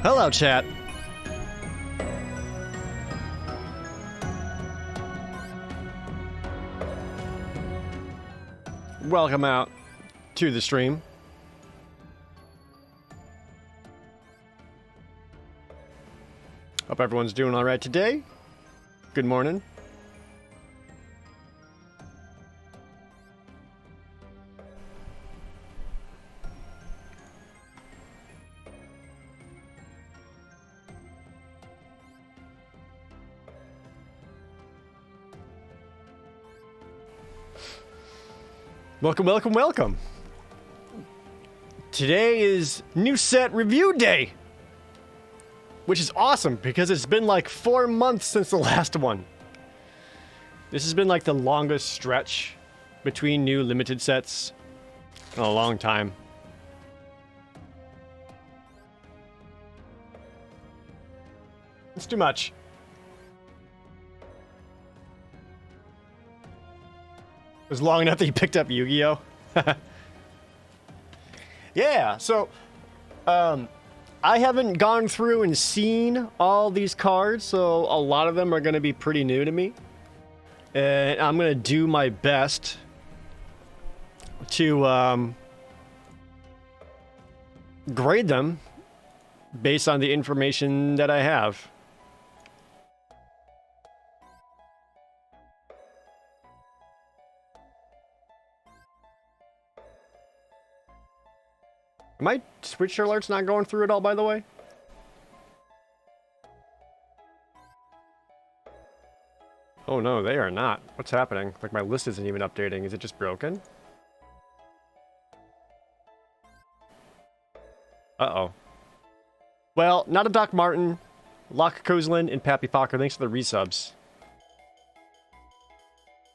Hello, chat. Welcome out to the stream. Hope everyone's doing all right today. Good morning. Welcome, welcome, welcome. Today is new set review day, which is awesome because it's been like 4 months since the last one. This has been like the longest stretch between new limited sets in a long time. It's too much. It was long enough that you picked up Yu-Gi-Oh! Yeah, so I haven't gone through and seen all these cards, so a lot of them are going to be pretty new to me. And I'm going to do my best to grade them based on the information that I have. Am my Twitch alerts not going through at all, by the way? Oh no, they are not. What's happening? Like my list isn't even updating. Is it just broken? Uh-oh. Well, not a Doc Martin, Locke Kozlin, and Pappy Fokker. Thanks for the resubs.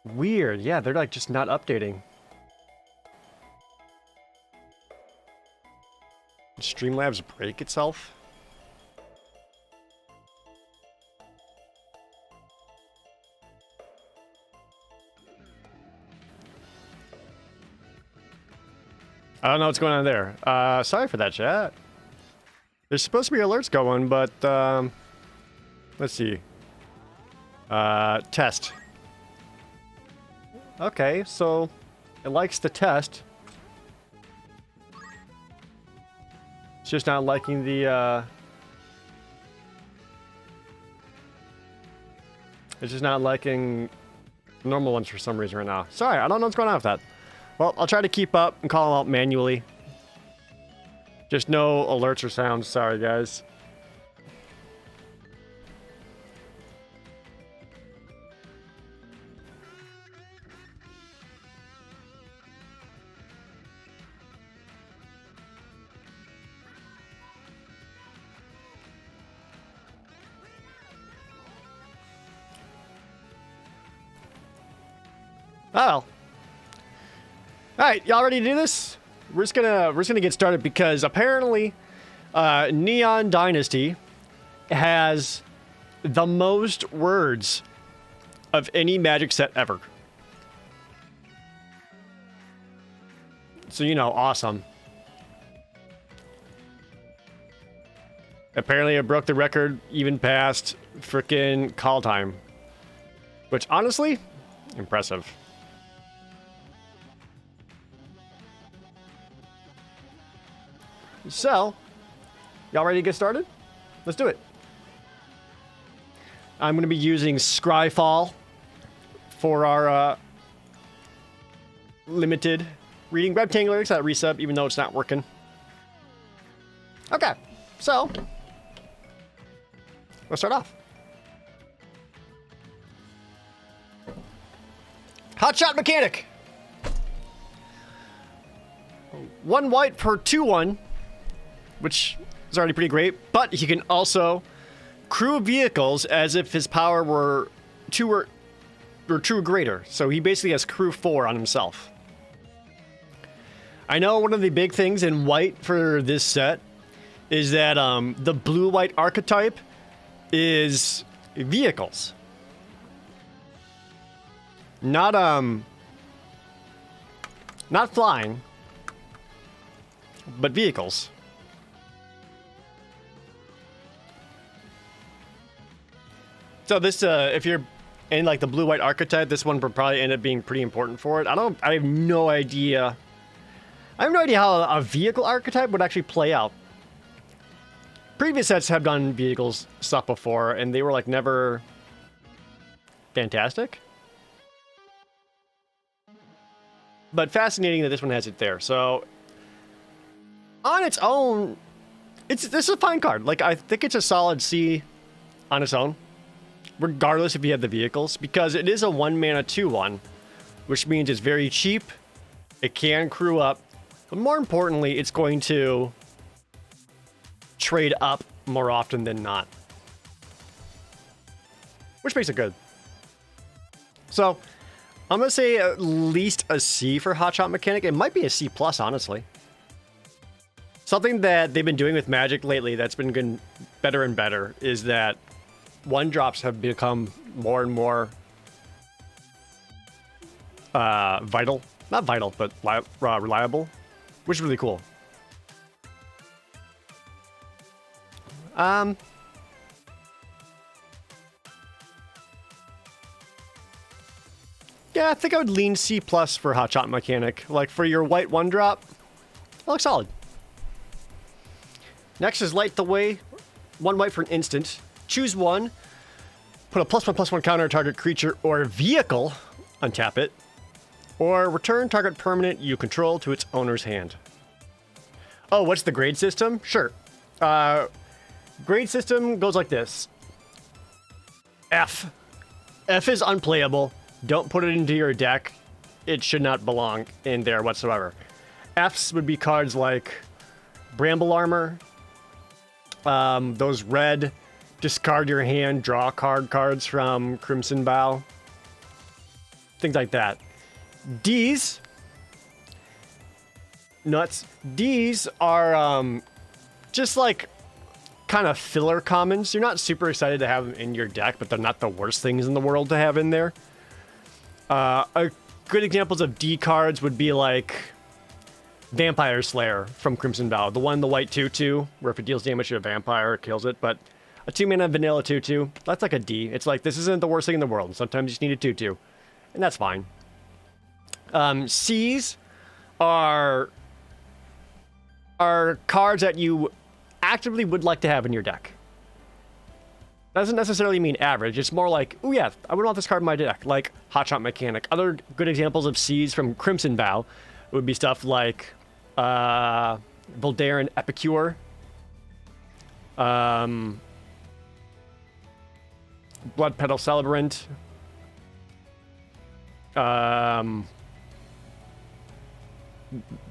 Weird. Yeah, they're like just not updating. Did Streamlabs break itself? I don't know what's going on there. Sorry for that, chat. There's supposed to be alerts going, but let's see. Test. Okay, so it likes the test. It's just not liking the, it's just not liking normal ones for some reason right now. Sorry, I don't know what's going on with that. Well, I'll try to keep up and call them out manually. Just no alerts or sounds. Sorry, guys. Oh. Alright, y'all ready to do this? We're just gonna get started because apparently Neon Dynasty has the most words of any Magic set ever. So, you know, awesome. Apparently it broke the record even past frickin' call time. Which, honestly, impressive. So, y'all ready to get started? Let's do it. I'm going to be using Scryfall for our limited reading. Rectangular, it's that resub, even though it's not working. Okay, so let's start off. Hotshot Mechanic. 1 white for 2/1. Which is already pretty great, but he can also crew vehicles as if his power were 2 or 2 or greater. So he basically has crew 4 on himself. I know one of the big things in white for this set is that the blue-white archetype is vehicles. Not flying, but vehicles. So this, if you're in like the blue-white archetype, this one would probably end up being pretty important for it. I have no idea. I have no idea how a vehicle archetype would actually play out. Previous sets have done vehicles stuff before, and they were like never fantastic. But fascinating that this one has it there. So on its own, this is a fine card. Like, I think it's a solid C on its own, regardless if you have the vehicles, because it is a 1-mana 2/1, which means it's very cheap. It can crew up, but more importantly, it's going to trade up more often than not, which makes it good. So I'm gonna say at least a C for Hotshot Mechanic. It might be a C+, honestly. Something that they've been doing with Magic lately that's been getting better and better is that 1-drops have become more and more vital. Not vital, but reliable, which is really cool. Yeah, I think I would lean C+ for Hotshot Mechanic. Like, for your white 1-drop, it looks solid. Next is Light the Way. 1 white for an instant. Choose one. Put a +1/+1 counter on target creature or vehicle. Untap it. Or return target permanent you control to its owner's hand. Oh, what's the grade system? Sure. Grade system goes like this. F. F is unplayable. Don't put it into your deck. It should not belong in there whatsoever. Fs would be cards like Bramble Armor. Those red discard your hand, draw card cards from Crimson Bow. Things like that. Ds. Nuts. Ds are just like kind of filler commons. You're not super excited to have them in your deck, but they're not the worst things in the world to have in there. Good examples of D cards would be like Vampire Slayer from Crimson Bow. The white 2/2, where if it deals damage to a vampire, it kills it. But a 2-mana vanilla 2/2, that's like a D. It's like, this isn't the worst thing in the world. Sometimes you just need a 2/2, and that's fine. Cs are cards that you actively would like to have in your deck. Doesn't necessarily mean average. It's more like, oh yeah, I would want this card in my deck, like Hotshot Mechanic. Other good examples of Cs from Crimson Bow would be stuff like Voldaren Epicure, Blood Petal Celebrant, the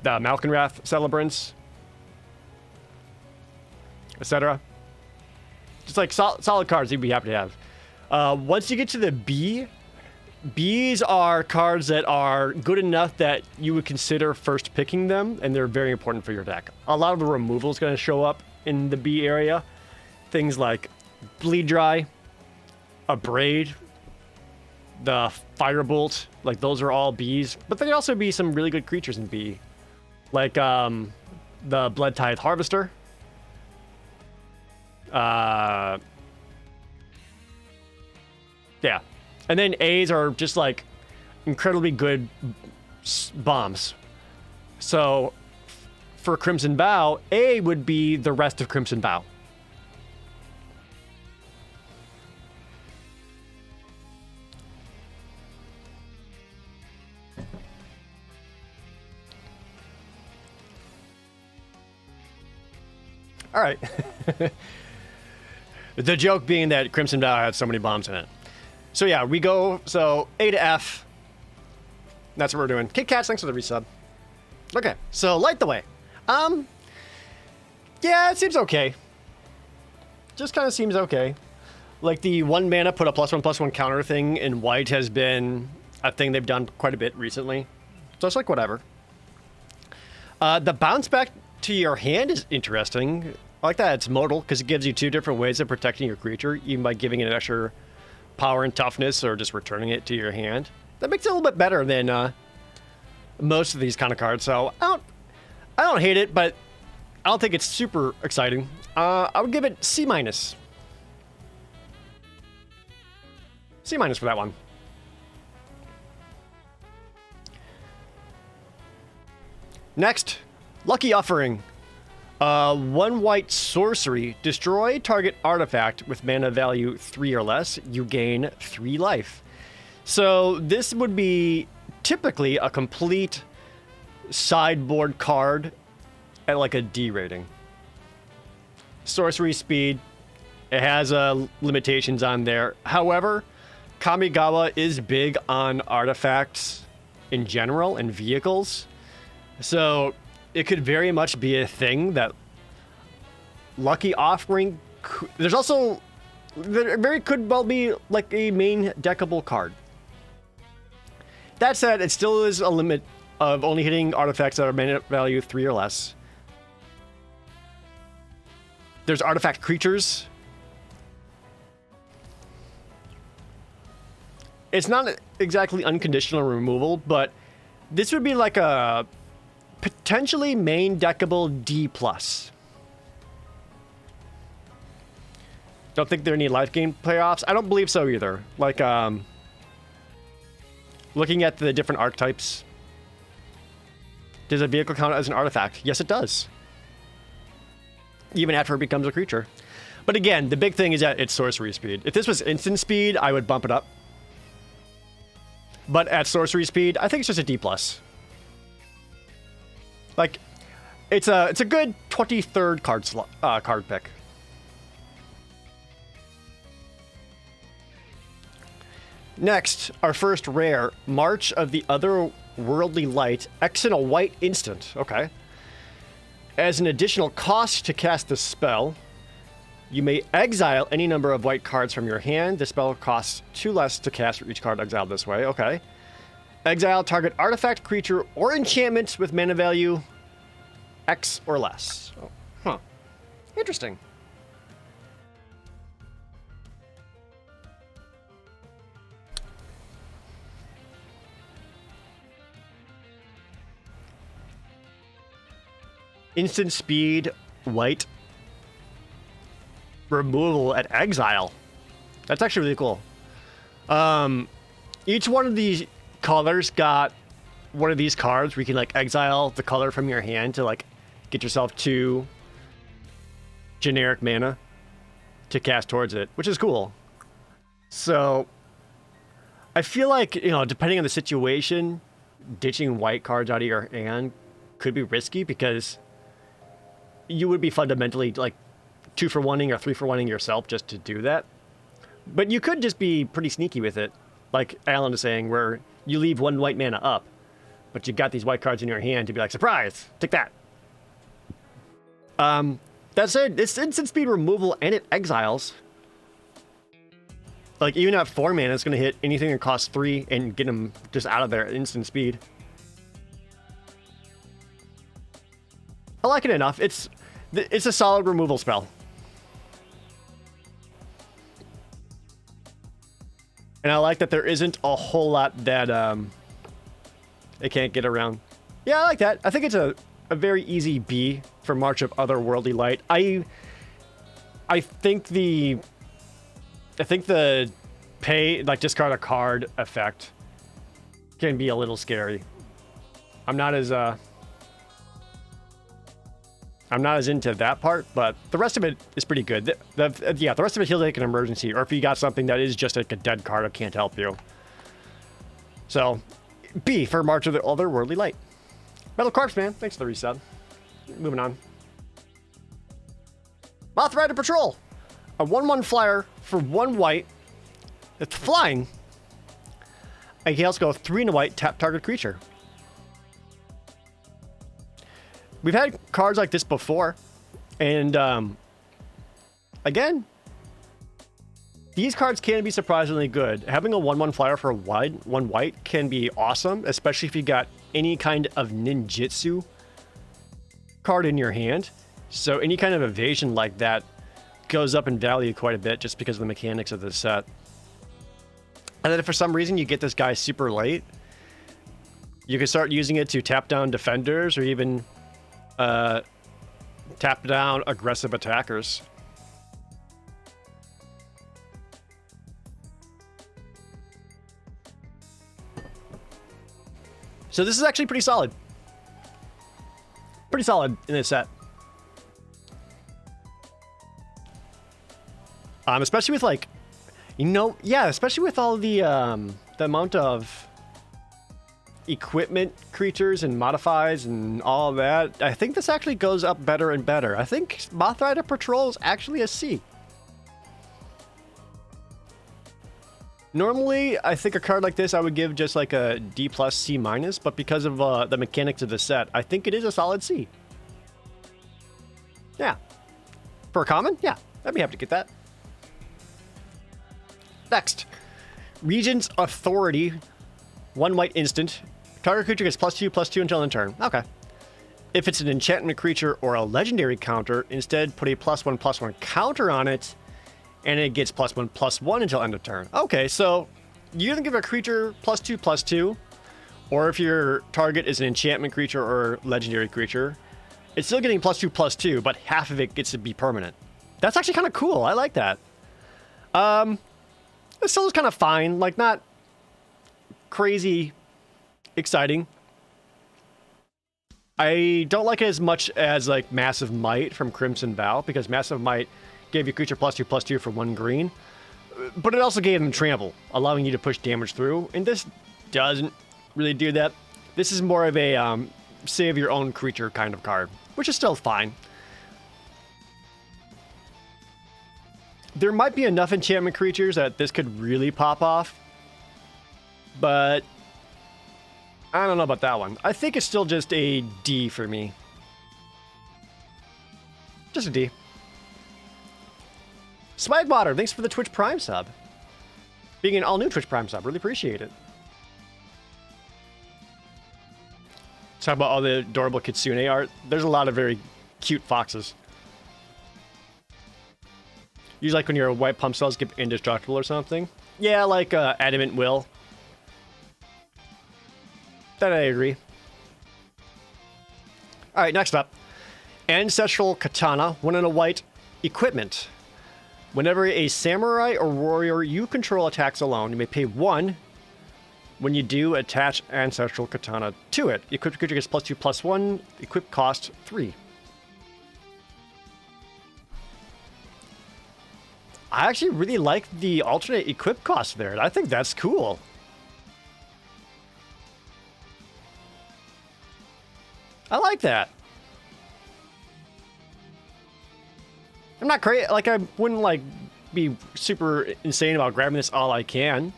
Malkinrath Celebrants, etc. Just like solid cards you'd be happy to have. Once you get to the B, Bs are cards that are good enough that you would consider first picking them, and they're very important for your deck. A lot of the removal is going to show up in the B area. Things like Bleed Dry, Abrade, the Firebolt, like those are all Bs. But there can also be some really good creatures in B, like the Blood Tithe Harvester. Yeah. And then A's are just like incredibly good bombs. So for Crimson Bow, A would be the rest of Crimson Bow. All right. The joke being that Crimson Bow had so many bombs in it. So yeah, we go, so A to F. That's what we're doing. Kit Kats, thanks for the resub. Okay, so Light the Way. Yeah, it seems okay. Just kind of seems okay. Like the 1 mana put a +1/+1 counter thing in white has been a thing they've done quite a bit recently. So it's like whatever. The bounce back to your hand is interesting. I like that it's modal because it gives you 2 different ways of protecting your creature, even by giving it an extra power and toughness or just returning it to your hand. That makes it a little bit better than most of these kind of cards. So I don't hate it, but I don't think it's super exciting. I would give it C-. C- for that one. Next, Lucky Offering. 1 white sorcery. Destroy target artifact with mana value 3 or less. You gain 3 life. So this would be typically a complete sideboard card at like a D rating. Sorcery speed. It has limitations on there. However, Kamigawa is big on artifacts in general and vehicles. So it could very much be a thing that Lucky Offering. There's also, there very could well be like a main deckable card. That said, it still is a limit of only hitting artifacts that are mana value 3 or less. There's artifact creatures. It's not exactly unconditional removal, but this would be like a potentially main deckable D+. Don't think there are any life gain playoffs. I don't believe so either. Like, looking at the different archetypes, does a vehicle count as an artifact? Yes, it does. Even after it becomes a creature. But again, the big thing is that it's sorcery speed. If this was instant speed, I would bump it up. But at sorcery speed, I think it's just a D+. Like, it's a good 23rd card pick. Next, our first rare, March of the Otherworldly Light, X in a white instant. Okay. As an additional cost to cast the spell, you may exile any number of white cards from your hand. The spell costs 2 less to cast for each card exiled this way. Okay. Exile target artifact, creature, or enchantment with mana value X or less. Oh, huh. Interesting. Instant speed, white. Removal at exile. That's actually really cool. Each one of these colors got one of these cards where you can like exile the color from your hand to like get yourself 2 generic mana to cast towards it, which is cool. So I feel like, you know, depending on the situation, ditching white cards out of your hand could be risky because you would be fundamentally like 2 for 1-ing or 3 for 1-ing yourself just to do that. But you could just be pretty sneaky with it, like Alan is saying, where you leave 1 white mana up, but you got these white cards in your hand to be like, surprise, take that. That said, it's instant speed removal and it exiles. Like, even at 4 mana, it's going to hit anything that costs 3 and get them just out of there at instant speed. I like it enough. It's a solid removal spell. And I like that there isn't a whole lot that it can't get around. Yeah, I like that. I think it's a very easy B for March of Otherworldly Light. I think the pay, like discard a card effect can be a little scary. I'm not as into that part, but the rest of it is pretty good. The rest of it heals like an emergency, or if you got something that is just like a dead card, it can't help you. So, B for March of the Otherworldly Light. Metal Corpse Man, thanks for the resub. Moving on. Moth Rider Patrol. A 1/1 flyer for 1 white. It's flying. And you can also go 3 and a white, tap target creature. We've had cards like this before, and again, these cards can be surprisingly good. Having a 1/1 flyer for 1 white can be awesome, especially if you got any kind of ninjutsu card in your hand. So any kind of evasion like that goes up in value quite a bit just because of the mechanics of the set. And then if for some reason you get this guy super late, you can start using it to tap down defenders or even tap down aggressive attackers. So this is actually pretty solid. Pretty solid in this set. Especially with like, yeah, especially with all the amount of equipment creatures and modifies and all of that. I think this actually goes up better and better. I think Moth Rider Patrol is actually a C. Normally, I think a card like this I would give just like a D+, C-, but because of the mechanics of the set, I think it is a solid C. Yeah. For a common? Yeah. I'd be happy to get that. Next. Regent's Authority. 1 white instant. Target creature gets +2/+2 until end of turn. Okay. If it's an enchantment creature or a legendary counter, instead put a +1/+1 counter on it, and it gets +1/+1 until end of turn. Okay, so you either give a creature +2/+2, or if your target is an enchantment creature or legendary creature, it's still getting +2/+2, but half of it gets to be permanent. That's actually kind of cool. I like that. It still is kind of fine, like not crazy exciting. I don't like it as much as like Massive Might from Crimson Vow, because Massive Might gave your creature +2/+2 for 1 green, but it also gave them Trample, allowing you to push damage through, and this doesn't really do that. This is more of a save your own creature kind of card, which is still fine. There might be enough enchantment creatures that this could really pop off, but I don't know about that one. I think it's still just a D for me. Just a D. Swagwater, thanks for the Twitch Prime sub. Being an all-new Twitch Prime sub, really appreciate it. Let's talk about all the adorable Kitsune art. There's a lot of very cute foxes. Usually like when your white pump cells get indestructible or something. Yeah, like Adamant Will. That I agree. Alright, next up. Ancestral Katana, 1 and a white, equipment. Whenever a samurai or warrior you control attacks alone, you may pay 1. When you do, attach Ancestral Katana to it. Equipped creature gets +2/+1, equip cost 3. I actually really like the alternate equip cost there. I think that's cool. I like that. I'm not crazy. Like, I wouldn't like be super insane about grabbing this all I can.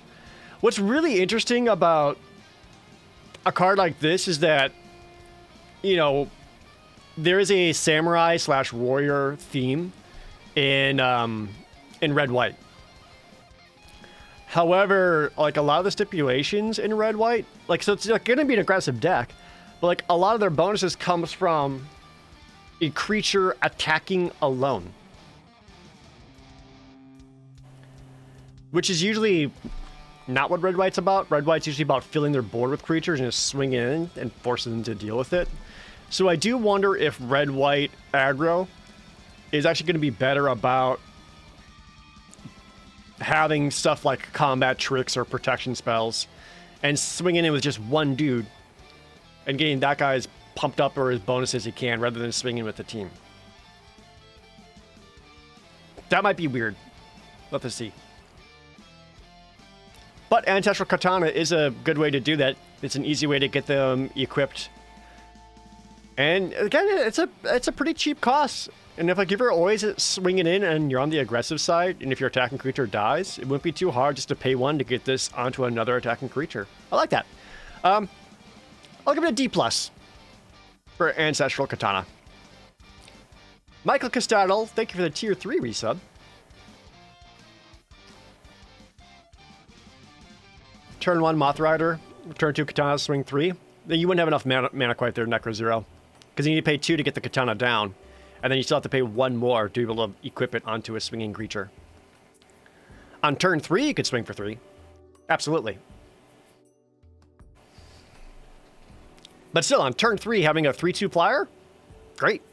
What's really interesting about a card like this is that, you know, there is a samurai / warrior theme in red-white. However, like a lot of the stipulations in red-white, like, so it's like going to be an aggressive deck, but like a lot of their bonuses comes from a creature attacking alone, which is usually not what red-white's about. Red-white's usually about filling their board with creatures and just swinging in and forcing them to deal with it. So I do wonder if red-white aggro is actually going to be better about having stuff like combat tricks or protection spells and swinging in with just one dude and getting that guy as pumped up or as bonus as he can rather than swinging with the team. That might be weird. Let us see. But Ancestral Katana is a good way to do that. It's an easy way to get them equipped. And again, it's a pretty cheap cost. And if like if you're always swinging in and you're on the aggressive side, and if your attacking creature dies, it wouldn't be too hard just to pay 1 to get this onto another attacking creature. I like that. I'll give it a D+ for Ancestral Katana. Michael Costado, thank you for the tier 3 resub. Turn 1 Moth Rider, turn 2 Katana, swing 3. Then you wouldn't have enough mana quite there, Necro Zero, because you need to pay 2 to get the Katana down. And then you still have to pay 1 more to be able to equip it onto a swinging creature. On turn 3, you could swing for 3. Absolutely. But still, on turn 3, having a 3/2 flyer? Great.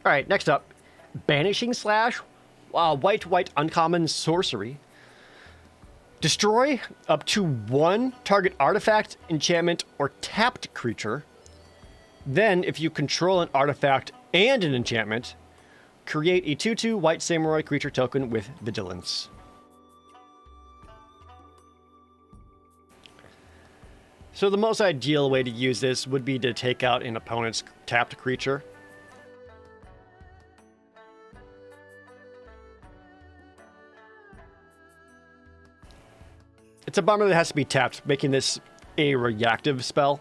Alright, next up. Banishing Slash. White uncommon sorcery. Destroy up to one target artifact, enchantment, or tapped creature. Then, if you control an artifact and an enchantment, create a 2/2 white samurai creature token with Vigilance. So the most ideal way to use this would be to take out an opponent's tapped creature. It's a bummer that it has to be tapped, making this a reactive spell.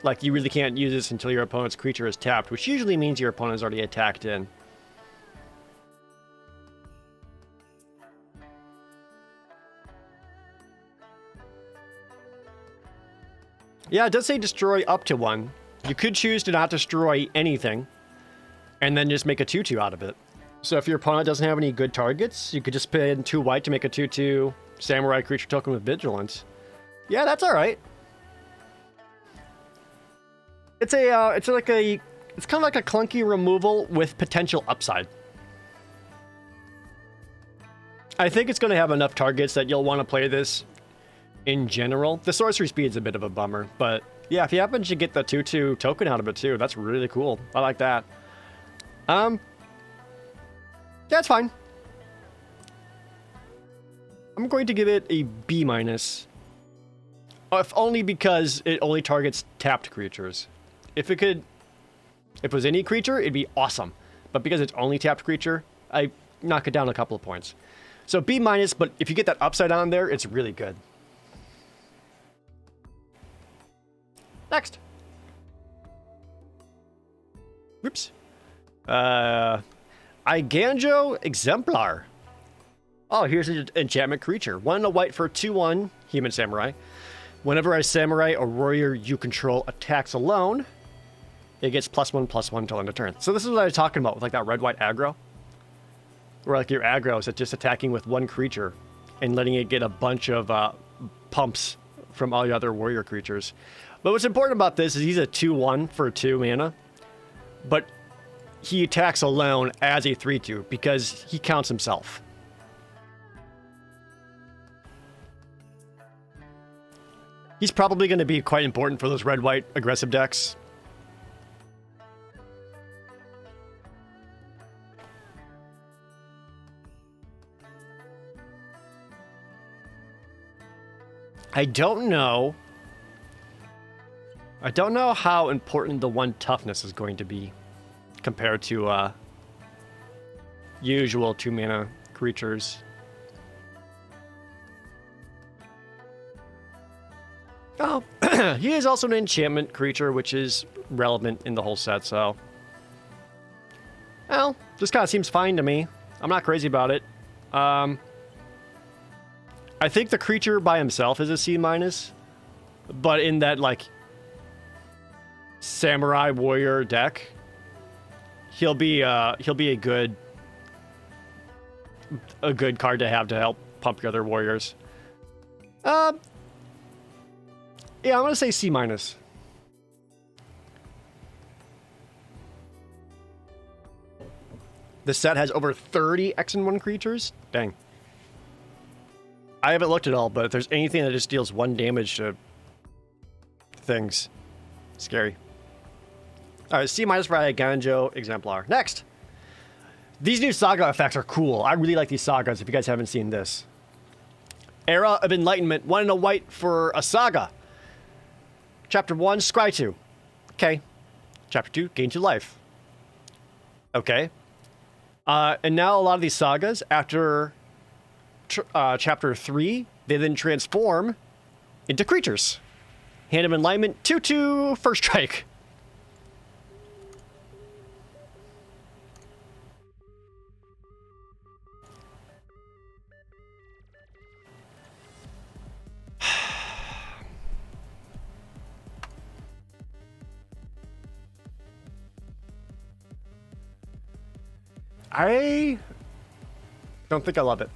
Like, you really can't use this until your opponent's creature is tapped, which usually means your opponent is already attacked in. Yeah, it does say destroy up to one. You could choose to not destroy anything, and then just make a 2/2 out of it. So if your opponent doesn't have any good targets, you could just pay in 2 white to make a 2/2 samurai creature token with Vigilance. Yeah, that's all right. It's kind of like a clunky removal with potential upside. I think it's going to have enough targets that you'll want to play this in general. The sorcery speed's a bit of a bummer, but yeah, if you happen to get the 2/2 token out of it too, that's really cool. I like that. Yeah, it's fine. I'm going to give it a B-, if only because it only targets tapped creatures. If it was any creature, it'd be awesome. But because it's only tapped creature, I knock it down a couple of points. So B-, but if you get that upside on there, it's really good. Next. Oops. Eiganjo Exemplar. Oh, here's an enchantment creature. 1 white for 2/1 human samurai. Whenever a samurai or warrior you control attacks alone, it gets +1/+1 till end of turn. So this is what I was talking about with like that red-white aggro. Where like your aggro is just attacking with one creature and letting it get a bunch of pumps from all the other warrior creatures. But what's important about this is he's a 2/1 for 2 mana. But he attacks alone as a 3/2 because he counts himself. He's probably going to be quite important for those red-white aggressive decks. I don't know how important the 1 toughness is going to be compared to usual 2 mana creatures. Oh, he is also an enchantment creature, which is relevant in the whole set, so... Well, this kind of seems fine to me. I'm not crazy about it. I think the creature by himself is a C-, but in that, like, samurai warrior deck, he'll be a good card to have to help pump your other warriors. Yeah, I'm gonna say C-. The set has over 30 X and 1 creatures. Dang. I haven't looked at all, but if there's anything that just deals 1 damage to things, scary. All right, C- for Eiganjo Exemplar. Next. These new saga effects are cool. I really like these sagas if you guys haven't seen this. Era of Enlightenment, 1 white for a saga. Chapter 1, Scry 2. Okay. Chapter 2, Gain 2 life. Okay. And now a lot of these sagas, after Chapter 3, they then transform into creatures. Hand of Enlightenment, 2/2, first strike. I don't think I love it.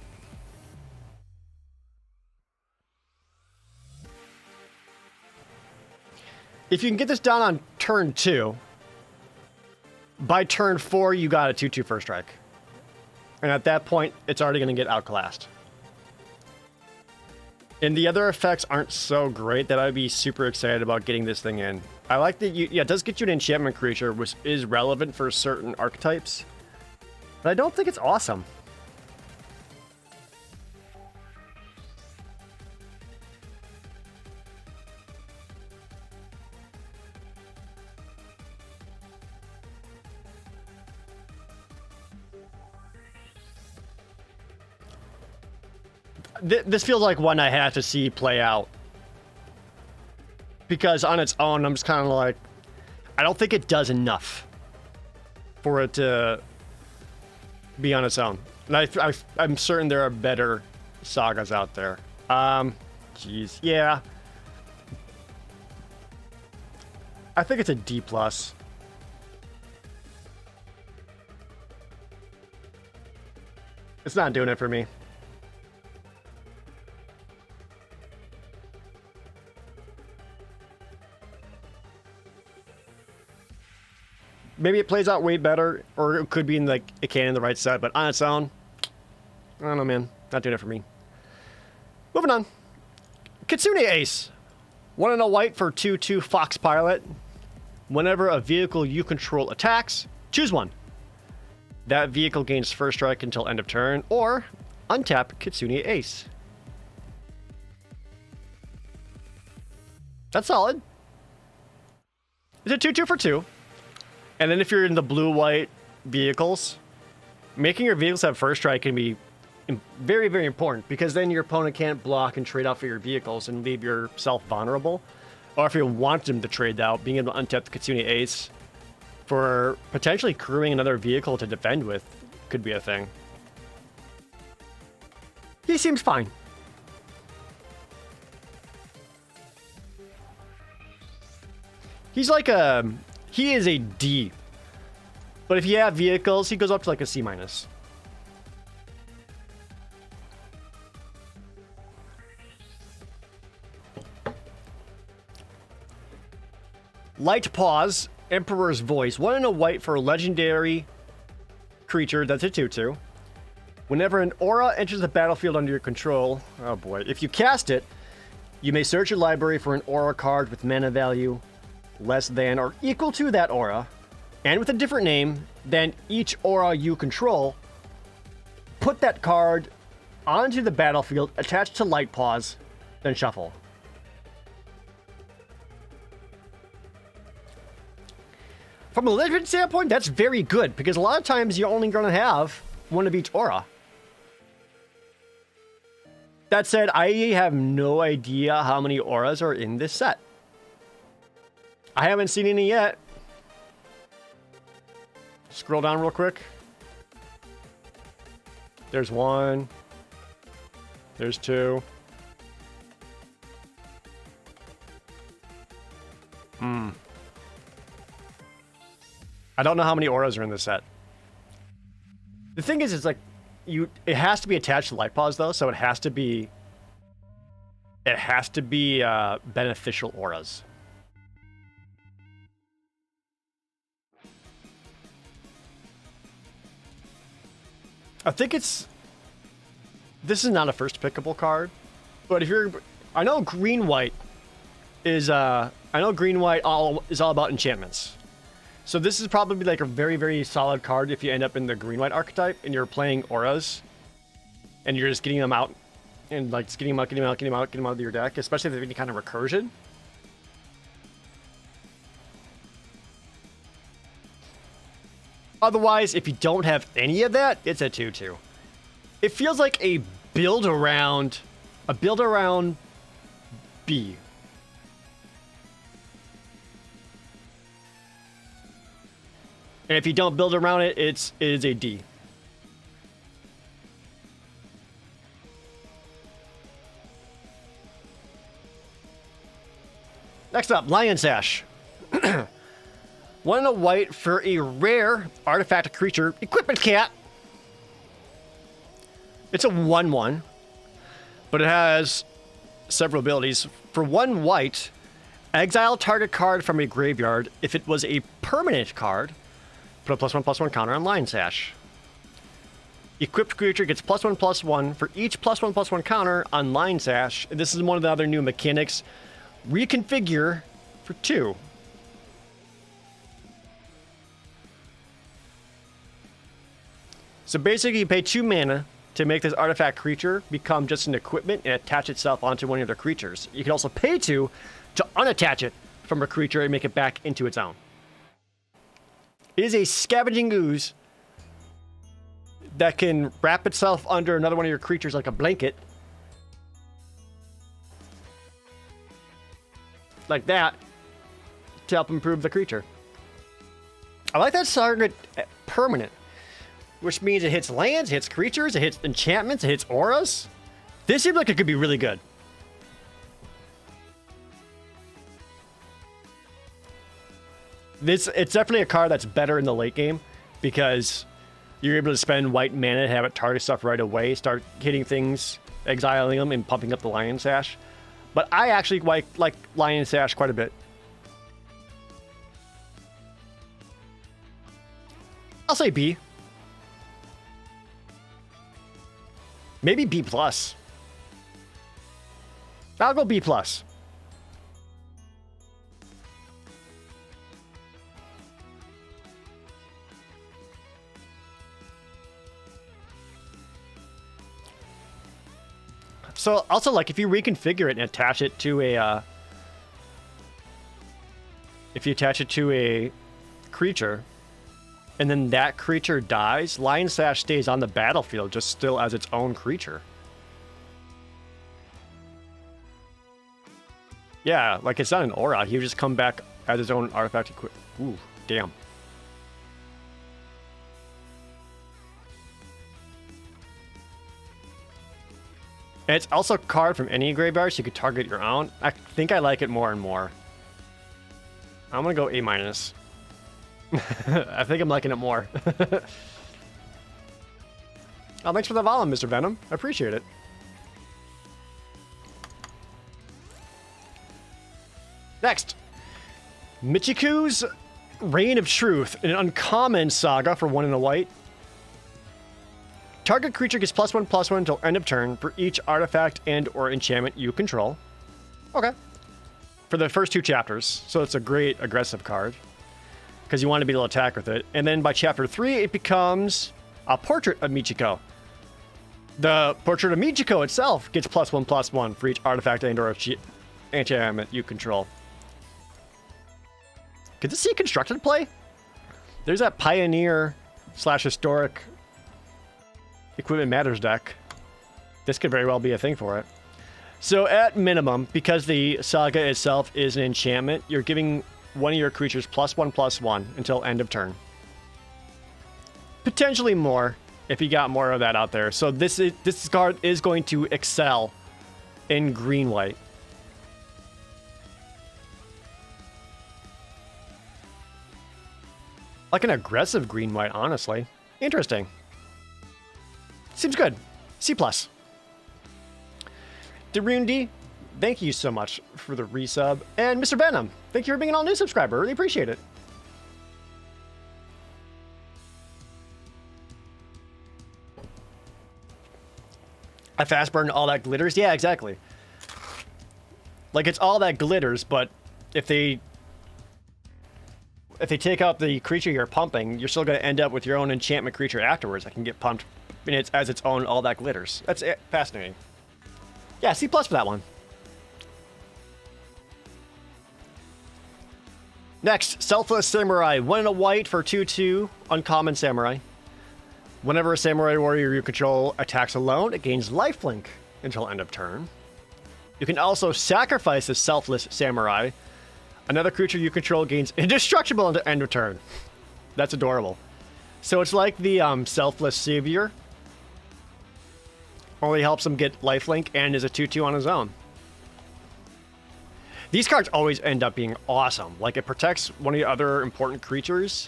If you can get this down on turn 2, by turn 4, you got a 2/2 first strike. And at that point, it's already going to get outclassed. And the other effects aren't so great that I'd be super excited about getting this thing in. I like that yeah, it does get you an enchantment creature, which is relevant for certain archetypes. But I don't think it's awesome. This feels like one I have to see play out. Because on its own, I'm just kind of like, I don't think it does enough for it to be on its own. And I'm certain there are better sagas out there. Jeez, yeah. I think it's a D+. It's not doing it for me. Maybe it plays out way better, or it could be in like a can in the right set, but on its own, I don't know, man. Not doing it for me. Moving on. Kitsune Ace. 1 and a white for 2/2 Fox Pilot. Whenever a vehicle you control attacks, choose one. That vehicle gains first strike until end of turn, or untap Kitsune Ace. That's solid. It's a 2/2 for 2. And then if you're in the blue-white vehicles, making your vehicles have first strike can be very, very important, because then your opponent can't block and trade out for your vehicles and leave yourself vulnerable. Or if you want them to trade out, being able to untap the Kitsune Ace for potentially crewing another vehicle to defend with could be a thing. He seems fine. He's like he is a D. But if you have vehicles, he goes up to like a C-. Light Paws, Emperor's Voice. 1 and a white for a legendary creature that's a 2/2. Whenever an aura enters the battlefield under your control, oh boy, if you cast it, you may search your library for an aura card with mana value less than or equal to that aura, and with a different name than each aura you control. Put that card onto the battlefield attached to Light Paws, then shuffle. From a legend standpoint, that's very good, because a lot of times you're only going to have one of each aura. That said, I have no idea how many auras are in this set. I haven't seen any yet. Scroll down real quick. There's 1. There's 2. I don't know how many auras are in this set. The thing is, it's like it has to be attached to Light Paws though, so it has to be beneficial auras. I think this is not a first pickable card, but I know green-white is all about enchantments. So this is probably like a very, very solid card if you end up in the green-white archetype and you're playing auras and you're just getting them out and like just getting them out of your deck, especially if they have any kind of recursion. Otherwise, if you don't have any of that, it's a 2/2. It feels like a build around B. And if you don't build around it, it is a D. Next up, Lion Sash. 1 and a white for a rare artifact creature, Equipment Cat. It's a 1/1, but it has several abilities. For 1 white, exile target card from a graveyard. If it was a permanent card, put a +1/+1 counter on Lion Sash. Equipped creature gets +1/+1 for each +1/+1 counter on Lion Sash. And this is one of the other new mechanics. Reconfigure for 2. So basically, you pay 2 mana to make this artifact creature become just an equipment and attach itself onto one of your creatures. You can also pay 2 to unattach it from a creature and make it back into its own. It is a scavenging ooze that can wrap itself under another one of your creatures like a blanket. Like that. To help improve the creature. I like that target permanent. Which means it hits lands, it hits creatures, it hits enchantments, it hits auras. This seems like it could be really good. It's definitely a card that's better in the late game because you're able to spend white mana, have it target stuff right away, start hitting things, exiling them, and pumping up the Lion Sash. But I actually like Lion Sash quite a bit. I'll say B. Maybe B+. I'll go B+. So also, like, if you reconfigure it and attach it to a if you attach it to a creature and then that creature dies, Lion Sash stays on the battlefield just still as its own creature. Yeah, like it's not an aura. He would just come back as his own artifact. Ooh, damn. And it's also a card from any graveyard, so you could target your own. I think I like it more and more. I'm gonna go A-. I think I'm liking it more. Oh, thanks for the volume, Mr. Venom. I appreciate it. Next, Michiku's Reign of Truth, an uncommon saga for 1 and a white. Target creature gets +1/+1 until end of turn for each artifact and or enchantment you control. Okay. For the first 2 chapters, so it's a great aggressive card because you want to be able to attack with it. And then by chapter 3, it becomes a Portrait of Michiko. The Portrait of Michiko itself gets +1/+1 for each artifact and or enchantment you control. Could this see constructed play? There's that Pioneer/Historic Equipment Matters deck. This could very well be a thing for it. So at minimum, because the saga itself is an enchantment, you're giving one of your creatures +1/+1 until end of turn. Potentially more if you got more of that out there. So this card is going to excel in green-white. Like an aggressive green-white, honestly. Interesting. Seems good. C+. Darundi, thank you so much for the resub. And Mr. Venom, thank you for being an all-new subscriber. Really appreciate it. I fast burn all that glitters? Yeah, exactly. Like, it's all that glitters, but if they take out the creature you're pumping, you're still going to end up with your own enchantment creature afterwards that can get pumped as its own all that glitters. That's fascinating. Yeah, C+ for that one. Next, Selfless Samurai. 1 and a white for 2/2, uncommon samurai. Whenever a samurai warrior you control attacks alone, it gains lifelink until end of turn. You can also sacrifice the Selfless Samurai. Another creature you control gains indestructible until end of turn. That's adorable. So it's like the Selfless Savior. Only helps him get lifelink and is a 2/2 on his own. These cards always end up being awesome. Like, it protects one of the other important creatures,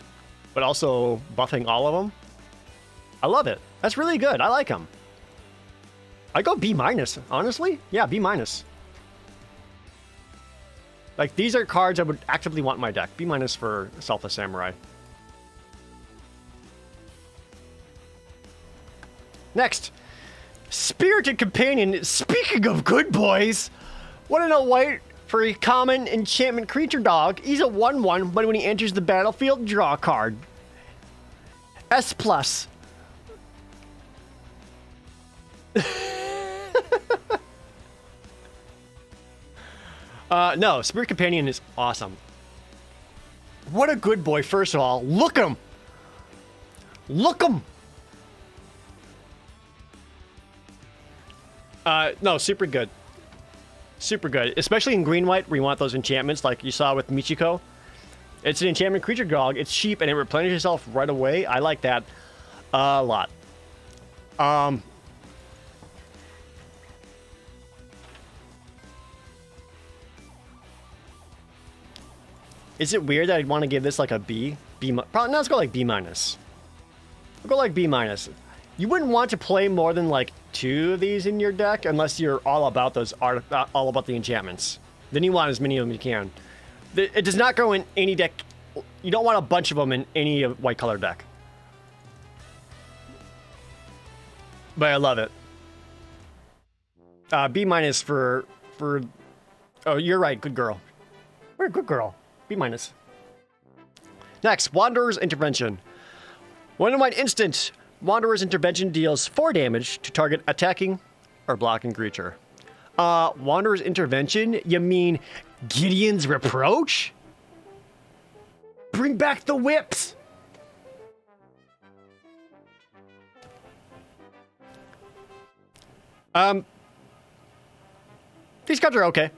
but also buffing all of them. I love it. That's really good. I like them. I go B-, honestly. Yeah, B-. Like, these are cards I would actively want in my deck. B- for Selfless Samurai. Next, Spirited Companion. Speaking of good boys, 1 white for a common enchantment creature dog. He's a 1/1, but when he enters the battlefield, draw a card. S plus. No, Spirit Companion is awesome. What a good boy, first of all. Look at him. Look him. No, super good. Super good. Especially in green-white, where you want those enchantments like you saw with Michiko. It's an enchantment creature dog. It's cheap, and it replenishes itself right away. I like that a lot. Is it weird that I'd want to give this like a B? Probably, no, let's go like B minus. We'll go like B minus. You wouldn't want to play more than like 2 of these in your deck unless you're all about those all about the enchantments. Then you want as many of them as you can. It does not go in any deck. You don't want a bunch of them in any white color deck. But I love it. B minus for. Oh, you're right. Good girl. We're a good girl. B minus. Next, Wanderer's Intervention. 1 white instant. Wanderer's Intervention deals 4 damage to target attacking or blocking creature. Wanderer's Intervention? You mean Gideon's Reproach? Bring back the whips! These cards are okay.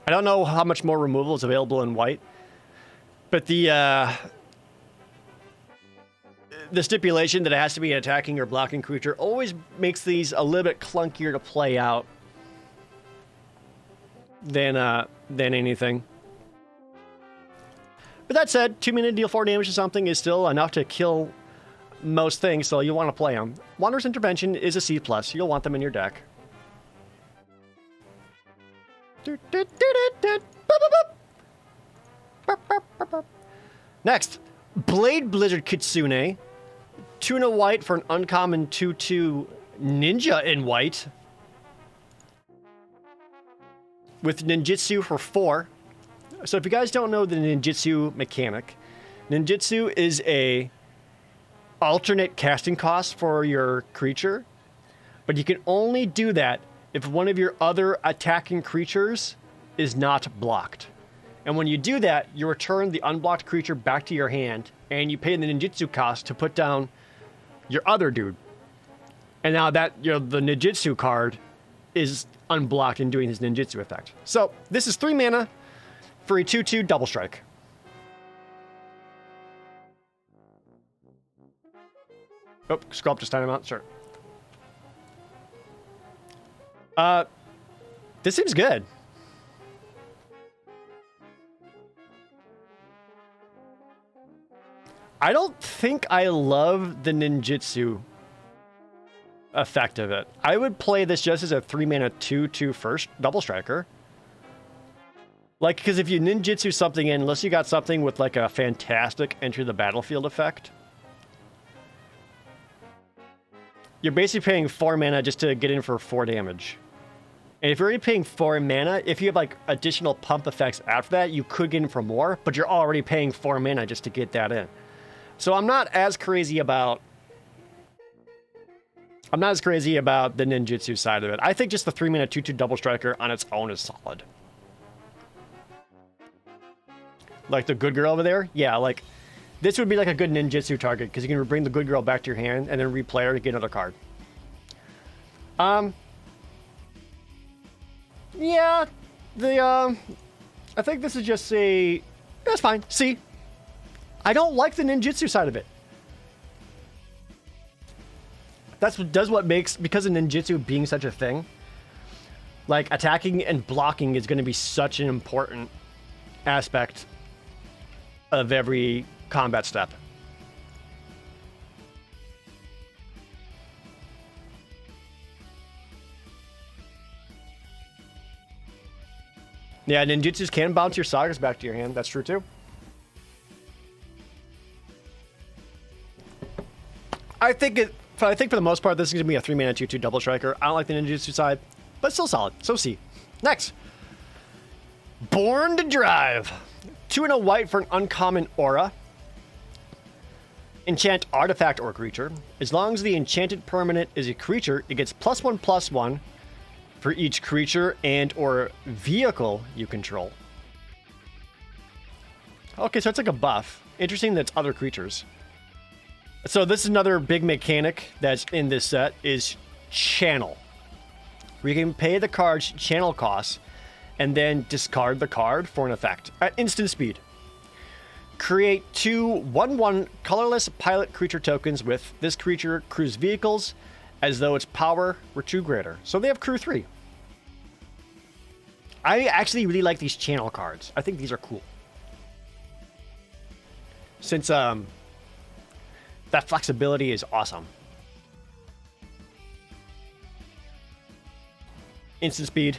I don't know how much more removal is available in white, but the stipulation that it has to be an attacking or blocking creature always makes these a little bit clunkier to play out than anything. But that said, 2 mana deal 4 damage to something is still enough to kill most things, so you'll want to play them. Wanderer's Intervention is a C+. You'll want them in your deck. Next, Blade Blizzard Kitsune. 2 white for an uncommon 2/2 ninja in white. With ninjutsu for 4. So if you guys don't know the ninjutsu mechanic, ninjutsu is a alternate casting cost for your creature, but you can only do that if one of your other attacking creatures is not blocked. And when you do that, you return the unblocked creature back to your hand, and you pay the ninjutsu cost to put down your other dude. And now that the ninjutsu card is unblocked and doing his ninjutsu effect. So this is 3 mana for a 2/2 double strike. Oh, scroll up to time out, sure. This seems good. I don't think I love the ninjutsu effect of it. I would play this just as a 3 mana 2/2 first double striker. Like, because if you ninjutsu something in, unless you got something with like a fantastic enter the battlefield effect, you're basically paying 4 mana just to get in for 4 damage. And if you're already paying 4 mana, if you have like additional pump effects after that, you could get in for more, but you're already paying 4 mana just to get that in. So I'm not as crazy about the ninjutsu side of it. I think just the 3 mana 2/2 double striker on its own is solid. Like the good girl over there? Yeah, like this would be like a good ninjutsu target because you can bring the good girl back to your hand and then replay her to get another card. Yeah, I think this is just that's fine. C. I don't like the ninjutsu side of it. That's what makes, because of ninjutsu being such a thing, like attacking and blocking is going to be such an important aspect of every combat step. Yeah, ninjutsus can bounce your sagas back to your hand. That's true too. I think But I think for the most part, this is going to be a 3-mana 2/2 double striker. I don't like the ninjutsu side, but still solid. So C. Next. Born to Drive. 2 and a white for an uncommon aura. Enchant artifact or creature. As long as the enchanted permanent is a creature, it gets +1/+1 for each creature and or vehicle you control. Okay, so it's like a buff. Interesting that it's other creatures. So this is another big mechanic that's in this set is channel. We can pay the card's channel costs and then discard the card for an effect at instant speed. Create 2 1/1 colorless pilot creature tokens with this creature crew's vehicles as though its power were 2 greater. So they have crew 3. I actually really like these channel cards. I think these are cool. Since that flexibility is awesome. Instant speed.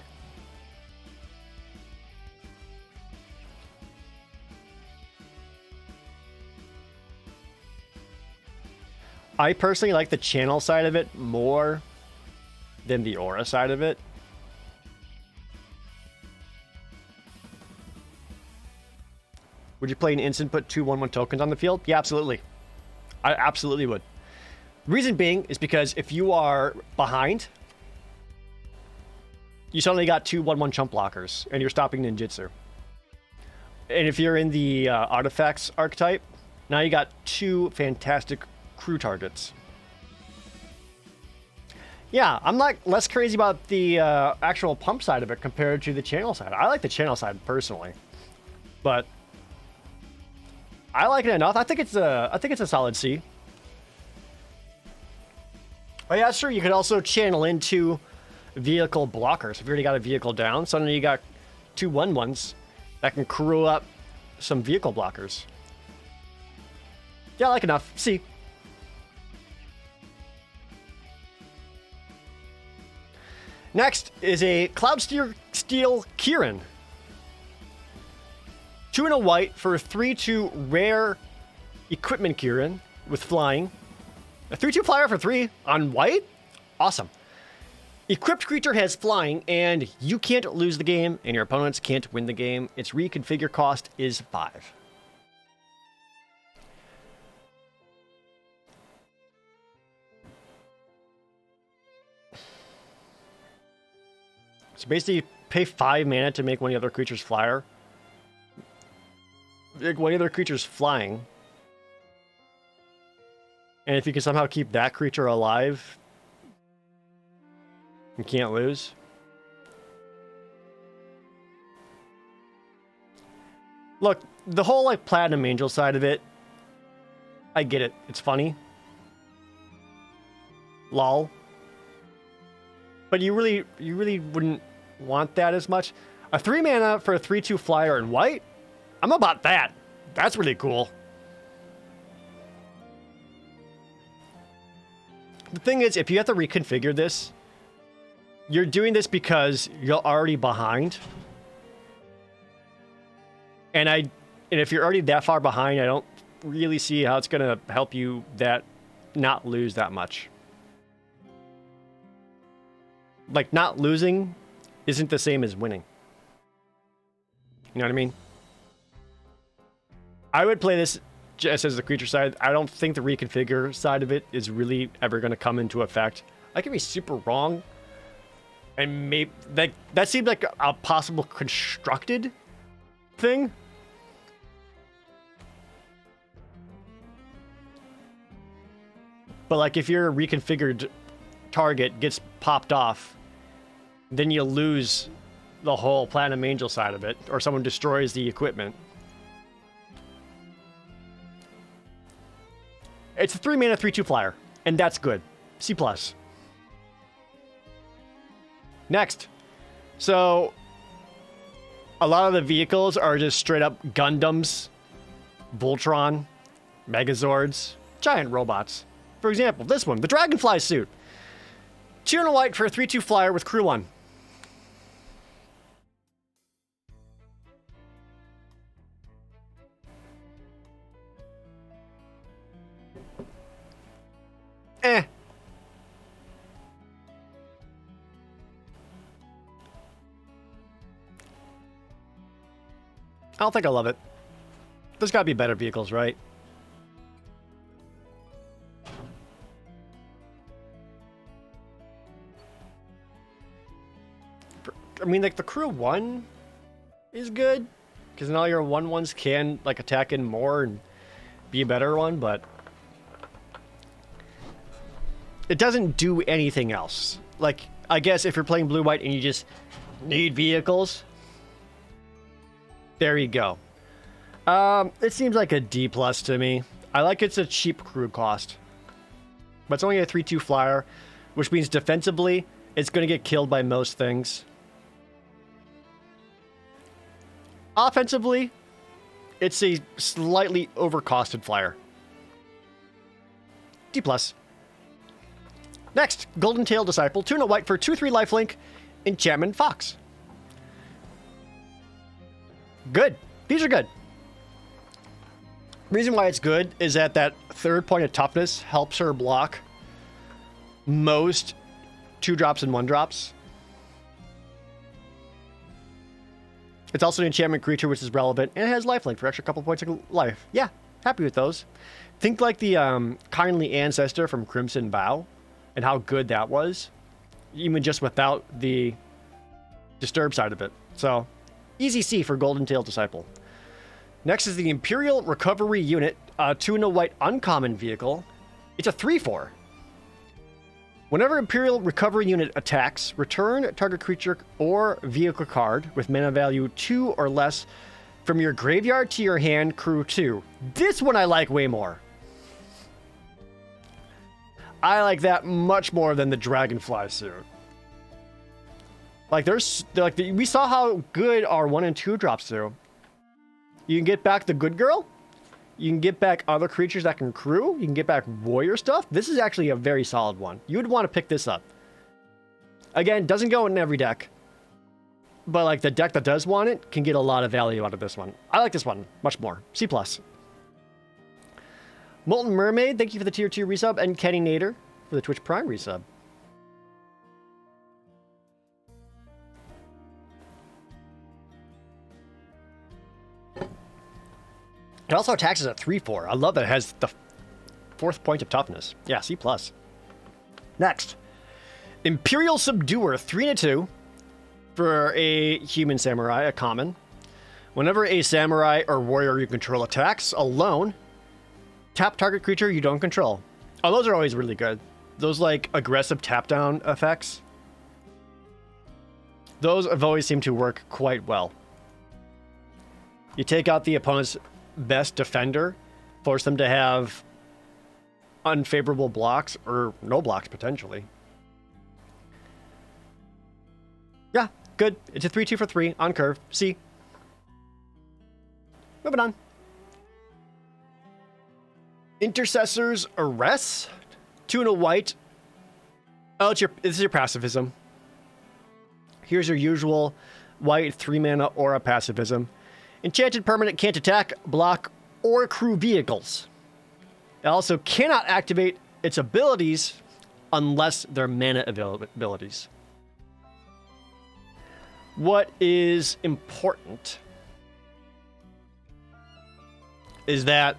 I personally like the channel side of it more than the aura side of it. Would you play an instant, put 2 1/1 tokens on the field? Yeah, absolutely. I absolutely would. Reason being is because if you are behind, you suddenly got 2 1/1 chump blockers and you're stopping ninjutsu. And if you're in the artifacts archetype, now you got 2 fantastic crew targets. Yeah, I'm not less crazy about the actual pump side of it compared to the channel side. I like the channel side personally, but I like it enough. I think it's a solid C. Oh yeah, sure. You could also channel into vehicle blockers. If you already got a vehicle down, suddenly you got 2 1/1s that can crew up some vehicle blockers. Yeah, I like enough. C. Next is a Cloudsteel Kieran. 2 and a white for a 3/2 rare equipment Kieran with flying. A 3/2 flyer for 3 on white? Awesome. Equipped creature has flying, and you can't lose the game, and your opponents can't win the game. Its reconfigure cost is 5. So basically, pay 5 mana to make one of the other creatures flyer. Make one of the other creatures flying. And if you can somehow keep that creature alive, you can't lose. Look, the whole like Platinum Angel side of it, I get it. It's funny. Lol. But you really wouldn't want that as much. A 3 mana for a 3/2 flyer in white? I'm about that. That's really cool. The thing is, if you have to reconfigure this, you're doing this because you're already behind. And if you're already that far behind, I don't really see how it's gonna help you not lose that much. Like, not losing isn't the same as winning. You know what I mean? I would play this just as the creature side. I don't think the reconfigure side of it is really ever going to come into effect. I could be super wrong. And maybe that seemed like a possible constructed thing. But like if your reconfigured target gets popped off, then you lose the whole Platinum Angel side of it, or someone destroys the equipment. It's a 3 mana 3/2 flyer, and that's good. C+. Next. So, a lot of the vehicles are just straight up Gundams, Voltron, Megazords, giant robots. For example, this one, the Dragonfly suit. 2 and a white for a 3/2 flyer with crew 1. I don't think I love it. There's got to be better vehicles, right? I mean, like, the crew 1 is good, because now your 1-1s can, like, attack in more and be a better one, but it doesn't do anything else. Like, I guess if you're playing blue-white and you just need vehicles, there you go. It seems like a D+ to me. I like it's a cheap crew cost, but it's only a 3/2 flyer, which means defensively, it's going to get killed by most things. Offensively, it's a slightly overcosted flyer. D+. Next, Golden Tail Disciple, 2 and a white for 2/3 lifelink, Enchantment Fox. Good. These are good. Reason why it's good is that 3rd point of toughness helps her block most 2-drops and 1-drops. It's also an enchantment creature, which is relevant, and it has lifelink for extra couple points of life. Yeah, happy with those. Think like the Kindly Ancestor from Crimson Vow, and how good that was, even just without the disturb side of it. So, easy C for Golden Tail Disciple. Next is the Imperial Recovery Unit, 2 and a white uncommon vehicle. It's a 3/4. Whenever Imperial Recovery Unit attacks, return target creature or vehicle card with mana value 2 or less from your graveyard to your hand, crew 2. This one I like way more. I like that much more than the Dragonfly suit. Like, we saw how good our 1 and 2 drops do. You can get back the Good Girl. You can get back other creatures that can crew. You can get back warrior stuff. This is actually a very solid one. You would want to pick this up. Again, doesn't go in every deck. But like the deck that does want it can get a lot of value out of this one. I like this one much more. C+. Molten Mermaid, thank you for the tier 2 resub. And Kenny Nader for the Twitch Prime resub. It also attacks as a 3/4. I love that it has the 4th point of toughness. Yeah, C+. Next, Imperial Subduer, 3 and a 2 for a human samurai, a common. Whenever a samurai or warrior you control attacks alone, tap target creature you don't control. Oh, those are always really good. Those like aggressive tap down effects. Those have always seemed to work quite well. You take out the opponent's best defender, force them to have unfavorable blocks or no blocks potentially. Yeah, good. It's a 3/2 for 3 on curve. C. Moving on. Intercessor's Arrest, 2 and a white. Oh, this is your pacifism. Here's your usual white 3 mana aura pacifism. Enchanted permanent can't attack, block, or crew vehicles. It also cannot activate its abilities unless they're mana abilities. What is important is that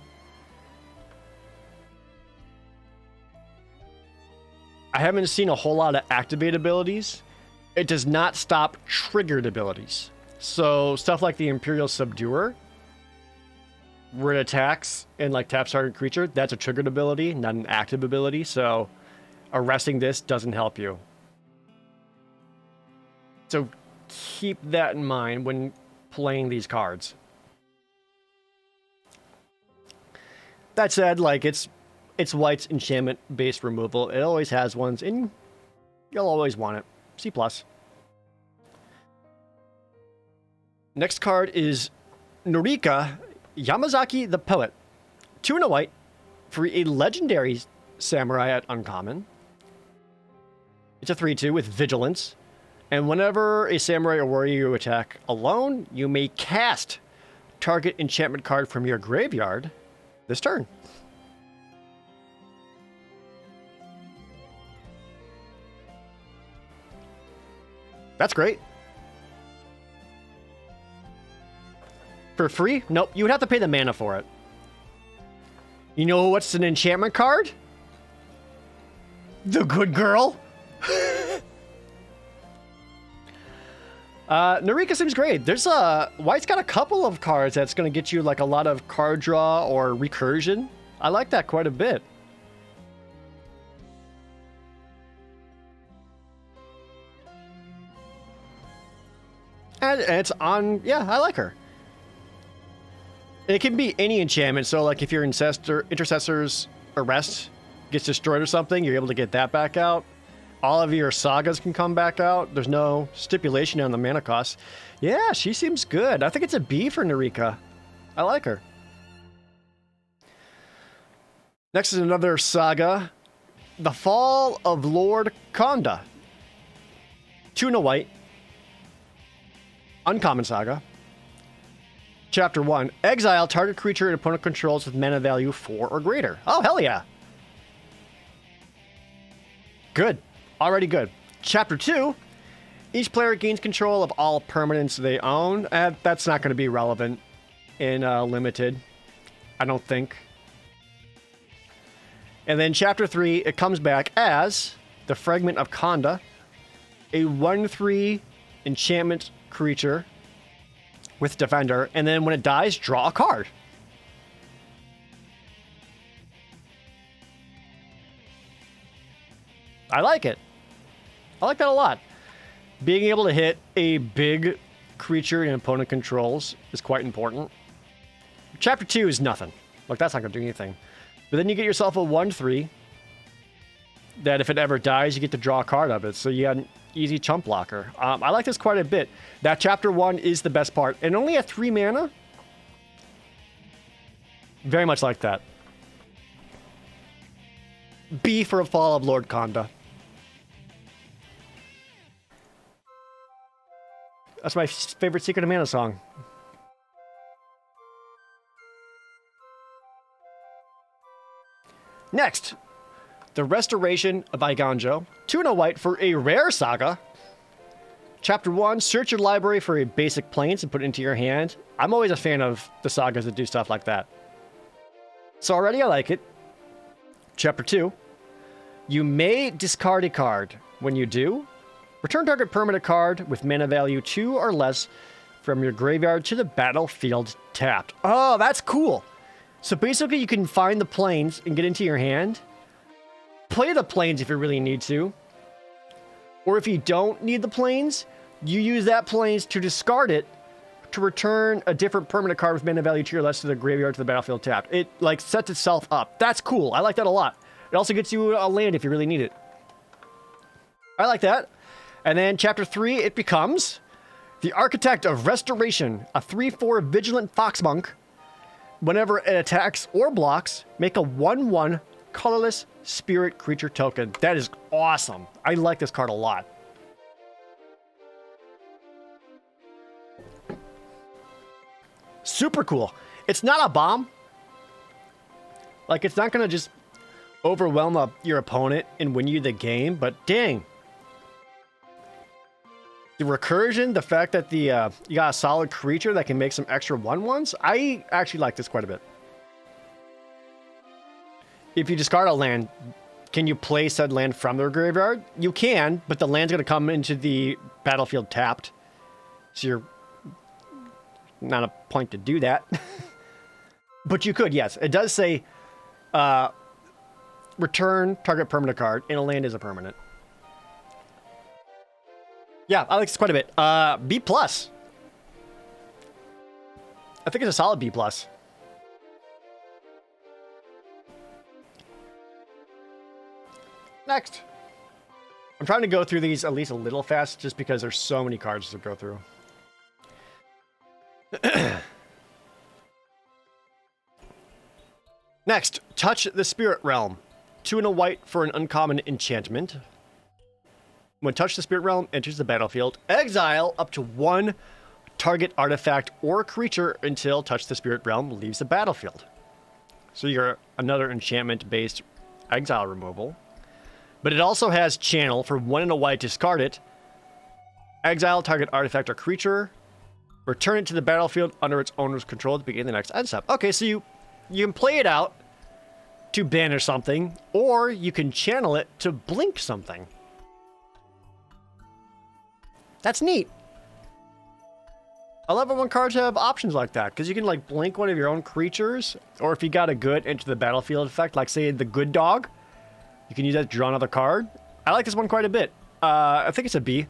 I haven't seen a whole lot of activate abilities. It does not stop triggered abilities. So stuff like the Imperial Subduer, where it attacks and like taps target creature, that's a triggered ability, not an active ability. So arresting this doesn't help you. So keep that in mind when playing these cards. That said, like it's white's enchantment based removal. It always has ones, and you'll always want it. C+. Next card is Norika Yamazaki the Poet. 2 and a white for a legendary samurai at uncommon. It's a 3/2 with vigilance. And whenever a samurai or warrior you attack alone, you may cast target enchantment card from your graveyard this turn. That's great. For free? Nope, you would have to pay the mana for it. You know what's an enchantment card? The Good Girl. Narika seems great. There's White's got a couple of cards that's going to get you like a lot of card draw or recursion. I like that quite a bit. And it's on, yeah, I like her. It can be any enchantment, so like if your Intercessor's Arrest gets destroyed or something, you're able to get that back out. All of your sagas can come back out. There's no stipulation on the mana cost. Yeah, she seems good. I think it's a B for Narika. I like her. Next is another saga. The Fall of Lord Konda. 2 and a white. Uncommon saga. Chapter 1. Exile target creature and opponent controls with mana value 4 or greater. Oh, hell yeah. Good. Already good. Chapter 2. Each player gains control of all permanents they own. That's not going to be relevant in Limited, I don't think. And then Chapter 3, it comes back as the Fragment of Konda, a 1/3 enchantment creature with Defender, and then when it dies, draw a card. I like it. I like that a lot. Being able to hit a big creature an opponent controls is quite important. Chapter 2 is nothing. Like, that's not going to do anything. But then you get yourself a 1/3 that if it ever dies, you get to draw a card of it. So you got an easy chump blocker. I like this quite a bit. That Chapter 1 is the best part. And only at 3 mana? Very much like that. B for a Fall of Lord Konda. That's my favorite Secret of Mana song. Next, the Restoration of Eiganjo. 2 and a white for a rare saga. Chapter 1, search your library for a basic plains and put it into your hand. I'm always a fan of the sagas that do stuff like that. So already I like it. Chapter 2, you may discard a card. When you do, return target permanent card with mana value 2 or less from your graveyard to the battlefield tapped. Oh, that's cool. So basically you can find the plains and get into your hand. Play the plains if you really need to. Or if you don't need the plains, you use that plains to discard it to return a different permanent card with mana value 2 or less to the graveyard to the battlefield tapped. It like sets itself up. That's cool. I like that a lot. It also gets you a land if you really need it. I like that. And then Chapter 3, it becomes the Architect of Restoration, a 3/4 Vigilant Foxmonk. Whenever it attacks or blocks, make a 1/1 colorless spirit creature token. That is awesome. I like this card a lot. Super cool. It's not a bomb. Like, it's not going to just overwhelm your opponent and win you the game, but dang. The recursion, the fact that you got a solid creature that can make some extra 1/1s, I actually like this quite a bit. If you discard a land, can you play said land from their graveyard? You can, but the land's going to come into the battlefield tapped. So you're not a point to do that. But you could, yes. It does say return target permanent card, and a land is a permanent. Yeah, I like this quite a bit. B+. I think it's a solid B+. Next. I'm trying to go through these at least a little fast just because there's so many cards to go through. Next, Touch the Spirit Realm. 2 and a white for an uncommon enchantment. When Touch the Spirit Realm enters the battlefield, exile up to 1 target artifact or creature until Touch the Spirit Realm leaves the battlefield. So you're another enchantment-based exile removal. But it also has Channel for 1 and a white, discard it. Exile target artifact or creature Return it to the battlefield under its owner's control at the beginning of the next end step. Okay, so you can play it out to banish something, or you can channel it to blink something. That's neat. I love it when cards have options like that, because you can like blink one of your own creatures, or if you got a good enter the battlefield effect, like say the good dog, you can use that to draw another card. I like this one quite a bit. I think it's a B.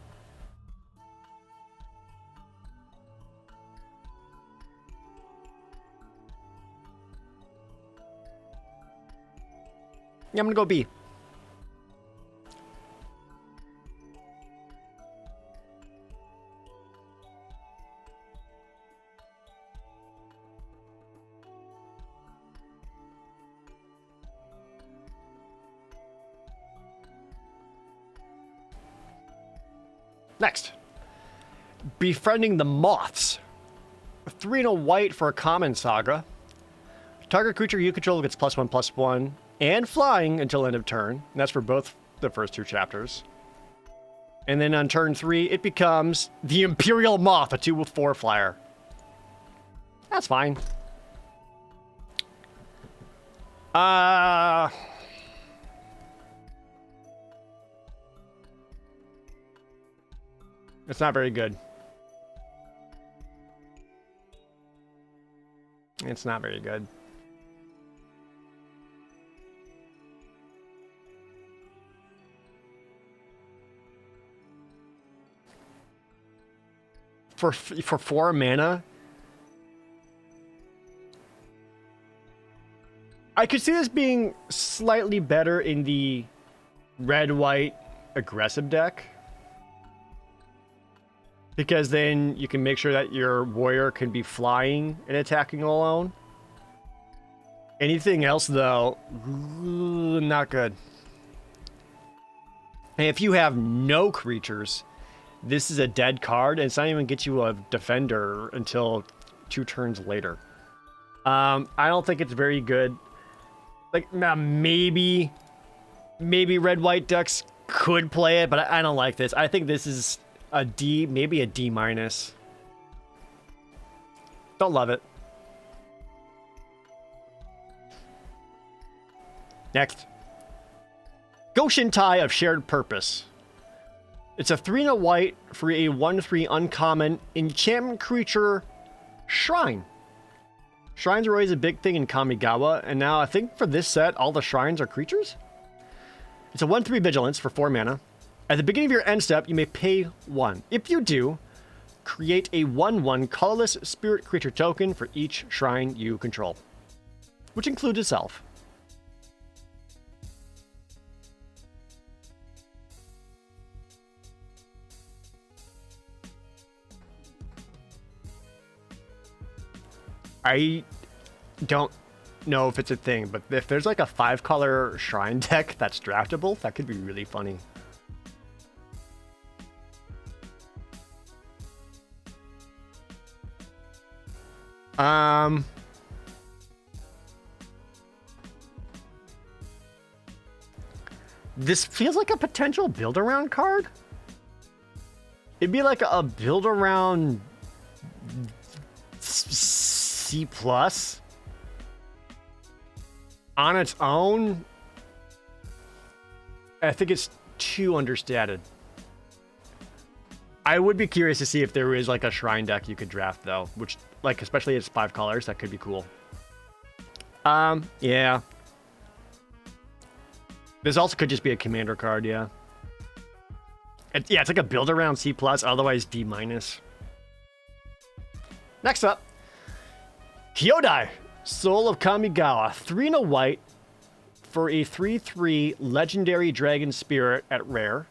Yeah, I'm gonna go B. Next, Befriending the Moths. 3 and a white for a common saga. Target creature you control gets +1/+1 and flying until end of turn. And that's for both the first 2 chapters. And then on turn 3, it becomes the Imperial Moth, a 2/4 flyer. That's fine. It's not very good. It's not very good. For 4 mana, I could see this being slightly better in the red-white aggressive deck. Because then you can make sure that your warrior can be flying and attacking alone. Anything else, though, not good. And if you have no creatures, this is a dead card, and it's not even get you a defender until 2 turns later. I don't think it's very good. Like, maybe red-white decks could play it, but I don't like this. I think this is a D, maybe a D-. Don't love it. Next. Goshen Tai of Shared Purpose. It's a 3 and a white for a 1/3 uncommon enchantment creature shrine. Shrines are always a big thing in Kamigawa, and now I think for this set, all the shrines are creatures? It's a 1/3 vigilance for 4 mana. At the beginning of your end step, you may pay 1. If you do, create a 1/1 colorless spirit creature token for each shrine you control, which includes itself. I don't know if it's a thing, but if there's like a 5-color shrine deck that's draftable, that could be really funny. This feels like a potential build-around card. It'd be like a build-around C+ on its own. I think it's too understated. I would be curious to see if there is like a shrine deck you could draft though, which like especially it's 5 colors, that could be cool. Yeah. This also could just be a commander card, yeah. Yeah, it's like a build around C+, otherwise D-. Next up, Kyodai, Soul of Kamigawa, 3 and a white for a 3/3 legendary dragon spirit at rare.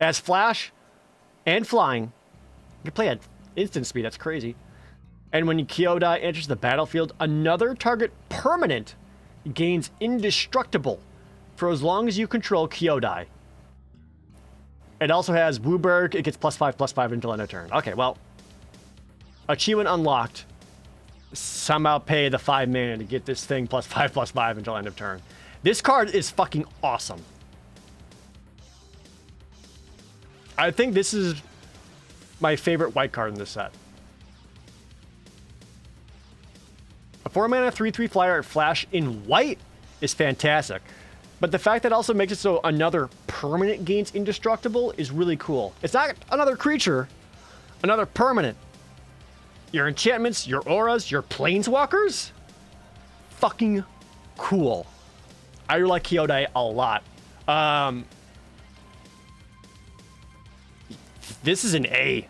As flash and flying, you can play at instant speed, that's crazy. And when Kyodai enters the battlefield, another target permanent gains indestructible for as long as you control Kyodai. It also has Wooburg, it gets +5/+5 until end of turn. Okay, well, achievement unlocked. Somehow pay the 5 mana to get this thing +5/+5 until end of turn. This card is fucking awesome. I think this is my favorite white card in this set. A 4-mana 3/3 flyer at flash in white is fantastic. But the fact that it also makes it so another permanent gains indestructible is really cool. It's not another creature, another permanent. Your enchantments, your auras, your planeswalkers? Fucking cool. I like Kyodai a lot. This is an A.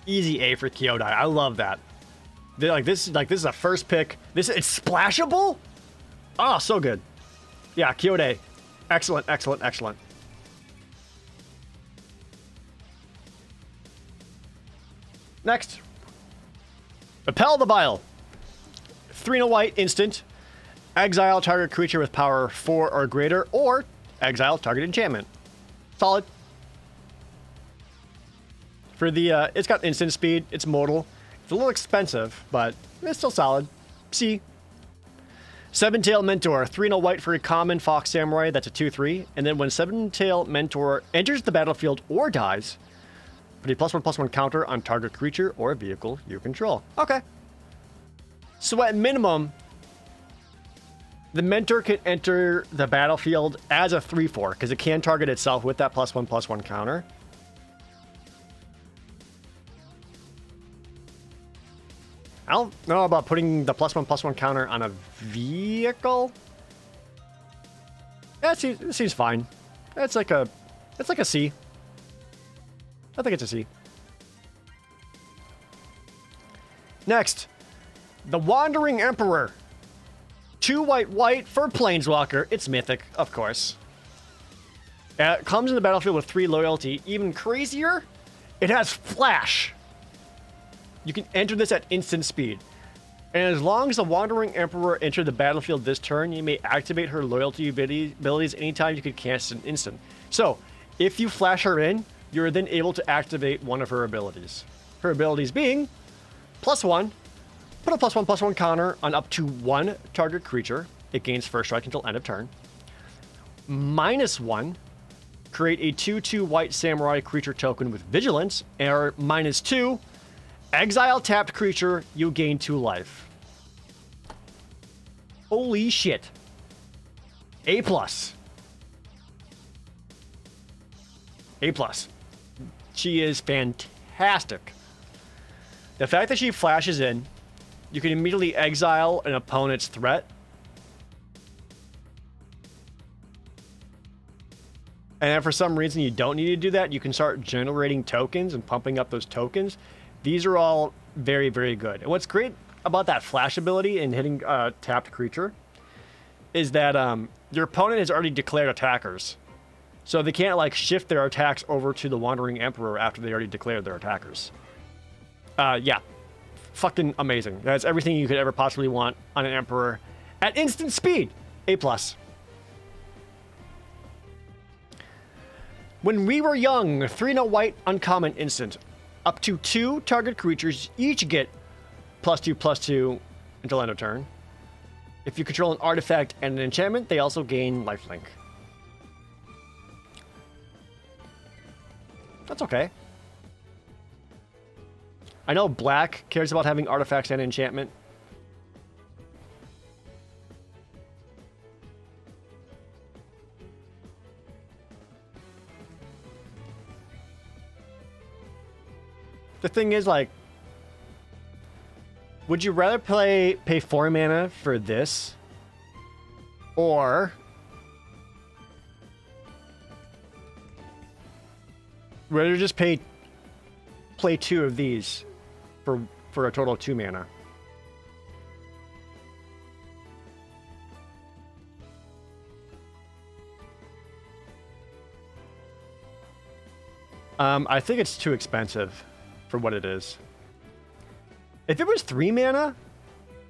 Easy A for Kyodai. I love that. This is a first pick. It's splashable? Oh, so good. Yeah, Kyodai. Excellent, excellent, excellent. Next. Repel the Bile. 3 white instant. Exile target creature with power 4 or greater, or exile target enchantment. Solid. For the, it's got instant speed, it's modal. It's a little expensive, but it's still solid. C. Seven-Tail Mentor, 3 white for a common Fox Samurai, that's a 2/3. And then when Seven-Tail Mentor enters the battlefield or dies, put a +1/+1 counter on target creature or vehicle you control. Okay. So at minimum, the Mentor can enter the battlefield as a 3/4, because it can target itself with that +1/+1 counter. I don't know about putting the +1/+1 counter on a vehicle. Yeah, it seems fine. It's like a C. I think it's a C. Next, the Wandering Emperor. 2 white for Planeswalker. It's mythic, of course. It comes in the battlefield with 3 loyalty. Even crazier, it has Flash. You can enter this at instant speed. And as long as the Wandering Emperor entered the battlefield this turn, you may activate her loyalty abilities anytime you could cast an instant. So, if you flash her in, you're then able to activate one of her abilities. Her abilities being +1, put a +1/+1 counter on up to 1 target creature. It gains first strike until end of turn. -1, create a 2/2 white samurai creature token with vigilance. Or -2, exile tapped creature, you gain 2 life. Holy shit. A+. A+. She is fantastic. The fact that she flashes in, you can immediately exile an opponent's threat. And if for some reason you don't need to do that, you can start generating tokens and pumping up those tokens. These are all very, very good. And what's great about that flash ability and hitting a tapped creature is that your opponent has already declared attackers. So they can't like shift their attacks over to the Wandering Emperor after they already declared their attackers. Yeah. Fucking amazing. That's everything you could ever possibly want on an Emperor at instant speed. A+. When We Were Young, 3 white uncommon instant. Up to 2 target creatures each get +2/+2 until end of turn. If you control an artifact and an enchantment, they also gain lifelink. That's okay. I know Black cares about having artifacts and enchantment. The thing is, like, would you rather pay 4 mana for this, or rather just play 2 of these for a total of 2 mana? I think it's too expensive for what it is. If it was 3 mana,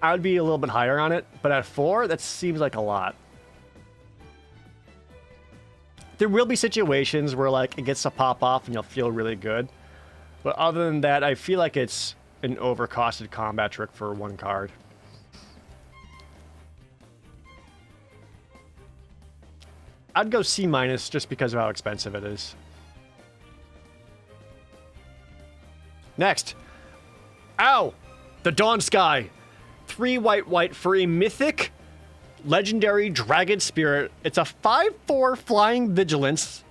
I would be a little bit higher on it, but at 4, that seems like a lot. There will be situations where like it gets to pop off and you'll feel really good. But other than that, I feel like it's an overcosted combat trick for 1 card. I'd go C minus just because of how expensive it is. Next. Ow! The Dawn Sky. 3 white for a mythic legendary dragon spirit. It's a 5/4 flying vigilance.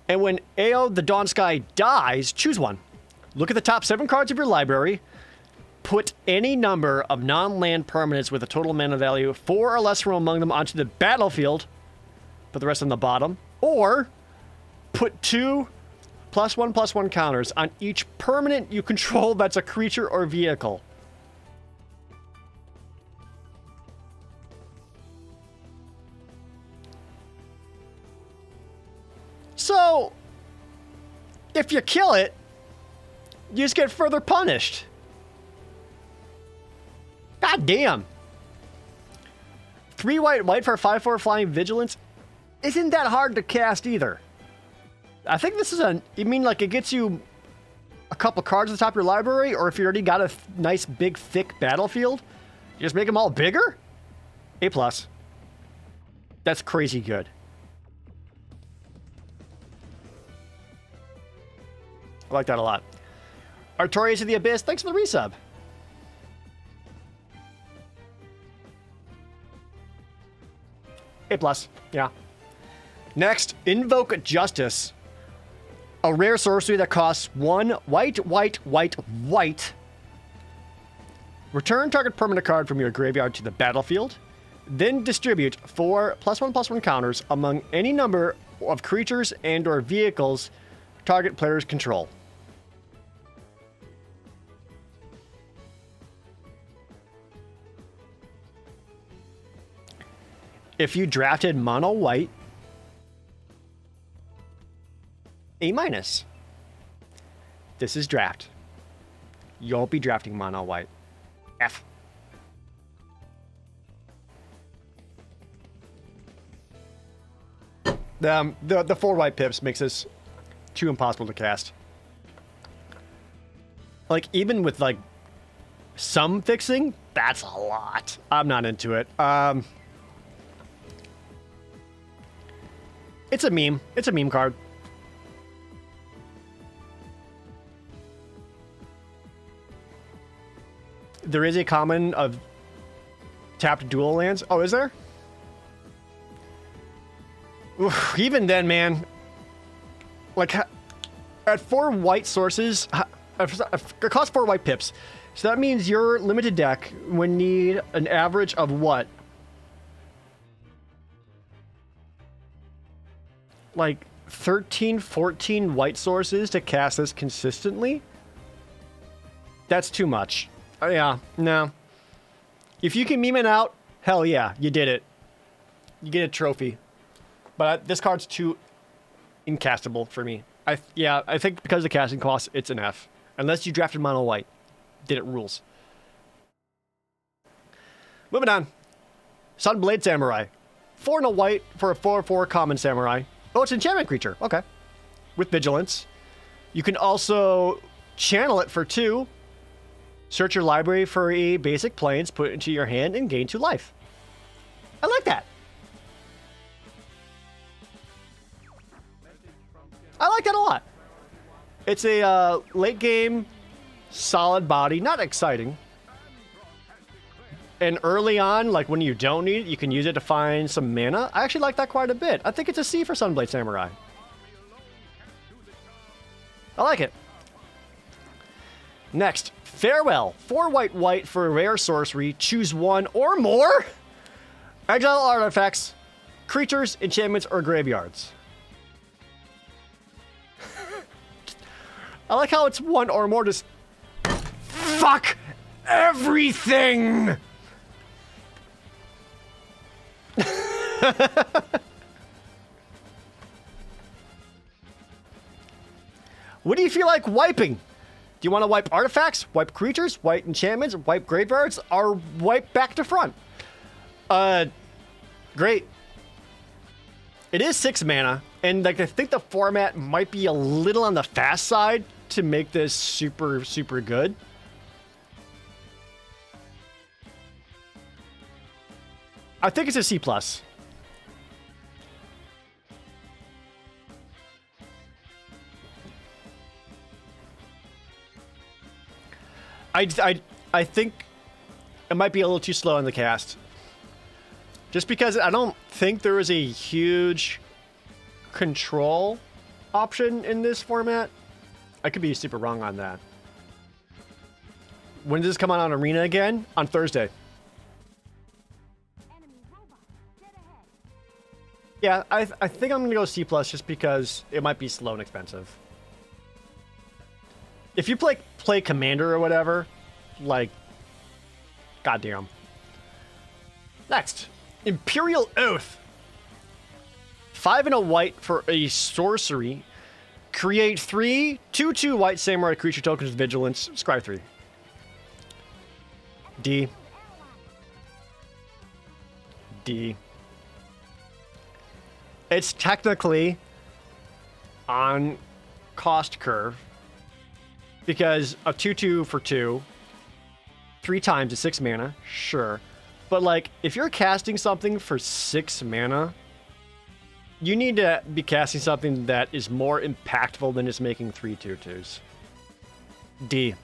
And when Ao the Dawn Sky dies, choose one. Look at the top 7 cards of your library. Put any number of non-land permanents with a total mana value 4 or less from among them onto the battlefield. Put the rest on the bottom. Or put 2 +1/+1 counters on each permanent you control that's a creature or vehicle. So, if you kill it, you just get further punished. God damn. 3 white for a 5/4 flying vigilance isn't that hard to cast either. I think this is you mean like it gets you a couple cards at the top of your library, or if you already got a nice big thick battlefield, you just make them all bigger? A+. That's crazy good. I like that a lot. Artorias of the Abyss, thanks for the resub. A+, yeah. Next, Invoke Justice. A rare sorcery that costs 1 white. Return target permanent card from your graveyard to the battlefield. Then distribute 4 +1/+1 counters among any number of creatures and or vehicles target players control. If you drafted mono white, A-. This is draft. You won't be drafting mono white. F. The 4 white pips makes this too impossible to cast. Like, even with, like, some fixing, that's a lot. I'm not into it. It's a meme. It's a meme card. There is a common of tapped dual lands. Oh, is there? Oof, even then, man. Like, at 4 white sources, it costs 4 white pips. So that means your limited deck would need an average of what? Like 13, 14 white sources to cast this consistently? That's too much. Yeah, no. If you can meme it out, hell yeah, you did it. You get a trophy. But this card's too incastable for me. I think because of the casting cost, it's an F. Unless you drafted mono white. Did it rules. Moving on. Sunblade Samurai. 4 and a white for a 4/4 common samurai. Oh, it's an enchantment creature. Okay. With vigilance. You can also channel it for 2. Search your library for a basic plains, put it into your hand, and gain 2 life. I like that. I like that a lot. It's a late game, solid body, not exciting. And early on, like when you don't need it, you can use it to find some mana. I actually like that quite a bit. I think it's a C for Sunblade Samurai. I like it. Next, Farewell. 4 white for a rare sorcery. Choose 1 or more. Exile artifacts, creatures, enchantments, or graveyards. I like how it's 1 or more. Just fuck everything. What do you feel like wiping? Do you want to wipe artifacts, wipe creatures, wipe enchantments, wipe graveyards, or wipe back to front? Great. It is 6 mana, and like I think the format might be a little on the fast side to make this super, super good. I think it's a C+. I think it might be a little too slow on the cast. Just because I don't think there is a huge control option in this format. I could be super wrong on that. When does this come out on Arena again? On Thursday. Yeah, I think I'm going to go C+ just because it might be slow and expensive. If you play Commander or whatever, like, goddamn. Next, Imperial Oath. 5 and a white for a sorcery. Create 3 2/2 white samurai creature tokens with vigilance. Scry 3. D. D. It's technically on cost curve because a 2/2 for 2, 3 times is 6 mana, sure. But like, if you're casting something for 6 mana, you need to be casting something that is more impactful than just making 3 2/2s. D.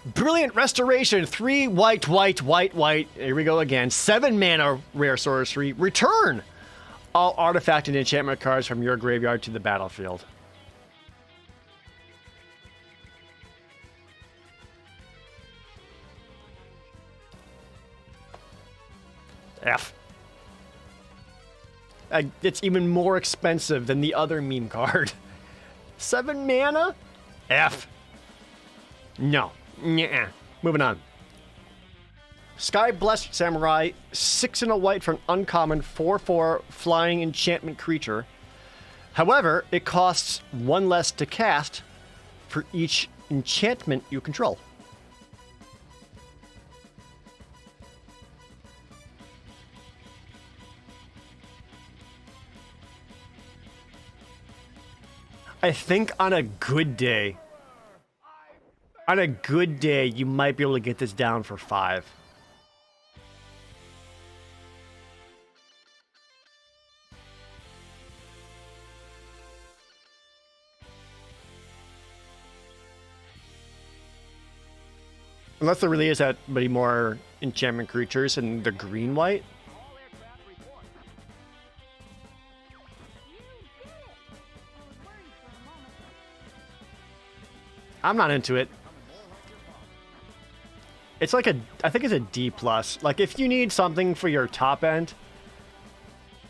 Brilliant Restoration, 3 white, white, white, white. Here we go again. 7 mana rare sorcery. Return all artifact and enchantment cards from your graveyard to the battlefield. F. It's even more expensive than the other meme card. 7 mana? F. No. Nuh-uh. Moving on. Sky Blessed Samurai, 6 and a white for an uncommon 4/4 flying enchantment creature. However, it costs 1 less to cast for each enchantment you control. I think on a good day, you might be able to get this down for 5. Unless there really is that many more enchantment creatures in the green-white. I'm not into it. It's like I think it's a D+. Like, if you need something for your top end,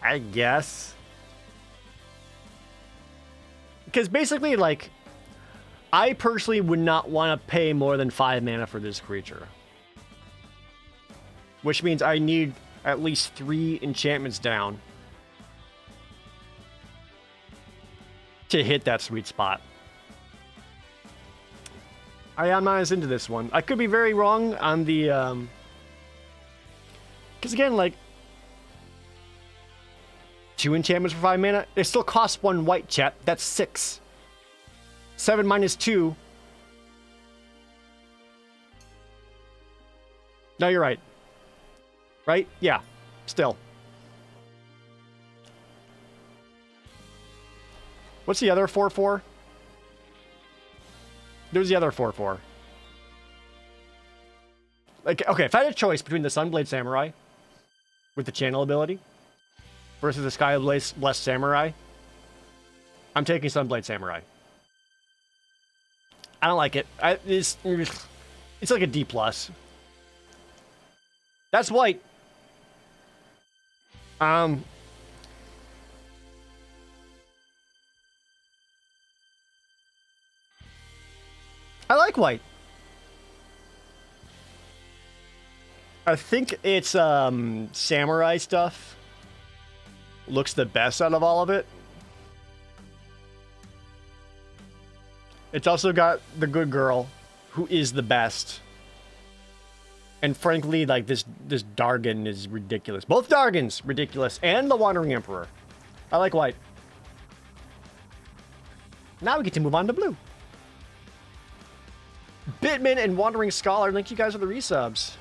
I guess. Because basically, like, I personally would not want to pay more than 5 mana for this creature. Which means I need at least 3 enchantments down to hit that sweet spot. I am not as into this one. I could be very wrong on the, because again, like, 2 enchantments for 5 mana, it still costs 1 white, chat. That's 6. 7 minus 2. No, you're right. Right? Yeah. Still. What's the other 4/4? There's the other 4/4. Like, okay, if I had a choice between the Sunblade Samurai with the channel ability versus the Sky Blessed Samurai, I'm taking Sunblade Samurai. I don't like it. It's like a D+. That's white. I like white. I think it's samurai stuff looks the best out of all of it. It's also got the good girl, who is the best. And frankly, like, this Dargon is ridiculous. Both Dargons, ridiculous. And the Wandering Emperor. I like white. Now we get to move on to blue. Bitman and Wandering Scholar, thank you guys for the resubs.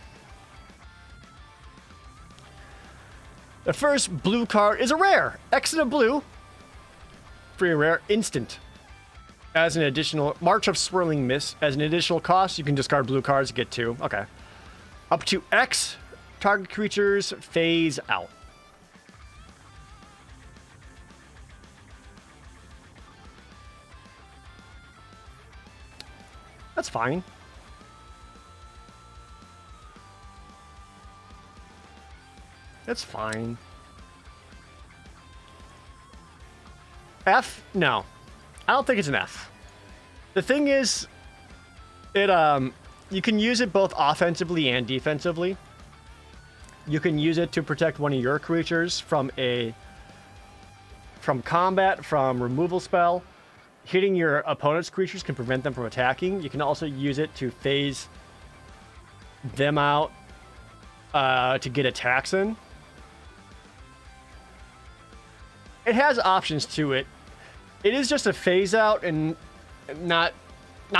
The first blue card is a rare. Exit of blue. Free rare instant. As an additional March of Swirling Mist, as an additional cost, you can discard blue cards to get 2. Okay. Up to X, target creatures phase out. That's fine. That's fine. F? No. I don't think it's an F. The thing is, it you can use it both offensively and defensively. You can use it to protect one of your creatures from combat, from removal spell. Hitting your opponent's creatures can prevent them from attacking. You can also use it to phase them out to get attacks in. It has options to it. It is just a phase out and not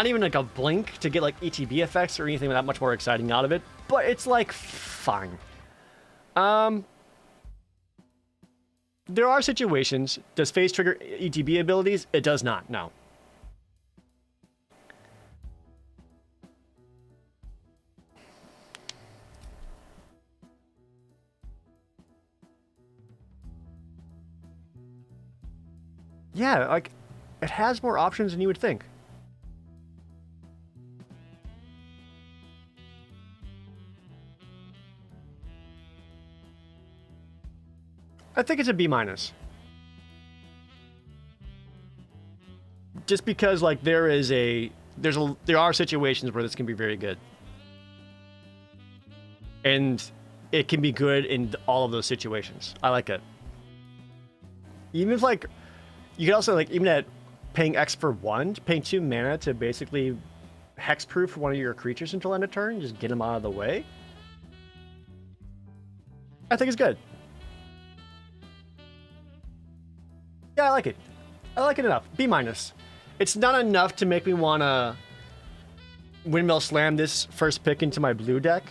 even like a blink to get like ETB effects or anything that much more exciting out of it. But it's like fine. There are situations. Does phase trigger ETB abilities? It does not. No. Yeah, like, it has more options than you would think. I think it's a B-. Just because, like, there are situations where this can be very good. And it can be good in all of those situations. I like it. Even if, like, you can also, like, even at paying X for 1, paying 2 mana to basically hexproof one of your creatures until end of turn, just get them out of the way. I think it's good. Yeah, I like it. I like it enough. B-. It's not enough to make me want to Windmill Slam this first pick into my blue deck.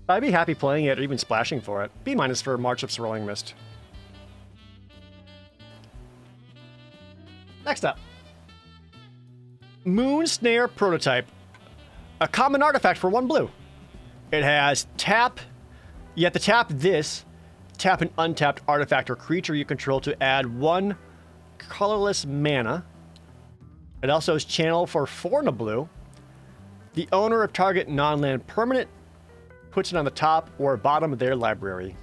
I'd be happy playing it or even splashing for it. B- for March of Swirling Mist. Next up. Moonsnare Prototype. A common artifact for 1 blue. It has tap. You have to tap this. Tap an untapped artifact or creature you control to add 1 colorless mana. It also has channel for 4 in a blue. The owner of target non-land permanent puts it on the top or bottom of their library.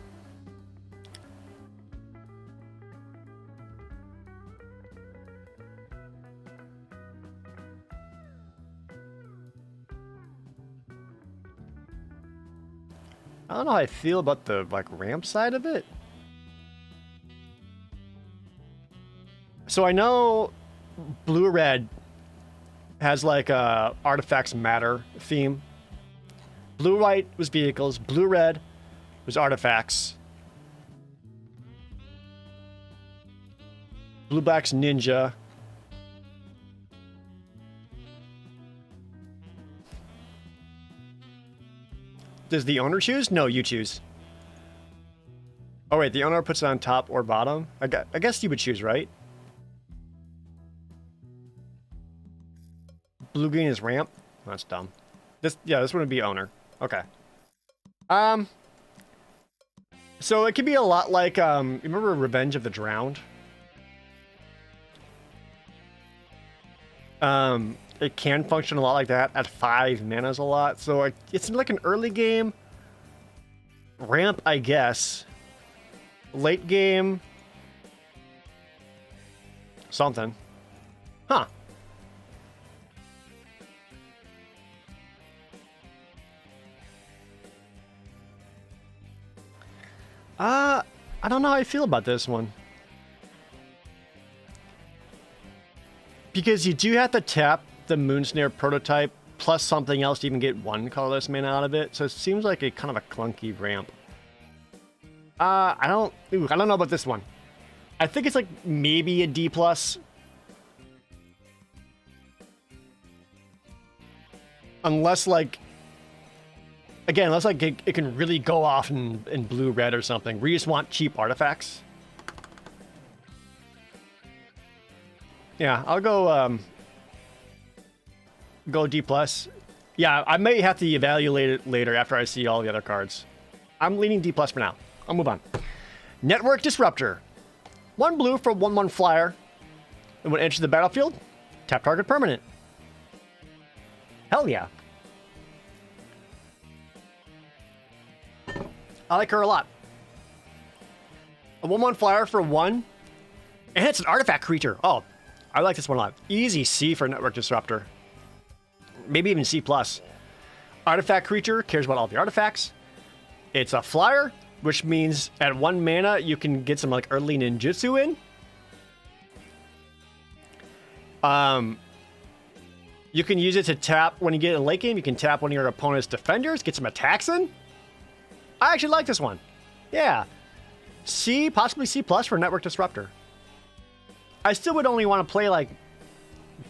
I don't know how I feel about the like ramp side of it. So I know blue-red has like a artifacts matter theme. Blue-white was vehicles. Blue-red was artifacts. Blue-black's ninja. Does the owner choose? No, you choose. Oh wait, the owner puts it on top or bottom? I guess you would choose, right? Blue-green is ramp? That's dumb. This wouldn't be owner. Okay. So it could be a lot like, remember Revenge of the Drowned? It can function a lot like that at 5 mana's a lot. So it's like an early game ramp, I guess. Late game something. Huh. I don't know how I feel about this one. Because you do have to tap the Moonsnare Prototype plus something else to even get 1 colorless mana out of it. So it seems like a kind of a clunky ramp. I don't know about this one. I think it's like maybe a D+. Unless like, again, unless like it can really go off in blue-red or something. We just want cheap artifacts. Yeah, I'll go Go D+. Yeah, I may have to evaluate it later after I see all the other cards. I'm leaning D+ for now. I'll move on. Network Disruptor. 1 blue for 1/1 flyer. And when it enters the battlefield, tap target permanent. Hell yeah. I like her a lot. A 1/1 flyer for 1. And it's an artifact creature. Oh, I like this one a lot. Easy C for Network Disruptor. Maybe even C+. Artifact creature, cares about all the artifacts. It's a flyer, which means at 1 mana, you can get some like early ninjutsu in. You can use it to tap, when you get in late game, you can tap one of your opponent's defenders, get some attacks in. I actually like this one. Yeah. C, possibly C+ for Network Disruptor. I still would only want to play like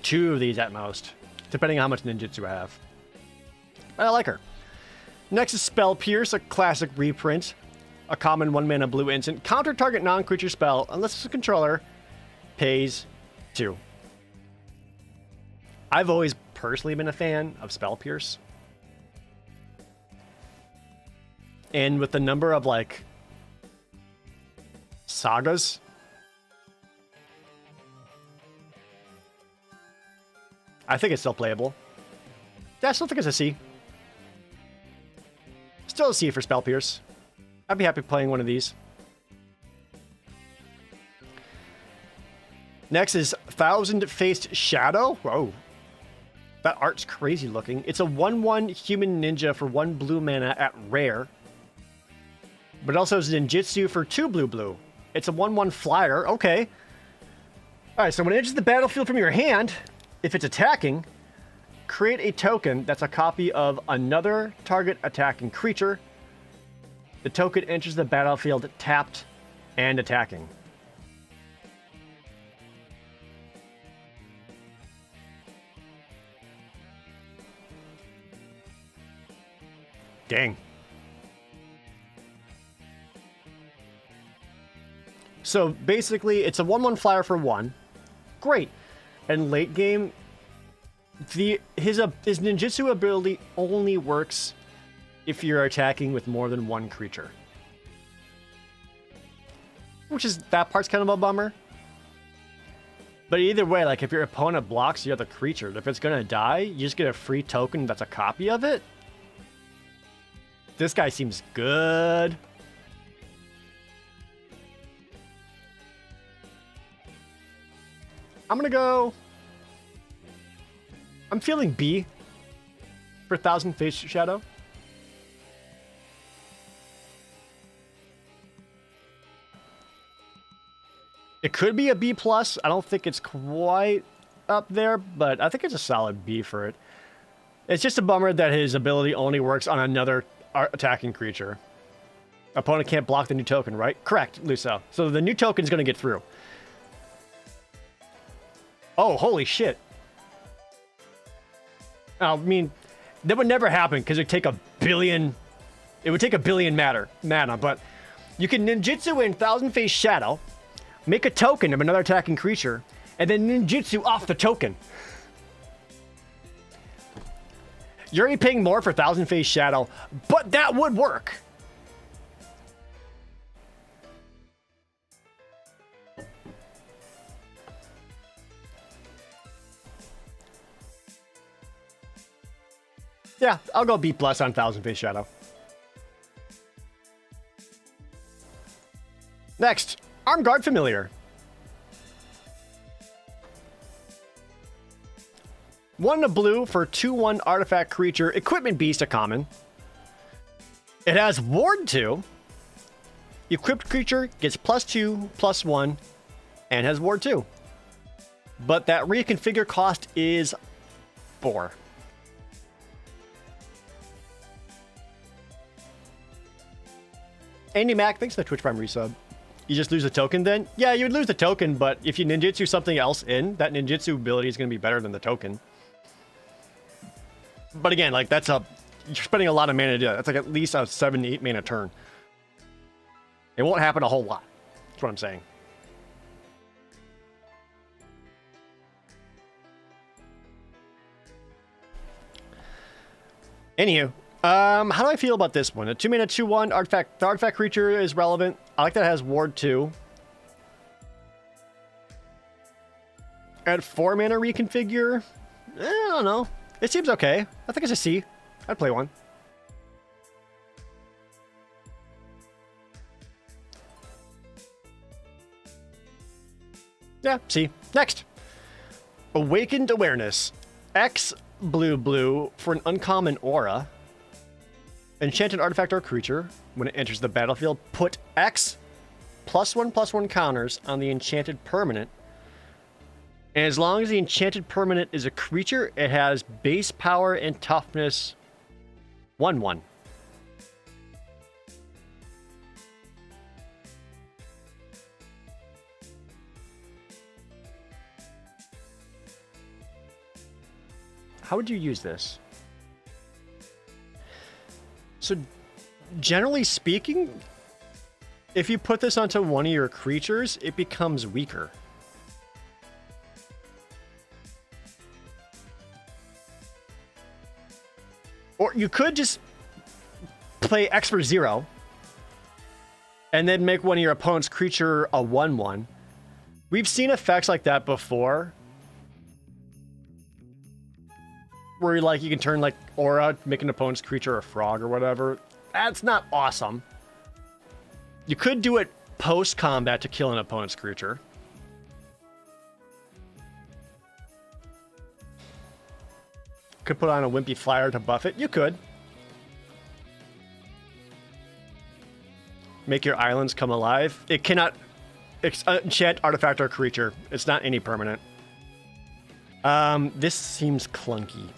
2 of these at most, depending on how much ninjutsu I have. I like her. Next is Spell Pierce, a classic reprint. A common 1 mana blue instant. Counter target non-creature spell, unless the controller pays 2. I've always personally been a fan of Spell Pierce. And with the number of like sagas, I think it's still playable. Yeah, I still think it's a C. Still a C for Spell Pierce. I'd be happy playing one of these. Next is Thousand-Faced Shadow. Whoa. That art's crazy looking. It's a 1/1 human ninja for 1 blue mana at rare. But it also has ninjutsu for 2 blue. It's a 1/1 flyer. Okay. Alright, so when it enters the battlefield from your hand, if it's attacking, create a token that's a copy of another target attacking creature. The token enters the battlefield tapped and attacking. Dang. So basically, it's a 1/1 flyer for 1. Great. And late game, his ninjutsu ability only works if you're attacking with more than 1 creature. Which is, that part's kind of a bummer. But either way, like if your opponent blocks the other creature, if it's gonna die, you just get a free token that's a copy of it. This guy seems good. I'm gonna go... I'm feeling B for Thousand-Faced Shadow. It could be a B+. I don't think it's quite up there, but I think it's a solid B for it. It's just a bummer that his ability only works on another attacking creature. Opponent can't block the new token, right? Correct, Luso. So the new token's going to get through. Oh, holy shit. I mean, that would never happen because it would take a billion... It would take a billion mana, but you can ninjutsu in Thousand-Faced Shadow, make a token of another attacking creature, and then ninjutsu off the token. You're already paying more for Thousand-Faced Shadow, but that would work. Yeah, I'll go B+ on Thousand-Faced Shadow. Next, Armguard Familiar. 1 blue for 2/1 artifact creature, Equipment Beast, a common. It has Ward 2. Equipped creature gets +2/+1 and has Ward 2. But that reconfigure cost is 4. Andy Mac, thanks for the Twitch Prime resub. You just lose a token then? Yeah, you would lose the token, but if you ninjutsu something else in, that ninjutsu ability is going to be better than the token. But again, like you're spending a lot of mana to do that. That's like at least a 7 to 8 mana turn. It won't happen a whole lot. That's what I'm saying. Anywho, how do I feel about this one? A 2-mana 2/1 artifact. The artifact creature is relevant. I like that it has Ward 2. At 4 mana reconfigure, I don't know. It seems okay. I think it's a C. I'd play one. Yeah, C. Next. Awakened Awareness. X blue for an uncommon aura. Enchanted artifact or creature. When it enters the battlefield, put X +1/+1 counters on the enchanted permanent. And as long as the enchanted permanent is a creature, it has base power and toughness 1/1. How would you use this? So, generally speaking, if you put this onto one of your creatures, it becomes weaker. Or you could just play X for 0 and then make one of your opponent's creature a 1/1. We've seen effects like that before, where like you can turn like aura, make an opponent's creature a frog or whatever. That's not awesome. You could do it post combat to kill an opponent's creature. Could put on a Wimpy Flyer to buff it. You could. Make your islands come alive. It cannot enchant artifact or creature. It's not any permanent. This seems clunky.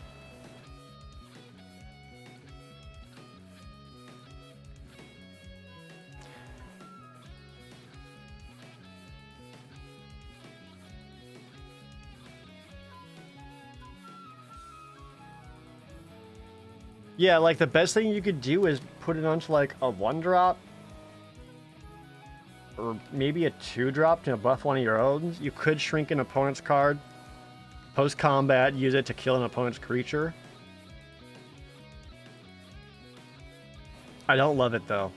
Yeah, like the best thing you could do is put it onto like a 1-drop or maybe a 2-drop to buff one of your own. You could shrink an opponent's card. Post combat, use it to kill an opponent's creature. I don't love it though.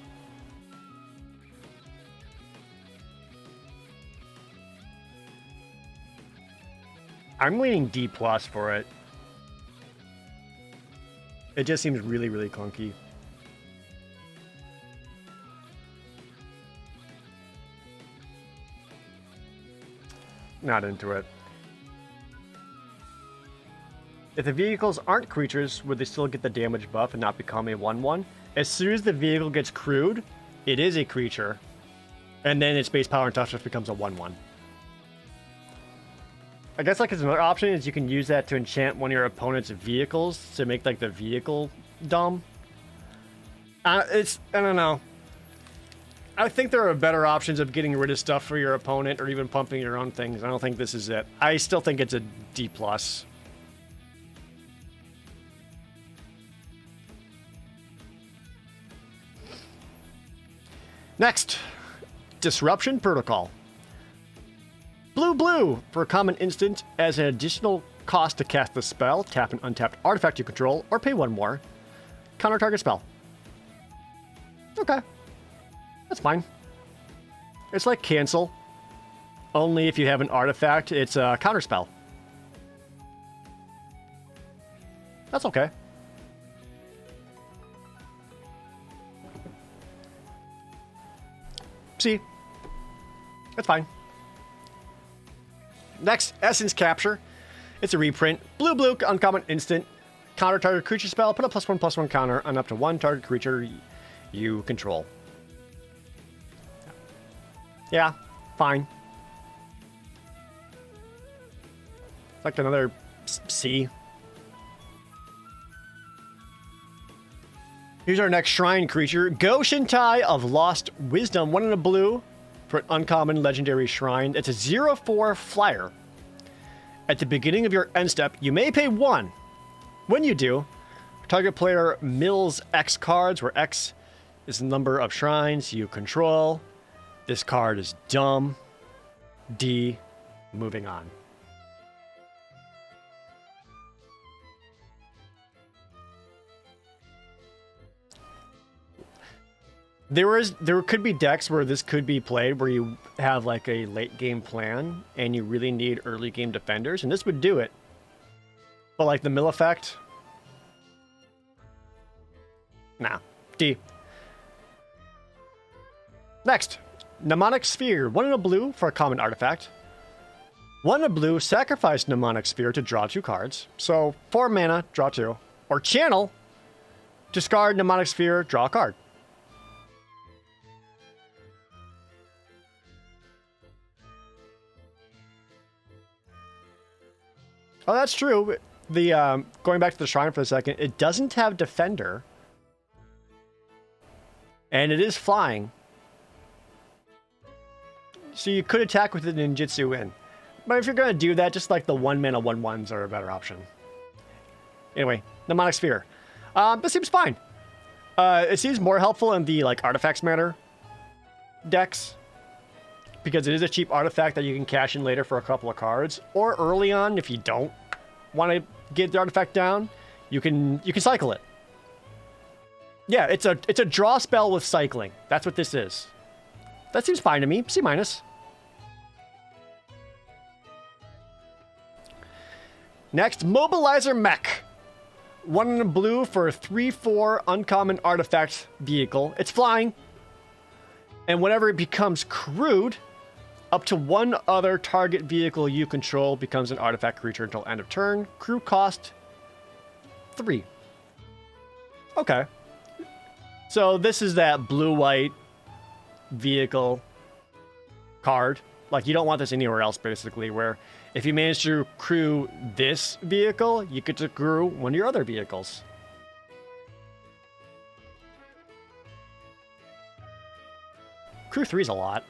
I'm leaning D+ for it. It just seems really, really clunky. Not into it. If the vehicles aren't creatures, would they still get the damage buff and not become a 1/1? As soon as the vehicle gets crewed, it is a creature. And then its base power and toughness becomes a 1/1. I guess like another option is you can use that to enchant one of your opponent's vehicles to make like the vehicle dumb. I don't know. I think there are better options of getting rid of stuff for your opponent or even pumping your own things. I don't think this is it. I still think it's a D+. Next, Disruption Protocol. Blue for a common instant. As an additional cost to cast the spell, tap an untapped artifact you control or pay 1 more. Counter target spell. Okay. That's fine. It's like cancel. Only if you have an artifact, it's a counter spell. That's okay. See? That's fine. Next, Essence Capture. It's a reprint. Blue, uncommon instant. Counter target creature spell. Put a +1/+1 counter on up to 1 target creature you control. Yeah, fine. It's like another C. Here's our next shrine creature. Goshentai of Lost Wisdom. 1 in a blue for an uncommon legendary shrine. It's a 0/4 flyer. At the beginning of your end step, you may pay 1. When you do, target player mills X cards, where X is the number of shrines you control. This card is dumb. D. Moving on. There could be decks where this could be played where you have like a late game plan and you really need early game defenders, and this would do it. But like the mill effect, nah. D. Next, Mnemonic Sphere. 1 in a blue for a common artifact. 1 in a blue, sacrifice Mnemonic Sphere to draw 2 cards. So 4 mana, draw 2. Or channel, discard Mnemonic Sphere, draw a card. Oh, that's true. The going back to the shrine for a second, it doesn't have defender. And it is flying. So you could attack with the ninjutsu in. But if you're going to do that, just like the 1 mana 1/1s are a better option. Anyway, Mnemonic Sphere. This seems fine. It seems more helpful in the like Artifacts Matter decks. Because it is a cheap artifact that you can cash in later for a couple of cards. Or early on, if you don't want to get the artifact down, you can cycle it. Yeah, it's a draw spell with cycling. That's what this is. That seems fine to me. C-. Next, Mobilizer Mech. 1 in a blue for a 3/4 uncommon artifact vehicle. It's flying. And whenever it becomes crewed, up to 1 other target vehicle you control becomes an artifact creature until end of turn. Crew cost 3. Okay. So this is that blue-white vehicle card. Like, you don't want this anywhere else, basically, where if you manage to crew this vehicle, you get to crew one of your other vehicles. Crew 3 is a lot.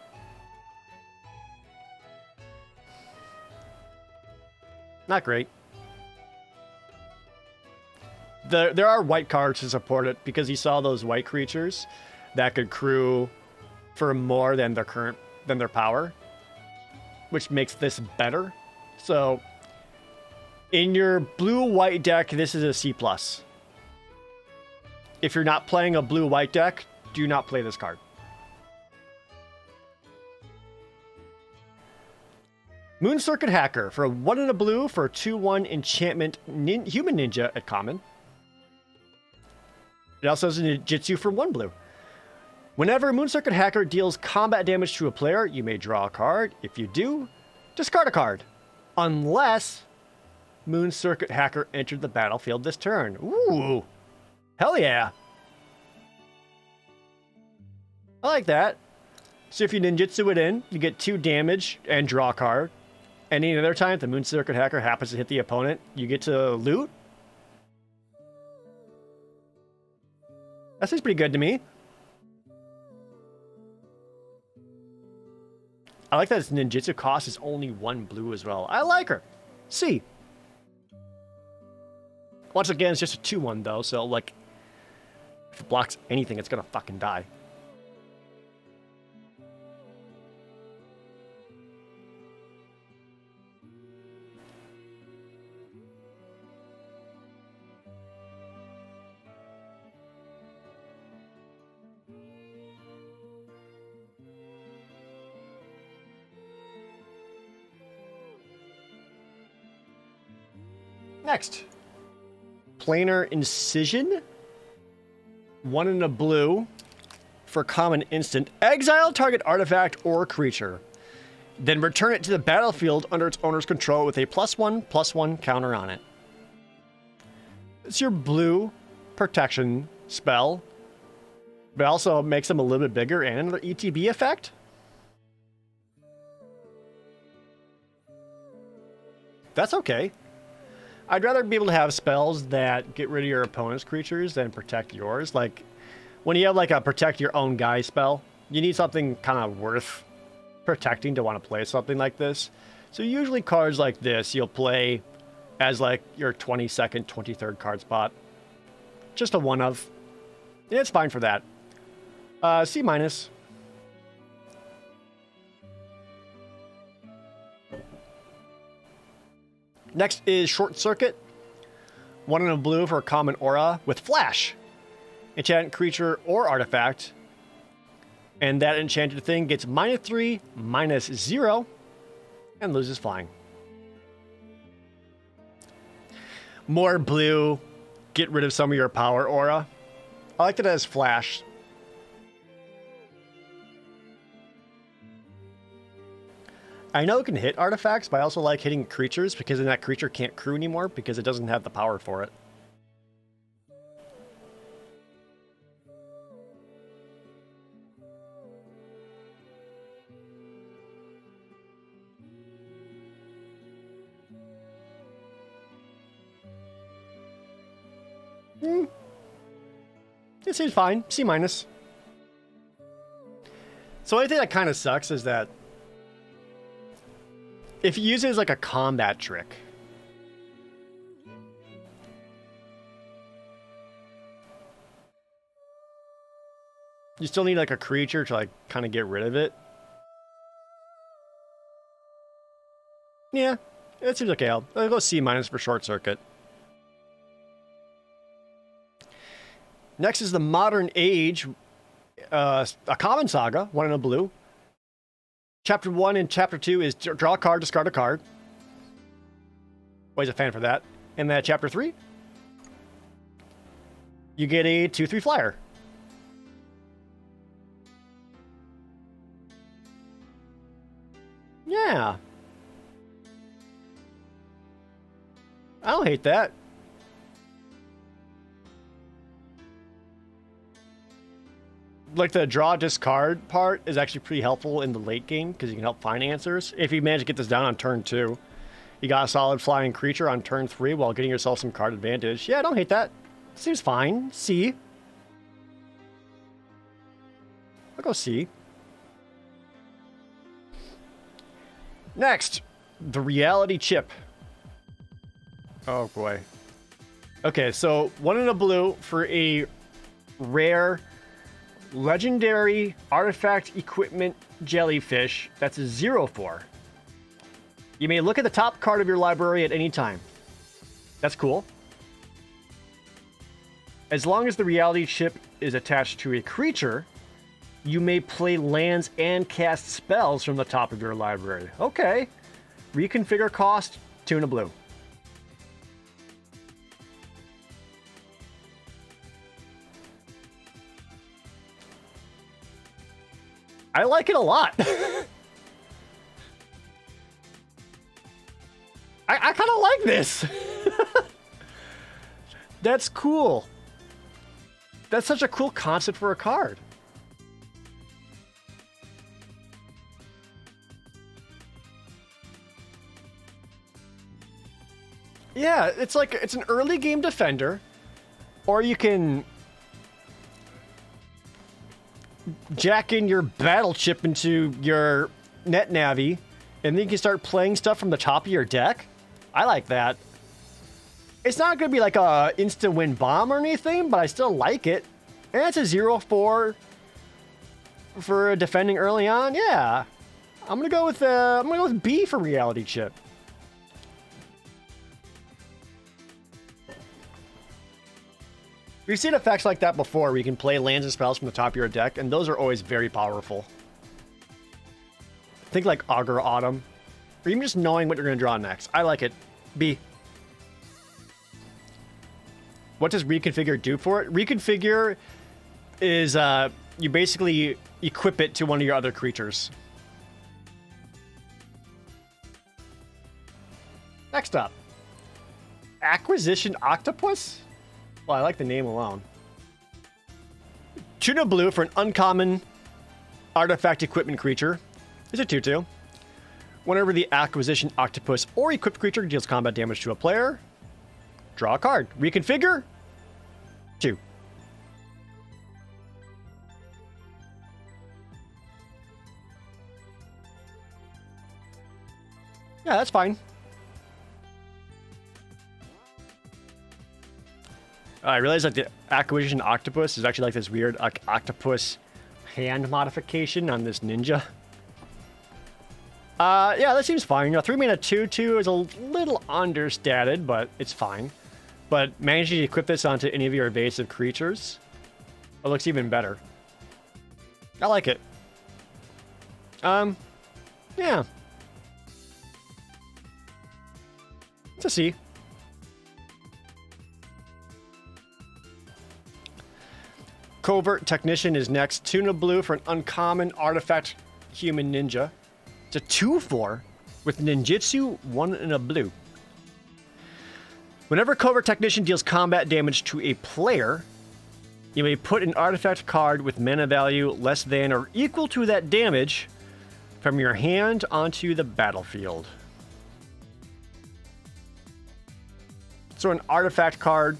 Not great. There are white cards to support it because you saw those white creatures that could crew for more than their power, which makes this better. So in your blue-white deck, this is a C+. If you're not playing a blue-white deck, do not play this card. Moon Circuit Hacker for 1 in a blue for a 2/1 enchantment human ninja at common. It also has a ninjutsu for 1 blue. Whenever Moon Circuit Hacker deals combat damage to a player, you may draw a card. If you do, discard a card. Unless Moon Circuit Hacker entered the battlefield this turn. Ooh. Hell yeah. I like that. So if you ninjutsu it in, you get 2 damage and draw a card. Any other time the Moon Circuit Hacker happens to hit the opponent, you get to loot. That seems pretty good to me. I like that its ninjutsu cost is only 1 blue as well. I like her. C. Once again, it's just a 2/1 though, so like, if it blocks anything, it's gonna fucking die. Next, Planar Incision. 1 in a blue for common instant. Exile target artifact or creature. Then return it to the battlefield under its owner's control with a +1/+1 counter on it. It's your blue protection spell, but also makes them a little bit bigger and another ETB effect. That's okay. I'd rather be able to have spells that get rid of your opponent's creatures than protect yours. Like, when you have like a protect your own guy spell, you need something kind of worth protecting to want to play something like this. So usually cards like this, you'll play as like your 22nd, 23rd card spot. Just a one of. Yeah, it's fine for that. C-. Next is Short Circuit. 1 in a blue for a common aura with Flash. Enchant creature or artifact. And that enchanted thing gets -3, -0, and loses flying. More blue. Get rid of some of your power aura. I like it as flash. I know it can hit artifacts, but I also like hitting creatures because then that creature can't crew anymore because it doesn't have the power for it. It seems fine. C-. So anything that kind of sucks is that if you use it as like a combat trick, you still need like a creature to like kind of get rid of it. Yeah, it seems okay. I'll go C- for Short Circuit. Next is the Modern Age, a common saga, 1 in a blue. Chapter 1 and Chapter 2 is draw a card, discard a card. Always a fan for that. And then Chapter 3, you get a 2/3 flyer. Yeah. I don't hate that. Like the draw discard part is actually pretty helpful in the late game because you can help find answers. If you manage to get this down on turn 2, you got a solid flying creature on turn 3 while getting yourself some card advantage. Yeah, I don't hate that. Seems fine. C. I'll go C. Next, the Reality Chip. Oh boy. Okay, so 1 in a blue for a rare legendary artifact equipment jellyfish. That's a 0/4. You may look at the top card of your library at any time. That's cool. As long as the Reality Chip is attached to a creature, you may play lands and cast spells from the top of your library. Okay. Reconfigure cost, 2 in a blue. I like it a lot. I kind of like this. That's cool. That's such a cool concept for a card. Yeah, it's like, it's an early game defender, or you can jack in your battle chip into your net navy, and then you can start playing stuff from the top of your deck. I like that. It's not going to be like a instant win bomb or anything, but I still like it. And it's a 0/4 for defending early on. Yeah, I'm gonna go with B for Reality Chip. We've seen effects like that before, where you can play lands and spells from the top of your deck, and those are always very powerful. Think like Augur Autumn, or even just knowing what you're going to draw next. I like it. B. What does Reconfigure do for it? Reconfigure is you basically equip it to one of your other creatures. Next up, Acquisition Octopus? Well, I like the name alone. Tuna blue for an uncommon artifact equipment creature. Is a 2/2. Whenever the Acquisition Octopus or equipped creature deals combat damage to a player, draw a card. Reconfigure. 2. Yeah, that's fine. I realized that the Acquisition Octopus is actually like this weird octopus hand modification on this ninja. Yeah, that seems fine. You know, 3 mana 2/2 is a little understated, but it's fine. But managing to equip this onto any of your evasive creatures, it looks even better. I like it. Yeah. It's a C. Covert Technician is next. Tuna Blue for an uncommon artifact human ninja. It's a 2/4 with ninjutsu, 1 and a blue. Whenever Covert Technician deals combat damage to a player, you may put an artifact card with mana value less than or equal to that damage from your hand onto the battlefield. So an artifact card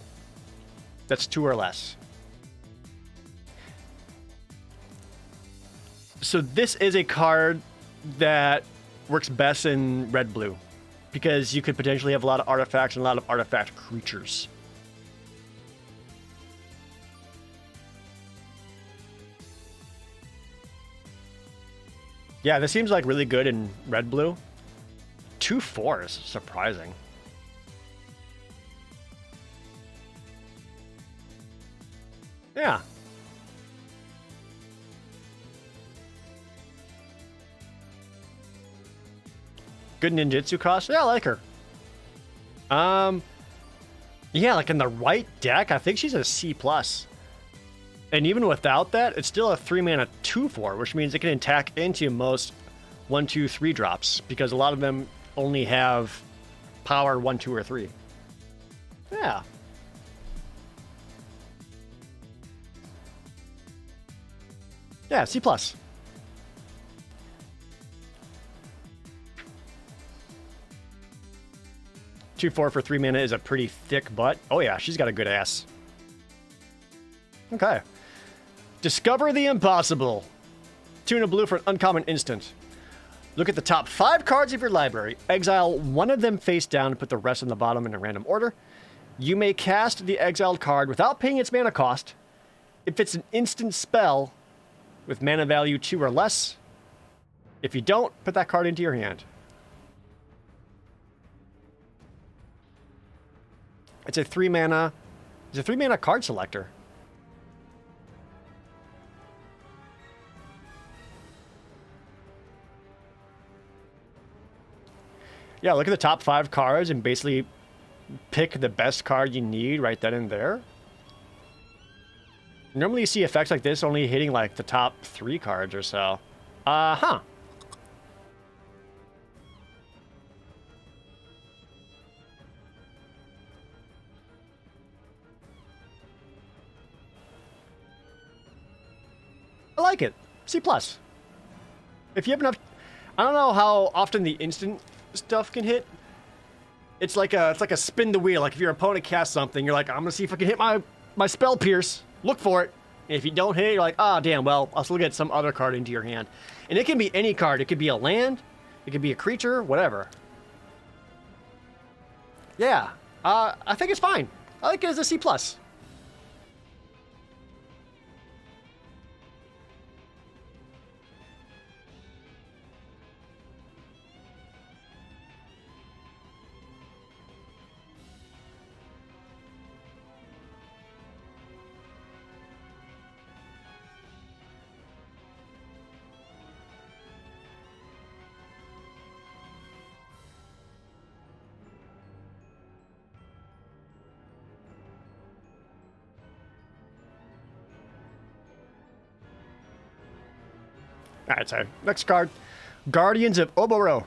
that's 2 or less. So this is a card that works best in red-blue because you could potentially have a lot of artifacts and a lot of artifact creatures. Yeah, this seems like really good in red-blue. 2/4 is surprising. Yeah. Good ninjutsu cost. Yeah, I like her. Yeah, like in the right deck, I think she's a C+. And even without that, it's still a 3 mana 2/4, which means it can attack into most 1, 2, 3 drops because a lot of them only have power 1, 2, or 3. Yeah. Yeah, C+. 2/4 for 3 mana is a pretty thick butt. Oh yeah, she's got a good ass. Okay. Discover the impossible. Tuna Blue for an uncommon instant. Look at the top 5 cards of your library. Exile one of them face down and put the rest on the bottom in a random order. You may cast the exiled card without paying its mana cost. If it's an instant spell with mana value 2 or less. If you don't, put that card into your hand. It's a 3 mana. It's a 3 mana card selector. Yeah, look at the top 5 cards and basically pick the best card you need right then and there. Normally you see effects like this only hitting like the top 3 cards or so. Huh. I like it. C+. If you have enough... I don't know how often the instant stuff can hit. It's like a spin the wheel. Like if your opponent casts something, you're like, I'm gonna see if I can hit my spell pierce. Look for it. And if you don't hit it, you're like, ah, damn, well, I'll still get some other card into your hand. And it can be any card. It could be a land. It could be a creature, whatever. Yeah. I think it's fine. I like it as a C+. Alright, sorry. Next card. Guardians of Oboro.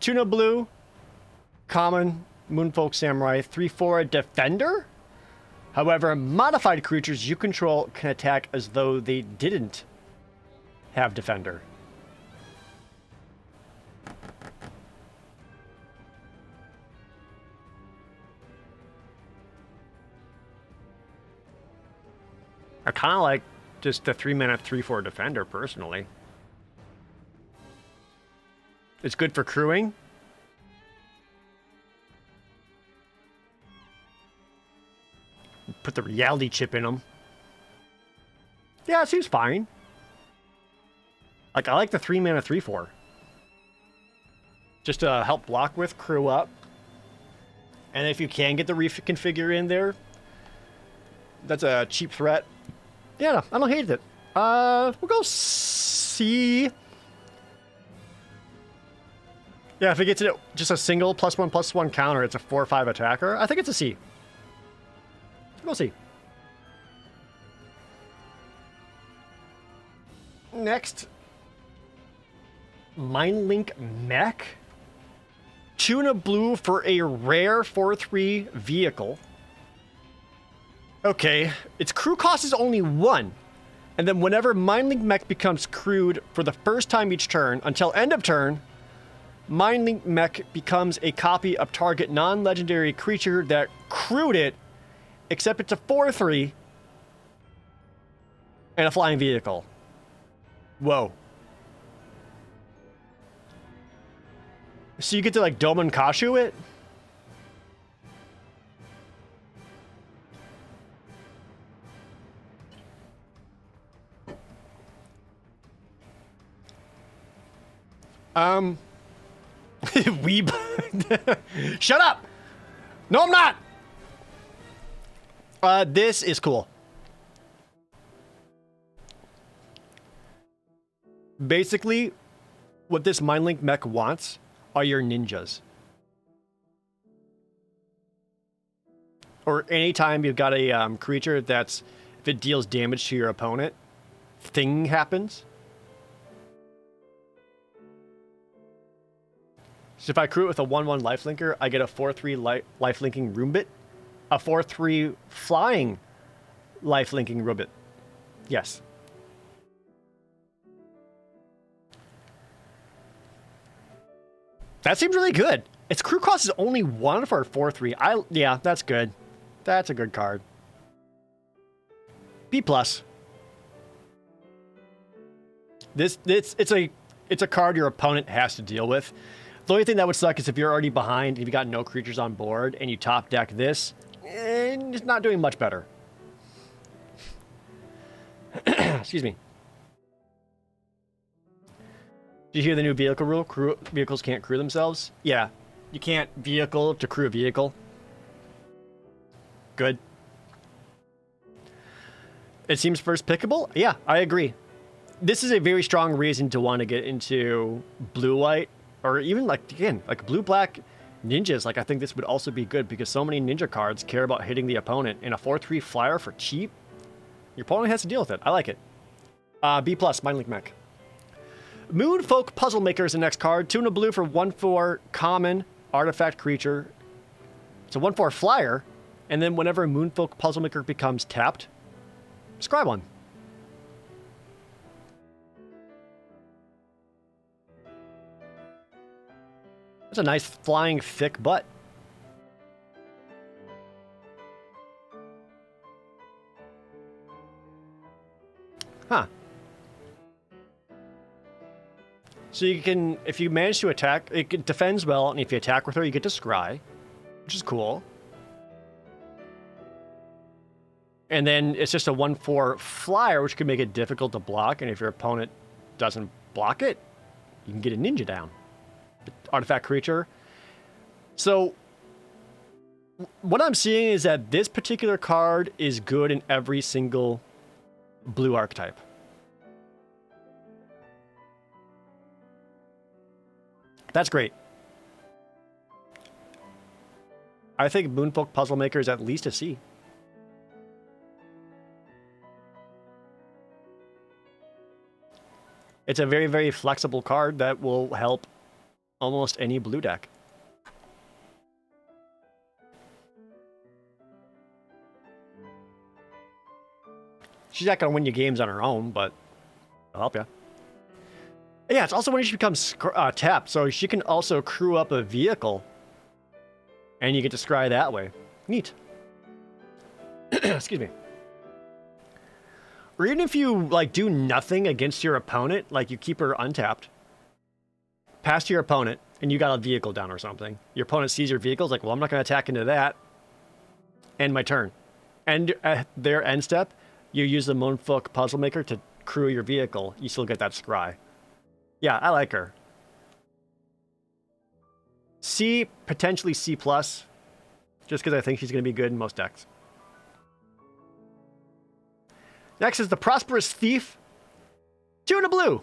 Tuna Blue. Common. Moonfolk Samurai. 3/4 Defender. However, modified creatures you control can attack as though they didn't have Defender. I kind of like just the 3 mana 3/4 Defender personally. It's good for crewing. Put the reality chip in them. Yeah, it seems fine. Like I like the 3 mana 3/4. Just to help block with, crew up. And if you can get the reconfigure in there, that's a cheap threat. Yeah, no, I don't hate it. We'll go C. Yeah, if it gets it just a single +1/+1 counter, it's a 4/5 attacker. I think it's a C. We'll see. Next, Mindlink Mech. Tuna blue for a rare 4/3 vehicle. Okay, its crew cost is only 1. And then whenever Mindlink Mech becomes crewed for the first time each turn, until end of turn, Mindlink Mech becomes a copy of target non-legendary creature that crewed it, except it's a 4/3 and a flying vehicle. Whoa. So you get to like Doman Kashu it? Weeb. Shut up! No, I'm not! This is cool. Basically, what this Mindlink Mech wants are your ninjas. Or anytime you've got a creature that's, if it deals damage to your opponent, thing happens. So if I crew it with a 1/1 lifelinker, I get a 4/3 lifelinking Roombit, a 4/3 flying lifelinking Roombit. Yes. That seems really good. Its crew cost is only 1 for a 4/3. Yeah, that's good. That's a good card. B+. It's a card your opponent has to deal with. The only thing that would suck is if you're already behind, if you got no creatures on board, and you top deck this, it's not doing much better. Excuse me. Did you hear the new vehicle rule? Vehicles can't crew themselves? Yeah. You can't vehicle to crew a vehicle. Good. It seems first pickable? Yeah, I agree. This is a very strong reason to want to get into blue-white, or even like, again, like blue-black ninjas. Like, I think this would also be good because so many ninja cards care about hitting the opponent. In a 4/3 flyer for cheap, your opponent has to deal with it. I like it. B+, Mindlink Mech. Moonfolk Puzzle Maker is the next card. Tuna blue for 1/4 common artifact creature. It's a 1/4 flyer, and then whenever Moonfolk Puzzle Maker becomes tapped, scry one. That's a nice flying thick butt. Huh. So you can, if you manage to attack, it defends well, and if you attack with her, you get to scry, which is cool. And then it's just a 1/4 flyer, which can make it difficult to block, and if your opponent doesn't block it, you can get a ninja down. Artifact creature. So what I'm seeing is that this particular card is good in every single blue archetype. That's great. I think Moonfolk Puzzle Maker is at least a C. It's a very, very flexible card that will help almost any blue deck. She's not going to win you games on her own, but I'll help you. Yeah, it's also when she becomes tapped, so she can also crew up a vehicle, and you get to scry that way. Neat. Excuse me. Or even if you like do nothing against your opponent, like you keep her untapped, pass to your opponent, and you got a vehicle down or something. Your opponent sees your vehicle, is like, well, I'm not going to attack into that. End my turn. And at their end step, you use the Moonfolk Puzzle Maker to crew your vehicle. You still get that scry. Yeah, I like her. C, potentially C+, just because I think she's going to be good in most decks. Next is the Prosperous Thief. 2 and a blue.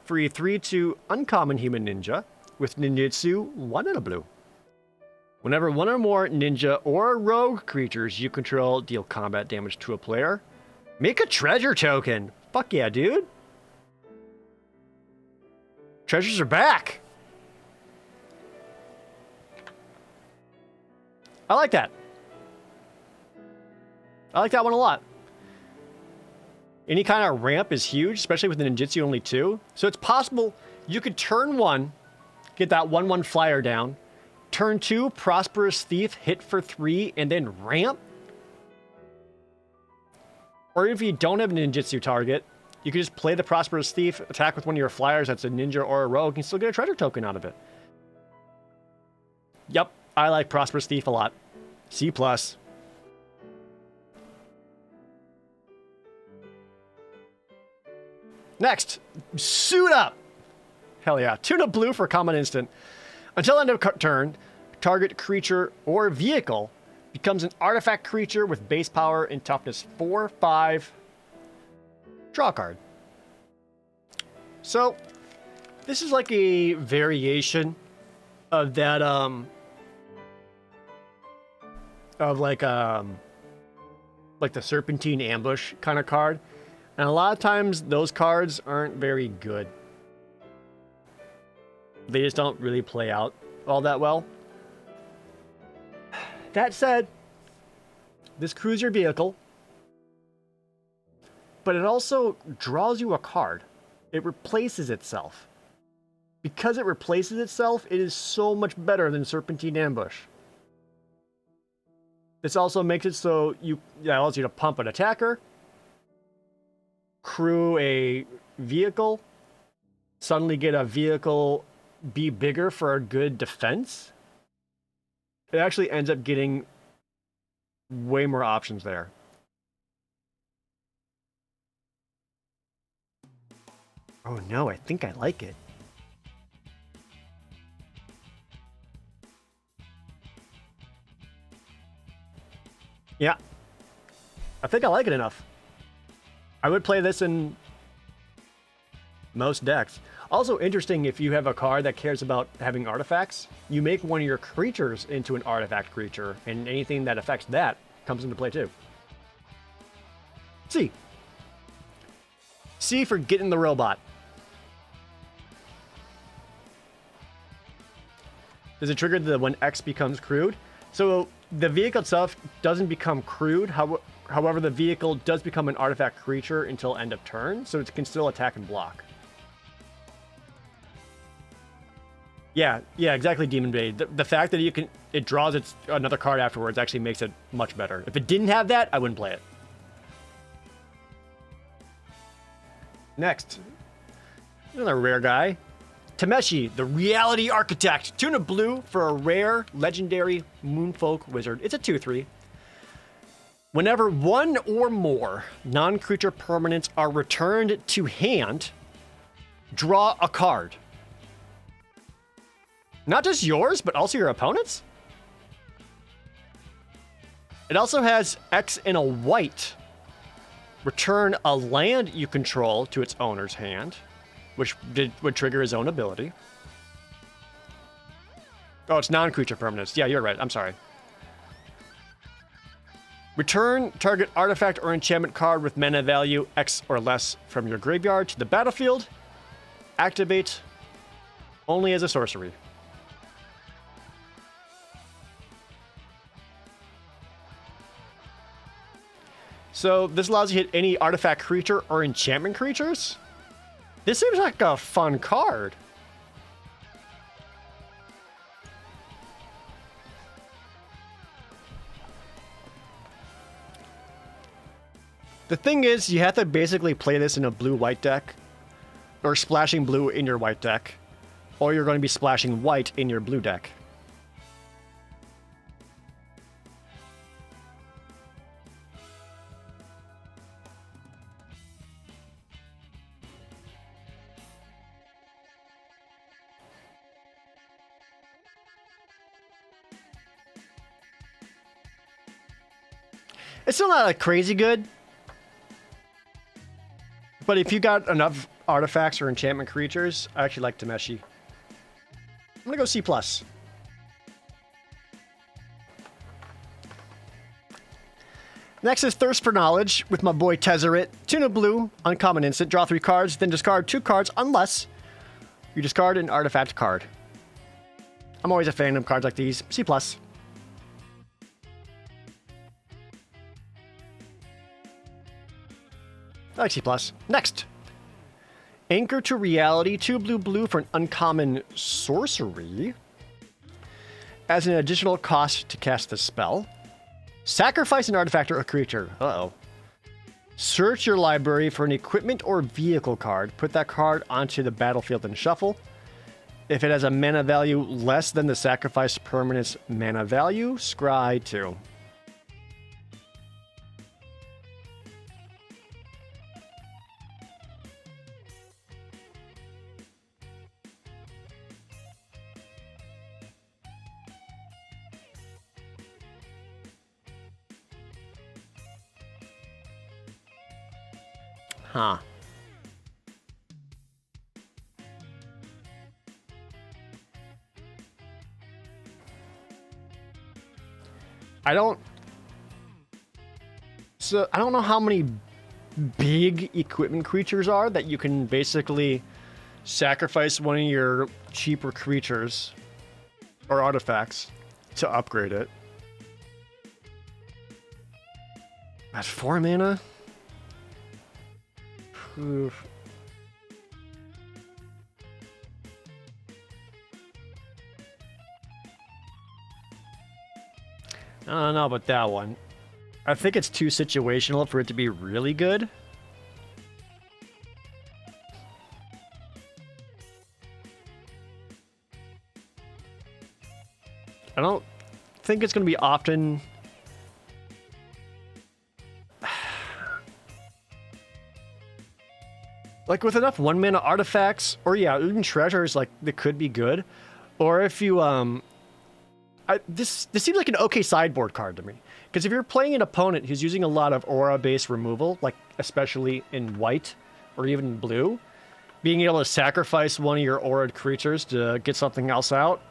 Free 3/2 uncommon human ninja with ninjutsu 1 and a blue. Whenever one or more ninja or rogue creatures you control deal combat damage to a player, make a treasure token. Fuck yeah, dude. Treasures are back. I like that. I like that one a lot. Any kind of ramp is huge, especially with the ninjutsu only 2. So it's possible you could turn 1, get that 1/1 flyer down, turn 2, Prosperous Thief, hit for 3, and then ramp. Or if you don't have a ninjutsu target, you can just play the Prosperous Thief, attack with one of your flyers that's a ninja or a rogue, and still get a treasure token out of it. Yep, I like Prosperous Thief a lot. C+. Next, Suit Up. Hell yeah. 2 and a blue for common instant. Until end of turn, target creature or vehicle becomes an artifact creature with base power and toughness 4/5. Draw a card. So, this is like a variation of that, like the Serpentine Ambush kind of card. And a lot of times, those cards aren't very good. They just don't really play out all that well. That said, this crews your vehicle, but it also draws you a card. It replaces itself. Because it replaces itself, it is so much better than Serpentine Ambush. This also makes it so it allows you to pump an attacker, crew a vehicle, suddenly get a vehicle be bigger for a good defense. It actually ends up getting way more options there. Oh no, I think I like it. Yeah. I think I like it enough. I would play this in most decks. Also interesting, if you have a card that cares about having artifacts, you make one of your creatures into an artifact creature, and anything that affects that comes into play too. C. C for Getting the Robot. Does it trigger when X becomes crewed? So the vehicle itself doesn't become crewed. However, the vehicle does become an artifact creature until end of turn, so it can still attack and block. Yeah, exactly, Demon Blade. The fact that it draws another card afterwards actually makes it much better. If it didn't have that, I wouldn't play it. Next, another rare guy. Tameshi, the Reality Architect. 2 and a blue for a rare, legendary Moonfolk Wizard. It's a 2/3. Whenever one or more non-creature permanents are returned to hand, draw a card. Not just yours, but also your opponent's? It also has X and a white. Return a land you control to its owner's hand, which would trigger his own ability. Oh, it's non-creature permanents. Yeah, you're right. I'm sorry. Return target artifact or enchantment card with mana value X or less from your graveyard to the battlefield. Activate only as a sorcery. So this allows you to hit any artifact creature or enchantment creatures. This seems like a fun card. The thing is, you have to basically play this in a blue-white deck, or splashing blue in your white deck, or you're going to be splashing white in your blue deck. It's still not like crazy good, but if you got enough artifacts or enchantment creatures, I actually like Tameshi. I'm gonna go C+. Next is Thirst for Knowledge with my boy Tezzeret. Tuna Blue, uncommon instant. Draw 3 cards, then discard 2 cards unless you discard an artifact card. I'm always a fan of cards like these. C+. I like C+. Next. Anchor to Reality. 2 blue for an uncommon sorcery. As an additional cost to cast the spell. Sacrifice an artifact or a creature. Uh-oh. Search your library for an equipment or vehicle card. Put that card onto the battlefield and shuffle. If it has a mana value less than the sacrifice permanent's mana value, scry 2. Huh. I don't know how many big equipment creatures are that you can basically sacrifice one of your cheaper creatures or artifacts to upgrade it. At 4 mana? Oof. I don't know about that one. I think it's too situational for it to be really good. I don't think it's going to be often. Like with enough 1 mana artifacts, or yeah, even treasures, like they could be good. Or if you this seems like an okay sideboard card to me. Because if you're playing an opponent who's using a lot of aura-based removal, like especially in white or even blue, being able to sacrifice one of your aura creatures to get something else out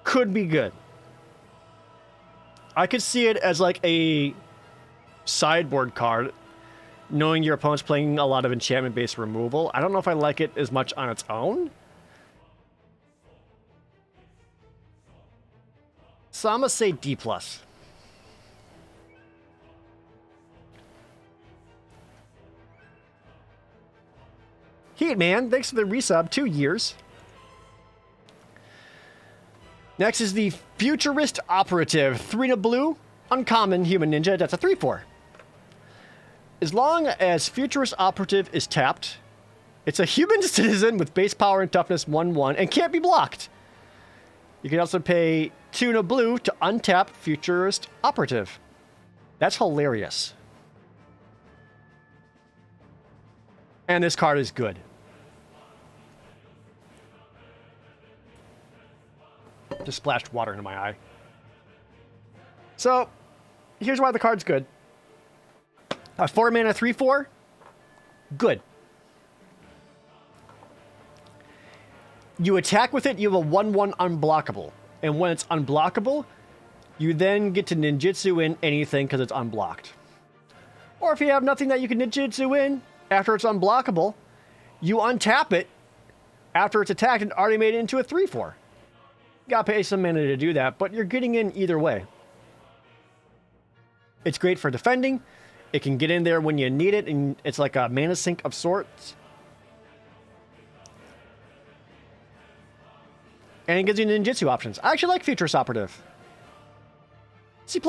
could be good. I could see it as like a sideboard card, knowing your opponent's playing a lot of enchantment-based removal. I don't know if I like it as much on its own. So I'm going to say D+. Heat Man, thanks for the resub, 2 years. Next is the Futurist Operative. 3 in a blue, uncommon human ninja. That's a 3/4. As long as Futurist Operative is tapped, it's a human citizen with base power and toughness 1/1 and can't be blocked. You can also pay 2 in a blue to untap Futurist Operative. That's hilarious. And this card is good. Just splashed water into my eye. So, here's why the card's good. A 4 mana 3/4, good. You attack with it, you have a 1/1 unblockable. And when it's unblockable, you then get to ninjutsu in anything because it's unblocked. Or if you have nothing that you can ninjutsu in after it's unblockable, you untap it after it's attacked and already made it into a 3/4. You gotta pay some mana to do that, but you're getting in either way. It's great for defending. It can get in there when you need it, and it's like a mana sink of sorts. And it gives you ninjutsu options. I actually like Futurist Operative. C+.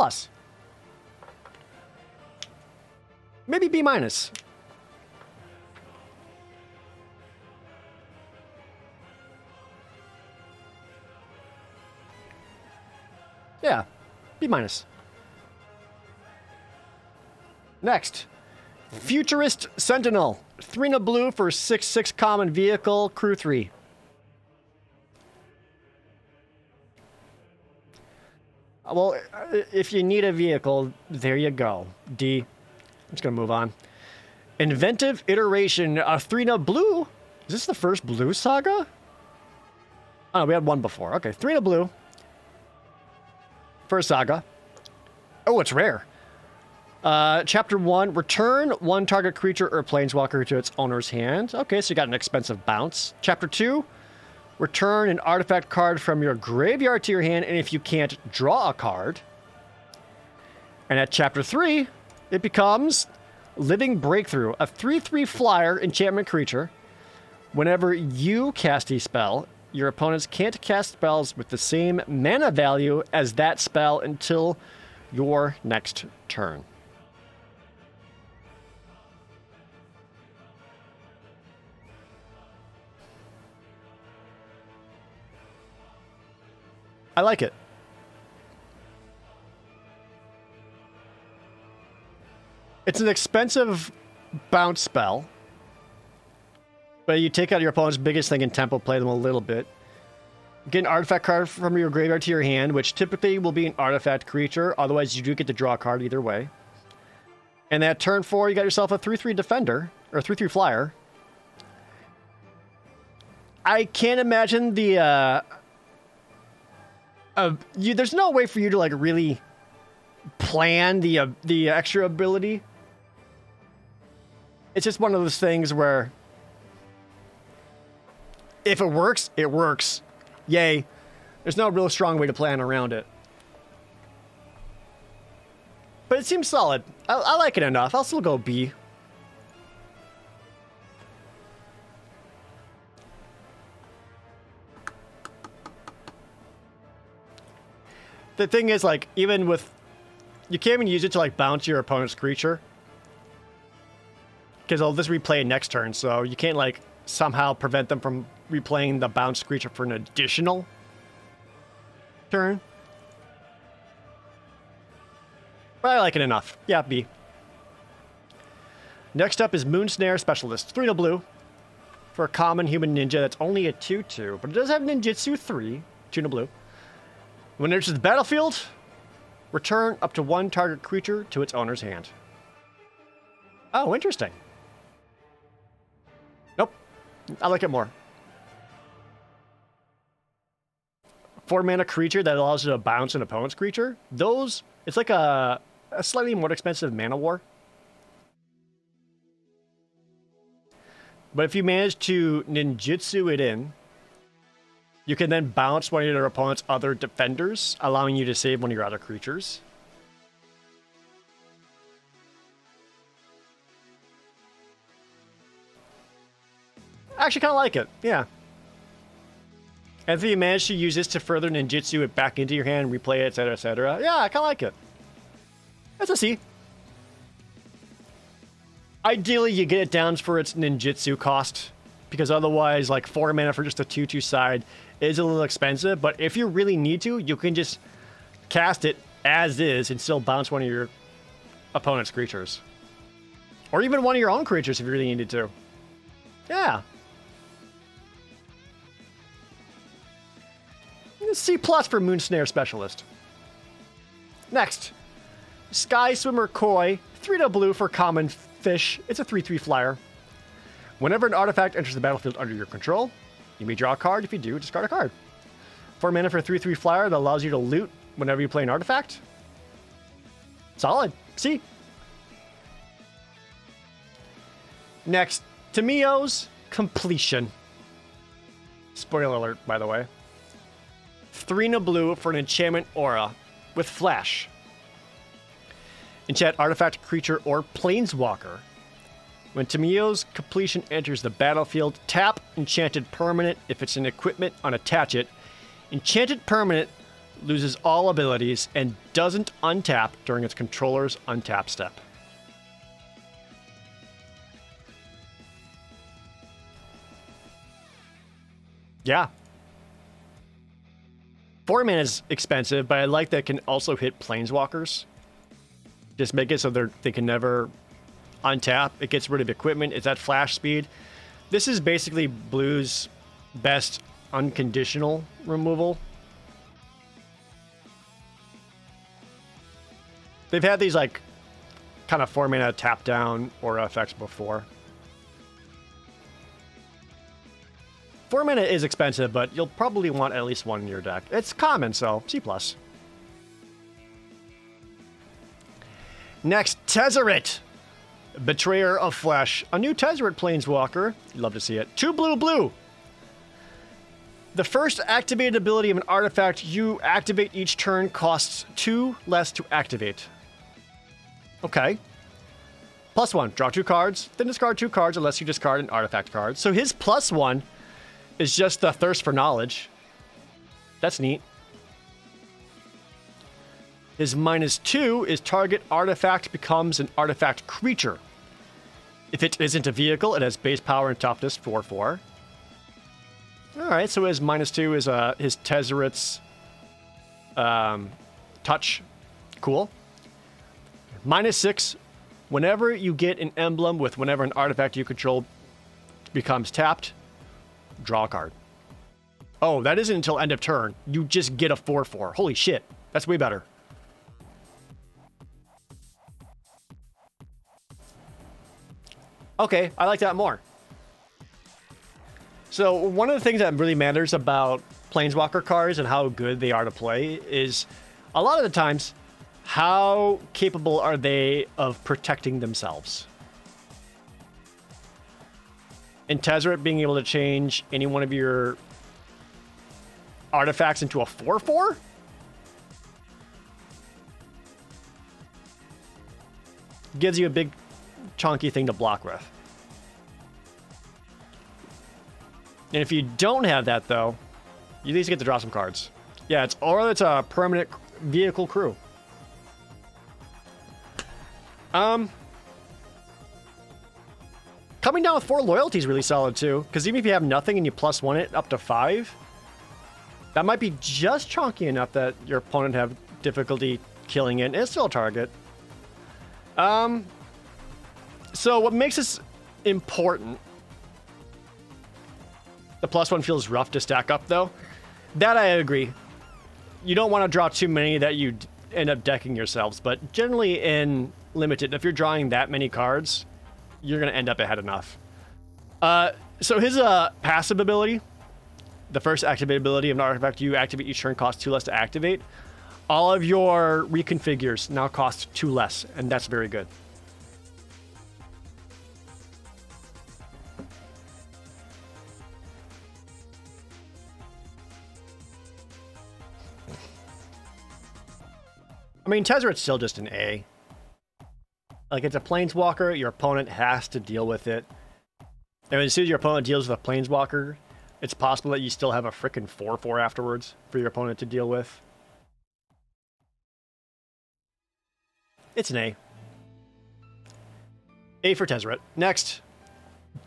Maybe B-. Yeah, B-. Next, Futurist Sentinel. 3 in a blue for 6/6 common vehicle, crew 3. Well, if you need a vehicle, there you go. D. I'm just going to move on. Inventive iteration of 3 blue. Is this the first blue saga? Oh, we had one before. Okay, 3 blue. First saga. Oh, it's rare. Chapter 1, return 1 target creature or planeswalker to its owner's hand. Okay, so you got an expensive bounce. Chapter 2, return an artifact card from your graveyard to your hand, and if you can't, draw a card. And at Chapter 3, it becomes Living Breakthrough, a 3/3 flyer enchantment creature. Whenever you cast a spell, your opponents can't cast spells with the same mana value as that spell until your next turn. I like it. It's an expensive bounce spell, but you take out your opponent's biggest thing and tempo play them a little bit. Get an artifact card from your graveyard to your hand, which typically will be an artifact creature. Otherwise, you do get to draw a card either way. And at turn 4, you got yourself a 3/3 defender, or a 3/3 flyer. I can't imagine the... there's no way for you to like really plan the extra ability. It's just one of those things where if it works, it works. Yay. There's no real strong way to plan around it. But it seems solid. I like it enough. I'll still go B. The thing is, like, even with... You can't even use it to, like, bounce your opponent's creature. Because they'll just replay it next turn, so you can't, like, somehow prevent them from replaying the bounced creature for an additional turn. But I like it enough. Yeah, B. Next up is Moonsnare Specialist. 3 blue for a common human ninja that's only a 2/2, but it does have ninjutsu 3. 2 blue. When it enters the battlefield, return up to 1 target creature to its owner's hand. Oh, interesting. Nope. I like it more. 4 mana creature that allows you to bounce an opponent's creature. Those, it's like a slightly more expensive Mana War. But if you manage to ninjutsu it in, you can then bounce one of your opponent's other defenders, allowing you to save one of your other creatures. I actually kind of like it, yeah. And if you manage to use this to further ninjutsu it back into your hand, replay it, etc., etc., yeah, I kind of like it. That's a C. Ideally, you get it down for its ninjutsu cost, because otherwise, like, 4 mana for just a 2/2 side is a little expensive, but if you really need to, you can just cast it as is and still bounce one of your opponent's creatures. Or even one of your own creatures if you really needed to. Yeah. C+ for Moonsnare Specialist. Next, Sky Swimmer Koi, 3 blue for common fish. It's a 3/3 flyer. Whenever an artifact enters the battlefield under your control, you may draw a card. If you do, discard a card. 4 mana for a 3/3 flyer that allows you to loot whenever you play an artifact. Solid. C. Next, Tamiyo's Completion. Spoiler alert, by the way. 3 blue for an enchantment aura with flash. Enchant artifact, creature, or planeswalker. When Tamiyo's Completion enters the battlefield, tap enchanted permanent. If it's an equipment, unattach it. Enchanted permanent loses all abilities and doesn't untap during its controller's untap step. Yeah. 4 mana is expensive, but I like that it can also hit planeswalkers. Just make it so they can never untap. It gets rid of equipment. It's at flash speed. This is basically Blue's best unconditional removal. They've had these like kind of 4 mana tap down aura effects before. 4 mana is expensive, but you'll probably want at least one in your deck. It's common, so C+. Next, Tezzeret. Betrayer of Flesh. A new Tezzeret Planeswalker. You'd love to see it. 2 blue. The first activated ability of an artifact you activate each turn costs 2 less to activate. Okay. +1. Draw 2 cards, then discard 2 cards unless you discard an artifact card. So his +1 is just the thirst for knowledge. That's neat. His -2 is target artifact becomes an artifact creature. If it isn't a vehicle, it has base power and toughness 4/4. Alright, so his -2 is his Tezzeret's touch. Cool. -6, whenever you get an emblem with whenever an artifact you control becomes tapped, draw a card. Oh, that isn't until end of turn. You just get a 4/4. Holy shit. That's way better. Okay, I like that more. So one of the things that really matters about Planeswalker cards and how good they are to play is a lot of the times, how capable are they of protecting themselves? And Tezzeret being able to change any one of your artifacts into a 4/4? Gives you a big chunky thing to block with. And if you don't have that, though, you at least get to draw some cards. Yeah, it's a permanent vehicle crew. Coming down with 4 loyalty is really solid, too. Because even if you have nothing and you +1 it up to 5, that might be just chunky enough that your opponent have difficulty killing it. And it's still a target. So what makes this important... The +1 feels rough to stack up, though. That I agree. You don't want to draw too many that you end up decking yourselves, but generally in Limited, if you're drawing that many cards, you're going to end up ahead enough. So his passive ability, the first activated ability of an artifact you activate each turn costs 2 less to activate. All of your reconfigures now cost 2 less, and that's very good. I mean, Tezzeret's still just an A. Like, it's a Planeswalker, your opponent has to deal with it. And as soon as your opponent deals with a Planeswalker, it's possible that you still have a frickin' 4/4 afterwards for your opponent to deal with. It's an A. A for Tezzeret. Next,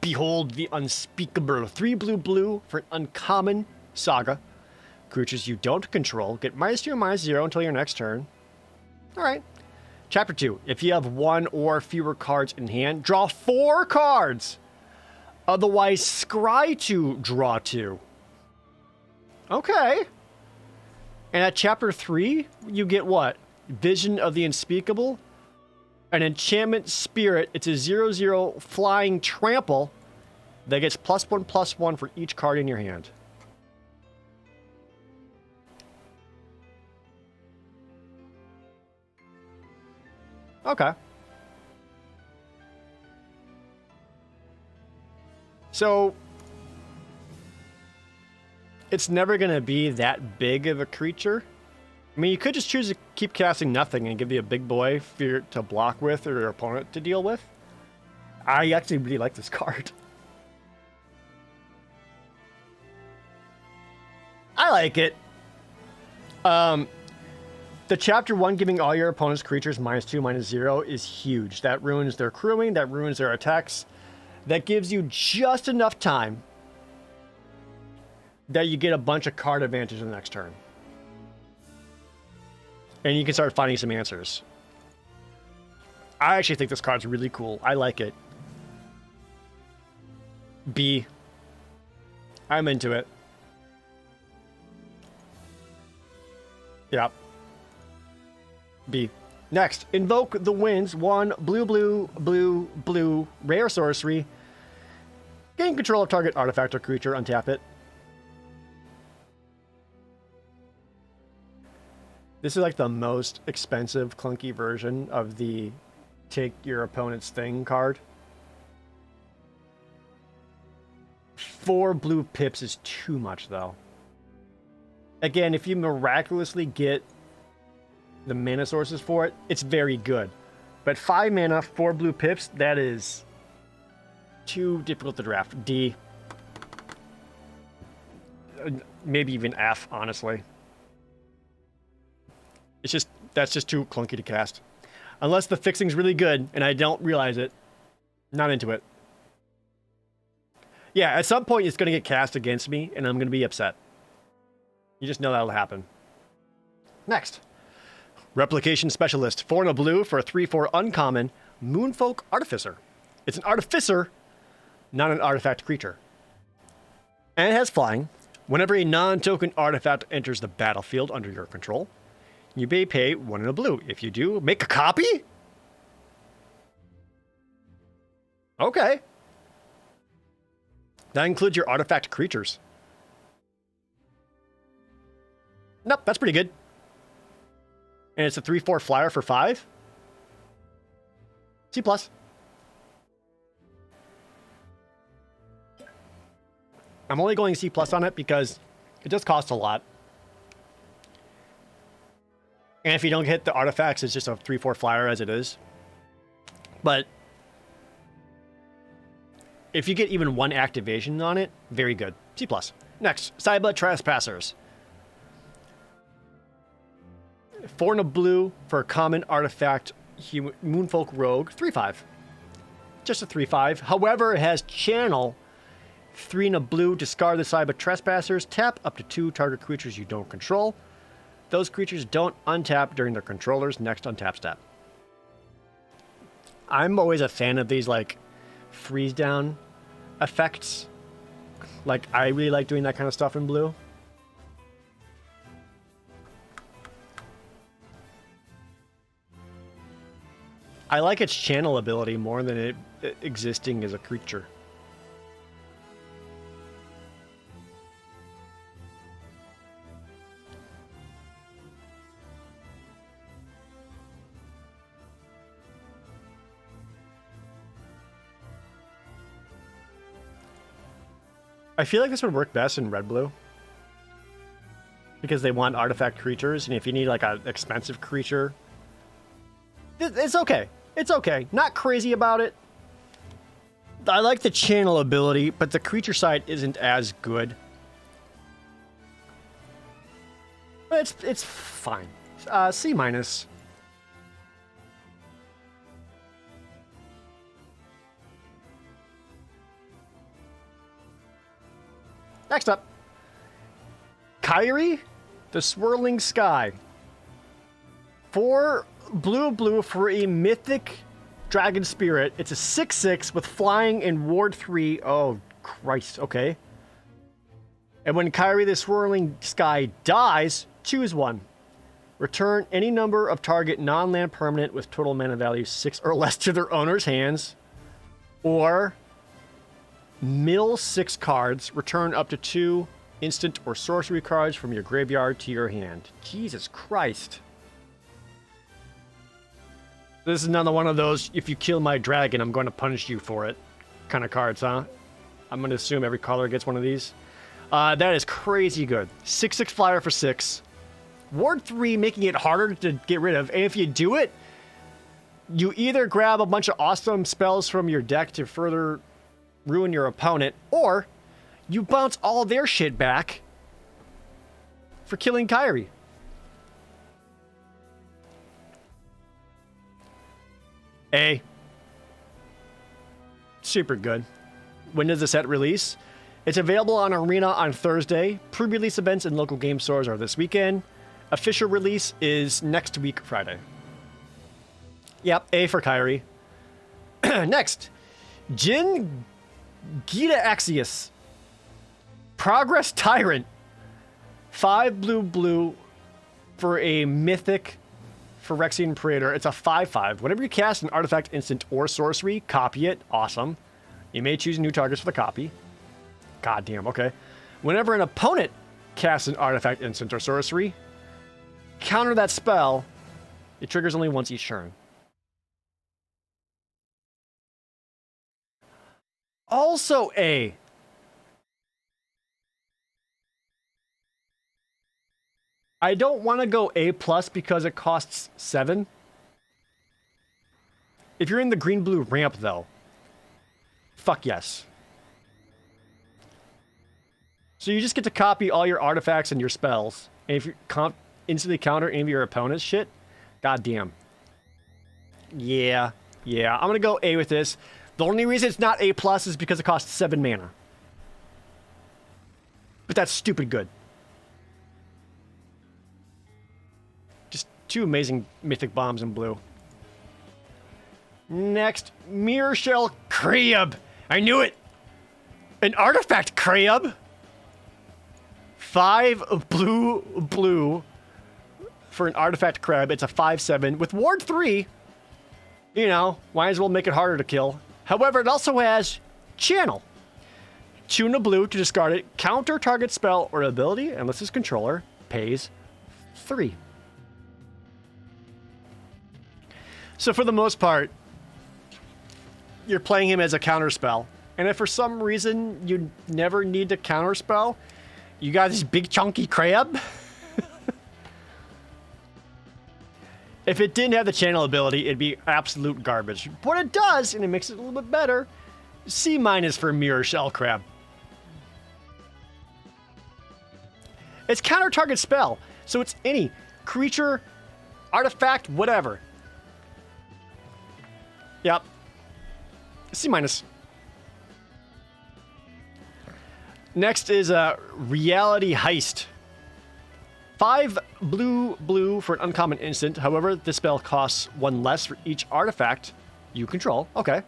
Behold the Unspeakable. 3 blue for an uncommon saga. Creatures you don't control get -2 and -0 until your next turn. Alright. Chapter 2. If you have 1 or fewer cards in hand, draw 4 cards. Otherwise, scry to draw 2. Okay. And at Chapter 3, you get what? Vision of the Unspeakable. An enchantment spirit. It's a 0/0 flying trample that gets +1/+1 for each card in your hand. Okay. So, it's never going to be that big of a creature. I mean, you could just choose to keep casting nothing and give you a big boy for your, to block with or your opponent to deal with. I actually really like this card. I like it. The Chapter 1 giving all your opponent's creatures -2, -0 is huge. That ruins their crewing, that ruins their attacks. That gives you just enough time that you get a bunch of card advantage in the next turn. And you can start finding some answers. I actually think this card's really cool. I like it. B. I'm into it. Yep. B. Next, Invoke the Winds. 1 blue, blue, blue, blue, rare sorcery. Gain control of target artifact or creature, untap it. This is like the most expensive, clunky version of the take your opponent's thing card. 4 blue pips is too much, though. Again, if you miraculously get the mana sources for it, it's very good. But 5 mana, 4 blue pips, that is too difficult to draft. D. Maybe even F, honestly. It's just, that's just too clunky to cast. Unless the fixing's really good and I don't realize it. Not into it. Yeah, at some point it's going to get cast against me and I'm going to be upset. You just know that'll happen. Next. Replication Specialist. 4 and a blue for a 3/4 uncommon Moonfolk Artificer. It's an Artificer, not an artifact creature. And it has flying. Whenever a non-token artifact enters the battlefield under your control, you may pay 1 and a blue. If you do, make a copy? Okay. That includes your artifact creatures. Nope, that's pretty good. And it's a 3/4 flyer for 5. C+. I'm only going C+ on it because it does cost a lot. And if you don't hit the artifacts, it's just a 3/4 flyer as it is. But if you get even 1 activation on it, very good. C+. Next, Cyber Trespassers. 4 and a blue for a common artifact Moonfolk Rogue. 3/5. Just a 3/5. However, it has Channel. 3 and a blue, discard the Cyber Trespassers. Tap up to 2 target creatures you don't control. Those creatures don't untap during their controller's next untap step. I'm always a fan of these, like, freeze down effects. Like, I really like doing that kind of stuff in blue. I like its channel ability more than it existing as a creature. I feel like this would work best in red-blue. Because they want artifact creatures, and if you need like an expensive creature, it's okay. It's okay. Not crazy about it. I like the channel ability, but the creature side isn't as good. But it's fine. C-. Next up, Kairi, the Swirling Sky. 4 blue for a mythic dragon spirit. It's a 6/6 with flying and ward 3. Oh, Christ. Okay. And when Kairi, the Swirling Sky dies, choose 1. Return any number of target non-land permanent with total mana value 6 or less to their owner's hands. Or mill 6 cards. Return up to 2 instant or sorcery cards from your graveyard to your hand. Jesus Christ. This is another one of those, if you kill my dragon, I'm going to punish you for it kind of cards, huh? I'm going to assume every color gets one of these. That is crazy good. 6/6 flyer for 6. Ward 3, making it harder to get rid of. And if you do it, you either grab a bunch of awesome spells from your deck to further ruin your opponent, or you bounce all their shit back for killing Kairi. A. Super good. When does the set release? It's available on Arena on Thursday. Pre-release events in local game stores are this weekend. Official release is next week, Friday. Yep, A for Kairi. Next, Jin Gita Axios. Progress Tyrant. 5 blue for a mythic Phyrexian Praetor. It's a 5/5. Whenever you cast an artifact, instant, or sorcery, copy it. Awesome. You may choose new targets for the copy. God damn, okay. Whenever an opponent casts an artifact, instant, or sorcery, counter that spell. It triggers only once each turn. Also A. I don't want to go A+ because it costs 7. If you're in the green-blue ramp, though, fuck yes. So you just get to copy all your artifacts and your spells. And if you instantly counter any of your opponent's shit, goddamn. Yeah. I'm going to go A with this. The only reason it's not A+ is because it costs 7 mana. But that's stupid good. Just 2 amazing mythic bombs in blue. Next, Mirror Shell Krayub. I knew it! An artifact Krayub? 5 blue for an artifact Krayub. It's a 5/7 with Ward 3. You know, might as well make it harder to kill. However, it also has Channel. 2 in a blue to discard it. Counter target spell or ability, unless its controller pays 3. So for the most part, you're playing him as a counter spell. And if for some reason you never need to counter spell, you got this big chunky Krayub. If it didn't have the channel ability, it'd be absolute garbage. But it does, and it makes it a little bit better. C- for Mirror Shell Crab. It's counter target spell, so it's any creature, artifact, whatever. Yep. C-. Next is Reality Heist. 5 blue for an uncommon instant. However, this spell costs 1 less for each artifact you control. Okay.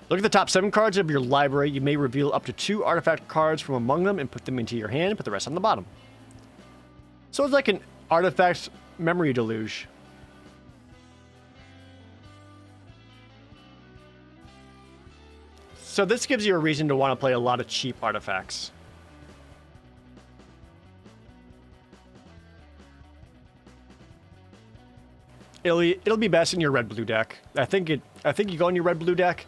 Look at the top 7 cards of your library. You may reveal up to 2 artifact cards from among them and put them into your hand. Put the rest on the bottom. So it's like an artifact memory deluge. So this gives you a reason to want to play a lot of cheap artifacts. It'll be best in your red-blue deck. I think you go in your red-blue deck.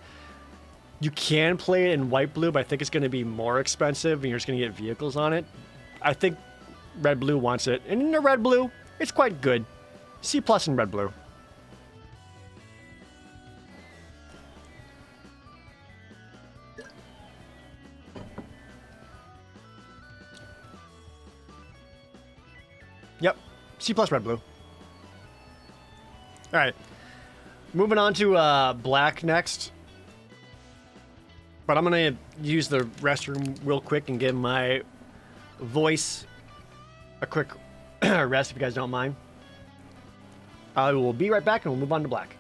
You can play it in white-blue, but I think it's going to be more expensive, and you're just going to get vehicles on it. I think red-blue wants it, and in the red-blue, it's quite good. C+ in red-blue. Yep, C+ red-blue. All right, moving on to black next. But I'm going to use the restroom real quick and give my voice a quick rest, if you guys don't mind. I will be right back, and we'll move on to black.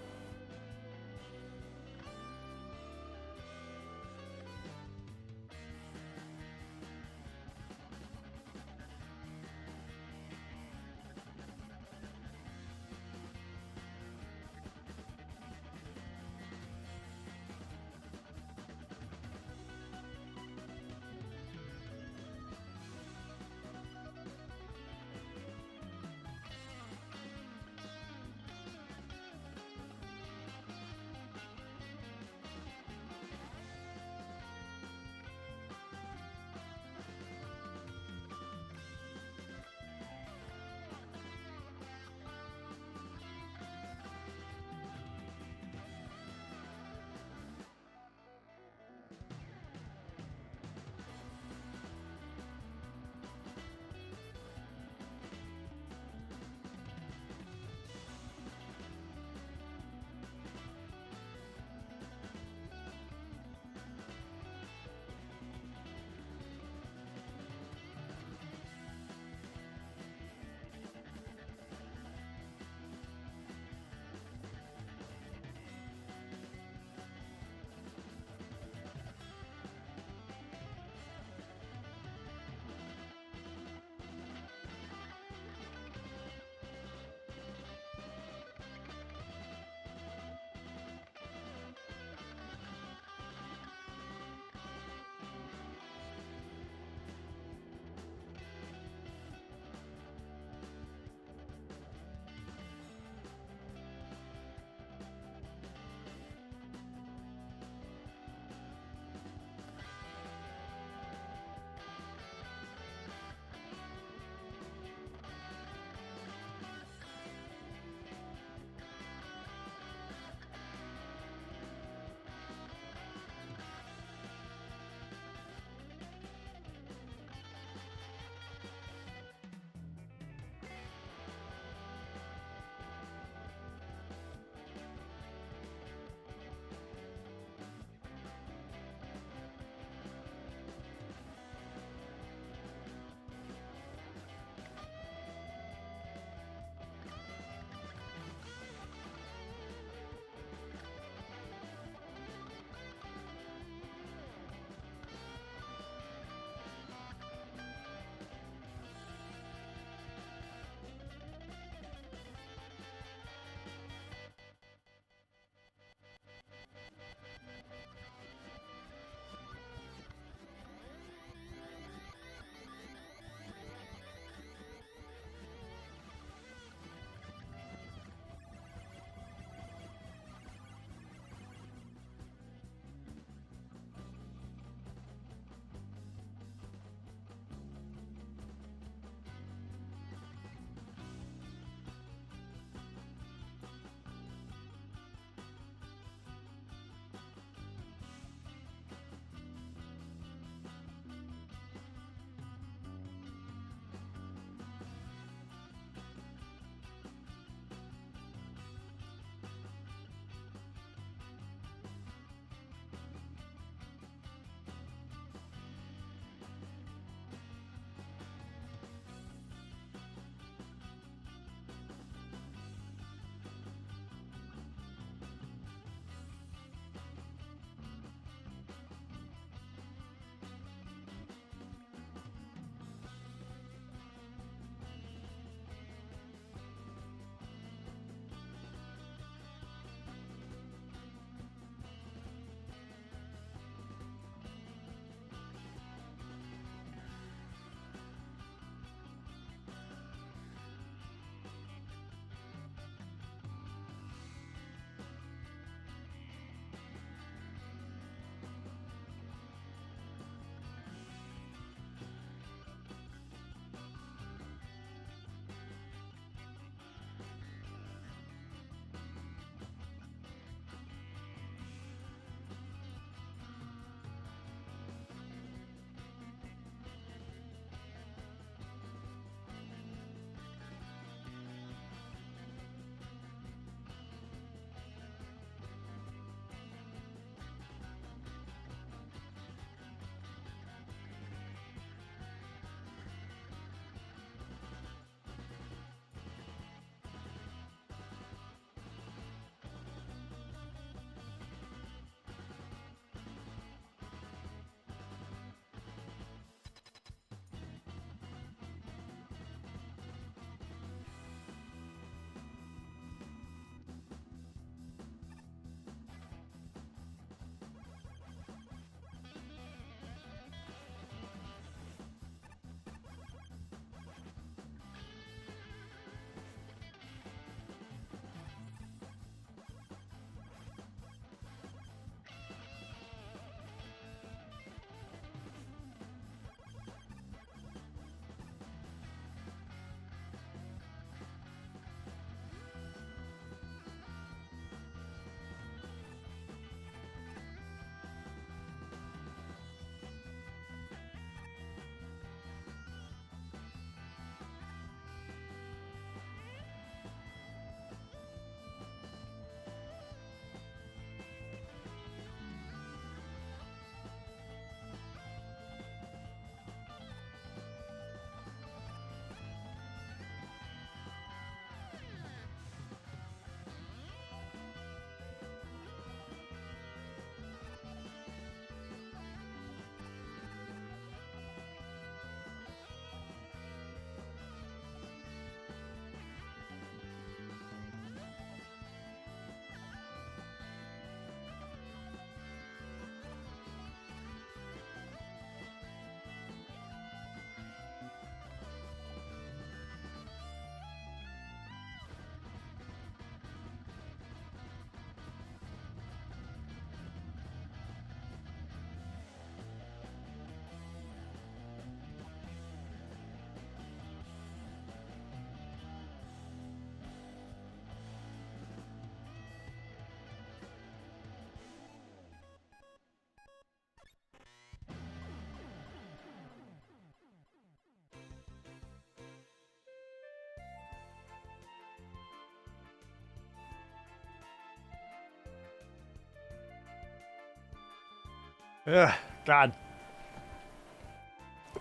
Ugh, God.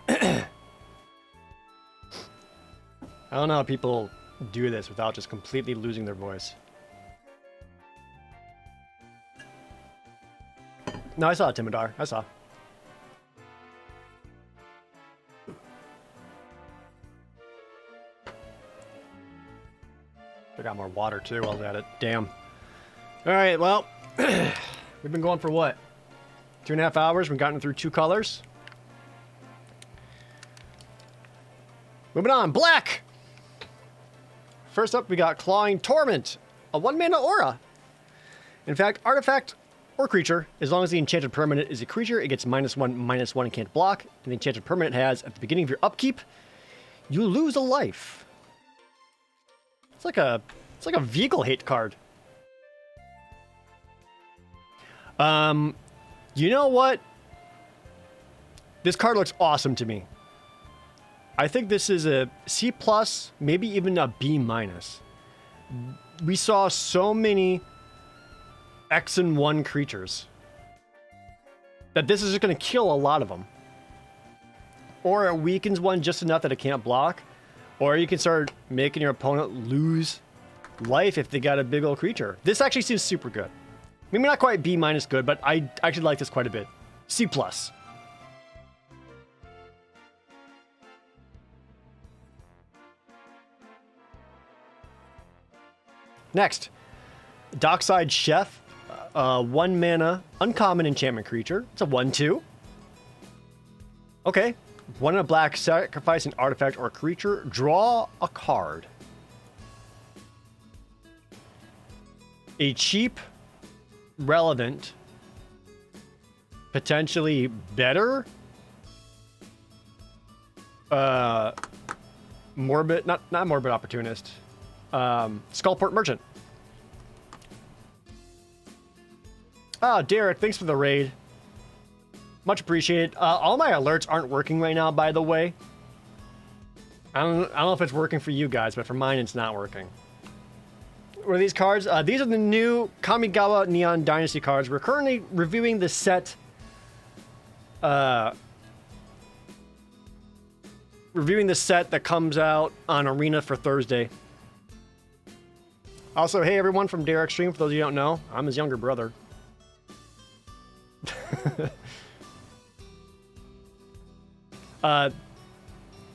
I don't know how people do this without just completely losing their voice. No, I saw Timidar. I saw. I got more water too while I was at it. Damn. All right, well, we've been going for what? 2.5 hours. We've gotten through 2 colors. Moving on. Black! First up, we got Clawing Torment, a 1-mana aura. In fact, artifact or creature, as long as the enchanted permanent is a creature, it gets -1/-1 and can't block. And the enchanted permanent has, at the beginning of your upkeep, you lose a life. It's like a vehicle hate card. You know what? This card looks awesome to me. I think this is a C+, maybe even a B-. We saw so many X and 1 creatures that this is just going to kill a lot of them. Or it weakens one just enough that it can't block. Or you can start making your opponent lose life if they got a big old creature. This actually seems super good. Maybe not quite B- good, but I actually like this quite a bit. C+. Next, Dockside Chef, 1-mana uncommon enchantment creature. It's a 1/2. Okay, 1 in a black, sacrifice an artifact or creature, draw a card. A cheap, relevant, potentially better, morbid, not morbid opportunist, Skullport Merchant. Oh, Derek, thanks for the raid. Much appreciated. All my alerts aren't working right now, by the way. I don't know if it's working for you guys, but for mine, it's not working. What are these cards? These are the new Kamigawa Neon Dynasty cards. We're currently reviewing the set. Reviewing the set that comes out on Arena for Thursday. Also, hey everyone from Derek Stream. For those of you who don't know, I'm his younger brother.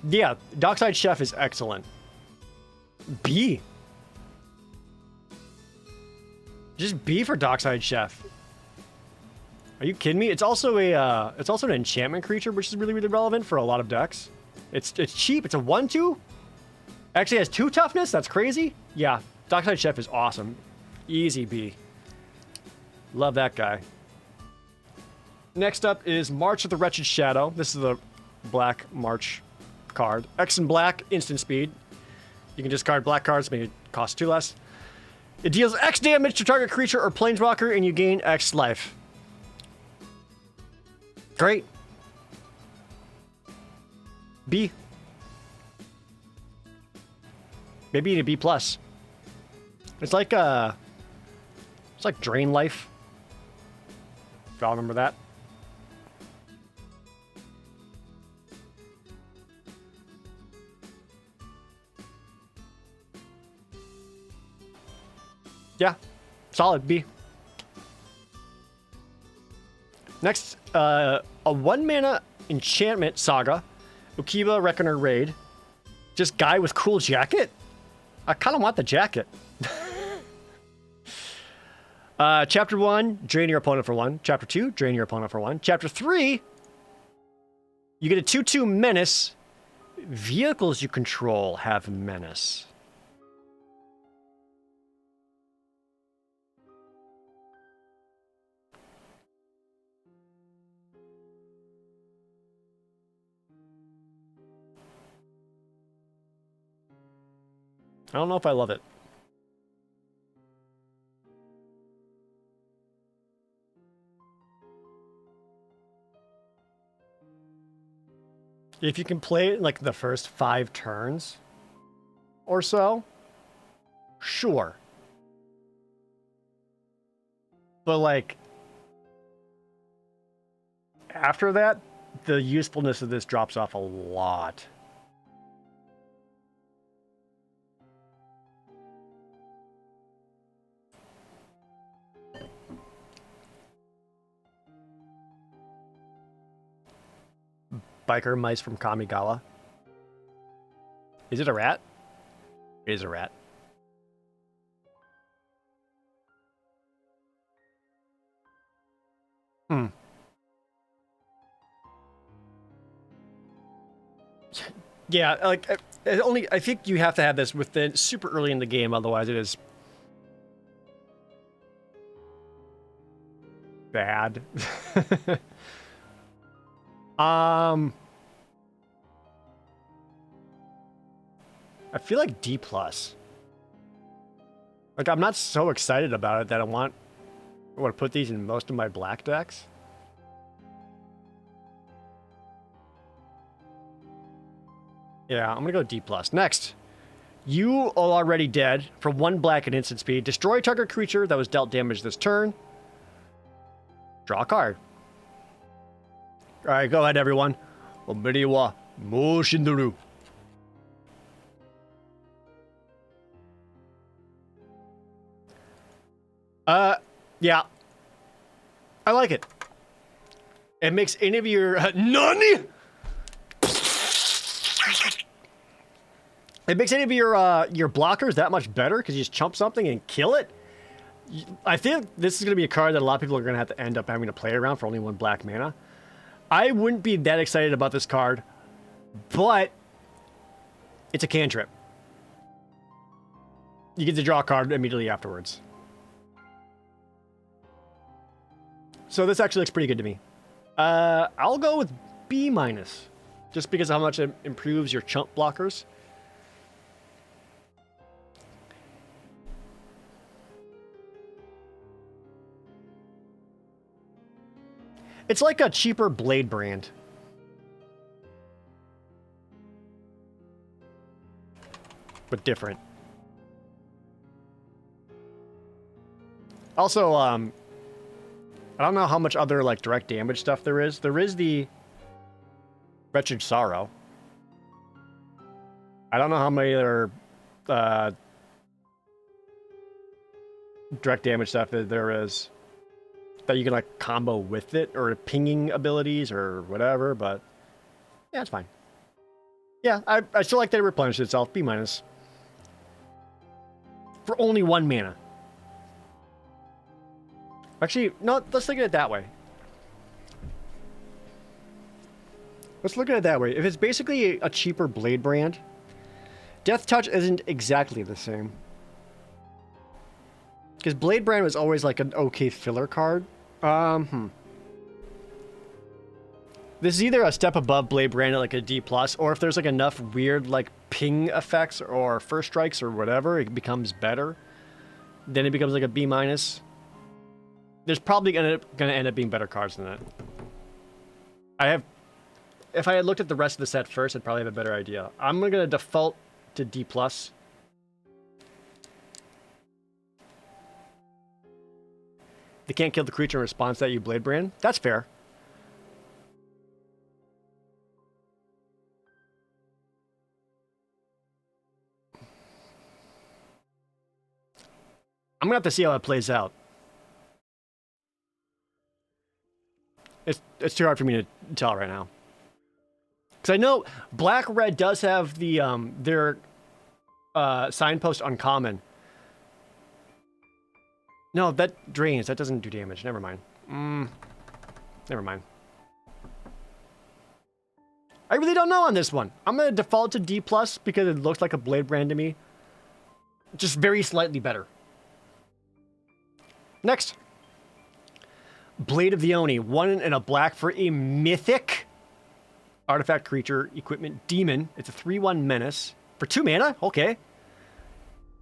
Yeah, Dockside Chef is excellent. B. Just B for Dockside Chef. Are you kidding me? It's also an enchantment creature, which is really, really relevant for a lot of decks. It's cheap. It's a 1/2. Actually has 2 toughness. That's crazy. Yeah, Dockside Chef is awesome. Easy B. Love that guy. Next up is March of the Wretched Shadow. This is the black March card. X and black, instant speed. You can discard black cards, make it cost 2 less. It deals X damage to target creature or planeswalker, and you gain X life. Great. B. Maybe a B+. It's like Drain Life. If y'all remember that. Yeah, solid B. Next, a 1-mana enchantment saga, Ukiba Reckoner Raid. Just guy with cool jacket? I kind of want the jacket. Chapter 1, drain your opponent for 1. Chapter 2, drain your opponent for 1. Chapter 3, you get a 2/2 menace. Vehicles you control have menace. I don't know if I love it. If you can play it in like the first 5 turns or so, sure. But like, after that, the usefulness of this drops off a lot. Biker mice from Kamigawa. Is it a rat? It is a rat. Yeah, like I think you have to have this within super early in the game, otherwise it is bad. I feel like D+. Like, I'm not so excited about it that I want to put these in most of my black decks. Yeah, I'm gonna go D+. Next, you are already dead for 1 black and instant speed. Destroy target creature that was dealt damage this turn. Draw a card. All right, go ahead, everyone. Omiriwa Moshinduru. Yeah. I like it. It makes any of your... NANI?! It makes any of your blockers that much better because you just chump something and kill it. I think this is going to be a card that a lot of people are going to have to end up having to play around for only 1 black mana. I wouldn't be that excited about this card, but it's a cantrip. You get to draw a card immediately afterwards. So this actually looks pretty good to me. I'll go with B-, just because of how much it improves your chump blockers. It's like a cheaper Blade brand. But different. Also, I don't know how much other, like, direct damage stuff there is. There is the Wretched Sorrow. I don't know how many other direct damage stuff there is that you can, like, combo with it, or pinging abilities or whatever, but yeah, it's fine. Yeah, I still like that it replenishes itself. B-. For only 1 mana. Actually, no, let's look at it that way. Let's look at it that way. If it's basically a cheaper Blade brand, Death Touch isn't exactly the same. Because Blade brand was always like an okay filler card. This is either a step above Blade brand at like a D+, or if there's like enough weird like ping effects or first strikes or whatever, it becomes better. Then it becomes like a B-. There's probably gonna end up being better cards than that. If I had looked at the rest of the set first, I'd probably have a better idea. I'm gonna default to D+. They can't kill the creature in response to that, you Blade brand. That's fair. I'm gonna have to see how it plays out. It's too hard for me to tell right now. Because I know Black-Red does have the their signpost uncommon. No, that drains. That doesn't do damage. Never mind. Never mind. I really don't know on this one. I'm going to default to D+, because it looks like a Blade brand to me. Just very slightly better. Next. Blade of the Oni. 1 and a black for a mythic artifact creature equipment demon. It's a 3/1 menace. For 2 mana? Okay.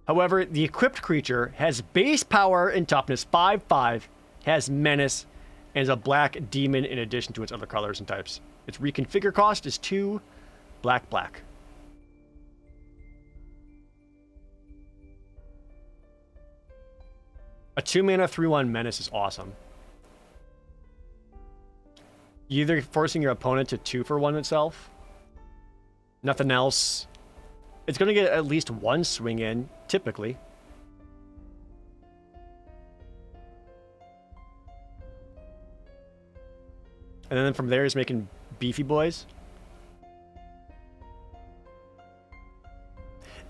However, the equipped creature has base power and toughness 5/5, has menace, and is a black demon in addition to its other colors and types. Its reconfigure cost is 2 black. A 2 mana 3/1 menace is awesome. You're either forcing your opponent to 2-for-1 itself. Nothing else. It's going to get at least one swing in, typically. And then from there, he's making beefy boys.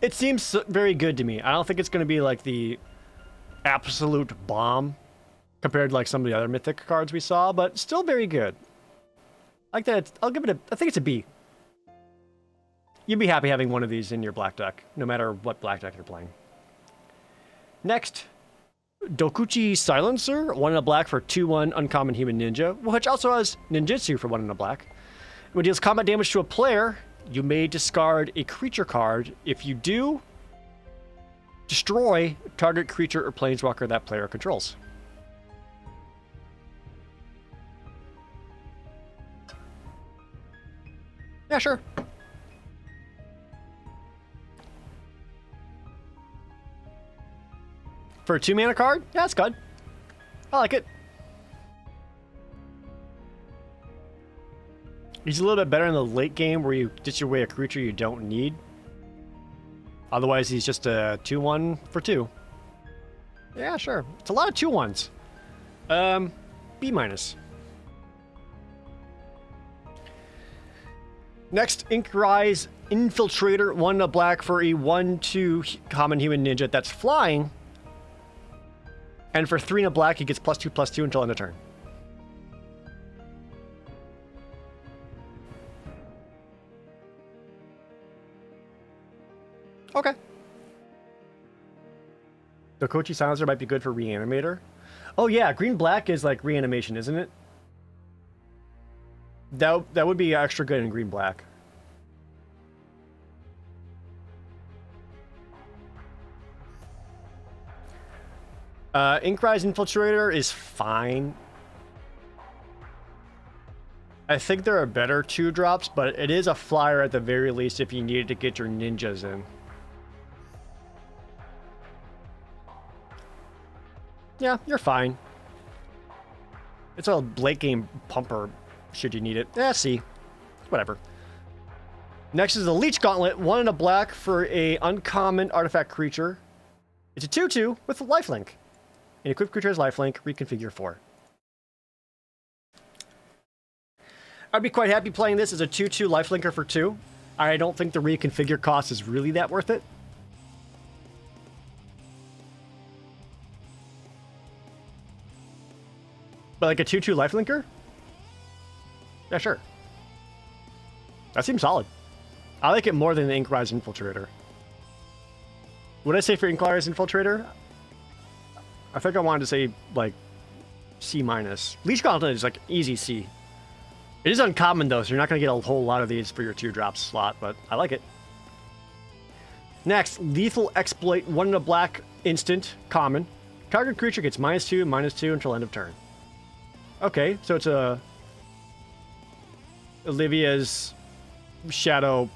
It seems very good to me. I don't think it's going to be like the absolute bomb compared to like some of the other mythic cards we saw, but still very good. Like that, I'll give it a, I think it's a B. You'd be happy having one of these in your black deck, no matter what black deck you're playing. Next, Dokuchi Silencer, 1 in a black for 2/1 uncommon human ninja, which also has ninjutsu for 1 in a black. When it deals combat damage to a player, you may discard a creature card. If you do, destroy target creature or planeswalker that player controls. Yeah, sure. For a 2-mana card? Yeah, that's good. I like it. He's a little bit better in the late game where you ditch away a creature you don't need. Otherwise, he's just a 2/1 for 2. Yeah, sure. It's a lot of 2/1s. B-. Next, Inkrise Infiltrator, 1 in a black for a 1/2 common human ninja that's flying. And for 3 in a black, he gets +2/+2 until end of turn. Okay. The Kochi Silencer might be good for Reanimator. Oh yeah, green-black is like reanimation, isn't it? That would be extra good in green-black. Inkrise Infiltrator is fine. I think there are better 2-drops, but it is a flyer at the very least if you needed to get your ninjas in. Yeah, you're fine. It's a late game pumper should you need it. C. Whatever. Next is the Leech Gauntlet, 1 in a black for a uncommon artifact creature. It's a 2/2 with a lifelink. An equipped creature has lifelink, reconfigure 4. I'd be quite happy playing this as a 2/2 lifelinker for 2. I don't think the reconfigure cost is really that worth it. But like a 2/2 lifelinker? Yeah, sure. That seems solid. I like it more than the Inkrise Infiltrator. What did I say for Inkrise Infiltrator? I think I wanted to say, like, C-. Leech Gauntlet is, like, easy C. It is uncommon, though, so you're not going to get a whole lot of these for your 2-drop slot, but I like it. Next, Lethal Exploit, 1 in a black, instant, common. Target creature gets -2/-2 until end of turn. Okay, so it's a Olivia's Shadow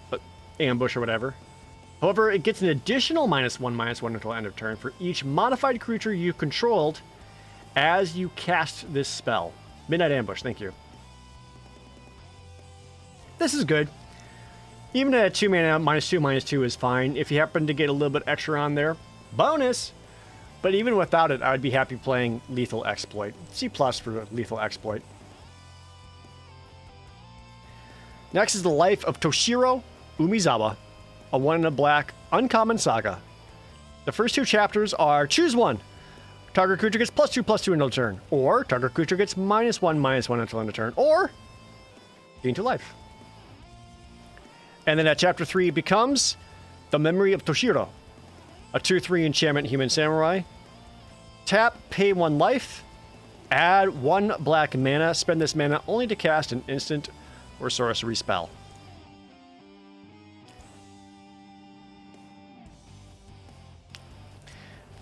Ambush or whatever. However, it gets an additional -1/-1 until end of turn for each modified creature you controlled as you cast this spell. Midnight Ambush, thank you. This is good. Even at 2 mana, -2/-2 is fine. If you happen to get a little bit extra on there, bonus! But even without it, I'd be happy playing Lethal Exploit. C+ for Lethal Exploit. Next is the Life of Toshiro Umizawa, a 1 in a black uncommon saga. The first 2 chapters are choose 1. Target creature gets +2/+2 until turn. Or target creature gets -1/-1 until end of turn. Or gain 2 life. And then at chapter 3 becomes The Memory of Toshiro, a 2/3 enchantment human samurai. Tap, pay 1 life, add 1 black mana, spend this mana only to cast an instant or sorcery spell.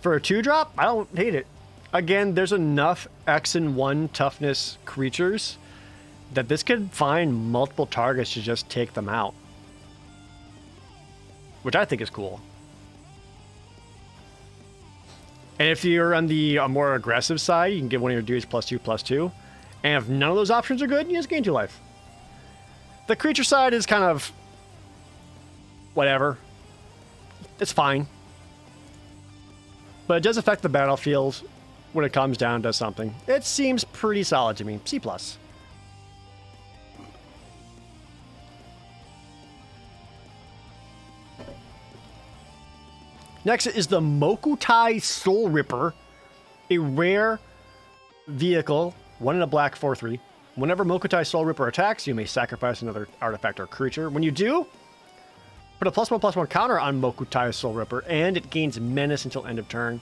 For a 2-drop, I don't hate it. Again, there's enough X and 1 toughness creatures that this could find multiple targets to just take them out. Which I think is cool. And if you're on the more aggressive side, you can give one of your dudes +2/+2. And if none of those options are good, you just gain 2 life. The creature side is kind of whatever. It's fine. But it does affect the battlefield when it comes down to something. It seems pretty solid to me. C+. Next is the Mokutai Soul Ripper, a rare vehicle, 1 in a black, 4/3. Whenever Mokutai Soul Ripper attacks, you may sacrifice another artifact or creature. When you do, put a +1/+1 counter on Mokutai Soul Ripper, and it gains menace until end of turn.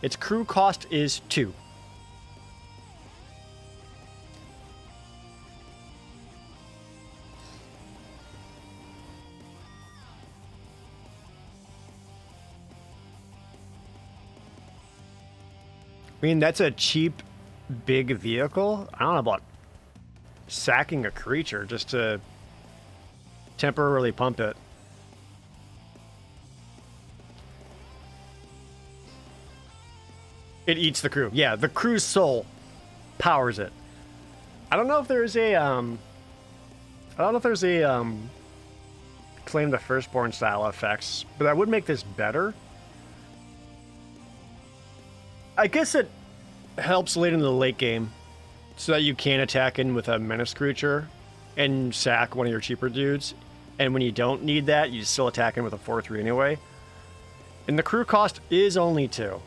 Its crew cost is 2. I mean, that's a cheap, big vehicle. I don't know about sacking a creature just to temporarily pump it. It eats the crew. Yeah, the crew's soul powers it. I don't know if there's a claim the firstborn style effects, but that would make this better. I guess it helps late in the late game so that you can attack in with a menace creature and sack one of your cheaper dudes. And when you don't need that, you still attack in with a 4/3 anyway. And the crew cost is only 2.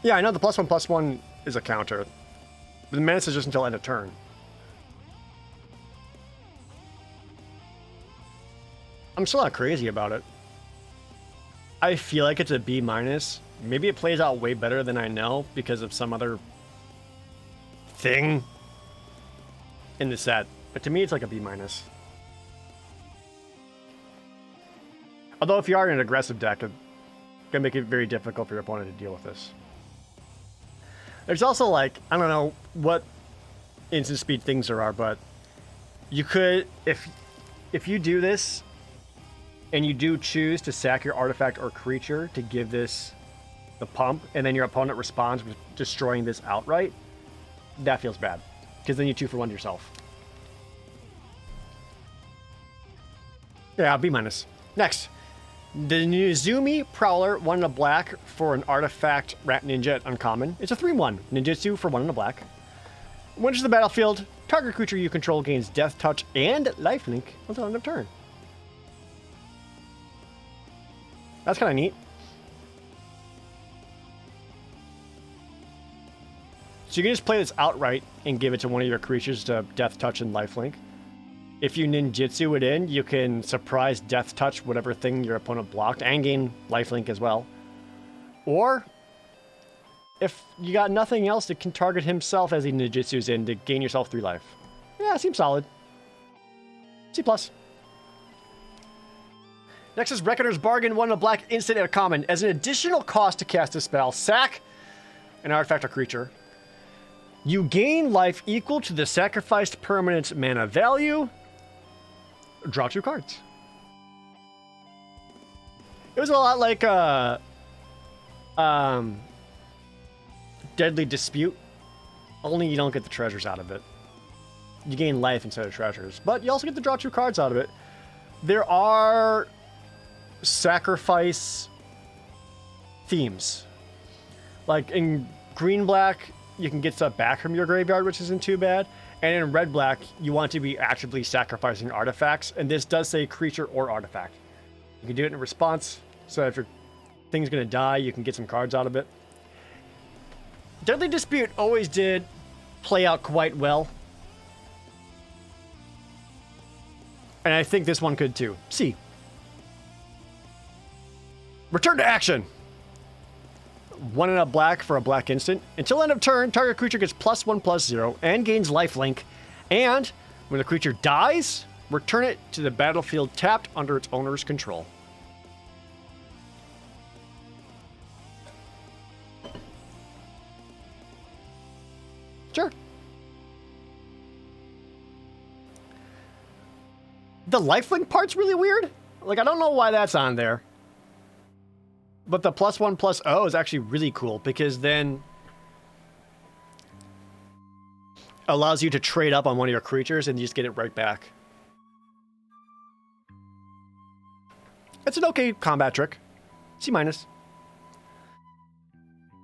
Yeah, I know the +1/+1 is a counter. The menace is just until end of turn. I'm still not crazy about it. I feel like it's a B-. Maybe it plays out way better than I know because of some other thing in the set. But to me, it's like a B-. Although if you are in an aggressive deck, it's going to make it very difficult for your opponent to deal with this. There's also, like, I don't know what instant speed things there are, but you could, if you do this, and you do choose to sack your artifact or creature to give this the pump, and then your opponent responds with destroying this outright, that feels bad. Because then you 2-for-1 yourself. Yeah, B-. Next. The Nizumi Prowler, 1 in a black for an artifact Rat Ninja at uncommon. It's a 3/1. Ninjutsu for 1 in a black. When enters the battlefield, target creature you control gains Death Touch and Lifelink until end of turn. That's kind of neat. So you can just play this outright and give it to one of your creatures to Death Touch and Lifelink. If you ninjutsu it in, you can surprise Death Touch whatever thing your opponent blocked and gain Lifelink as well. Or, if you got nothing else, it can target himself as he ninjutsus in to gain yourself 3 life. Yeah, seems solid. C+. Next is Reckoner's Bargain, 1 in a black instant at a common. As an additional cost to cast a spell, sack an artifact or creature. You gain life equal to the sacrificed permanent's mana value. Draw 2 cards. It was a lot like Deadly Dispute, only you don't get the treasures out of it. You gain life instead of treasures, but you also get to draw 2 cards out of it. There are sacrifice themes. Like in green-black, you can get stuff back from your graveyard, which isn't too bad. And in red-black, you want to be actively sacrificing artifacts, and this does say creature or artifact. You can do it in response, so if your thing's going to die, you can get some cards out of it. Deadly Dispute always did play out quite well. And I think this one could too. C. Return to action. 1 in a black for a black instant. Until end of turn, target creature gets +1/+0 and gains lifelink. And when the creature dies, return it to the battlefield tapped under its owner's control. Sure. The lifelink part's really weird. Like, I don't know why that's on there. But the +1/+0 is actually really cool because then allows you to trade up on one of your creatures and you just get it right back. It's an okay combat trick. C-.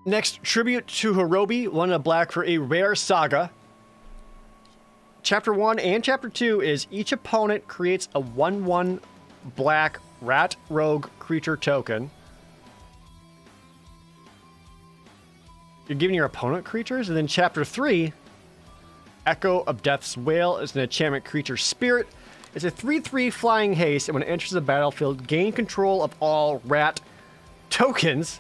Next, Tribute to Hirobi, 1 and a black for a rare saga. Chapter 1 and Chapter 2 is each opponent creates a 1/1 black rat rogue creature token. You're giving your opponent creatures, and then Chapter 3, Echo of Death's Wail, is an enchantment creature spirit. It's a 3/3 flying haste, and when it enters the battlefield, gain control of all rat tokens.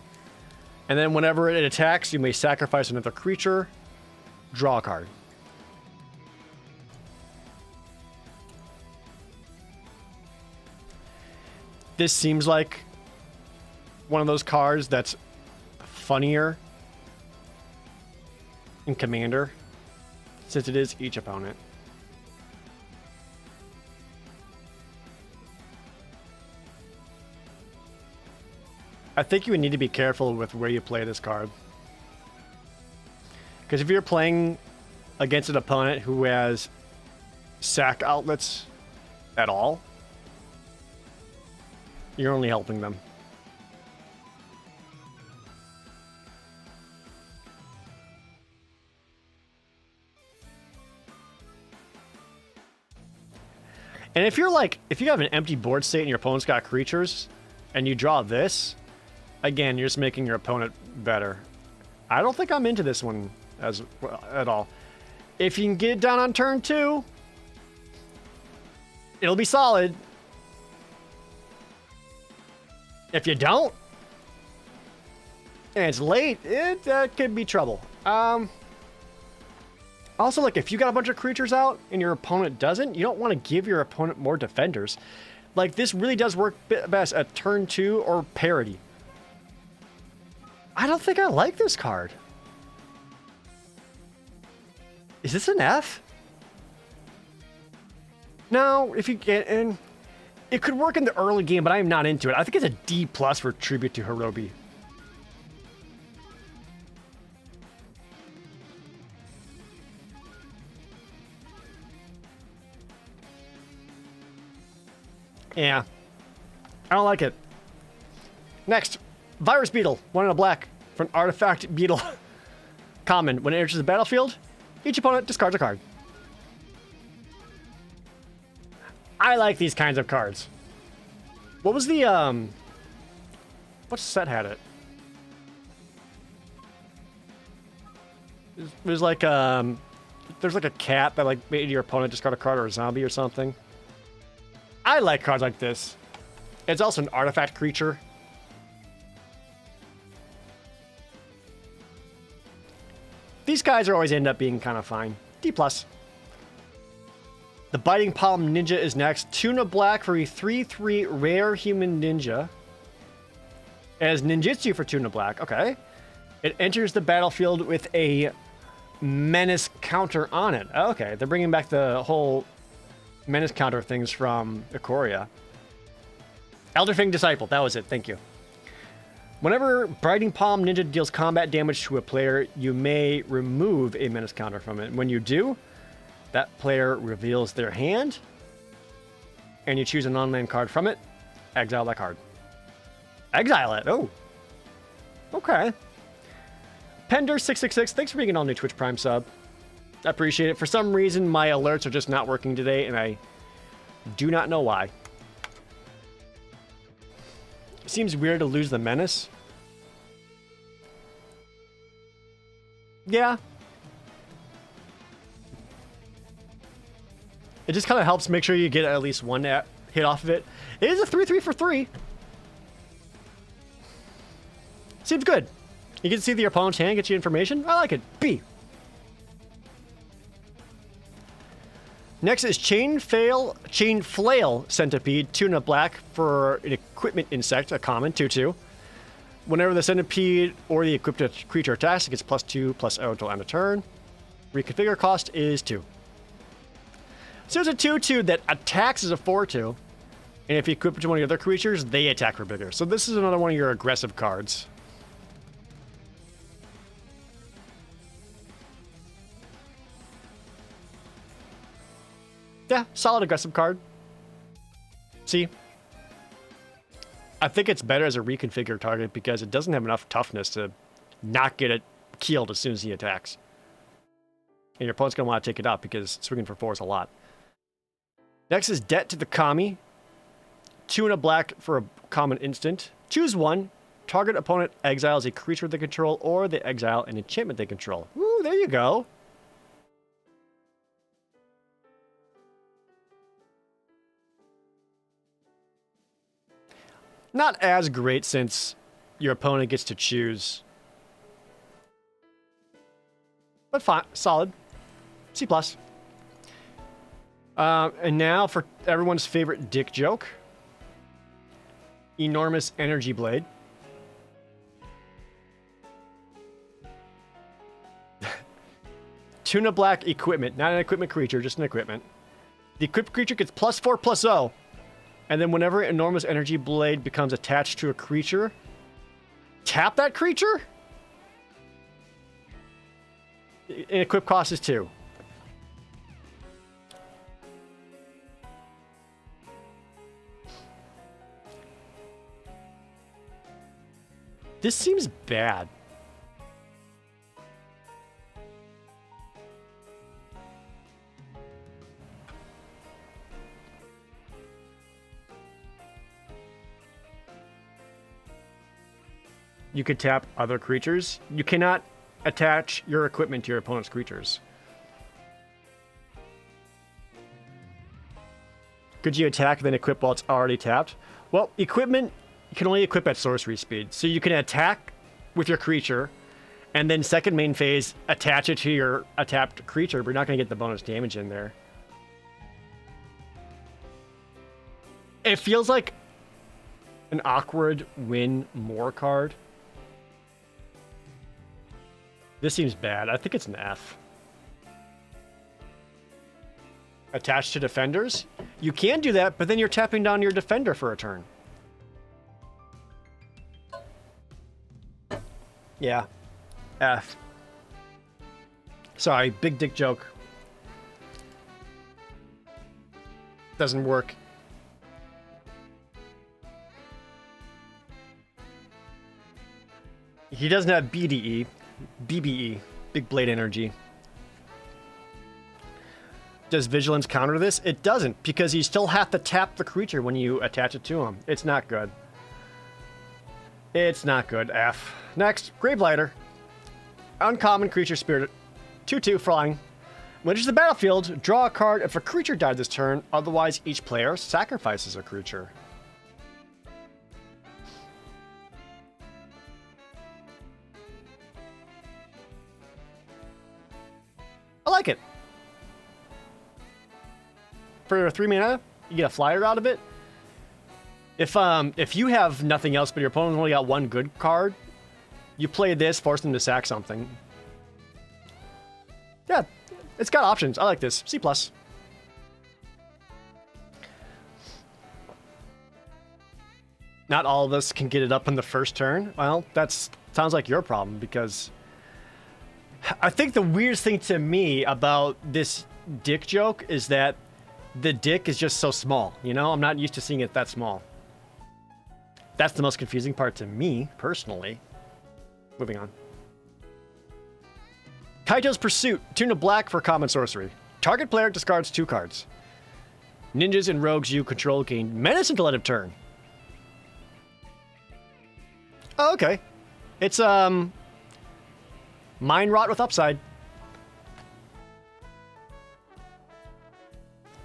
And then whenever it attacks, you may sacrifice another creature, draw a card. This seems like one of those cards that's funnier in Commander, since it is each opponent. I think you would need to be careful with where you play this card. Because if you're playing against an opponent who has sack outlets at all, you're only helping them. And if you're like, if you have an empty board state and your opponent's got creatures, and you draw this, again, you're just making your opponent better. I don't think I'm into this one as well, at all. If you can get it down on turn 2, it'll be solid. If you don't, and it's late, that could be trouble. Also, like, if you got a bunch of creatures out and your opponent doesn't, you don't want to give your opponent more defenders. Like, this really does work best at turn 2 or parity. I don't think I like this card. Is this an F? No, if you get in... It could work in the early game, but I am not into it. I think it's a D+ for Tribute to Hirobi. Yeah. I don't like it. Next, Virus Beetle, 1 and a black for an artifact beetle. Common, when it enters the battlefield, each opponent discards a card. I like these kinds of cards. What was the, what set had it? It was like, there's like a cat that like made your opponent discard a card or a zombie or something. I like cards like this. It's also an artifact creature. These guys are always end up being kind of fine. D+. The Biting Palm Ninja is next. Tuna black for a 3/3 rare human ninja. As ninjutsu for Tuna black. Okay. It enters the battlefield with a menace counter on it. Okay, they're bringing back the whole menace counter things from Ikoria. Elderfang Disciple, that was it, thank you. Whenever Biting Palm Ninja deals combat damage to a player, you may remove a menace counter from it. When you do, that player reveals their hand, and you choose a non-land card from it, exile that card. Exile it, oh. Okay. Pender666, thanks for being an all-new Twitch Prime sub. I appreciate it. For some reason, my alerts are just not working today, and I do not know why. It seems weird to lose the menace. Yeah. It just kind of helps make sure you get at least one hit off of it. It is a 3/3 for 3. Seems good. You get to see the opponent's hand, get you information. I like it. B. Next is Chain Flail Centipede, Tuna black for an equipment insect, a common, 2/2. Whenever the centipede or the equipped creature attacks, it gets +2/+0 until end of turn. Reconfigure cost is 2. So it's a 2/2 that attacks as a 4/2. And if you equip it to one of your other creatures, they attack for bigger. So this is another one of your aggressive cards. Yeah, solid aggressive card. See? I think it's better as a reconfigure target because it doesn't have enough toughness to not get it killed as soon as he attacks. And your opponent's going to want to take it out because swinging for 4 is a lot. Next is Debt to the Kami. 2 and a black for a common instant. Choose one. Target opponent exiles a creature they control or they exile an enchantment they control. Ooh, there you go. Not as great since your opponent gets to choose. But fine, solid. C+. And now for everyone's favorite dick joke. Enormous Energy Blade. Tuna black equipment. Not an equipment creature, just an equipment. The equipped creature gets +4/+0. And then whenever Enormous Energy Blade becomes attached to a creature, tap that creature? And equip cost is 2. This seems bad. You could tap other creatures. You cannot attach your equipment to your opponent's creatures. Could you attack then equip while it's already tapped? Well, equipment you can only equip at sorcery speed. So you can attack with your creature, and then second main phase, attach it to your tapped creature, but you're not going to get the bonus damage in there. It feels like an awkward win more card. This seems bad. I think it's an F. Attached to defenders? You can do that, but then you're tapping down your defender for a turn. Yeah. F. Sorry, big dick joke. Doesn't work. He doesn't have BDE. BBE. Big Blade Energy. Does Vigilance counter this? It doesn't, because you still have to tap the creature when you attach it to him. It's not good. It's not good. F. Next, Gravelighter. Uncommon creature spirit. 2/2 flying. When it enters the battlefield, draw a card if a creature died this turn. Otherwise, each player sacrifices a creature. I like it. For 3 mana, you get a flyer out of it. If you have nothing else but your opponent's only got one good card, you play this, force them to sack something. Yeah, it's got options. I like this. C+. Not all of us can get it up in the first turn. Well, that sounds like your problem, because I think the weirdest thing to me about this dick joke is that the dick is just so small. You know, I'm not used to seeing it that small. That's the most confusing part to me, personally. Moving on. Kaito's Pursuit. Tuna black for common sorcery. Target player discards 2 cards. Ninjas and rogues you control gain menace until end of turn. Oh, okay. It's, Mind Rot with upside.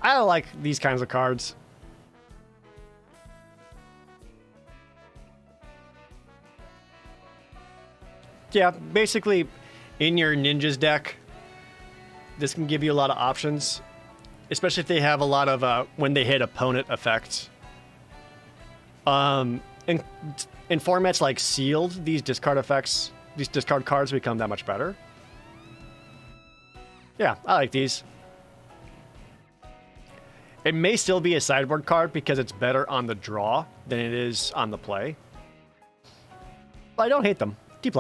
I don't like these kinds of cards. Yeah, basically, in your ninjas deck, this can give you a lot of options, especially if they have a lot of when they hit opponent effects. In formats like Sealed, these discard effects, these discard cards become that much better. Yeah, I like these. It may still be a sideboard card because it's better on the draw than it is on the play. But I don't hate them. D+.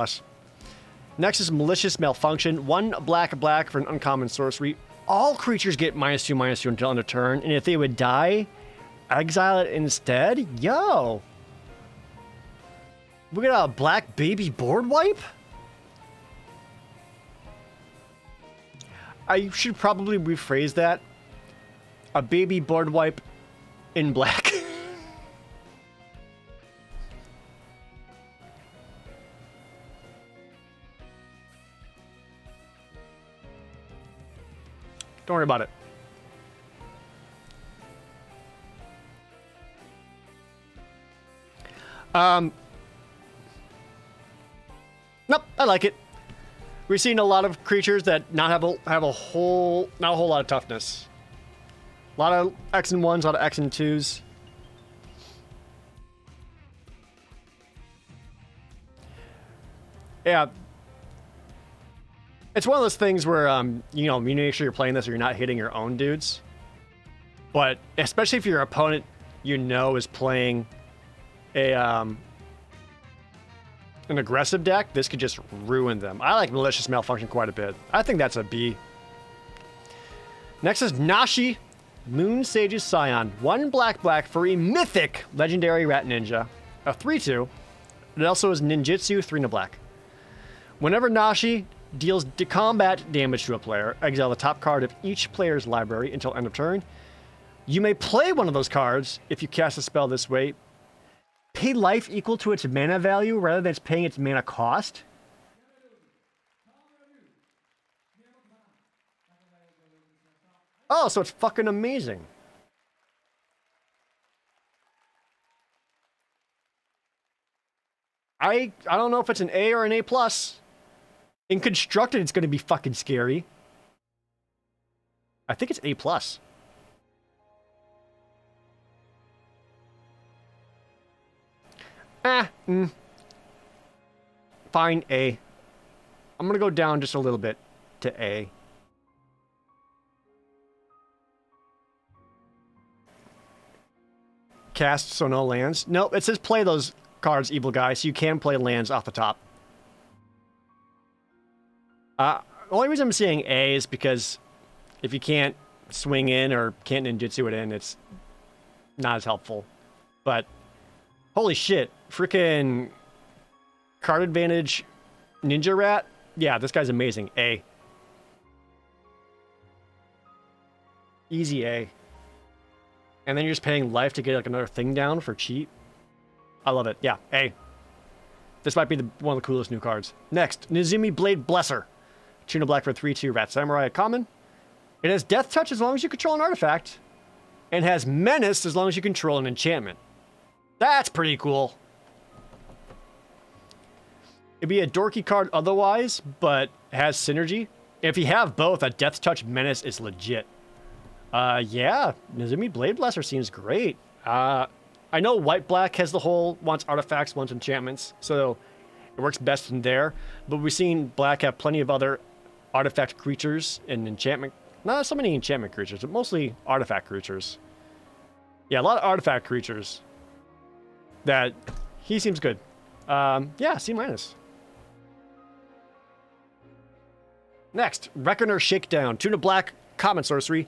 Next is Malicious Malfunction. 1 black for an uncommon sorcery. All creatures get -2/-2 until end of turn, and if they would die, exile it instead? Yo! We got a black baby board wipe? I should probably rephrase that. A baby board wipe in black. Don't worry about it. Nope, I like it. We've seen a lot of creatures that not have a whole lot of toughness. A lot of X and 1s, a lot of X and 2s. Yeah. It's one of those things where, you make sure you're playing this or you're not hitting your own dudes. But especially if your opponent, is playing an aggressive deck, this could just ruin them. I like Malicious Malfunction quite a bit. I think that's a B. Next is Nashi, Moon Sage's Scion. 1 black for a mythic legendary rat ninja. A 3/2. It also is ninjutsu, 3 and a black. Whenever Nashi deals combat damage to a player, exile the top card of each player's library until end of turn. You may play one of those cards if you cast a spell this way. Pay life equal to its mana value rather than it's paying its mana cost. Oh, so it's fucking amazing. I don't know if it's an A or an A+. In Constructed, it's going to be fucking scary. I think it's A+. Fine, A. I'm going to go down just a little bit to A. Cast, so no lands. No, it says play those cards, evil guy, so you can play lands off the top. The only reason I'm saying A is because if you can't swing in or can't ninjutsu it in, it's not as helpful. But holy shit, freaking card advantage ninja rat. Yeah, this guy's amazing. A. Easy A. And then you're just paying life to get like another thing down for cheap. I love it. Yeah, A. This might be one of the coolest new cards. Next, Nezumi Blade Blesser. Tuna black for 3/2 Rat Samurai, a common. It has Death Touch as long as you control an artifact. And has Menace as long as you control an enchantment. That's pretty cool. It'd be a dorky card otherwise, but has synergy. If you have both, a Death Touch Menace is legit. Yeah, Nezumi Blade Blesser seems great. I know white-black has the whole wants artifacts, wants enchantments, so it works best in there. But we've seen black have plenty of other artifact creatures and enchantment. Not so many enchantment creatures, but mostly artifact creatures. Yeah, a lot of artifact creatures. That he seems good. Yeah, C-. Next, Reckoner Shakedown. Tuna black, common sorcery.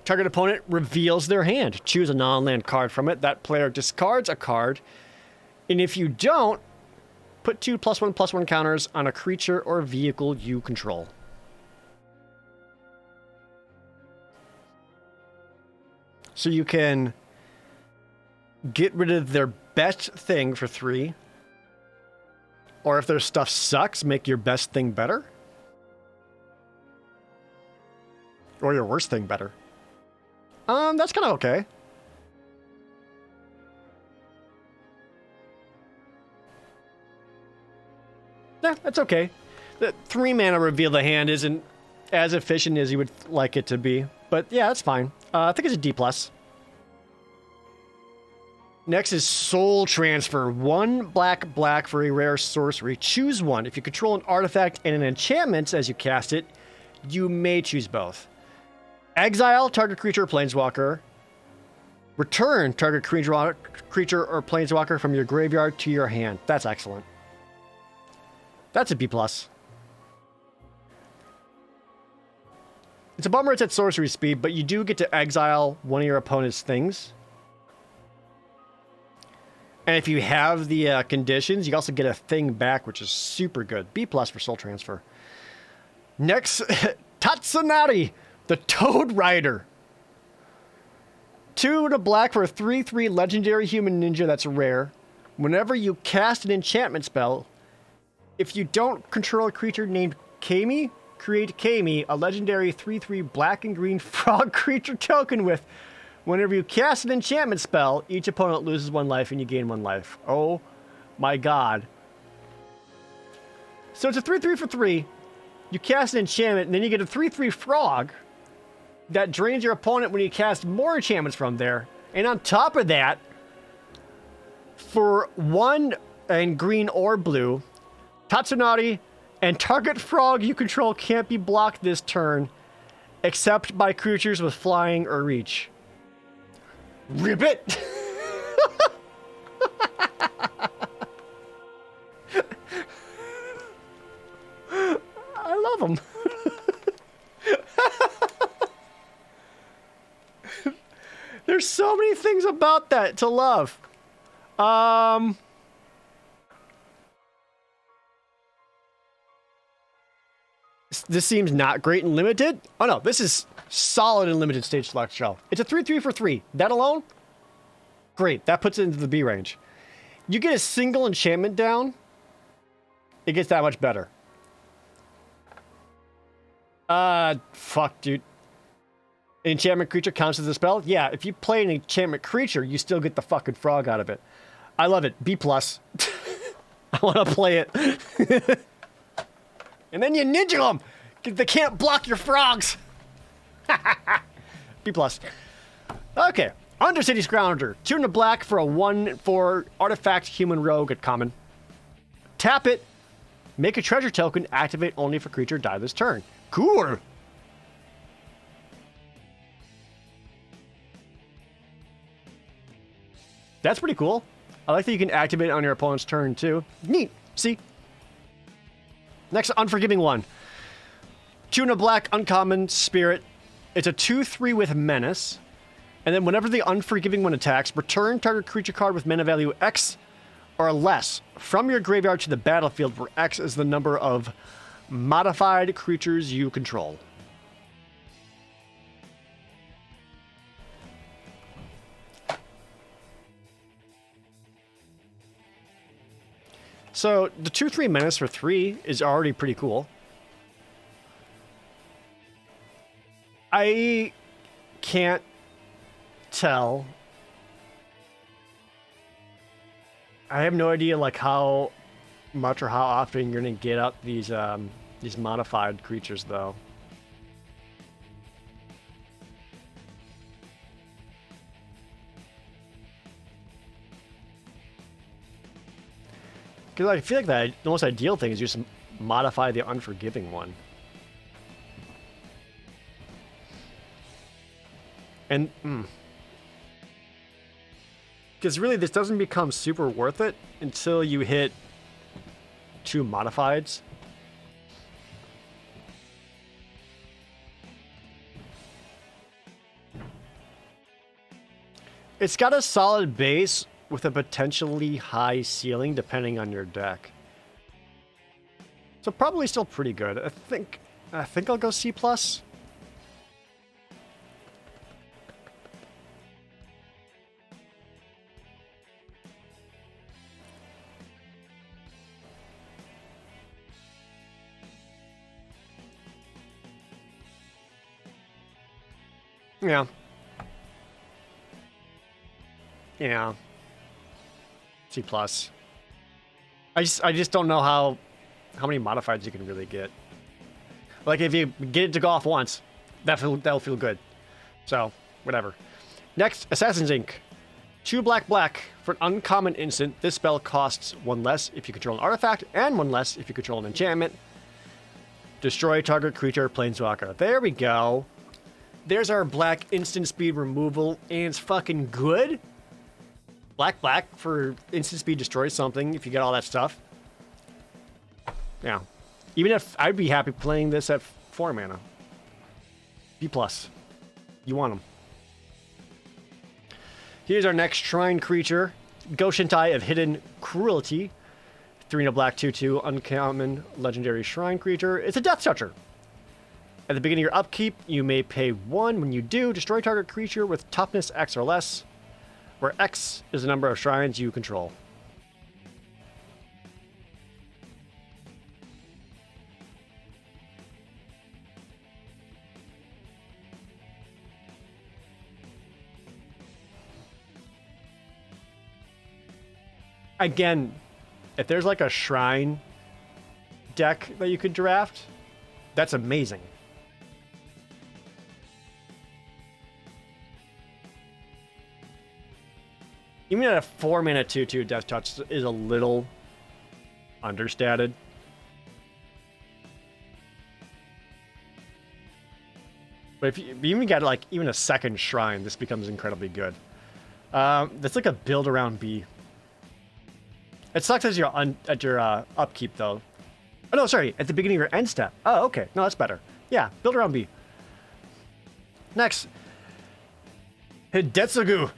Target opponent reveals their hand. Choose a non-land card from it. That player discards a card. And if you don't, put 2 +1/+1 counters on a creature or vehicle you control. So you can get rid of their best thing for 3. Or if their stuff sucks, make your best thing better. Or your worst thing better. That's kind of okay. Yeah, that's okay. The 3 mana reveal the hand isn't as efficient as you would like it to be. But yeah, that's fine. I think it's a D+. Next is Soul Transfer. 1 black for a rare sorcery. Choose one. If you control an artifact and an enchantment as you cast it, you may choose both. Exile target creature or planeswalker. Return target creature or planeswalker from your graveyard to your hand. That's excellent. That's a B+. It's a bummer it's at sorcery speed, but you do get to exile one of your opponent's things. And if you have the conditions, you also get a thing back, which is super good. B+ for Soul Transfer. Next, Tatsunari, the Toad Rider. 2 and a black for a 3/3 legendary human ninja that's rare. Whenever you cast an enchantment spell, if you don't control a creature named Kami, create Kami, a legendary 3/3 black and green frog creature token with. Whenever you cast an enchantment spell, each opponent loses 1 life and you gain 1 life. Oh my god. So it's a 3/3 for 3. You cast an enchantment and then you get a 3/3 frog that drains your opponent when you cast more enchantments from there. And on top of that, for 1 and green or blue, Tatsunari and target frog you control can't be blocked this turn, except by creatures with flying or reach. Ribbit! I love them. There's so many things about that to love. This seems not great in limited. Oh no, this is solid in limited stage select shell. It's a 3/3 for 3. That alone? Great, that puts it into the B range. You get a single enchantment down, it gets that much better. Fuck, dude. Enchantment creature counts as a spell? Yeah, if you play an enchantment creature, you still get the fucking frog out of it. I love it. B+. I want to play it. And then you ninja them! They can't block your frogs! B+. Okay. Undercity Scrounger. 2 and a black for a 1/4 artifact human rogue at common. Tap it. Make a treasure token. Activate only if a creature die this turn. Cool! That's pretty cool. I like that you can activate it on your opponent's turn, too. Neat. See? Next, Unforgiving 1. 2 and a black, uncommon, spirit. It's a 2/3 with menace. And then whenever the Unforgiving 1 attacks, return target creature card with mana value X or less from your graveyard to the battlefield, where X is the number of modified creatures you control. So the 2/3 menace for 3 is already pretty cool. I can't tell. I have no idea like how much or how often you're gonna get up these modified creatures though. Because I feel like the most ideal thing is just modify the Unforgiving 1. And, because really this doesn't become super worth it until you hit 2 modifieds. It's got a solid base with a potentially high ceiling depending on your deck. So probably still pretty good. I think I'll go C+. Yeah. Yeah. C+. I just don't know how many modifieds you can really get. Like if you get it to go off once, that'll feel good. So, whatever. Next, Assassin's Ink. 2 black for an uncommon instant. This spell costs 1 less if you control an artifact and 1 less if you control an enchantment. Destroy target creature, planeswalker. There we go. There's our black instant speed removal, and it's fucking good. Black for instant speed destroys something if you get all that stuff. Yeah. Even if I'd be happy playing this at 4 mana. B+. You want them. Here's our next shrine creature. Goshentai of Hidden Cruelty. 3 and a black 2/2 uncommon legendary shrine creature. It's a Death Toucher. At the beginning of your upkeep, you may pay 1. When you do, destroy target creature with toughness X or less, where X is the number of shrines you control. Again, if there's like a shrine deck that you could draft, that's amazing. Even at a 4 mana 2/2, Death Touch is a little understated. But if you even get like even a second shrine, this becomes incredibly good. That's like a build around B. It sucks as at your upkeep though. Oh no, sorry, at the beginning of your end step. Oh, okay, no, that's better. Yeah, build around B. Next, Hidetsugu,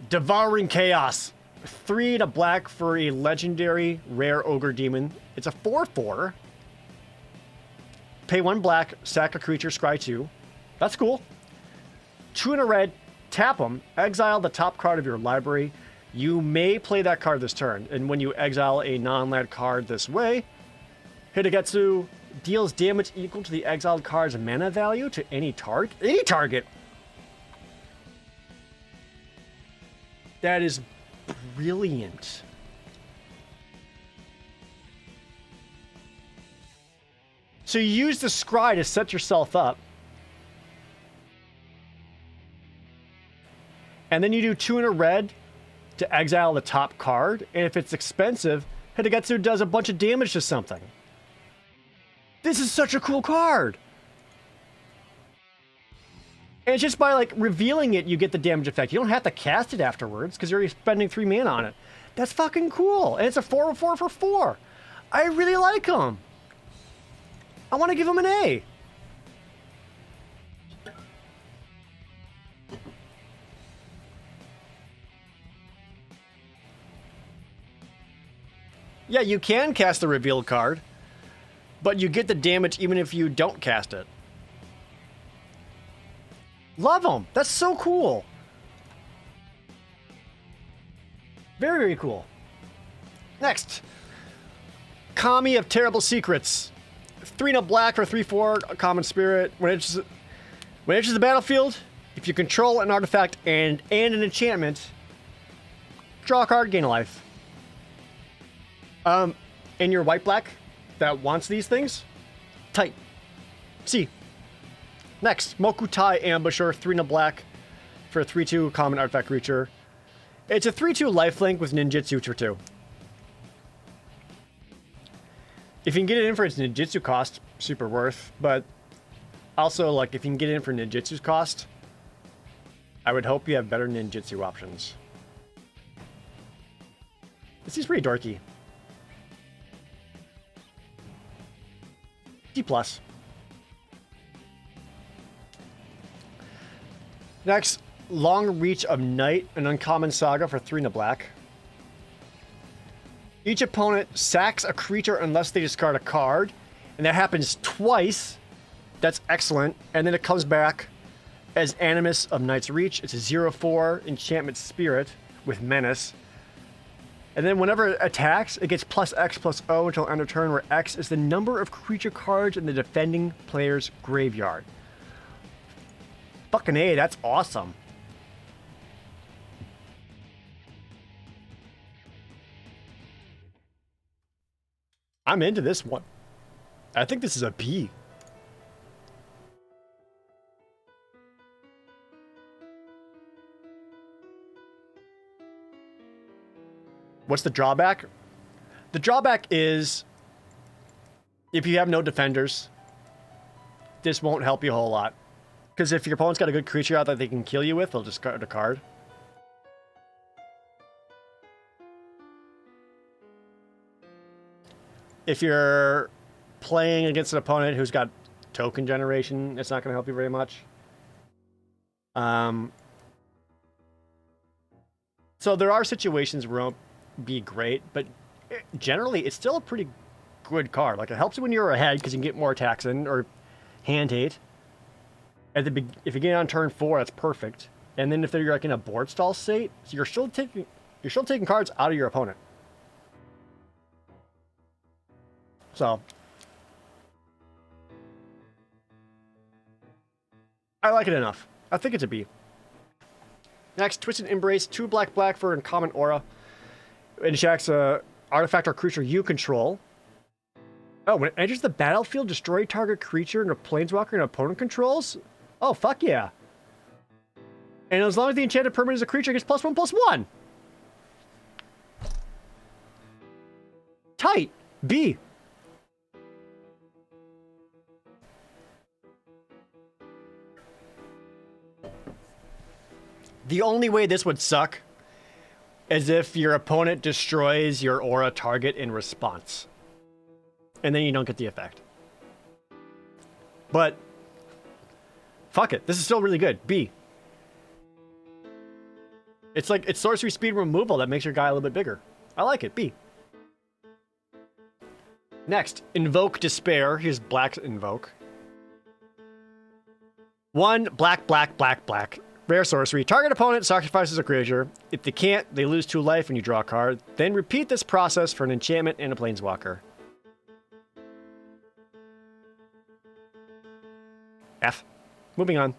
Devouring Chaos. 3 and a black for a legendary rare ogre demon. It's a 4/4. Pay 1 black, sack a creature, scry 2. That's cool. 2 and a red, tap them, exile the top card of your library. You may play that card this turn, and when you exile a non-land card this way, Hitagetsu deals damage equal to the exiled card's mana value to any target. Any target! That is brilliant. So you use the scry to set yourself up. And then you do 2 and a red to exile the top card. And if it's expensive, Hitagetsu does a bunch of damage to something. This is such a cool card. And it's just by like revealing it, you get the damage effect. You don't have to cast it afterwards because you're already spending 3 mana on it. That's fucking cool. And it's a 4/4 for 4. I really like him. I want to give him an A. Yeah, you can cast the reveal card, but you get the damage even if you don't cast it. Love him. That's so cool. Very, very cool. Next. Kami of Terrible Secrets. 3 and a black for 3/4, a common spirit. When it enters the battlefield, if you control an artifact and an enchantment, draw a card, gain a life. And your white-black that wants these things, tight. C. Next, Mokutai Ambusher, 3 and a black for a 3/2 common artifact creature. It's a 3/2 lifelink with ninjutsu for 2. If you can get it in for its ninjutsu cost, super worth. But also, like, if you can get it in for ninjutsu's cost, I would hope you have better ninjutsu options. This is pretty dorky. D+. Next, Long Reach of Night, an uncommon saga for 3 and a black. Each opponent sacks a creature unless they discard a card, and that happens twice. That's excellent. And then it comes back as Animus of Night's Reach. It's a 0/4 enchantment spirit with menace. And then whenever it attacks, it gets +X/+O until end of turn, where X is the number of creature cards in the defending player's graveyard. Fucking A, that's awesome. I'm into this one. I think this is a B. What's the drawback? The drawback is if you have no defenders, this won't help you a whole lot. Because if your opponent's got a good creature out that they can kill you with, they'll discard a card. If you're playing against an opponent who's got token generation, it's not going to help you very much. So there are situations where it won't be great, but generally it's still a pretty good card. Like, it helps you when you're ahead because you can get more attacks in, or hand hate. If you get on turn 4, that's perfect. And then if they're like in a board stall state, so you're still taking cards out of your opponent. So I like it enough. I think it's a B. Next, Twisted Embrace, 2 black for uncommon aura. It attacks a artifact or creature you control. Oh, when it enters the battlefield, destroy target creature and a planeswalker an opponent controls? Oh, fuck yeah. And as long as the enchanted permanent is a creature, it gets +1/+1. Tight. B. The only way this would suck is if your opponent destroys your aura target in response. And then you don't get the effect. But fuck it. This is still really good. B. It's like, it's sorcery speed removal that makes your guy a little bit bigger. I like it. B. Next, Invoke Despair. Here's Black's Invoke. 1 black. Rare sorcery. Target opponent sacrifices a creature. If they can't, they lose 2 life and you draw a card. Then repeat this process for an enchantment and a planeswalker. F. Moving on.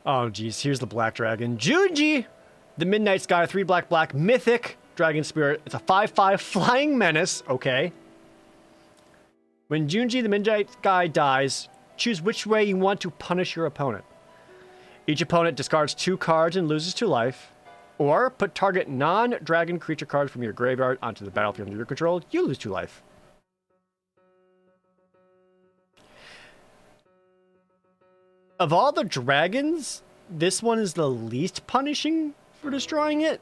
Oh, geez. Here's the Black Dragon. Junji! The Midnight Sky, 3 black. Mythic Dragon Spirit. It's a 5/5 Flying Menace. Okay. When Junji, the Midnight Sky, dies, choose which way you want to punish your opponent. Each opponent discards 2 cards and loses 2 life. Or put target non-dragon creature cards from your graveyard onto the battlefield under your control. You lose 2 life. Of all the dragons, this one is the least punishing for destroying it.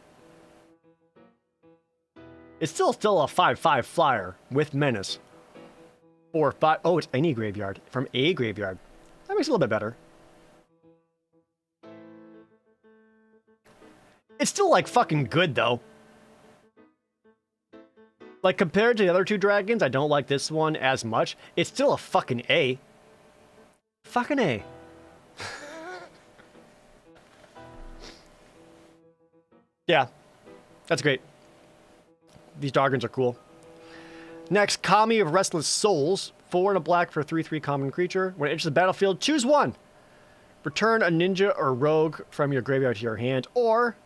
It's still a 5/5 flyer with menace. 4/5. Oh, it's any graveyard. From a graveyard. That makes it a little bit better. It's still, like, fucking good, though. Like, compared to the other 2 dragons, I don't like this one as much. It's still a fucking A. Fucking A. Yeah. That's great. These dragons are cool. Next, Kami of Restless Souls. 4 and a black for a 3/3 common creature. When it enters the battlefield, choose 1. Return a ninja or rogue from your graveyard to your hand, or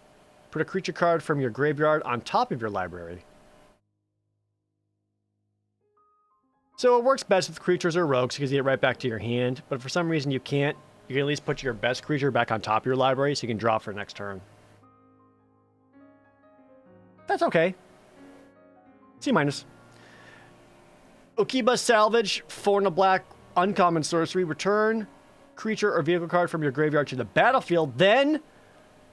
put a creature card from your graveyard on top of your library. So it works best with creatures or rogues because you get right back to your hand, but if for some reason you can't, you can at least put your best creature back on top of your library so you can draw for next turn. That's okay. C-. Okiba Salvage, 4 and a black, uncommon sorcery. Return creature or vehicle card from your graveyard to the battlefield, then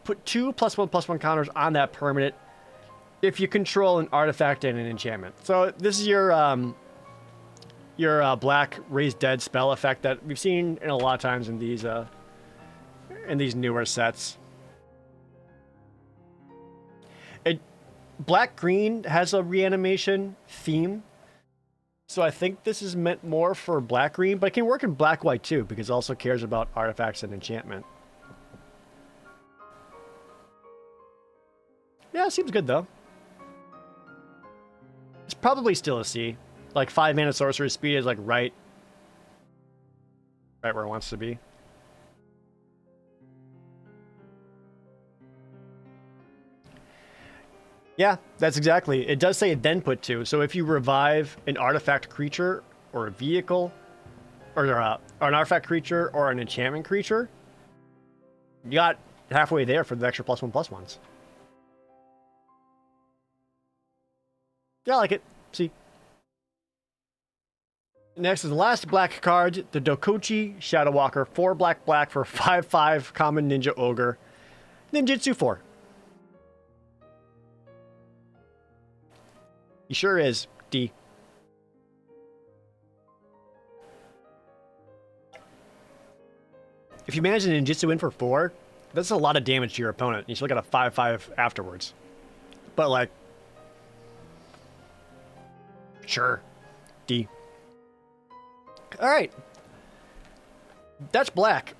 put 2 +1/+1 counters on that permanent if you control an artifact and an enchantment. So this is your black Raise Dead spell effect that we've seen in a lot of times in these newer sets. Black-green has a reanimation theme, so I think this is meant more for black-green, but it can work in black-white too, because it also cares about artifacts and enchantment. Yeah, it seems good though. It's probably still a C. Like 5 mana sorcery speed is like right where it wants to be. Yeah, that's exactly. It does say then put 2. So if you revive an artifact creature or a vehicle, or an artifact creature or an enchantment creature, you got halfway there for the extra +1/+1s. Yeah, I like it. See. Next is the last black card, the Dokuchi Shadow Walker. 4 black black for 5/5 common ninja ogre. Ninjutsu 4. He sure is, D. If you manage a ninjutsu in for 4, that's a lot of damage to your opponent. You still got a 5/5 afterwards. But like, sure, D. All right, that's black.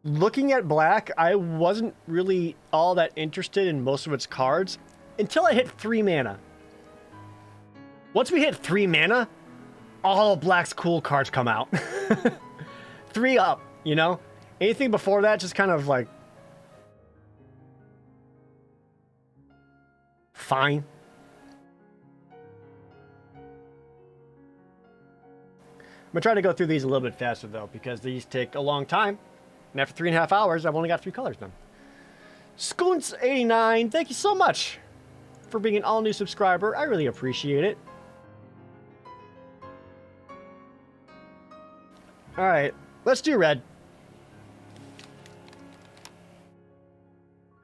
Looking at black, I wasn't really all that interested in most of its cards until I hit 3 mana. Once we hit 3 mana, all of black's cool cards come out. 3 up, you know? Anything before that, just kind of like, fine. I'm gonna try to go through these a little bit faster though, because these take a long time. And after 3.5 hours, I've only got 3 colors done. Scoons89, thank you so much for being an all-new subscriber. I really appreciate it. All right, let's do red.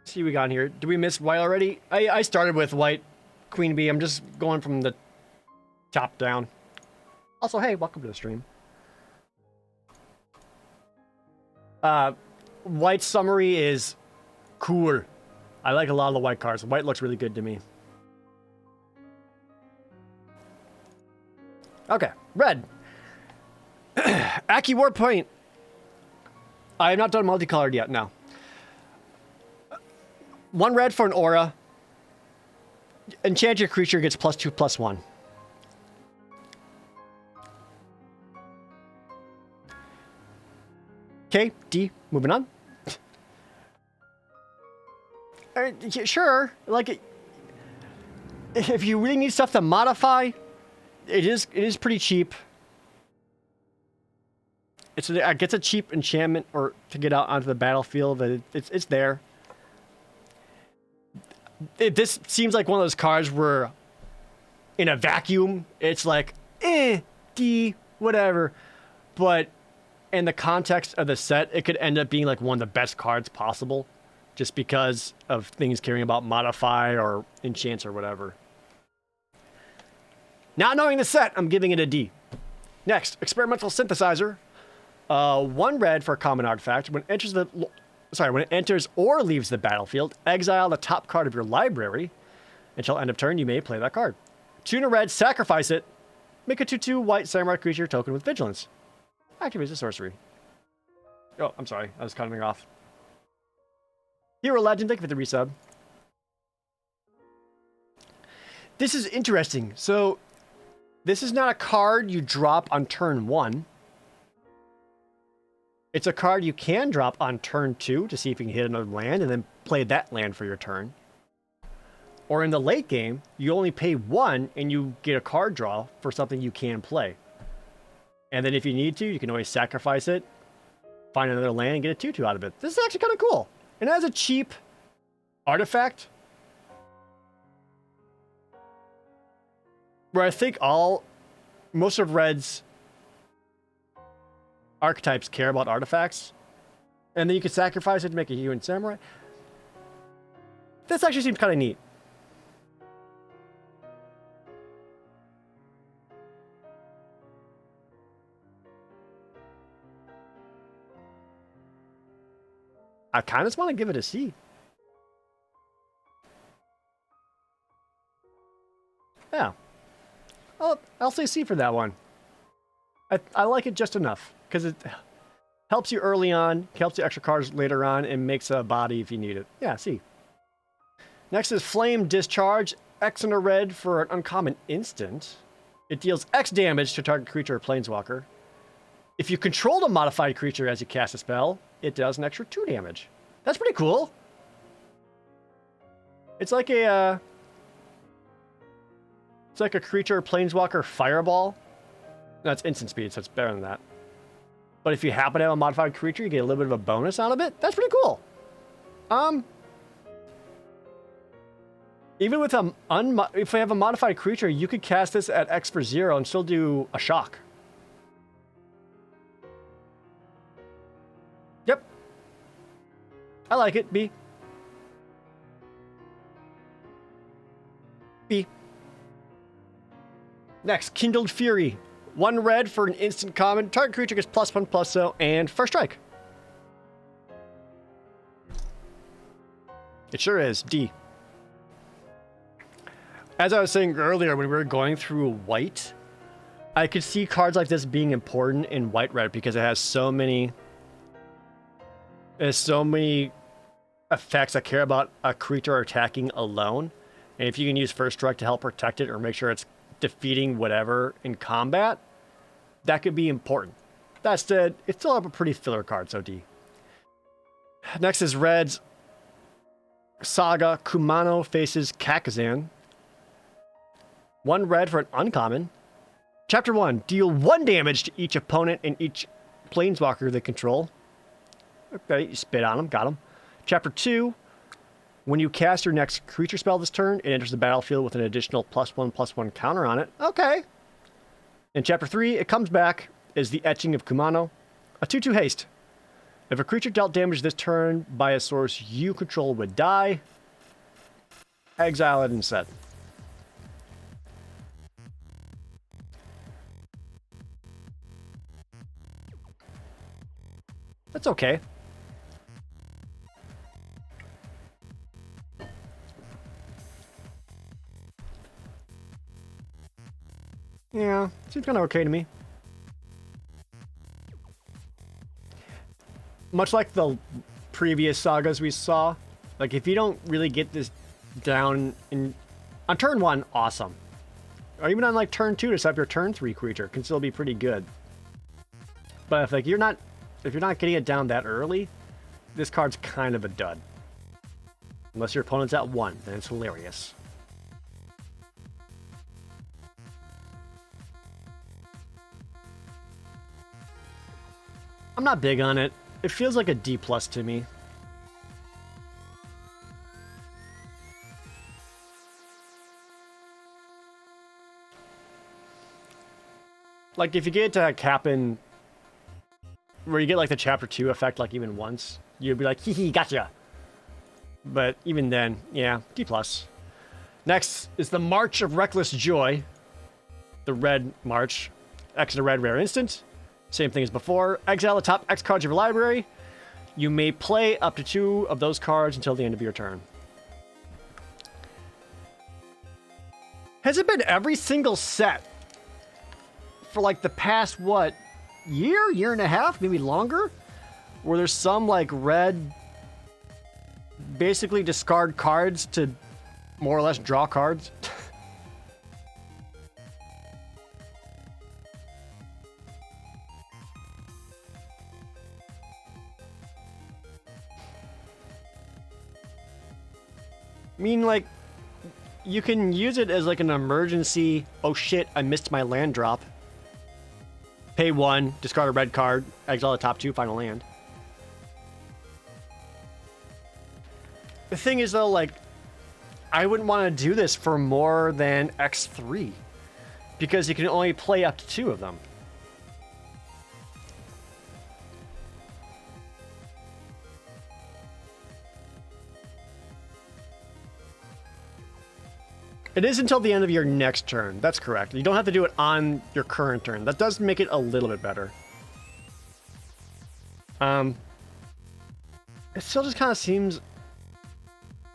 Let's see what we got in here. Did we miss white already? I started with white Queen Bee. I'm just going from the top down. Also, hey, welcome to the stream. White summary is cool. I like a lot of the white cards. White looks really good to me. Okay, red. Aki War Point. I have not done multicolored yet, no. 1 red for an aura. Enchant your creature gets +2/+1. Okay, D, moving on. Sure, like, if you really need stuff to modify, it is pretty cheap. It gets a cheap enchantment or to get out onto the battlefield. It's there. This seems like one of those cards where, in a vacuum, it's like, D, whatever, but in the context of the set, it could end up being like one of the best cards possible, just because of things caring about modify or enchants or whatever. Not knowing the set, I'm giving it a D. Next, Experimental Synthesizer. 1 red for a common artifact. When it enters or leaves the battlefield, exile the top card of your library. Until end of turn, you may play that card. 2 in a red, sacrifice it. Make a 2/2 white samurai creature token with vigilance. Activates a sorcery. Oh, I'm sorry. I was cutting off. Hero Legend, thank you for the resub. This is interesting. So, this is not a card you drop on turn 1. It's a card you can drop on turn 2 to see if you can hit another land and then play that land for your turn. Or in the late game, you only pay 1 and you get a card draw for something you can play. And then if you need to, you can always sacrifice it, find another land, and get a 2/2 out of it. This is actually kind of cool. And as a cheap artifact, where I think most of Red's archetypes care about artifacts, and then you can sacrifice it to make a human samurai. This actually seems kind of neat. I kind of just want to give it a C. Yeah. I'll say C for that one. I like it just enough, because it helps you early on, helps you extra cards later on, and makes a body if you need it. Yeah, C. Next is Flame Discharge. X in a red for an uncommon instant. It deals X damage to target creature or planeswalker. If you control a modified creature as you cast a spell, it does an extra 2 damage. That's pretty cool. It's like a creature or planeswalker fireball. That's instant speed, so it's better than that. But if you happen to have a modified creature, you get a little bit of a bonus out of it. That's pretty cool. Even with if I have a modified creature, you could cast this at X for 0 and still do a shock. Yep. I like it, B. B. Next, Kindled Fury. 1 red for an instant common. Target creature gets +1/+0 and first strike. It sure is. D. As I was saying earlier, when we were going through white, I could see cards like this being important in white-red because it has so many effects that care about a creature attacking alone. And if you can use first strike to help protect it or make sure it's defeating whatever in combat, that could be important. That said, it's still a pretty filler card, so D. Next is Red's Saga. Kumano faces Kakazan. 1 red for an uncommon. Chapter 1. Deal 1 damage to each opponent and each planeswalker they control. Okay, you spit on them. Got them. Chapter 2. When you cast your next creature spell this turn, it enters the battlefield with an additional +1/+1 counter on it. Okay. In Chapter 3, it comes back as the Etching of Kumano. A 2/2 haste. If a creature dealt damage this turn by a source you control would die, exile it instead. That's okay. Yeah, seems kind of okay to me. Much like the previous sagas we saw, like if you don't really get this down on turn 1, awesome. Or even on like turn 2 to set up your turn 3 creature can still be pretty good. But if you're not getting it down that early, this card's kind of a dud. Unless your opponent's at 1, then it's hilarious. I'm not big on it. It feels like a D+ to me. Like if you get to happen where you get like the chapter 2 effect like even once, you'd be like, hee hee, gotcha. But even then, yeah, D+. Next is the March of Reckless Joy. The red march. X is a red rare instant. Same thing as before. Exile the top X cards of your library. You may play up to 2 of those cards until the end of your turn. Has it been every single set for like the past, what, year and a half, maybe longer? Where there's some like red, basically discard cards to more or less draw cards? I mean, like, you can use it as like an emergency, oh shit, I missed my land drop. Pay 1, discard a red card, exile the top 2, final land. The thing is though, like, I wouldn't want to do this for more than X3. Because you can only play up to 2 of them. It is until the end of your next turn. That's correct. You don't have to do it on your current turn. That does make it a little bit better. It still just kind of seems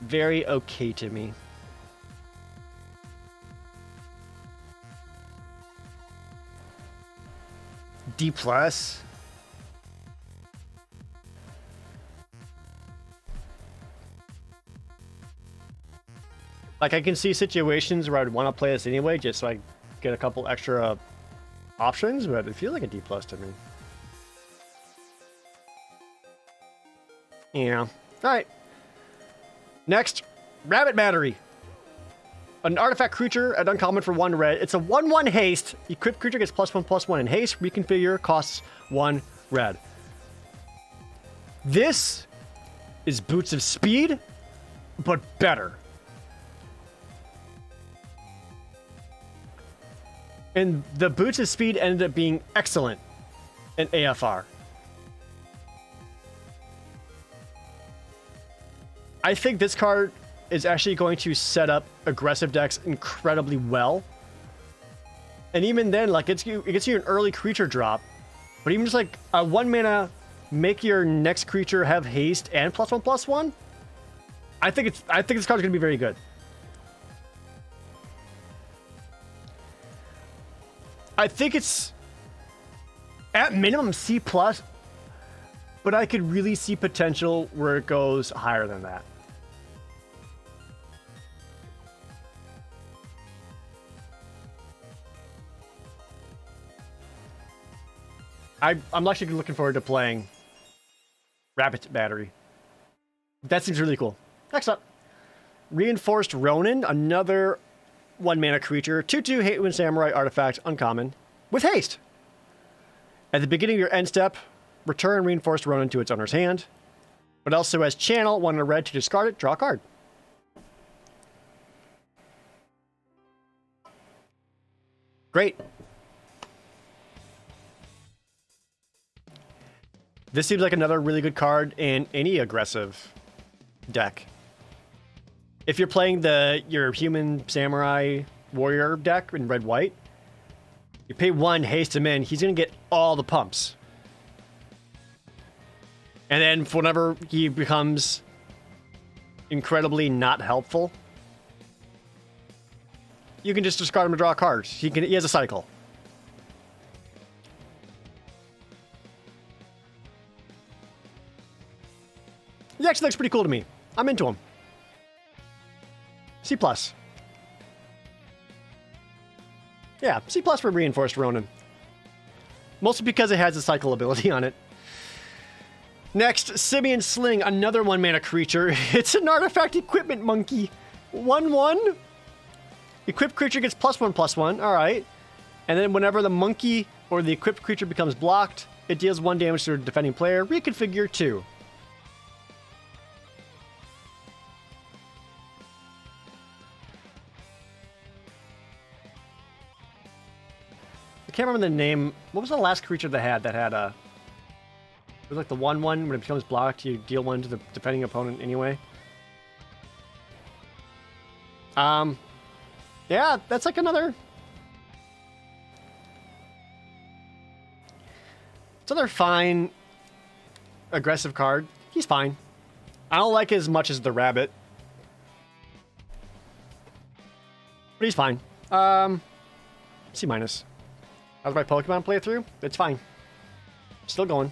very okay to me. D+. Like, I can see situations where I'd want to play this anyway, just so I get a couple extra options, but it feels like a D+ to me. Yeah. Alright. Next, Rabbit Battery. An artifact creature at uncommon for 1 red. It's a 1/1 haste. Equipped creature gets +1/+1 in haste. Reconfigure, costs 1 red. This is Boots of Speed, but better. And the boots of speed ended up being excellent in AFR. I think this card is actually going to set up aggressive decks incredibly well. And even then, like, it gets you an early creature drop. But even just like a 1 mana, make your next creature have haste and +1/+1. I think this card's gonna be very good. I think it's at minimum C+, but I could really see potential where it goes higher than that. I'm actually looking forward to playing Rabbit Battery. That seems really cool. Next up, Reinforced Ronin, another 1 mana creature, 2/2 Hate Wind Samurai artifact, uncommon, with haste. At the beginning of your end step, return Reinforced Ronin to its owner's hand, but also has channel 1 in a red to discard it, draw a card. Great. This seems like another really good card in any aggressive deck. If you're playing your human samurai warrior deck in red-white, you pay 1, haste him in, he's going to get all the pumps. And then whenever he becomes incredibly not helpful, you can just discard him to draw a card. He has a cycle. He actually looks pretty cool to me. I'm into him. C+. Yeah, C+ for Reinforced Ronin. Mostly because it has a cycle ability on it. Next, Simian Sling, another 1 mana creature. It's an artifact equipment monkey. 1/1. Equipped creature gets +1/+1. Alright. And then whenever the monkey or the equipped creature becomes blocked, it deals 1 damage to the defending player. Reconfigure 2. I can't remember the name. What was the last creature that had a... It was like the 1/1, when it becomes blocked, you deal 1 to the defending opponent anyway. Yeah, that's like another... It's another fine, aggressive card. He's fine. I don't like it as much as the rabbit. But he's fine. C-. How's my Pokemon playthrough? It's fine. Still going.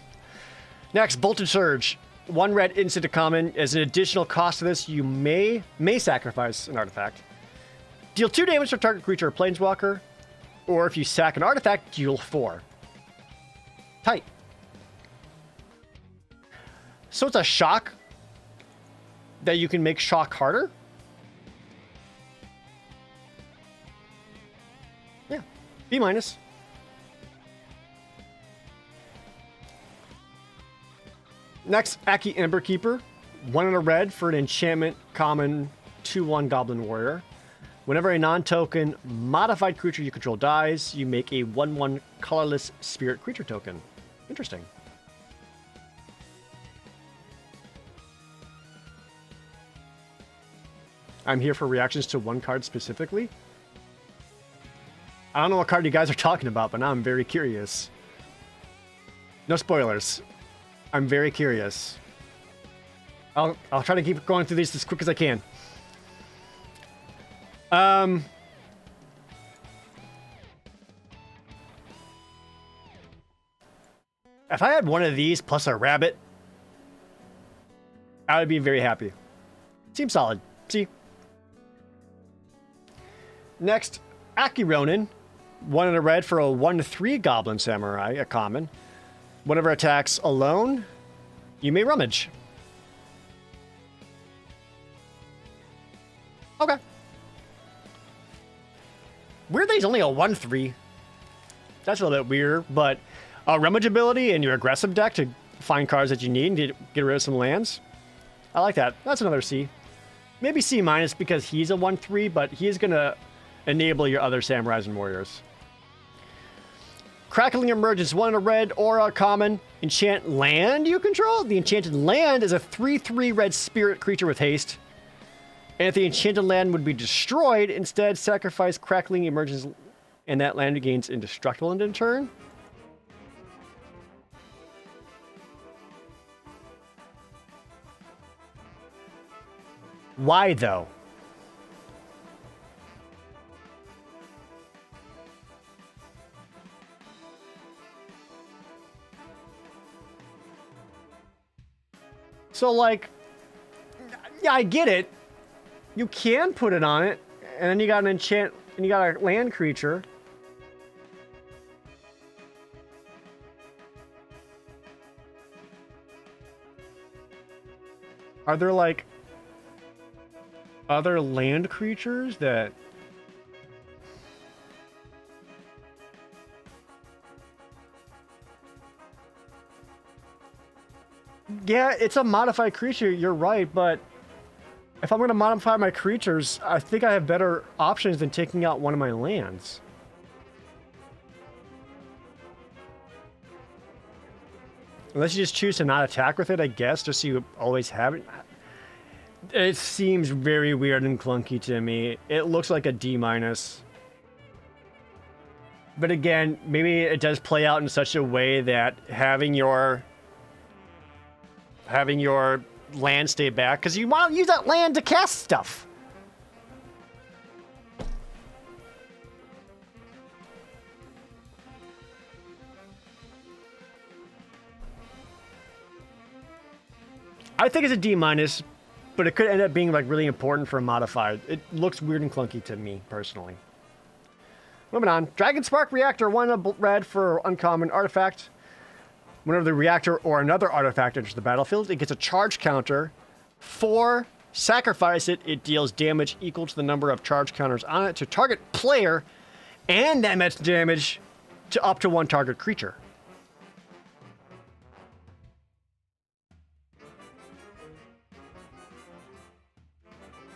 Next, Bolted Surge. 1 red instant to common. As an additional cost to this, you may sacrifice an artifact. Deal 2 damage to target creature or planeswalker. Or if you sack an artifact, deal 4. Tight. So it's a shock that you can make shock harder? Yeah. B-. Next, Aki Emberkeeper. 1 in a red for an enchantment common 2/1 Goblin Warrior. Whenever a non-token modified creature you control dies, you make a 1/1 colorless spirit creature token. Interesting. I'm here for reactions to 1 card specifically. I don't know what card you guys are talking about, but now I'm very curious. No spoilers. I'm very curious. I'll try to keep going through these as quick as I can. If I had one of these plus a rabbit, I would be very happy. Seems solid. See? Next, Aki Ronin. 1 in a red for a 1/3 Goblin Samurai, a common. Whenever attacks alone, you may rummage. Okay. Weird that he's only a 1/3. That's a little bit weird, but a rummage ability in your aggressive deck to find cards that you need and get rid of some lands. I like that. That's another C. Maybe C- because he's a 1/3, but he's going to enable your other samurais and warriors. Crackling Emergence, 1 in a red or a common. Enchant land you control. The enchanted land is a 3/3 red spirit creature with haste. And if the enchanted land would be destroyed, instead sacrifice Crackling Emergence and that land gains indestructible in turn. Why though? So, like, yeah, I get it. You can put it on it, and then you got an enchant, and you got a land creature. Are there, like, other land creatures that... Yeah, it's a modified creature, you're right, but if I'm going to modify my creatures, I think I have better options than taking out one of my lands. Unless you just choose to not attack with it, I guess, just so you always have it. It seems very weird and clunky to me. It looks like a D-. But again, maybe it does play out in such a way that having your land stay back, because you want to use that land to cast stuff. I think it's a D-, but it could end up being like really important for a modified. It looks weird and clunky to me personally. Moving on. Dragon Spark Reactor, 1 red for uncommon artifact. Whenever the reactor or another artifact enters the battlefield, it gets a charge counter. 4, sacrifice it. It deals damage equal to the number of charge counters on it to target player, and that means damage to up to 1 target creature.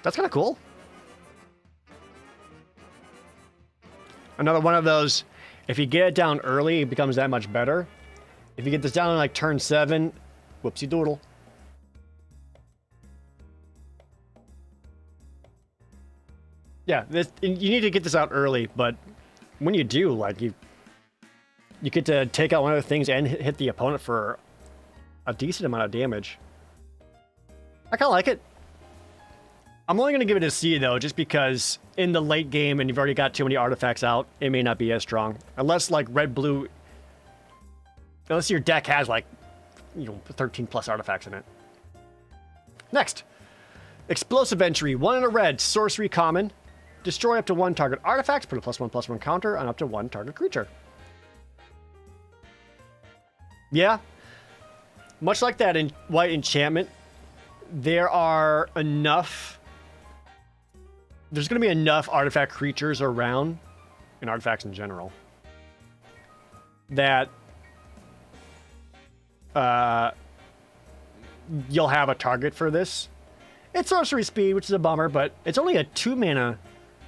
That's kind of cool. Another one of those, if you get it down early, it becomes that much better. If you get this down in like turn 7, whoopsie doodle. Yeah, you need to get this out early, but when you do, like you get to take out one of the things and hit the opponent for a decent amount of damage. I kind of like it. I'm only going to give it a C, though, just because in the late game and you've already got too many artifacts out, it may not be as strong. Unless, like, red-blue... Unless your deck has, like, 13 plus artifacts in it. Next. Explosive Entry. 1 in a red. Sorcery common. Destroy up to 1 target artifacts. Put a +1/+1 counter on up to 1 target creature. Yeah. Much like that in White Enchantment, there are enough... There's going to be enough artifact creatures around, and artifacts in general, that you'll have a target for this. It's sorcery speed, which is a bummer, but it's only a 2-mana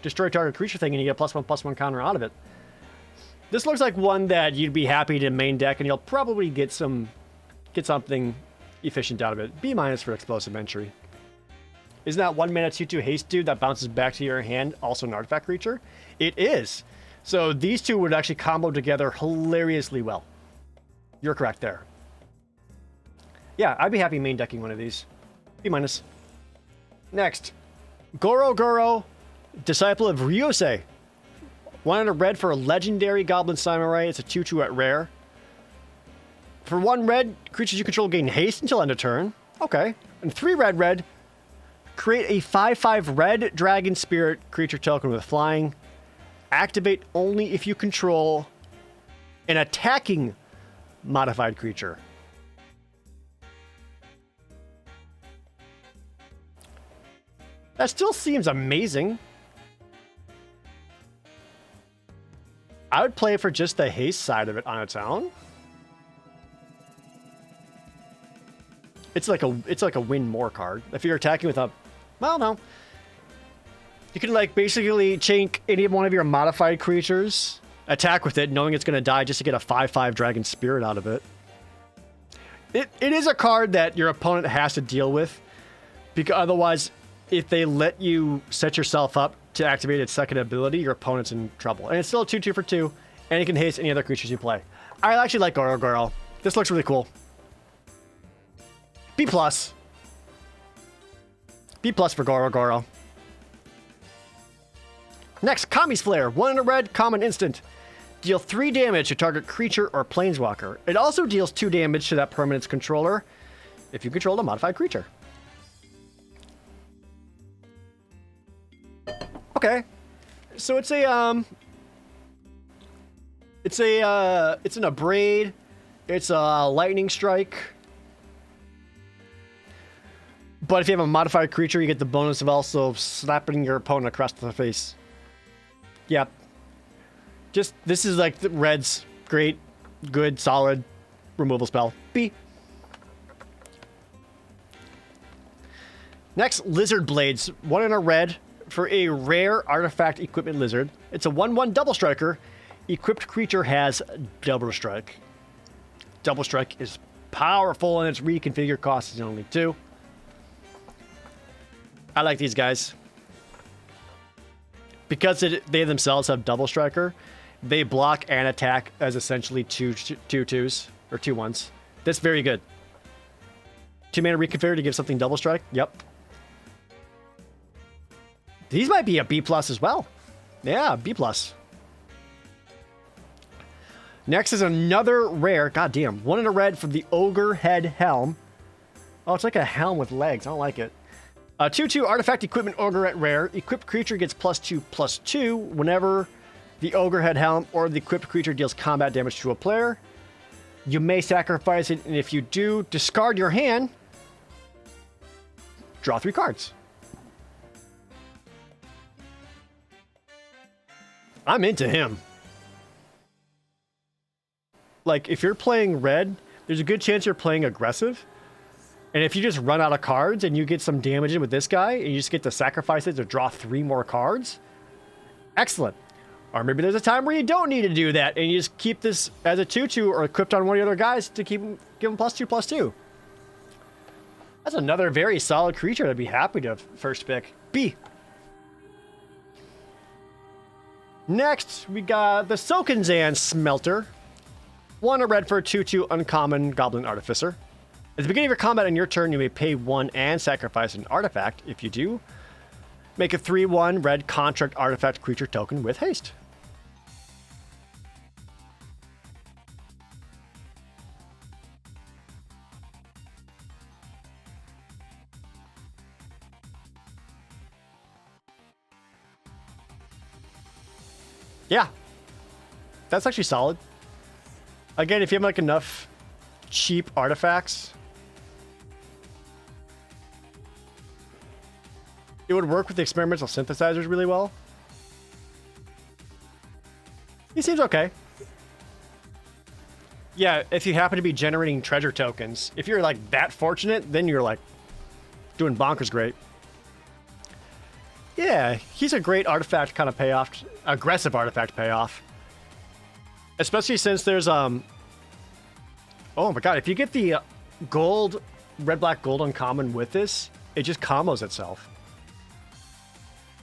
destroy target creature thing, and you get a +1/+1 counter out of it. This looks like one that you'd be happy to main deck, and you'll probably get something efficient out of it. B- for Explosive Entry. Isn't that 1 mana 2/2 haste dude that bounces back to your hand also an artifact creature? It is. So these two would actually combo together hilariously well. You're correct there. Yeah, I'd be happy main decking one of these. B-. Next. Goro Goro, Disciple of Ryusei. 1 in a red for a legendary Goblin Samurai. It's a 2/2 at rare. For 1 red, creatures you control gain haste until end of turn. Okay. And 3 red. Create a 5/5 red dragon spirit creature token with flying. Activate only if you control an attacking modified creature. That still seems amazing. I would play for just the haste side of it on its own. It's like a win more card. If you're attacking with a... Well, no. You can, like, basically chink any one of your modified creatures attack with it, knowing it's going to die just to get a 5/5 Dragon Spirit out of it. It is a card that your opponent has to deal with, because otherwise, if they let you set yourself up to activate its second ability, your opponent's in trouble. And it's still a 2/2 for 2, and it can haste any other creatures you play. I actually like Goro. This looks really cool. B+. B+ for Goro. Next, Kami's Flare. 1 in a red, common instant. Deal 3 damage to target creature or planeswalker. It also deals 2 damage to that permanent's controller if you control a modified creature. Okay. So it's an Abrade. It's a Lightning Strike. But if you have a modified creature, you get the bonus of also slapping your opponent across the face. Yep. This is like the red's great, good, solid removal spell. B. Next, Lizard Blades. 1 in a red for a rare artifact equipment lizard. It's a 1/1 double striker. Equipped creature has double strike. Double strike is powerful, and its reconfigure cost is only 2. I like these guys. Because they themselves have double striker, they block and attack as essentially 2/2s or 2/1s. That's very good. 2 mana reconfigure to give something double strike. Yep. These might be a B+ as well. Yeah, B+. Next is another rare. Goddamn. 1 in a red for the Ogre Head Helm. Oh, it's like a helm with legs. I don't like it. 2/2 artifact equipment ogre at rare. Equipped creature gets +2/+2 whenever the Ogre Head Helm or the equipped creature deals combat damage to a player. You may sacrifice it, and if you do, discard your hand. Draw 3 cards. I'm into him. Like, if you're playing red, there's a good chance you're playing aggressive. And if you just run out of cards and you get some damage in with this guy, and you just get to sacrifice it to draw 3 more cards, excellent. Or maybe there's a time where you don't need to do that, and you just keep this as a 2/2 or equipped on one of the other guys to give him +2/+2. That's another very solid creature I'd be happy to first pick. B. Next, we got the Sokenzan Smelter. 1 a red for a 2/2 uncommon Goblin Artificer. At the beginning of your combat on your turn, you may pay 1 and sacrifice an artifact. If you do, make a 3/1 red contract artifact creature token with haste. Yeah. That's actually solid. Again, if you have like enough cheap artifacts, it would work with the experimental synthesizers really well. He seems okay. Yeah, if you happen to be generating treasure tokens, if you're like that fortunate, then you're like doing bonkers great. Yeah, he's a great artifact kind of payoff, aggressive artifact payoff. Especially since there's, oh my god, if you get the gold, red-black gold uncommon with this, it just combos itself.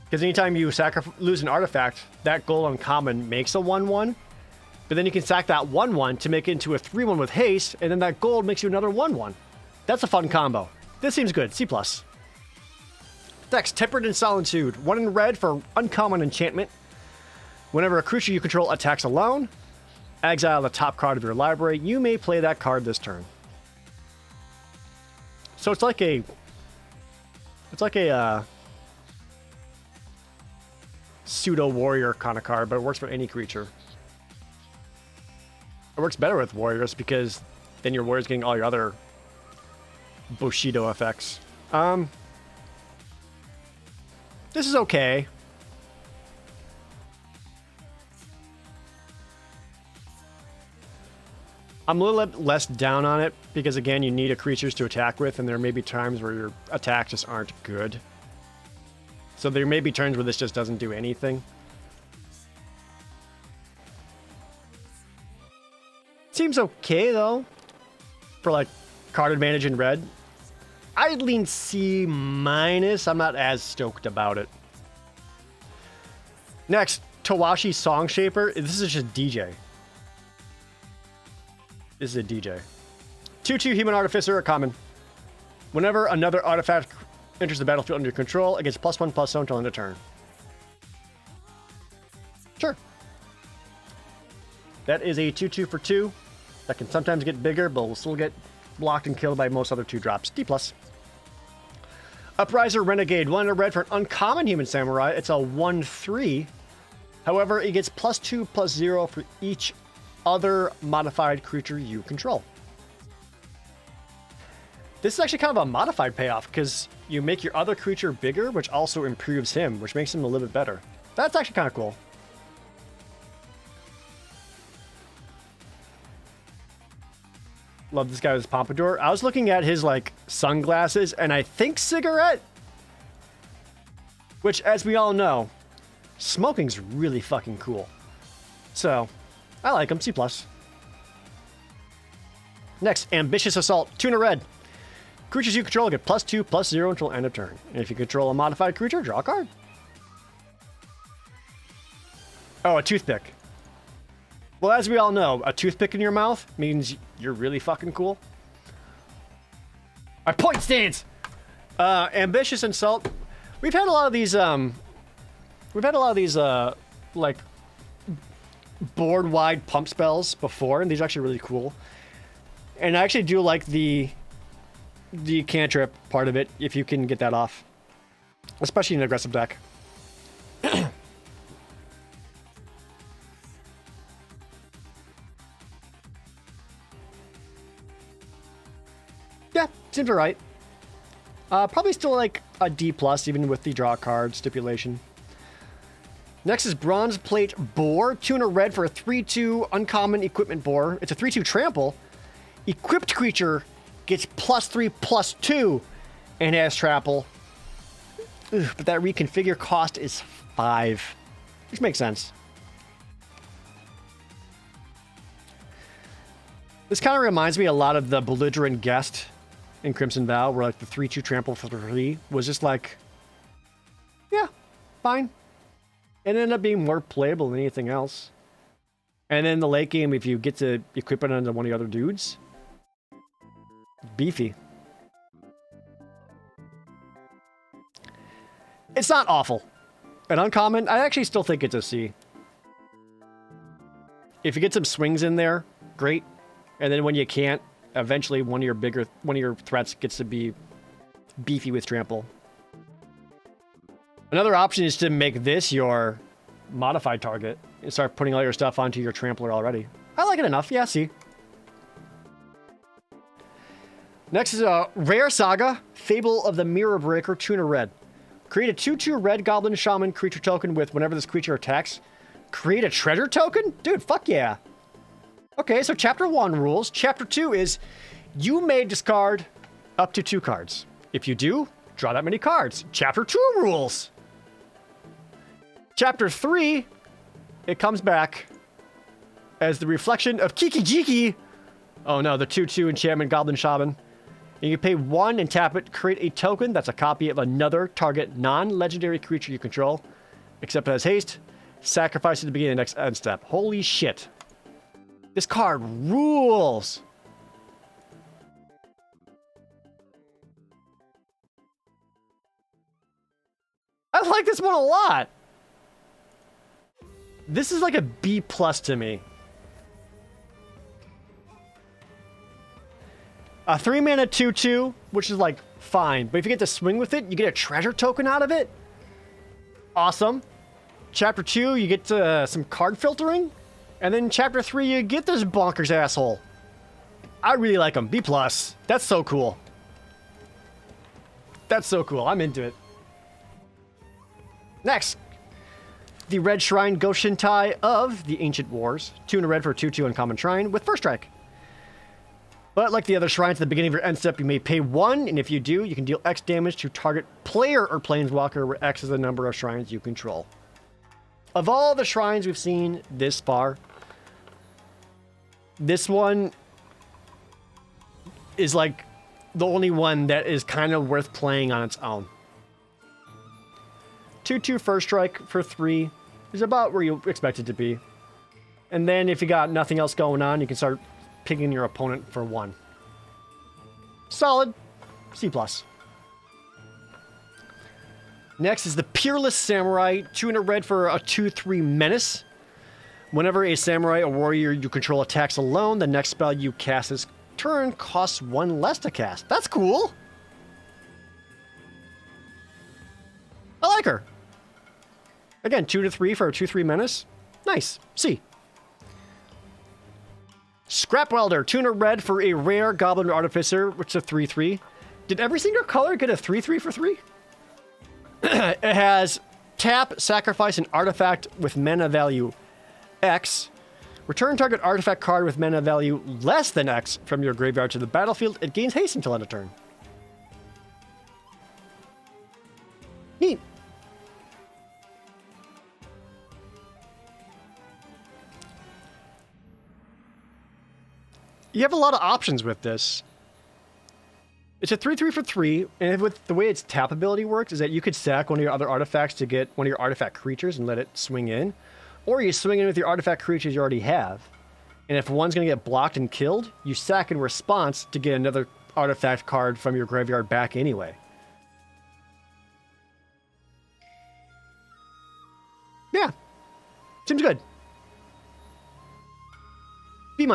Because anytime you lose an artifact, that gold uncommon makes a 1/1, but then you can sack that 1/1 to make it into a 3/1 with haste, and then that gold makes you another 1/1. That's a fun combo. This seems good. C+. Next, Tempered in Solitude. 1 in red for uncommon enchantment. Whenever a creature you control attacks alone, exile the top card of your library. You may play that card this turn. So it's like a pseudo warrior kind of card, but it works for any creature. It works better with warriors because then your warrior's getting all your other Bushido effects. This is okay. I'm a little bit less down on it because, again, you need a creatures to attack with, and there may be times where your attacks just aren't good. So there may be turns where this just doesn't do anything. Seems okay, though, for, like, card advantage in red. I'd lean C-. I'm not as stoked about it. Next, Tawashi Song Shaper. This is just DJ. This is a DJ. 2/2 Human Artificer, a common. Whenever another artifact enters the battlefield under your control, it gets +1/+0 until end of turn. Sure. That is a 2/2 for 2. That can sometimes get bigger, but will still get blocked and killed by most other 2-drops. D+. Upriser Renegade. 1 red for an uncommon Human Samurai. It's a 1/3. However, it gets +2/+0 for each other modified creature you control. This is actually kind of a modified payoff because you make your other creature bigger, which also improves him, which makes him a little bit better. That's actually kind of cool. Love this guy with his pompadour. I was looking at his, like, sunglasses, and I think cigarette. Which, as we all know, smoking's really fucking cool. So, I like him. C+. Next, Ambitious Assault. 2 and a red. Creatures you control get +2/+0 until end of turn. And if you control a modified creature, draw a card. Oh, a toothpick. Well, as we all know, a toothpick in your mouth means you're really fucking cool. Our point stands! Ambitious Insult. We've had a lot of these, like, board-wide pump spells before, and these are actually really cool. And I actually do like the cantrip part of it, if you can get that off. Especially in an aggressive deck. Yeah, seems alright. Probably still like a D+, even with the draw card stipulation. Next is Bronze Plate Boar. 2 and a red for a 3/2 uncommon equipment boar. It's a 3/2 trample. Equipped creature gets +3/+2 and has trample. Ugh, but that reconfigure cost is 5. Which makes sense. This kind of reminds me a lot of the Belligerent Guest in Crimson Vow, where like the 3/2 trample for 3 was just like, yeah, fine. It ended up being more playable than anything else. And then the late game, if you get to equip it onto one of the other dudes, beefy. It's not awful. An uncommon, I actually still think it's a C. If you get some swings in there, great. And then when you can't, eventually one of your threats gets to be beefy with trample. Another option is to make this your modified target and start putting all your stuff onto your trampler already. I like it enough. Yeah, see. Next is a Rare Saga, Fable of the Mirror Breaker, 2 and a red. Create a 2/2 red goblin shaman creature token with whenever this creature attacks. Create a treasure token? Dude, fuck yeah. Okay, so Chapter 1 rules. Chapter 2 is you may discard up to 2 cards. If you do, draw that many cards. Chapter 2 rules. Chapter 3, it comes back as the reflection of Kiki Jiki. Oh no, the 2/2 enchantment goblin shaman. And you pay 1 and tap it, create a token that's a copy of another target non-legendary creature you control, except it has haste. Sacrifice at the beginning of the next end step. Holy shit. This card rules. I like this one a lot. This is like a B+ to me. A 3-mana 2/2, which is like fine, but if you get to swing with it, you get a treasure token out of it. Awesome. Chapter 2, you get some card filtering, and then Chapter 3, you get this bonkers asshole. I really like him. B+. That's so cool. That's so cool. I'm into it. Next, the Red Shrine Goshintai of the Ancient Wars. 2 and a red for a 2/2 uncommon shrine with first strike. But like the other shrines at the beginning of your end step, you may pay 1, and if you do, you can deal X damage to target player or planeswalker, where X is the number of shrines you control. Of all the shrines we've seen this far, This one is like the only one that is kind of worth playing on its own. 2/2 first strike for 3 is about where you expect it to be. And then if you got nothing else going on, you can start picking your opponent for 1. Solid. C+. Next is the Peerless Samurai. 2 in a red for a 2/3 menace. Whenever a samurai or warrior you control attacks alone, the next spell you cast this turn costs 1 less to cast. That's cool. I like her. Again, 2 to 3 for a 2/3 menace. Nice. C. Scrap Welder. 2 in a red for a rare Goblin Artificer, which is a 3/3. Did every single color get a 3/3 for 3? It has tap, sacrifice an artifact with mana value X. Return target artifact card with mana value less than X from your graveyard to the battlefield. It gains haste until end of turn. Neat. You have a lot of options with this. It's a 3/3 for 3, and with the way its tap ability works is that you could sack one of your other artifacts to get one of your artifact creatures and let it swing in. Or you swing in with your artifact creatures you already have. And if one's going to get blocked and killed, you sack in response to get another artifact card from your graveyard back anyway. Yeah. Seems good. B-.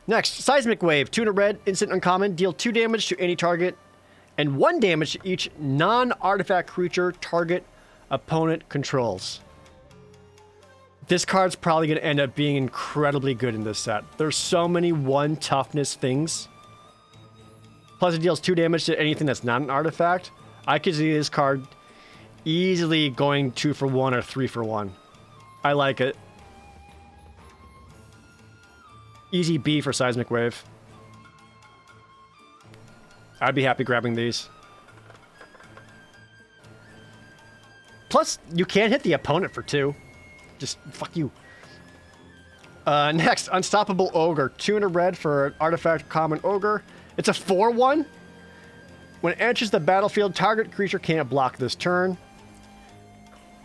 Next, Seismic Wave. 2 in a red, instant uncommon. Deal 2 damage to any target and 1 damage to each non-artifact creature target opponent controls. This card's probably going to end up being incredibly good in this set. There's so many 1 toughness things. Plus it deals 2 damage to anything that's not an artifact. I could see this card easily going 2 for 1 or 3 for 1. I like it. Easy B for Seismic Wave. I'd be happy grabbing these. Plus, you can't hit the opponent for 2. Just fuck you. Next, Unstoppable Ogre. 2 in a red for an artifact common ogre. It's a 4/1. When it enters the battlefield, target creature can't block this turn.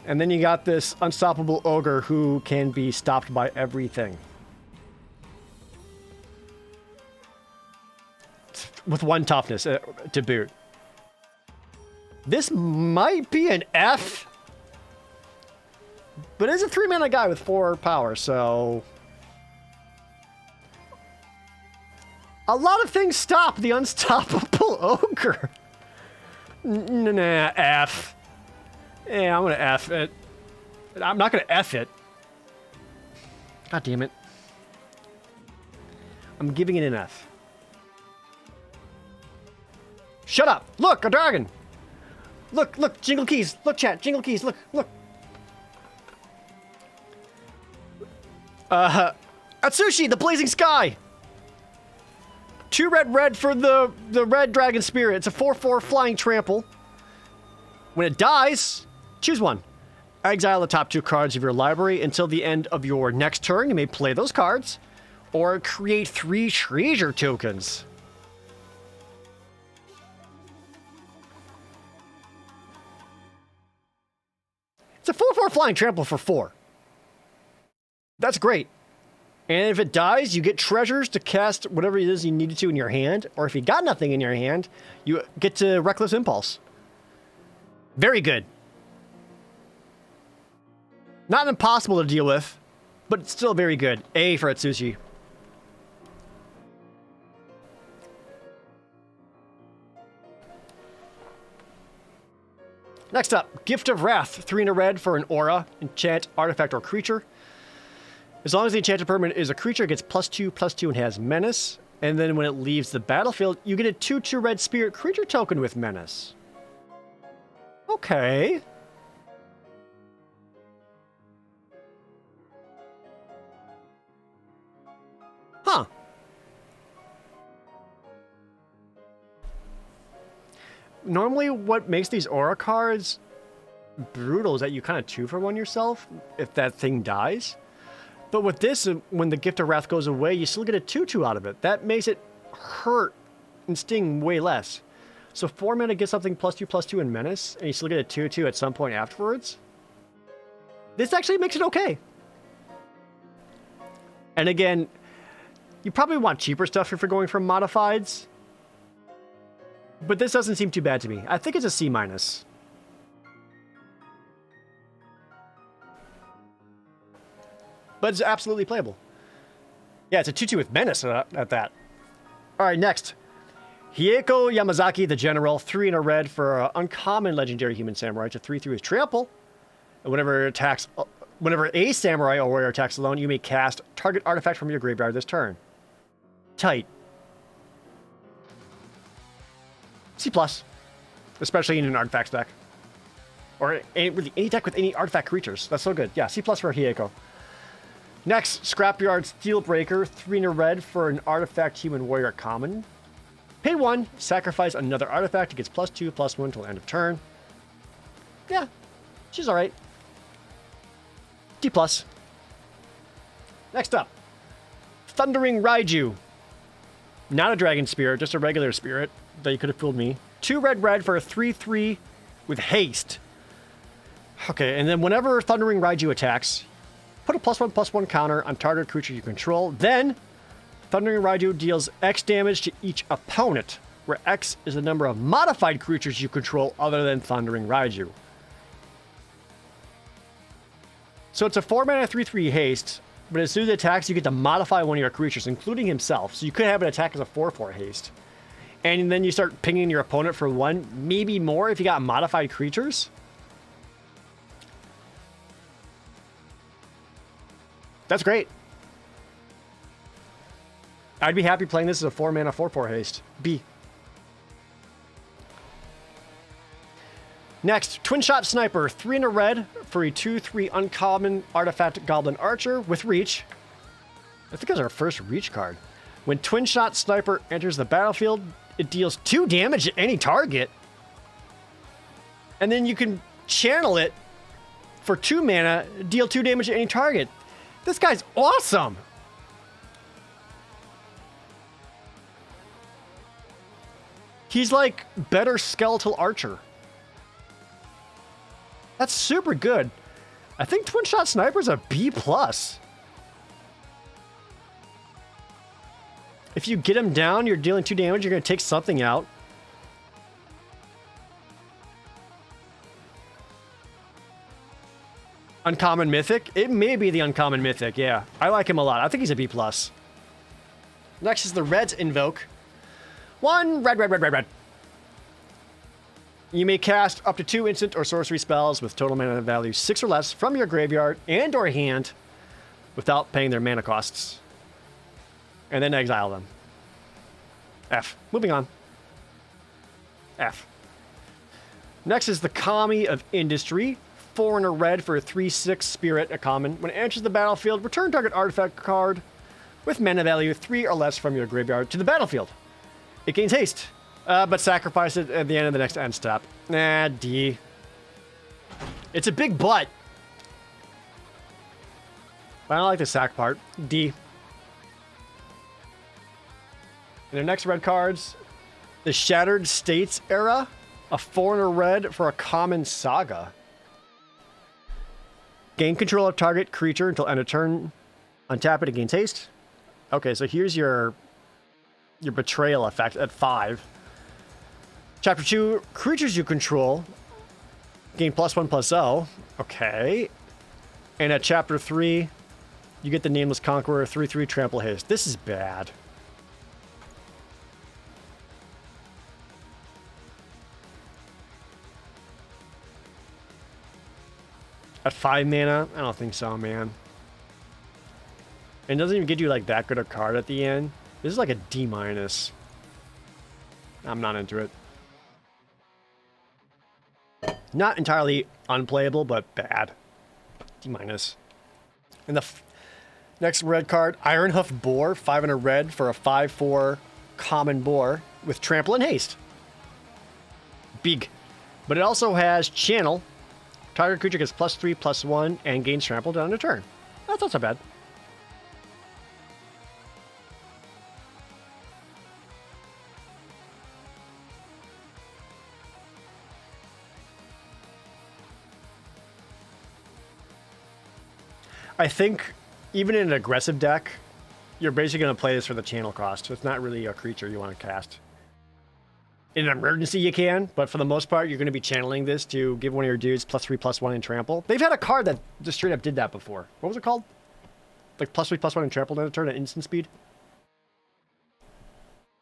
And then you got this Unstoppable Ogre who can be stopped by everything. With 1 toughness to boot. This might be an F. But it's a 3-mana guy with 4 power, so... A lot of things stop the Unstoppable Ogre. Nah, F. Yeah, I'm gonna F it. I'm not gonna F it. God damn it. I'm giving it an F. Shut up! Look, a dragon! Look, look, Jingle Keys! Look, chat, Jingle Keys, look, look! Atsushi, the Blazing Sky! 2 red for the red dragon spirit. It's a 4/4 flying trample. When it dies, choose one. Exile the top 2 cards of your library until the end of your next turn. You may play those cards, or create 3 treasure tokens. It's a 4/4 flying trample for 4. That's great. And if it dies, you get treasures to cast whatever it is you needed to in your hand. Or if you got nothing in your hand, you get to Reckless Impulse. Very good. Not impossible to deal with, but it's still very good. A for Atsushi. Next up, Gift of Wrath. 3 in a red for an aura, enchant, artifact, or creature. As long as the enchanted permanent is a creature, it gets +2/+2 and has menace. And then when it leaves the battlefield, you get a 2/2 red spirit creature token with menace. Okay. Huh. Normally what makes these aura cards brutal is that you kind of 2-for-1 yourself if that thing dies. But with this, when the Gift of Wrath goes away, you still get a 2/2 out of it. That makes it hurt and sting way less. So 4 mana gets something +2/+2 in Menace, and you still get a 2/2 at some point afterwards. This actually makes it okay. And again, you probably want cheaper stuff if you're going for modifieds. But this doesn't seem too bad to me. I think it's a C-. But it's absolutely playable. Yeah, it's a 2/2 with Menace at that. All right, next. Hieko Yamazaki, the General, 3 in a red for an uncommon legendary human samurai. It's a 3/3 with Trample. And whenever a samurai or warrior attacks alone, you may cast target artifact from your graveyard this turn. Tight. C+. Especially in an artifact deck. Or really any deck with any artifact creatures. That's so good. Yeah, C+ for Hieko. Next, Scrapyard Steelbreaker, 3 in a red for an artifact human warrior common. Pay 1, sacrifice another artifact. It gets +2/+1 until end of turn. Yeah, she's alright. D+. Next up, Thundering Raiju. Not a dragon spirit, just a regular spirit. That you could have fooled me. 2 red for a 3/3 with haste. Okay, and then whenever Thundering Raiju attacks, put a +1/+1 counter on target creature you control. Then, Thundering Raiju deals X damage to each opponent, where X is the number of modified creatures you control other than Thundering Raiju. So it's a 4 mana 3/3 haste, but as soon as it attacks, you get to modify one of your creatures, including himself. So you could have it attack as a 4/4 haste. And then you start pinging your opponent for 1, maybe more if you got modified creatures. That's great. I'd be happy playing this as a 4 mana 4/4 haste. B. Next, Twin Shot Sniper, 3 in a red for a 2/3 uncommon artifact Goblin Archer with Reach. I think that's our first Reach card. When Twin Shot Sniper enters the battlefield, it deals 2 damage to any target. And then you can channel it for 2 mana, deal 2 damage to any target. This guy's awesome! He's like better Skeletal Archer. That's super good. I think Twin Shot Sniper's a B+. If you get him down, you're dealing 2 damage, you're going to take something out. Uncommon Mythic? It may be the Uncommon Mythic, yeah. I like him a lot. I think he's a B+. Next is the Red's Invoke. 1 red. You may cast up to 2 instant or sorcery spells with total mana value 6 or less from your graveyard and or hand without paying their mana costs. And then exile them. F. Moving on. F. Next is the Kami of Industry. 4 in a red for a 3/6 spirit, a common. When it enters the battlefield, return target artifact card with mana value 3 or less from your graveyard to the battlefield. It gains haste, but sacrifice it at the end of the next end step. Nah, D. It's a big butt. But I don't like the sack part. D. And the next red cards, the Shattered States Era, a 4 in a red for a common Saga. Gain control of target creature until end of turn. Untap it, it gains haste. Okay, so here's your Betrayal effect at 5. Chapter 2, creatures you control gain +1/+0. Okay. And at Chapter 3, you get the Nameless Conqueror, 3/3 trample haste. This is bad. At 5 mana? I don't think so, man. And it doesn't even get you like that good a card at the end. This is like a D-. I'm not into it. Not entirely unplayable, but bad. D-. And the next red card, Ironhoof Boar, 5 in a red for a 5/4 common boar with trample and haste. Big. But it also has channel. Target creature gets +3/+1 and gains trampled on a turn. That's not so bad. I think even in an aggressive deck, you're basically going to play this for the channel cost. It's not really a creature you want to cast. In an emergency, you can, but for the most part, you're going to be channeling this to give one of your dudes +3/+1 in trample. They've had a card that just straight up did that before. What was it called? Like +3/+1 in trample in a turn at instant speed?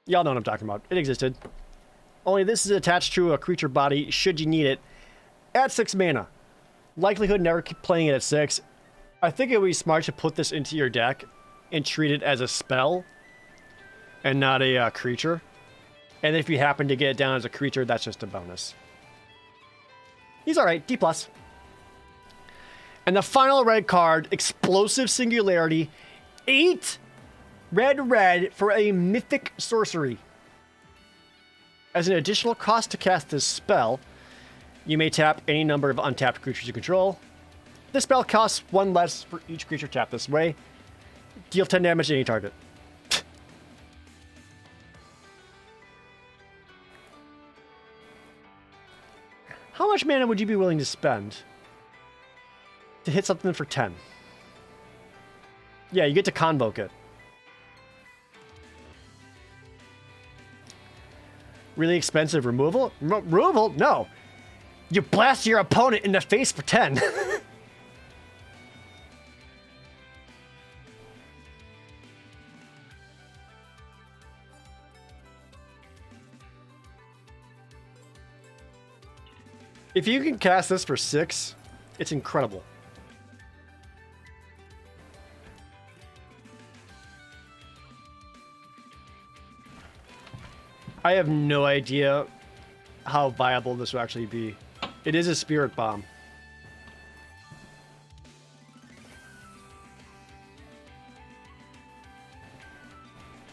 Y'all know what I'm talking about. It existed. Only this is attached to a creature body should you need it at 6 mana. Likelihood never keep playing it at 6. I think it would be smart to put this into your deck and treat it as a spell and not a creature. And if you happen to get it down as a creature, that's just a bonus. He's alright, D+. And the final red card, Explosive Singularity. 8 red for a mythic sorcery. As an additional cost to cast this spell, you may tap any number of untapped creatures you control. This spell costs 1 less for each creature tapped this way. Deal 10 damage to any target. How much mana would you be willing to spend to hit something for 10? Yeah, you get to convoke it. Really expensive removal? Removal? No. You blast your opponent in the face for 10. If you can cast this for 6, it's incredible. I have no idea how viable this will actually be. It is a Spirit Bomb.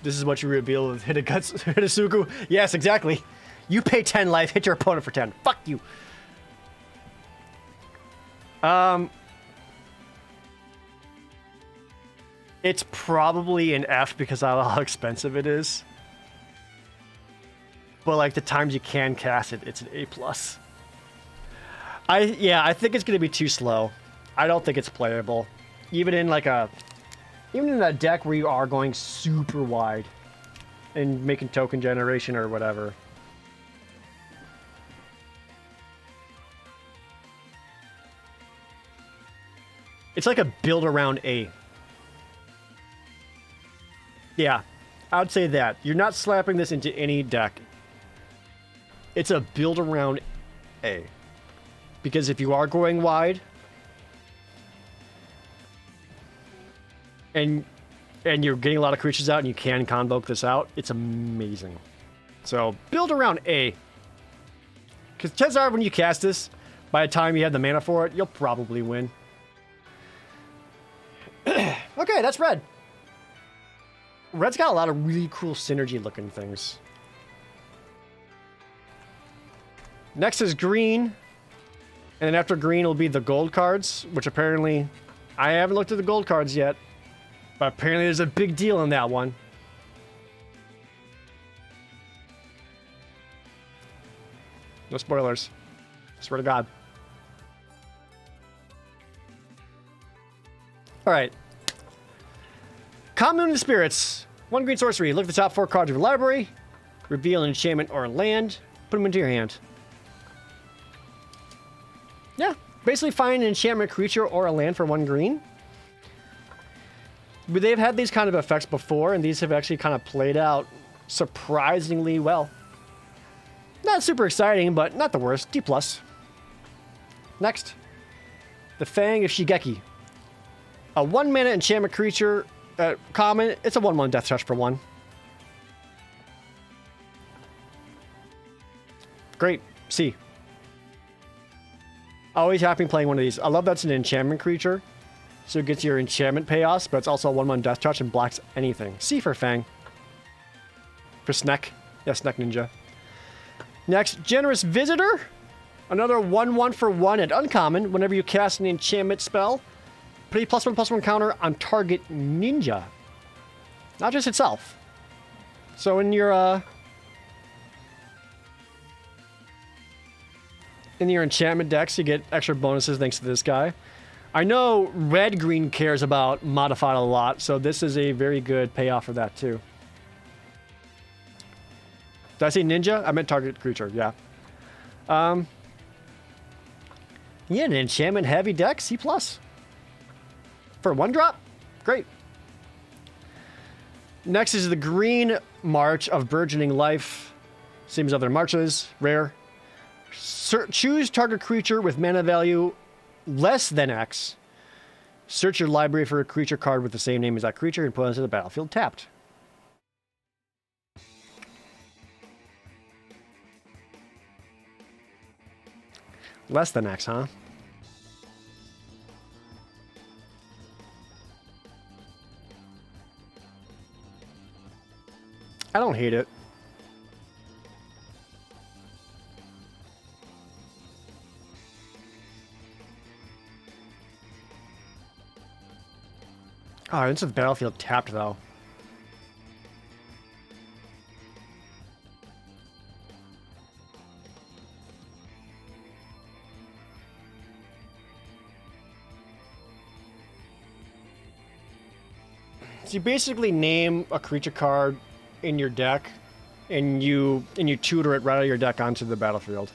This is what you reveal with Hitotsuku. Yes, exactly. You pay 10 life, hit your opponent for 10. Fuck you. It's probably an F because of how expensive it is. But like the times you can cast it, it's an A+. I think it's gonna be too slow. I don't think it's playable. Even in a deck where you are going super wide and making token generation or whatever. It's like a build around A. Yeah, I would say that. You're not slapping this into any deck. It's a build around A. Because if you are going wide, and you're getting a lot of creatures out and you can convoke this out, it's amazing. So, build around A. Because chances are when you cast this, by the time you have the mana for it, you'll probably win. Okay, that's red. Red's got a lot of really cool synergy looking things. Next is green. And then after green will be the gold cards, which apparently I haven't looked at the gold cards yet. But apparently there's a big deal in that one. No spoilers. Swear to God. Alright. Commune the Spirits. 1 green sorcery. Look at the top 4 cards of your library. Reveal an enchantment or a land. Put them into your hand. Yeah. Basically find an enchantment creature or a land for 1 green. But they've had these kind of effects before, and these have actually kind of played out surprisingly well. Not super exciting, but not the worst. D+. Next. The Fang of Shigeki. A 1 mana enchantment creature, common. It's a 1/1 Death Touch for 1. Great. C. Always happy playing one of these. I love that's an enchantment creature. So it gets your enchantment payoffs, but it's also a 1/1 Death Touch and blocks anything. C for Fang. For Sneck. Yeah, Sneck Ninja. Next, Generous Visitor. Another 1/1 for 1 at uncommon. Whenever you cast an enchantment spell, put a +1/+1 counter on target ninja. Not just itself. So in your enchantment decks, you get extra bonuses thanks to this guy. I know red-green cares about modified a lot, so this is a very good payoff for that too. Did I say ninja? I meant target creature, yeah. Yeah, an enchantment heavy deck, C+. For 1-drop? Great. Next is the Green March of Burgeoning Life. Same as other marches, rare. Choose target creature with mana value less than X. Search your library for a creature card with the same name as that creature and put it into the battlefield tapped. Less than X, huh? I don't hate it. Oh, it's a battlefield tapped though. So you basically name a creature card in your deck, and you tutor it right out of your deck onto the battlefield.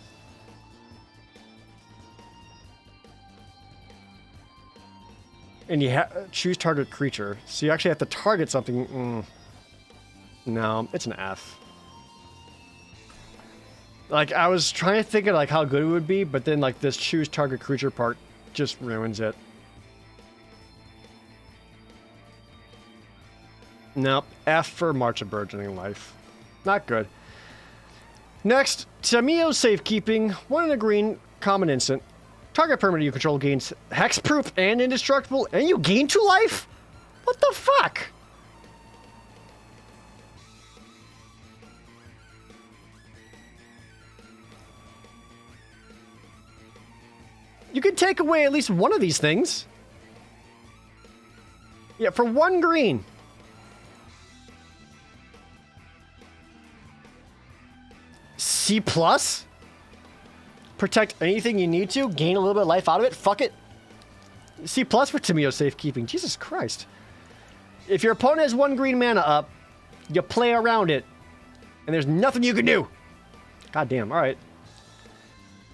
And you choose target creature, so you actually have to target something. No, it's an F. Like, I was trying to think of like how good it would be, but then like this choose target creature part just ruins it. Nope, F for March of Burgeoning Life. Not good. Next, Tamiyo Safekeeping. 1 in a green, common instant. Target permanent you control gains hexproof and indestructible, and you gain 2 life? What the fuck? You can take away at least one of these things. Yeah, for 1 green. C+? Protect anything you need to, gain a little bit of life out of it, fuck it. C+ for Tamiyo Safekeeping, Jesus Christ. If your opponent has 1 green mana up, you play around it, and there's nothing you can do. God damn, alright.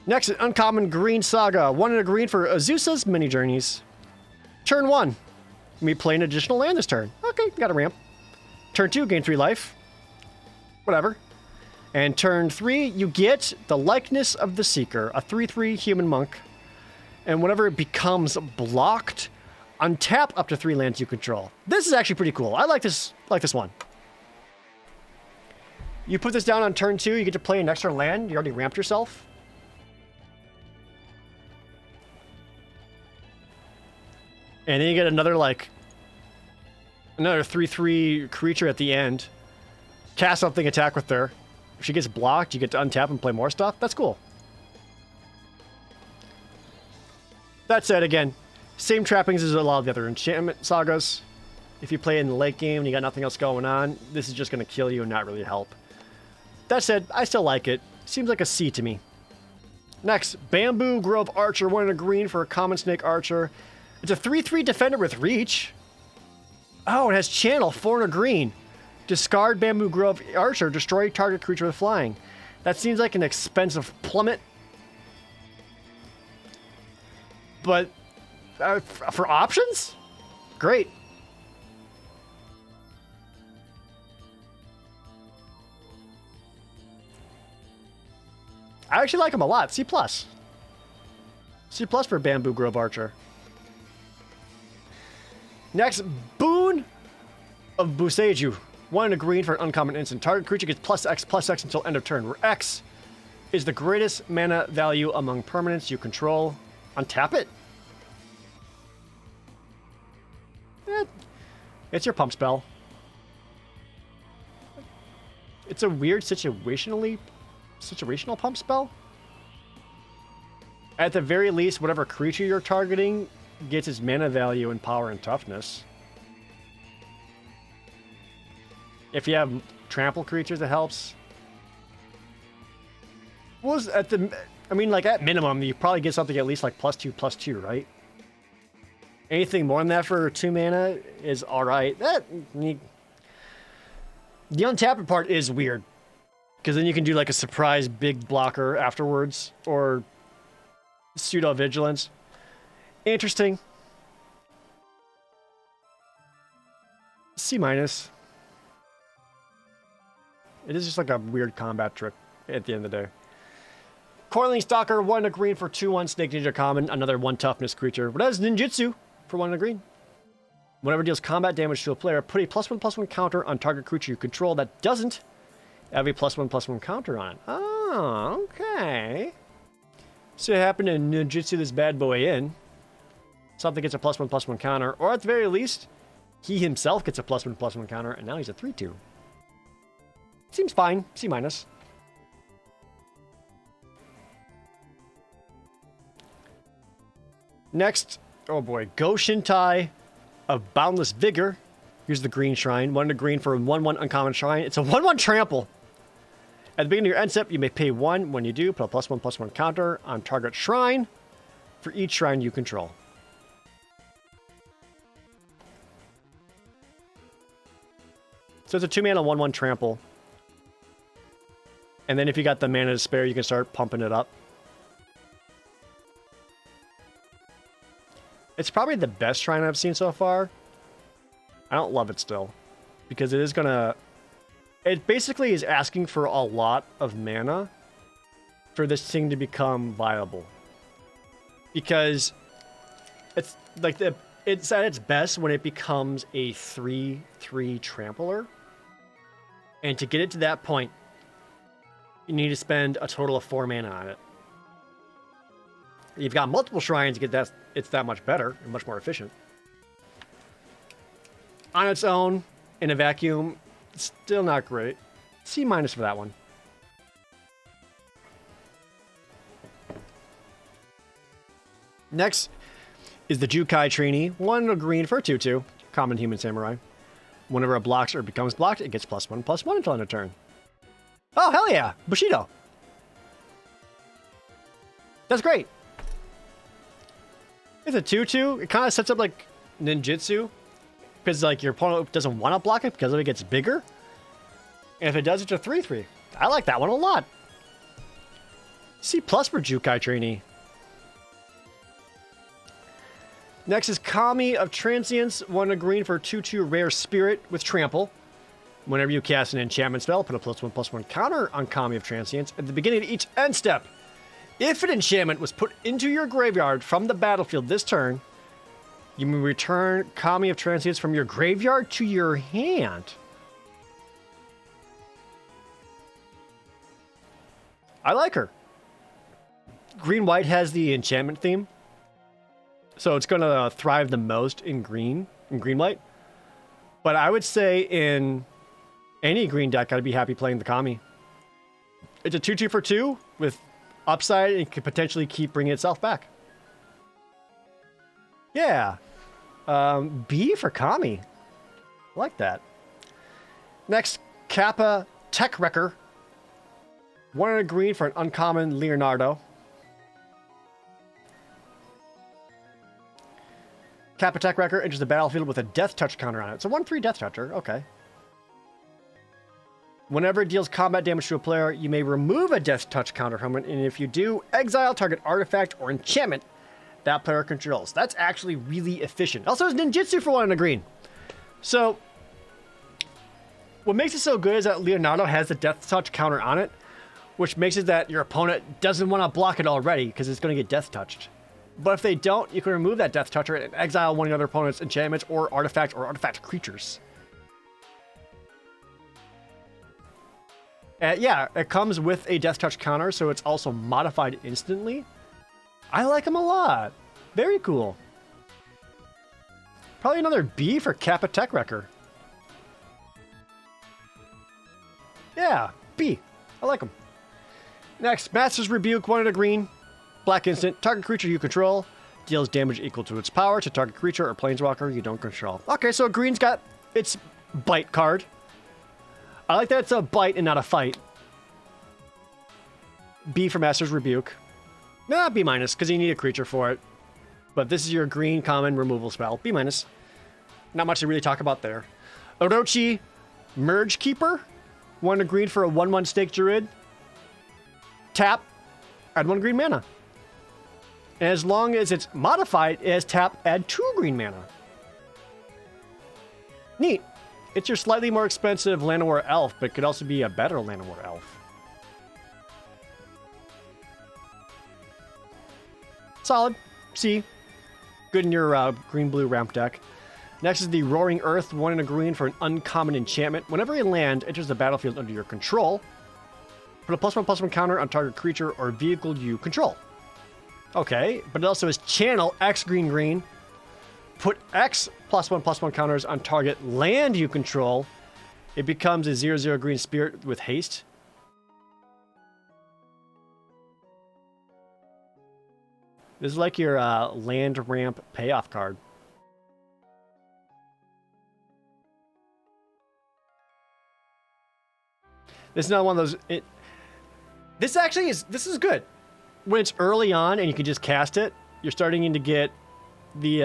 Next, an uncommon green saga. 1 in a green for Azusa's Mini Journeys. Turn 1. Me play an additional land this turn. Okay, got a ramp. Turn 2, gain 3 life. Whatever. And turn 3, you get the Likeness of the Seeker, a 3/3 human monk. And whenever it becomes blocked, untap up to 3 lands you control. This is actually pretty cool. I like this one. You put this down on turn 2, you get to play an extra land. You already ramped yourself. And then you get another 3/3 creature at the end. Cast something, attack with her. If she gets blocked, you get to untap and play more stuff. That's cool. That said, again, same trappings as a lot of the other enchantment sagas. If you play in the late game and you got nothing else going on, this is just going to kill you and not really help. That said, I still like it. Seems like a C to me. Next, Bamboo Grove Archer, 1 in a green for a common snake archer. It's a 3/3 defender with reach. Oh, it has channel, 4 in a green. Discard Bamboo Grove Archer, destroy target creature with flying. That seems like an expensive plummet. But for options, great. I actually like him a lot. C+. C+ for Bamboo Grove Archer. Next, Boon of Buseiju. 1 in a green for an uncommon instant. Target creature gets +X until end of turn, where X is the greatest mana value among permanents you control. Untap it. It's your pump spell. It's a weird situational pump spell. At the very least, whatever creature you're targeting gets its mana value in power and toughness. If you have trample creatures, it helps. Was at the, I mean, like at minimum, you probably get something at least like +2/+2, right? Anything more than that for 2 mana is all right. The untapped part is weird, because then you can do like a surprise big blocker afterwards, or pseudo vigilance. Interesting. C-. It is just like a weird combat trick at the end of the day. Coiling Stalker, 1 a green for 2/1 Snake Ninja common, another 1 toughness creature. But has ninjutsu for 1 a green. Whenever it deals combat damage to a player, put a +1/+1 counter on target creature you control that doesn't have a +1/+1 counter on it. Oh, okay. So you happen to ninjutsu this bad boy in. Something gets a +1/+1 counter, or at the very least, he himself gets a +1/+1 counter, and now he's a 3/2. Seems fine. C-. Next, oh boy, Go Shintai of Boundless Vigor. Here's the green shrine. 1 a green for a 1/1 uncommon shrine. It's a 1/1 trample. At the beginning of your end step, you may pay 1. When you do, put a +1/+1 counter on target shrine for each shrine you control. So it's a 2 mana 1/1 trample. And then if you got the mana to spare, you can start pumping it up. It's probably the best shrine I've seen so far. I don't love it still, because it is gonna... It basically is asking for a lot of mana for this thing to become viable. Because it's like it's at its best when it becomes a 3/3 trampler. And to get it to that point, you need to spend a total of 4 mana on it. You've got multiple shrines to get that, it's that much better and much more efficient. On its own, in a vacuum, still not great. C- for that one. Next is the Jukai Trini. 1 a green for a 2/2. Common human samurai. Whenever it blocks or becomes blocked, it gets +1/+1 until end of turn. Oh, hell yeah! Bushido! That's great! It's a 2/2. It kind of sets up like ninjutsu, because like your opponent doesn't want to block it because it gets bigger. And if it does, it's a 3/3. I like that one a lot. C+ for Jukai Trini. Next is Kami of Transience. 1 a green for 2/2 rare spirit with trample. Whenever you cast an enchantment spell, put a +1/+1 counter on Kami of Transience at the beginning of each end step. If an enchantment was put into your graveyard from the battlefield this turn, you may return Kami of Transience from your graveyard to your hand. I like her. Green-white has the enchantment theme, so it's going to thrive the most in green-white. But I would say in any green deck, I'd be happy playing the Kami. It's a 2/2 for 2 with upside, and could potentially keep bringing itself back. Yeah. B for Kami. I like that. Next, Kappa Tech Wrecker. 1 and a green for an uncommon Leonardo. Kappa Tech Wrecker enters the battlefield with a Death Touch counter on it. It's a 1/3 Death Toucher. Okay. Whenever it deals combat damage to a player, you may remove a Death Touch counter from it, and if you do, exile target artifact or enchantment that player controls. That's actually really efficient. Also, it's ninjutsu for 1 and a green. So, what makes it so good is that Leonardo has the Death Touch counter on it, which makes it that your opponent doesn't want to block it already because it's going to get Death Touched. But if they don't, you can remove that Death Toucher and exile one of your other opponent's enchantments or artifact creatures. Yeah, it comes with a Death Touch counter, so it's also modified instantly. I like them a lot. Very cool. Probably another B for Kappa Tech Wrecker. Yeah, B. I like them. Next, Master's Rebuke, 1 and a green. Black instant. Target creature you control deals damage equal to its power to target creature or planeswalker you don't control. Okay, so green's got its bite card. I like that it's a bite and not a fight. B for Master's Rebuke. Nah, B minus, because you need a creature for it. But this is your green common removal spell. B minus. Not much to really talk about there. Orochi Merge Keeper. 1 green for a 1/1 Snake Druid. Tap. Add 1 green mana. And as long as it's modified, it has tap, add 2 green mana. Neat. It's your slightly more expensive Llanowar Elf, but it could also be a better Llanowar Elf. Solid. C. Good in your green-blue ramp deck. Next is the Roaring Earth, 1 green for an uncommon enchantment. Whenever a land enters the battlefield under your control, put a +1/+1 counter on target creature or vehicle you control. Okay, but it also has channel X green. Put X +1/+1 counters on target land you control. It becomes a 0/0 green spirit with haste. This is like your land ramp payoff card. This is not one of those. This is good. When it's early on and you can just cast it, you're starting to get the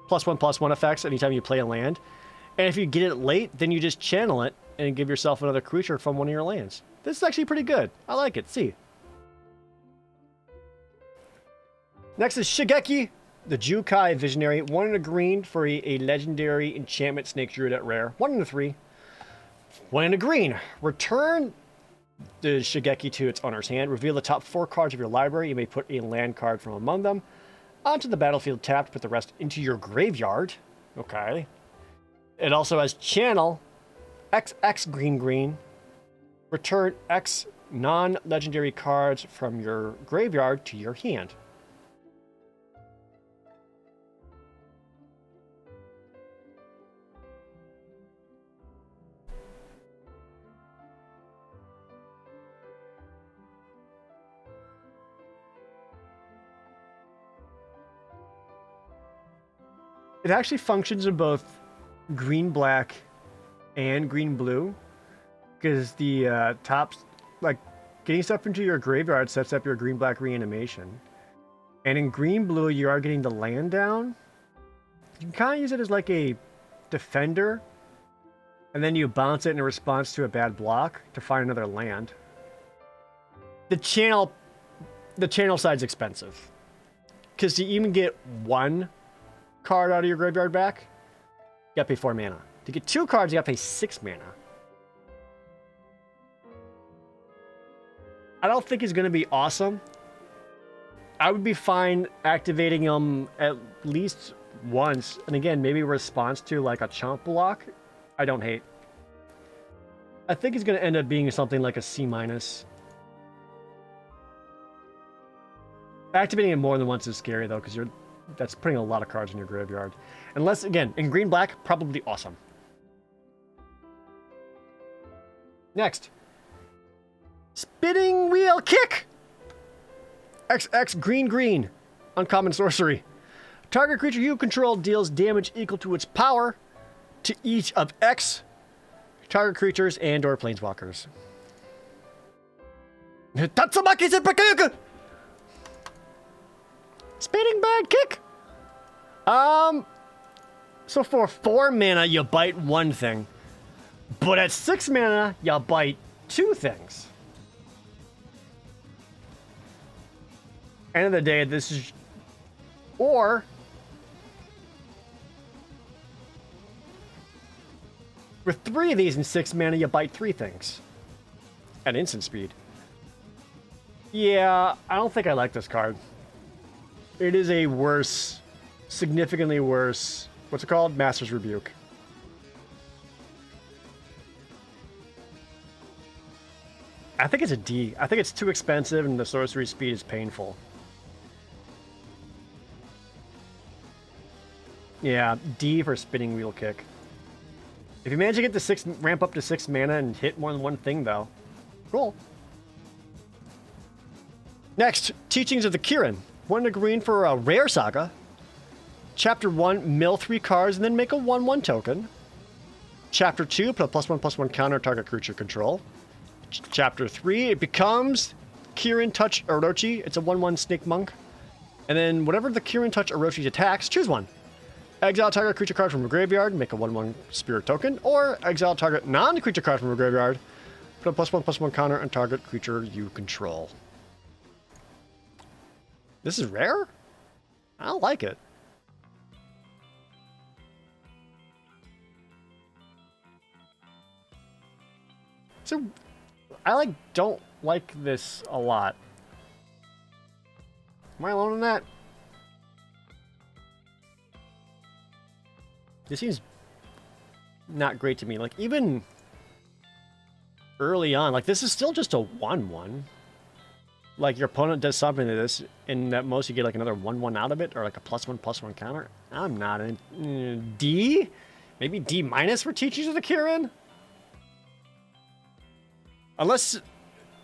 +1/+1 effects anytime you play a land. And if you get it late, then you just channel it and give yourself another creature from one of your lands. This is actually pretty good. I like it. See. Next is Shigeki, the Jukai Visionary. 1 green for a legendary enchantment Snake Druid at rare. 1/3. 1 green. Return the Shigeki to its owner's hand. Reveal the top 4 cards of your library. You may put a land card from among them onto the battlefield tapped. Put the rest into your graveyard. Okay. It also has channel XX green. Return X non-legendary cards from your graveyard to your hand. It actually functions in both green-black and green-blue, because the tops, like, getting stuff into your graveyard sets up your green-black reanimation. And in green-blue, you are getting the land down. You can kind of use it as like a defender, and then you bounce it in response to a bad block to find another land. The channel side's expensive, because to even get 1 card out of your graveyard back, you gotta pay 4 mana. To get 2 cards, you gotta pay 6 mana. I don't think he's gonna be awesome. I would be fine activating him at least once, and again, maybe a response to like a chomp block. I don't hate. I think he's gonna end up being something like a C-. Activating him more than once is scary though, because that's putting a lot of cards in your graveyard. Unless, again, in green-black, probably awesome. Next. Spinning Wheel Kick! XX green. Uncommon sorcery. Target creature you control deals damage equal to its power to each of X target creatures and or planeswalkers. Tatsumaki Senpakayuku! Spinning Bird Kick! So for 4 mana, you bite 1 thing. But at 6 mana, you bite 2 things. End of the day, this is... Or... with 3 of these in 6 mana, you bite 3 things. At instant speed. Yeah, I don't think I like this card. It is a worse, significantly worse, what's it called? Master's Rebuke. I think it's a D. I think it's too expensive and the sorcery speed is painful. Yeah, D for Spinning Wheel Kick. If you manage to get the ramp up to 6 mana and hit more than 1 thing though, cool. Next, Teachings of the Kirin. 1 green for a rare saga. Chapter 1, mill 3 cards and then make a 1/1 token. Chapter 2, put a +1/+1 counter target creature control. Chapter 3, it becomes Kirin Touch Orochi. It's a 1/1 snake monk. And then whatever the Kirin Touch Orochi attacks, choose one. Exile target creature card from a graveyard, make a 1/1 spirit token, or exile target non-creature card from a graveyard, put a +1/+1 counter on target creature you control. This is rare? I don't like it. So, I don't like this a lot. Am I alone in that? This seems not great to me. Like, even early on, like, this is still just a 1/1. Like, your opponent does something to this, and at most you get, like, another 1/1 out of it, or, like, a +1/+1 counter. I'm not in... D? Maybe D- for Teachings of the Kirin? Unless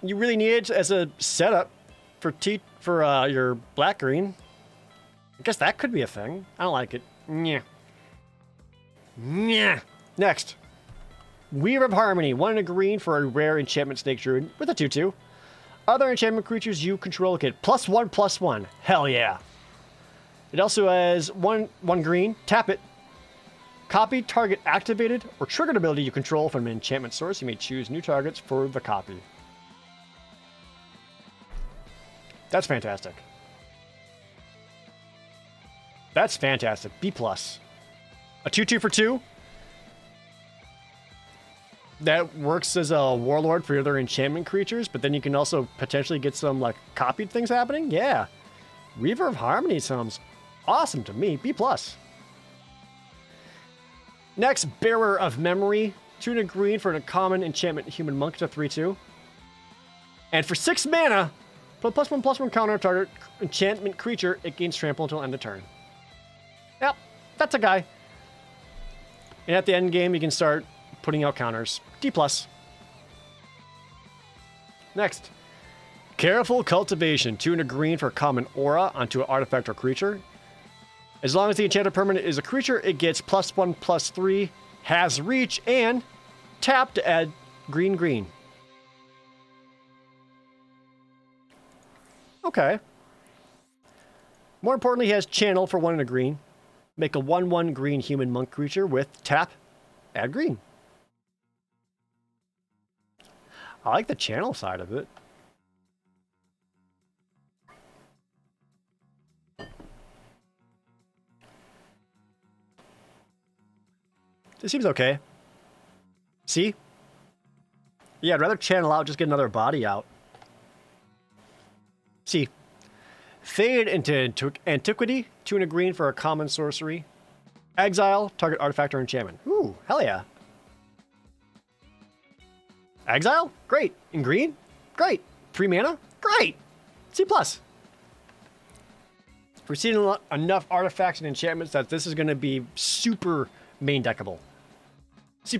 you really need it as a setup for your black-green. I guess that could be a thing. I don't like it. Nyeh. Nyeh. Next. Weaver of Harmony. 1 green for a rare enchantment snake druid with a 2/2. Other enchantment creatures you control get +1/+1. Hell yeah. It also has one green. Tap it. Copy target activated or triggered ability you control from an enchantment source. You may choose new targets for the copy. That's fantastic. That's fantastic. B+. A 2/2 for 2. That works as a warlord for other enchantment creatures, but then you can also potentially get some, like, copied things happening. Yeah. Weaver of Harmony sounds awesome to me. B+. Next, Bearer of Memory. 2 green for a common enchantment human monk to 3/2. And for 6 mana, put a +1/+1 counter target enchantment creature. It gains trample until end of turn. Yep, that's a guy. And at the end game, you can start putting out counters. D+. Next, Careful Cultivation. 2 green for a common aura onto an artifact or creature. As long as the enchanted permanent is a creature, it gets +1/+3, has reach, and tap to add green. Okay. More importantly, he has channel for 1 green. Make a 1/1 green human monk creature with tap, add green. I like the channel side of it. This seems okay. See? Yeah, I'd rather channel out, just get another body out. See. Fade into Antiquity. 2 green for a common sorcery. Exile, target artifact or enchantment. Ooh, hell yeah. Exile? Great. In green? Great. 3 mana? Great. C+. We're seeing enough artifacts and enchantments that this is going to be super main deckable. C+.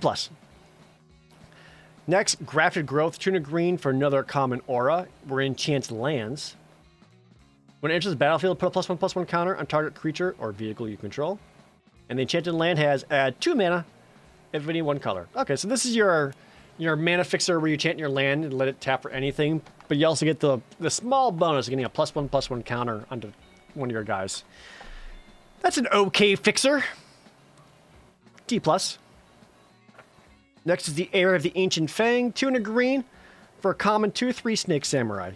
Next, Grafted Growth. 2 green for another common aura. We're enchants lands. When it enters the battlefield, put a +1/+1 counter on target creature or vehicle you control. And the enchanted land has add 2 mana if any 1 color. Okay, so this is your mana fixer where you enchant your land and let it tap for anything, but you also get the small bonus of getting a +1/+1 counter onto one of your guys. That's an okay fixer. D+. Next is the Heir of the Ancient Fang. 2 green for a common 2/3 Snake Samurai.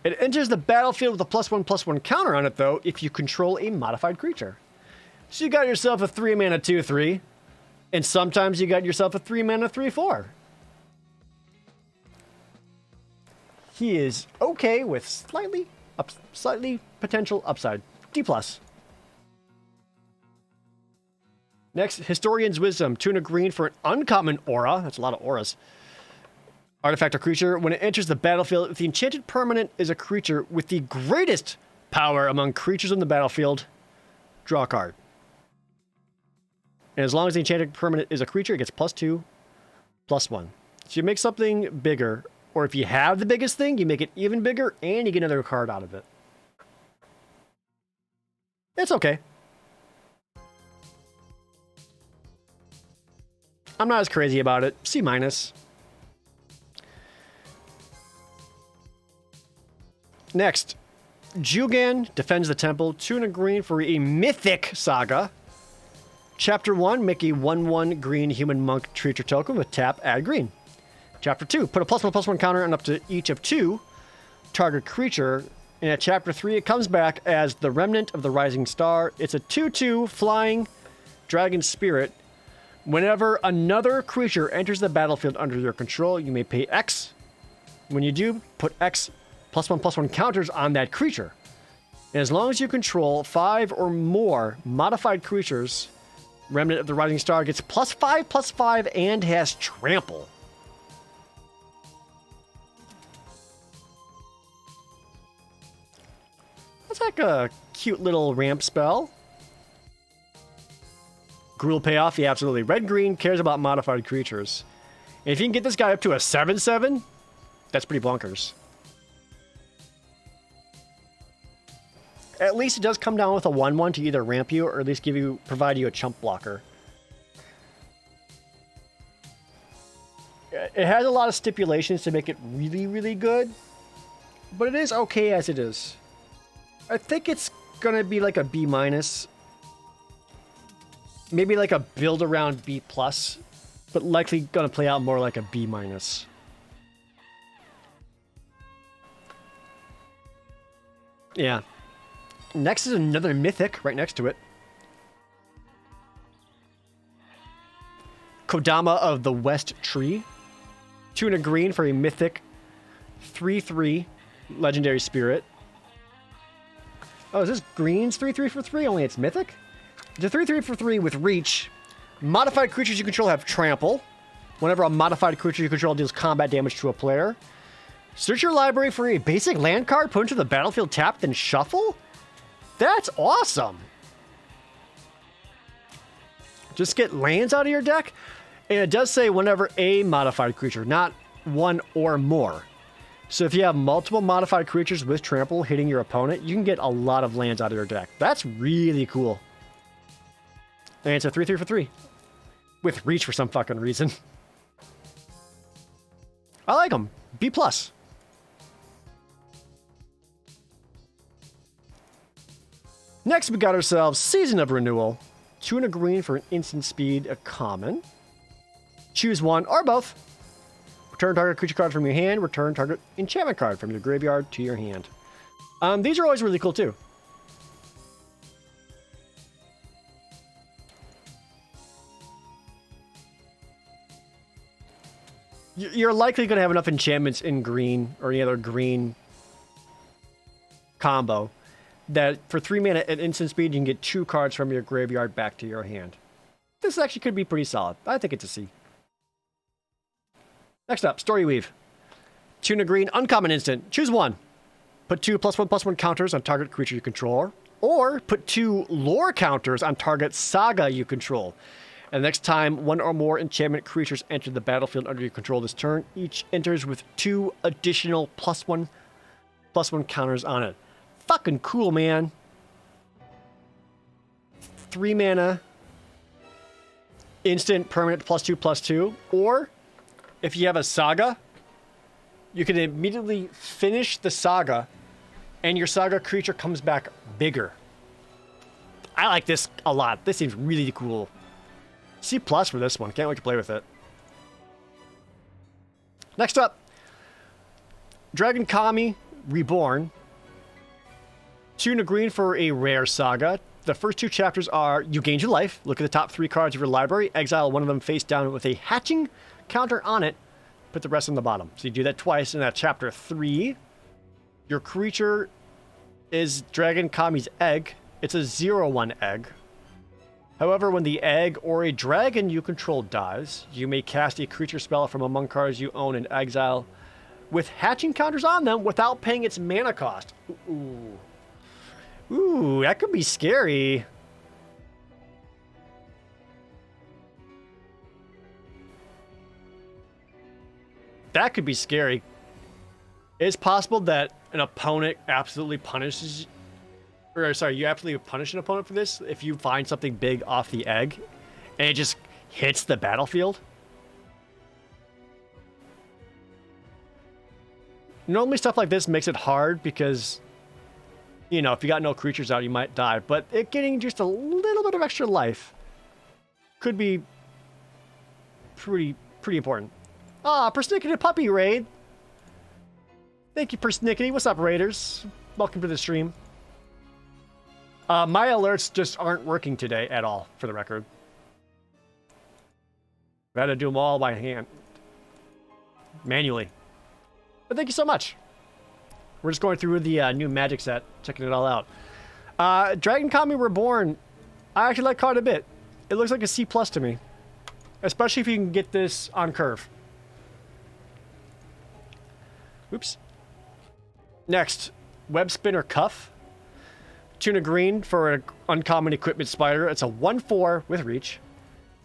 It enters the battlefield with a +1/+1 counter on it, though, if you control a modified creature. So you got yourself a 3 mana 2/3, and sometimes you got yourself a 3 mana 3/4. He is okay with slightly potential upside. D+. Next, Historian's Wisdom. 2 green for an uncommon aura. That's a lot of auras. Artifact or creature. When it enters the battlefield, if the enchanted permanent is a creature with the greatest power among creatures on the battlefield, draw a card. And as long as the enchanted permanent is a creature, it gets +2/+1. So you make something bigger Or if you have the biggest thing, you make it even bigger and you get another card out of it. It's okay. I'm not as crazy about it. C-. Next, Jugan defends the temple. 2 and a green for a mythic saga. Chapter 1, make a 1/1 green human monk creature token with tap, add green. Chapter 2, put a +1/+1 counter on up to each of 2 target creature. And at Chapter 3, it comes back as the Remnant of the Rising Star. It's a 2/2 flying dragon spirit. Whenever another creature enters the battlefield under your control, you may pay X. When you do, put X +1/+1 counters on that creature. And as long as you control 5 or more modified creatures, Remnant of the Rising Star gets +5/+5 and has trample. That's like a cute little ramp spell. Gruul payoff, yeah, absolutely. Red-green cares about modified creatures. And if you can get this guy up to a 7/7, that's pretty bonkers. At least it does come down with a 1/1 to either ramp you or at least provide you a chump blocker. It has a lot of stipulations to make it really, really good, but it is okay as it is. I think it's gonna be like a B-. Maybe like a build around B+, but likely gonna play out more like a B-. Yeah. Next is another mythic right next to it. Kodama of the West Tree. 2 and a green for a mythic 3/3 legendary spirit. Oh, is this green's 3/3 for 3? Only it's mythic? It's a 3/3 for 3 with reach. Modified creatures you control have trample. Whenever a modified creature you control deals combat damage to a player. Search your library for a basic land card, put into the battlefield tapped, then shuffle? That's awesome! Just get lands out of your deck. And it does say whenever a modified creature, not one or more. So if you have multiple modified creatures with trample hitting your opponent, you can get a lot of lands out of your deck. That's really cool. And it's a 3/3 for 3. With reach for some fucking reason. I like them. B+. Next, we got ourselves Season of Renewal. 2 and a green for an instant speed, a common. Choose one or both. Return target creature card from your hand. Return target enchantment card from your graveyard to your hand. These are always really cool too. You're likely going to have enough enchantments in green or any other green combo that for 3 mana at instant speed, you can get 2 cards from your graveyard back to your hand. This actually could be pretty solid. I think it's a C. Next up, Story Weave. 2 and a green, uncommon instant. Choose one. Put 2 +1/+1 counters on target creature you control, or put 2 lore counters on target saga you control. And next time 1 or more enchantment creatures enter the battlefield under your control this turn, each enters with 2 additional +1/+1 counters on it. Fucking cool, man. 3 mana, instant, permanent, +2/+2. Or, if you have a saga, you can immediately finish the saga, and your saga creature comes back bigger. I like this a lot. This seems really cool. C+ for this one. Can't wait to play with it. Next up, Dragon Kami Reborn. 2 and a green for a rare saga. The first 2 chapters are you gain 2 life. Look at the top 3 cards of your library. Exile one of them face down with a hatching counter on it. Put the rest on the bottom. So you do that twice in that chapter 3. Your creature is Dragon Kami's egg. It's a 0/1 egg. However, when the egg or a dragon you control dies, you may cast a creature spell from among cards you own in exile with hatching counters on them without paying its mana cost. Ooh. Ooh, that could be scary. That could be scary. It's possible that an opponent absolutely punishes, or sorry, you absolutely punish an opponent for this if you find something big off the egg and it just hits the battlefield. Normally stuff like this makes it hard because, you know, if you got no creatures out, you might die. But it getting just a little bit of extra life could be pretty important. Ah, Persnickety Puppy Raid. Thank you, Persnickety. What's up, Raiders? Welcome to the stream. My alerts just aren't working today at all, for the record. I had to do them all by hand. Manually. But thank you so much. We're just going through the new Magic set, checking it all out. Dragon Kami Reborn, I actually like quite a bit. It looks like a C+ to me. Especially if you can get this on curve. Oops. Next, Web Spinner Cuff. Tuna green for an uncommon equipment spider. It's a 1/4 with reach.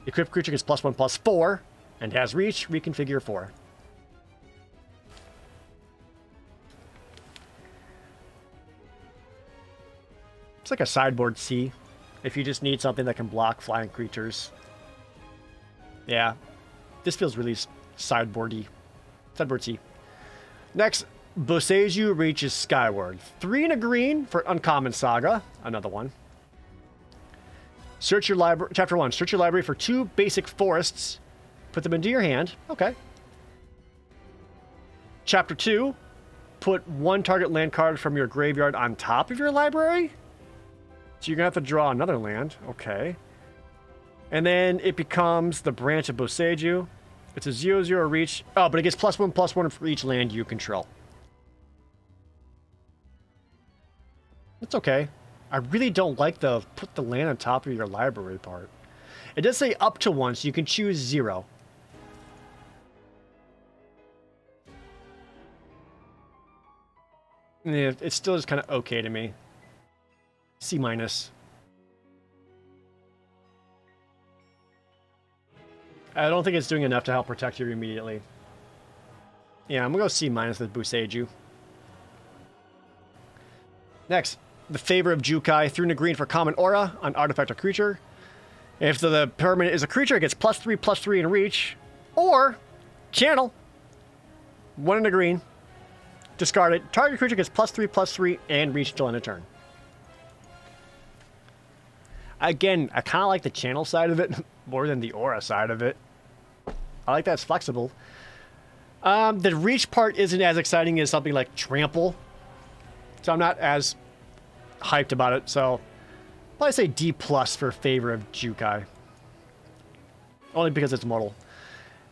Equipped creature gets +1/+4 and has reach, reconfigure 4. It's like a sideboard C if you just need something that can block flying creatures. Yeah, this feels really sideboardy. Sideboard C. Next, Boseiju reaches skyward. 3 and a green for Uncommon Saga. Another one. Search your library. Chapter 1. Search your library for 2 basic forests. Put them into your hand. Okay. Chapter 2. Put 1 target land card from your graveyard on top of your library. So you're going to have to draw another land. Okay. And then it becomes the Branch of Boseiju. It's a 0/0 reach. Oh, but it gets +1/+1 for each land you control. It's okay. I really don't like the put the land on top of your library part. It does say up to 1, so you can choose 0. Yeah, it's still just kind of okay to me. C-. I don't think it's doing enough to help protect you immediately. Yeah, I'm gonna go C- with Boseiju. Next, the Favor of Jukai. 3 and a green for common aura on artifact or creature. If the permanent is a creature, it gets +3/+3 in reach. Or, channel. 1 and a green. Discard it. Target creature gets +3/+3 and reach until end of turn. Again, I kind of like the channel side of it more than the aura side of it. I like that it's flexible. The reach part isn't as exciting as something like Trample. So I'm not as hyped about it. So I'll probably say D+ for Favor of Jukai. Only because it's mortal.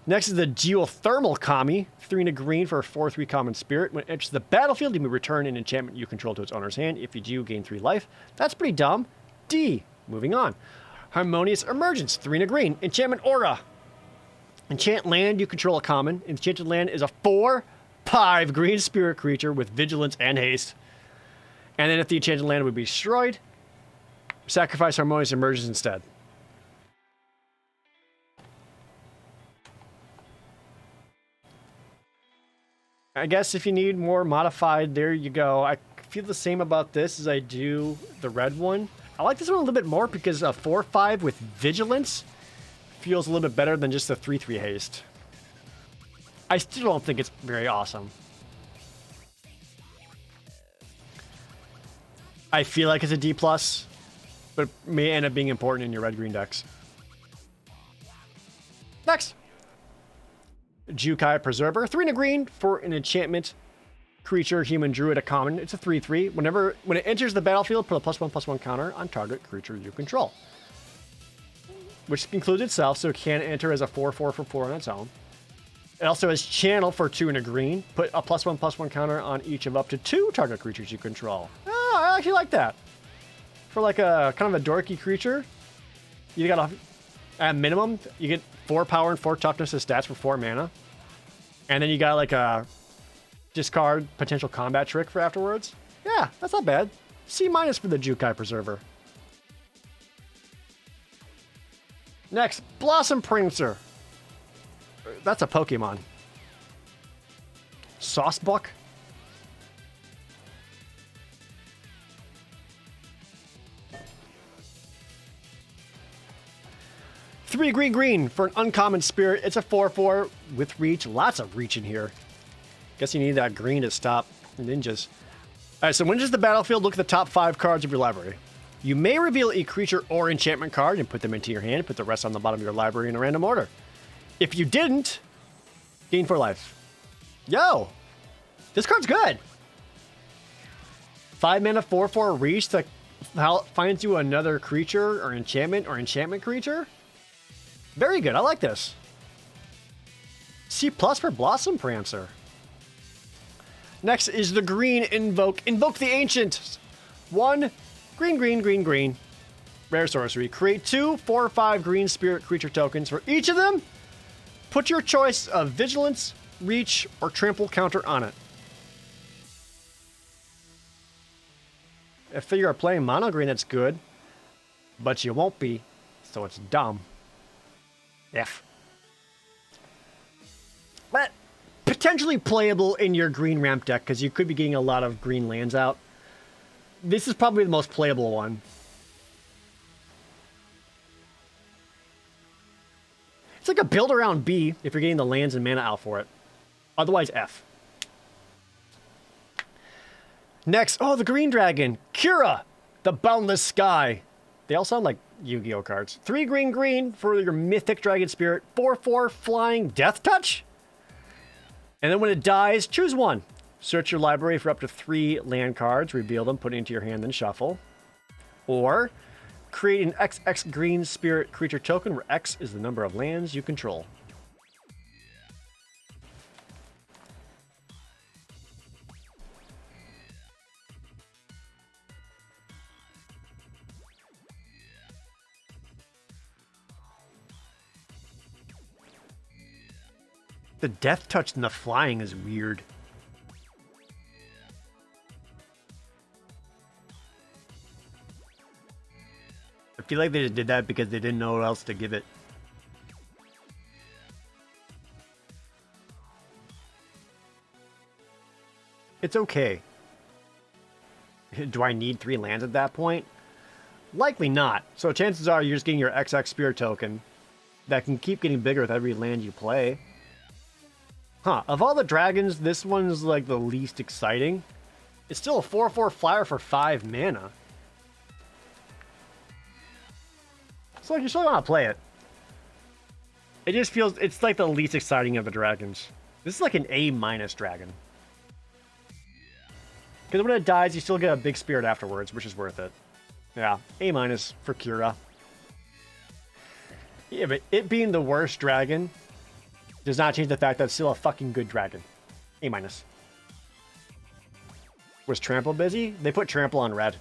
Next is the Geothermal Kami. 3 and a green for a 4/3 common spirit. When it enters the battlefield, you may return an enchantment you control to its owner's hand. If you do, gain 3 life. That's pretty dumb. D. Moving on. Harmonious Emergence. 3 and a green. Enchantment Aura. Enchant land you control a common. Enchanted land is a 4/5 green spirit creature with vigilance and haste. And then if the enchanted land would be destroyed, sacrifice Harmonious Emergence instead. I guess if you need more modified, there you go. I feel the same about this as I do the red one. I like this one a little bit more because a 4/5 with vigilance feels a little bit better than just the 3/3 haste. I still don't think it's very awesome. I feel like it's a D+, but it may end up being important in your red-green decks. Next. Jukai Preserver. 3 and a green for an enchantment creature, human druid, a common. It's a 3/3. When it enters the battlefield, put a +1/+1 counter on target creature you control. Which includes itself, so it can enter as a 4/4 for 4 on its own. It also has channel for 2 and a green. Put a +1/+1 counter on each of up to 2 target creatures you control. Oh, I actually like that. For like a kind of a dorky creature, you got at minimum, you get 4 power and 4 toughness as stats for 4 mana. And then you got like a discard potential combat trick for afterwards. Yeah, that's not bad. C- for the Jukai Preserver. Next, Blossom Prancer. That's a Pokemon. Saucebuck. 3 green green for an uncommon spirit. It's a 4/4 with reach. Lots of reach in here. Guess you need that green to stop ninjas. Alright, so when enters the battlefield, look at the top 5 cards of your library. You may reveal a creature or enchantment card and put them into your hand. Put the rest on the bottom of your library in a random order. If you didn't, gain 4 life. Yo! This card's good! 5 mana 4/4 reach that finds you another creature or enchantment creature. Very good, I like this. C+ for Blossom Prancer. Next is the green Invoke. Invoke the Ancient. 1 green, green, green, green. Rare sorcery. Create 2 4 or 5 green spirit creature tokens. For each of them, put your choice of Vigilance, Reach, or Trample counter on it. I figure you're playing mono green, that's good. But you won't be, so it's dumb. F. But potentially playable in your green ramp deck, because you could be getting a lot of green lands out. This is probably the most playable one. It's like a build around B if you're getting the lands and mana out for it. Otherwise, F. Next, oh, the green dragon. Kira, the Boundless Sky. They all sound like Yu-Gi-Oh cards. 3 green green for your mythic dragon spirit. 4/4 flying Death Touch. And then when it dies, choose 1. Search your library for up to 3 land cards, reveal them, put it into your hand, then shuffle. Or create an XX green spirit creature token where X is the number of lands you control. The Death Touch and the flying is weird. I feel like they just did that because they didn't know what else to give it. It's okay. Do I need 3 lands at that point? Likely not. So chances are you're just getting your XX Spirit token that can keep getting bigger with every land you play. Huh, of all the dragons, this one's like the least exciting. It's still a 4/4 flyer for 5 mana. So like you still want to play it. It just feels, it's like the least exciting of the dragons. This is like an A- dragon. Because when it dies, you still get a big spirit afterwards, which is worth it. Yeah, A- for Kira. Yeah, but it being the worst dragon does not change the fact that it's still a fucking good dragon. A-. Was Trample busy? They put Trample on red.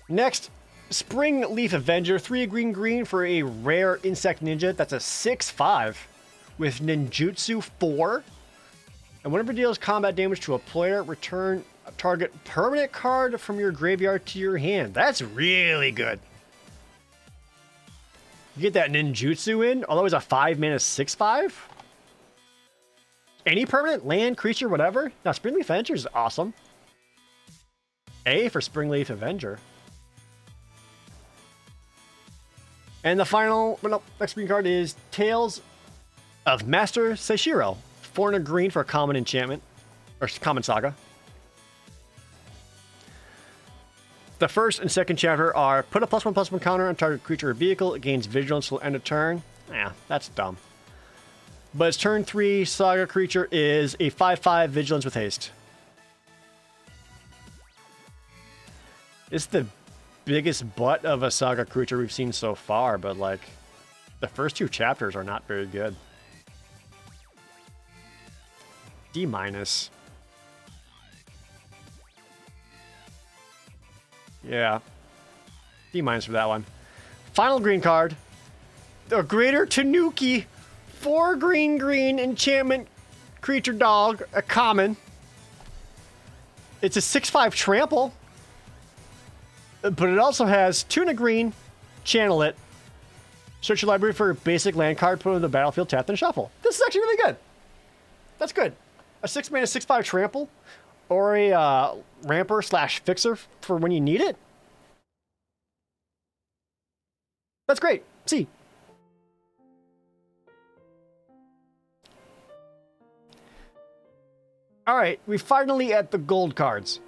Next, Spring Leaf Avenger. 3 green green for a rare insect ninja. That's a 6/5 with ninjutsu 4. And whenever it deals combat damage to a player, return a target permanent card from your graveyard to your hand. That's really good. You get that ninjutsu in, although it's a 5 mana 6/5. Any permanent, land, creature, whatever. Now, Springleaf Avenger is awesome. A for Springleaf Avenger. And the final, well, no, next green card is Tales of Master Seishiro. 4 and a green for a common enchantment, or common saga. The first and second chapter are put a +1/+1 counter on target creature or vehicle. It gains vigilance till end of turn. Yeah, that's dumb. But its turn 3 saga creature is a 5/5 vigilance with haste. It's the biggest butt of a saga creature we've seen so far, but like the first 2 chapters are not very good. D-. Yeah. D- for that one. Final green card. The Greater Tanuki. 4 green green enchantment creature dog. A common. It's a 6/5 trample. But it also has 2 and a green. Channel it. Search your library for a basic land card. Put it on the battlefield. Tap and shuffle. This is actually really good. That's good. A 6 mana 6/5 trample. Or a ramper / fixer for when you need it. That's great. See. All right, we finally at the gold cards.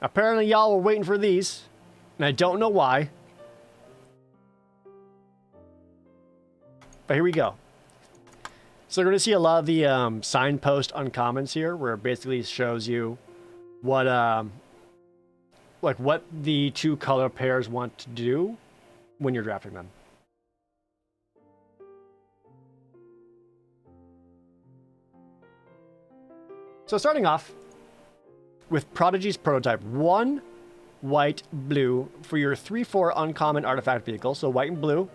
Apparently y'all were waiting for these, and I don't know why. But here we go. So we're going to see a lot of the signpost uncommons here, where it basically shows you what like what the two color pairs want to do when you're drafting them. So starting off with Prodigy's Prototype, 1 white, blue for your 3/4 uncommon artifact vehicle. So white and blue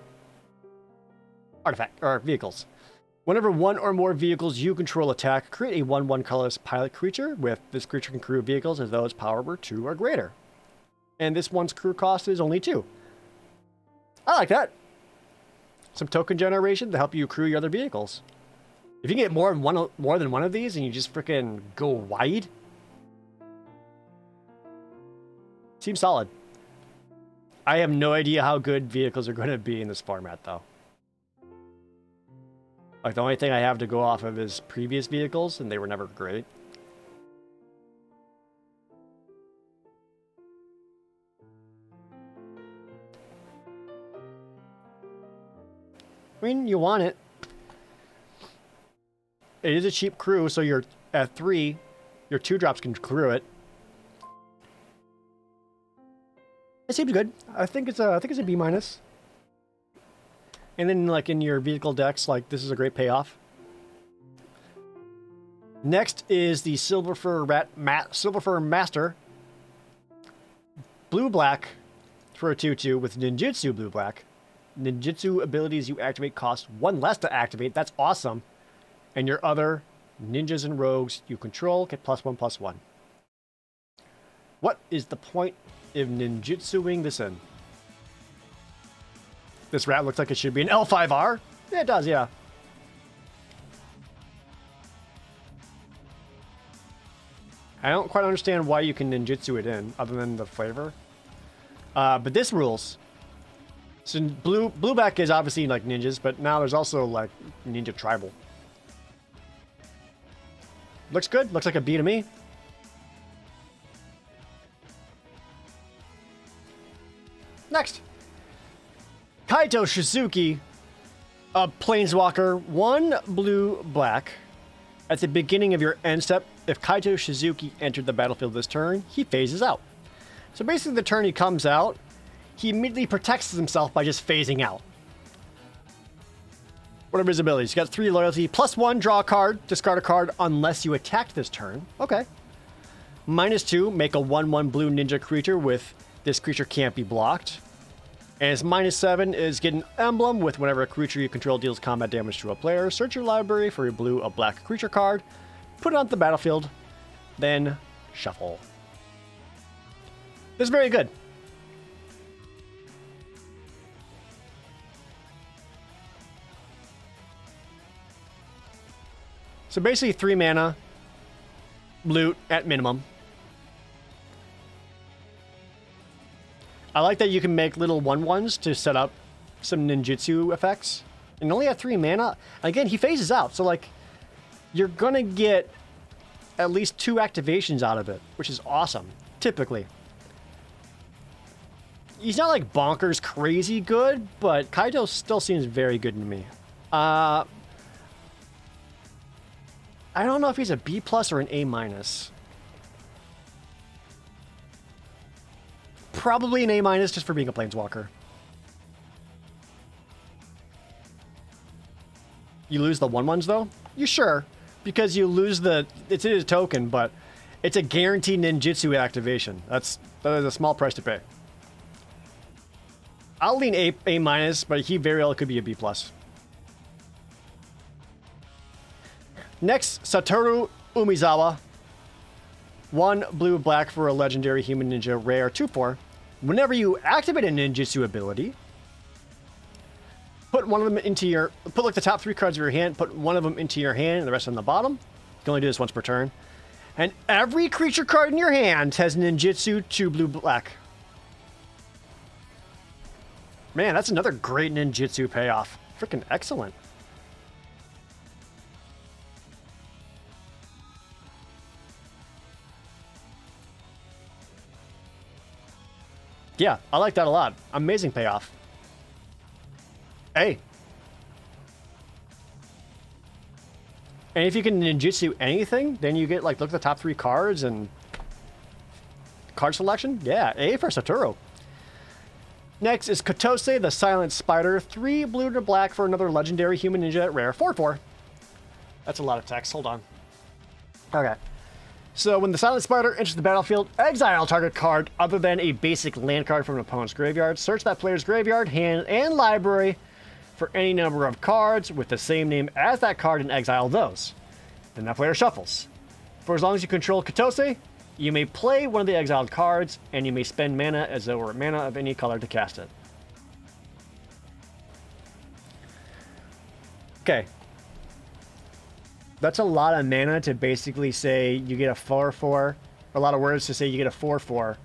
artifact or vehicles. Whenever one or more vehicles you control attack, create a 1/1 colorless pilot creature. With this creature can crew vehicles as though its power were 2 or greater. And this one's crew cost is only 2. I like that. Some token generation to help you crew your other vehicles. If you can get more than one of these and you just freaking go wide, seems solid. I have no idea how good vehicles are going to be in this format, though. Like, the only thing I have to go off of is previous vehicles, and they were never great. I mean, you want it. It is a cheap crew, so you're at 3, your 2-drops can crew it. It seems good. I think it's a B-. And then, like, in your vehicle decks, like, this is a great payoff. Next is the Silverfur Master. Blue-black for a 2/2 with Ninjutsu blue-black. Ninjutsu abilities you activate cost 1 less to activate. That's awesome. And your other ninjas and rogues you control get +1/+1. What is the point of ninjutsuing this in? This rat looks like it should be an L5R. Yeah, it does, yeah. I don't quite understand why you can ninjutsu it in, other than the flavor. But this rules. So blueback is obviously like ninjas, but now there's also like ninja tribal. Looks good. Looks like a B to me. Next. Kaito Shizuki, a Planeswalker, 1 blue-black. At the beginning of your end step, if Kaito Shizuki entered the battlefield this turn, he phases out. So basically the turn he comes out, he immediately protects himself by just phasing out. What are his abilities? He's got 3 loyalty, +1, draw a card, discard a card unless you attacked this turn. Okay. -2, make a 1/1 blue ninja creature with this creature can't be blocked. And his -7 is get an emblem with whenever a creature you control deals combat damage to a player. Search your library for a blue or black creature card, put it onto the battlefield, then shuffle. This is very good. So basically 3 mana, loot at minimum. I like that you can make little 1/1s to set up some ninjutsu effects. And only at 3 mana. Again, he phases out, so like you're gonna get at least 2 activations out of it, which is awesome, typically. He's not like bonkers crazy good, but Kaito still seems very good to me. I don't know if he's a B+ or an A-. Probably an A- just for being a Planeswalker. You lose the 1/1s though? You sure? Because you lose it's a token, but it's a guaranteed ninjutsu activation. That is a small price to pay. I'll lean A-, but he very well could be a B+. Next, Satoru Umezawa. 1 blue-black for a legendary human ninja rare 2/4. Whenever you activate a ninjutsu ability, put one of them into put like the top 3 cards of your hand, put one of them into your hand and the rest on the bottom. You can only do this once per turn. And every creature card in your hand has ninjutsu 2 blue-black. Man, that's another great ninjutsu payoff. Freaking excellent. Yeah, I like that a lot. Amazing payoff. Hey. And if you can ninjutsu anything, then you get, like, look at the top 3 cards and card selection. Yeah, A for Satoru. Next is Kotose, the Silent Spider. 3 blue to black for another legendary human ninja at rare. 4/4. That's a lot of text. Hold on. Okay. So when the Silent Spider enters the battlefield, exile target card other than a basic land card from an opponent's graveyard. Search that player's graveyard, hand, and library for any number of cards with the same name as that card and exile those. Then that player shuffles. For as long as you control Kotose, you may play one of the exiled cards, and you may spend mana as though it were mana of any color to cast it. Okay. That's a lot of mana to basically say you get a 4/4. A lot of words to say you get a 4/4.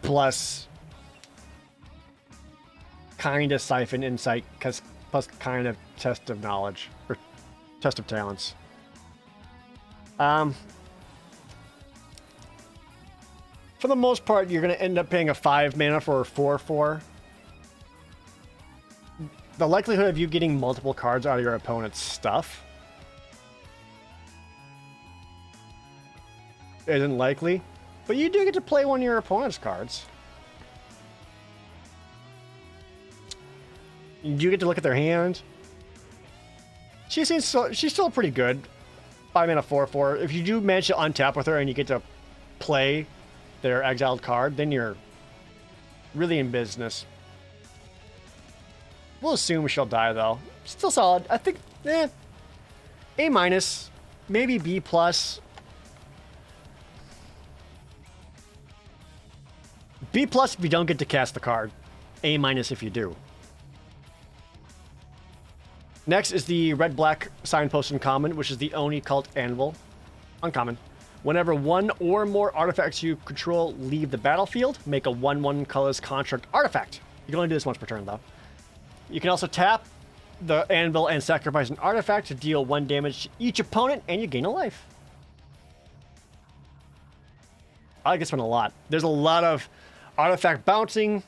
Plus kind of Siphon Insight, plus kind of Test of Knowledge. Or Test of Talents. For the most part, you're going to end up paying a 5 mana for a 4/4. The likelihood of you getting multiple cards out of your opponent's stuff isn't likely, but you do get to play one of your opponent's cards. You do get to look at their hand. She's still pretty good. 5 mana 4/4. If you do manage to untap with her and you get to play their exiled card, then you're really in business. We'll assume she'll die though. Still solid. I think, A minus, maybe B plus. B plus if you don't get to cast the card. A minus if you do. Next is the red-black Signpost Uncommon, which is the Oni Cult Anvil. Uncommon. Whenever one or more artifacts you control leave the battlefield, make a 1/1 colorless construct artifact. You can only do this once per turn, though. You can also tap the anvil and sacrifice an artifact to deal 1 damage to each opponent, and you gain a life. I like this one a lot. There's a lot of artifact bouncing.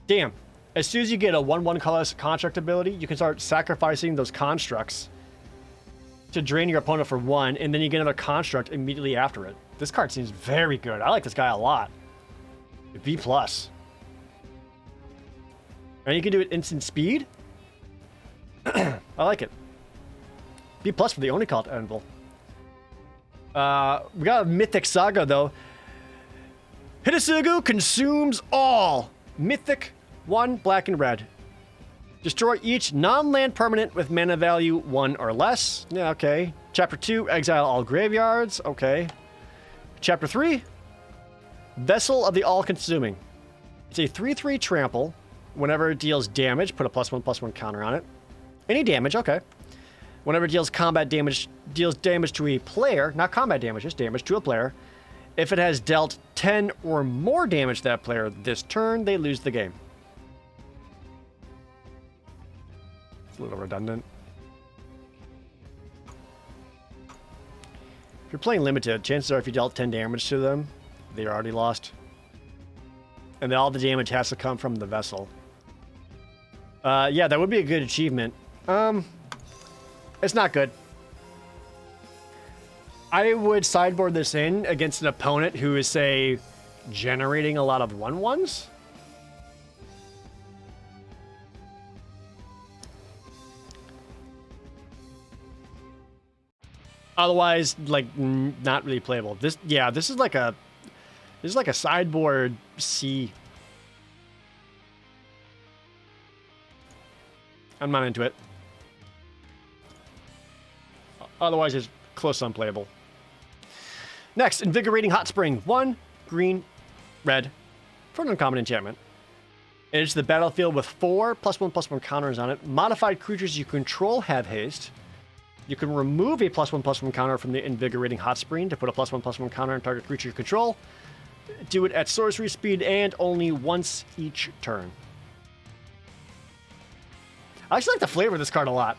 Damn. As soon as you get a 1/1 colorless construct ability, you can start sacrificing those constructs to drain your opponent for 1, and then you get another construct immediately after it. This card seems very good. I like this guy a lot. B plus. And you can do it instant speed. I like it. B plus for the Oni Cult Anvil. We got a Mythic Saga though. Hitasugu consumes all. Mythic 1 black and red. Destroy each non-land permanent with mana value 1 or less. Yeah, okay. Chapter 2, exile all graveyards. Okay. Chapter 3, Vessel of the All-Consuming. It's a 3/3 trample. Whenever it deals damage, put a +1/+1 counter on it. Any damage, okay. Whenever it deals damage to a player, not combat damage, just damage to a player. If it has dealt 10 or more damage to that player this turn, they lose the game. It's a little redundant. If you're playing limited, chances are if you dealt 10 damage to them, they're already lost. And then all the damage has to come from the vessel. Yeah, that would be a good achievement. It's not good. I would sideboard this in against an opponent who is, say, generating a lot of 1/1s. Otherwise, like, not really playable. This is like a sideboard C. I'm not into it. Otherwise, it's close to unplayable. Next, Invigorating Hot Spring. 1 green, red for an uncommon enchantment. It enters the battlefield with 4 +1/+1 counters on it. Modified creatures you control have haste. You can remove a +1/+1 counter from the Invigorating Hot Spring to put a +1/+1 counter on target creature you control. Do it at sorcery speed and only once each turn. I actually like the flavor of this card a lot.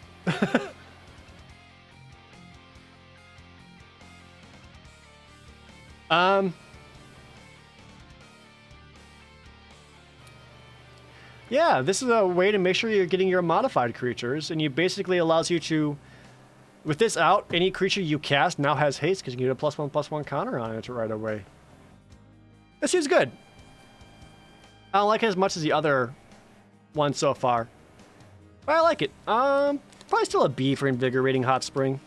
Yeah, this is a way to make sure you're getting your modified creatures, and it basically allows you to, with this out, any creature you cast now has haste because you can get a +1/+1 counter on it right away. This seems good. I don't like it as much as the other one so far, but I like it. Probably still a B for Invigorating Hot Spring.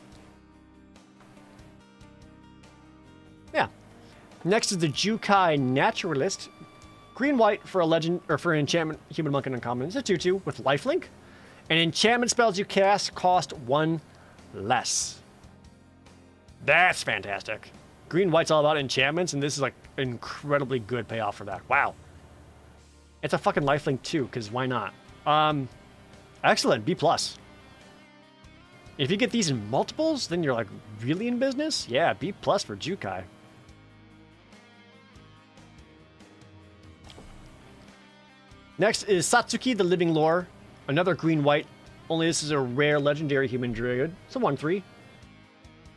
Yeah. Next is the Jukai Naturalist. Green-white for a legend, or for an enchantment, human monk and uncommon. It's a 2/2 with lifelink. And enchantment spells you cast cost 1 less. That's fantastic. Green-white's all about enchantments, and this is like incredibly good payoff for that. Wow. It's a fucking lifelink too, because why not? Excellent, B+. If you get these in multiples, then you're like really in business. Yeah, B+ for Jukai. Next is Satsuki the Living Lore, another green-white, only this is a rare legendary human druid. It's a 1/3.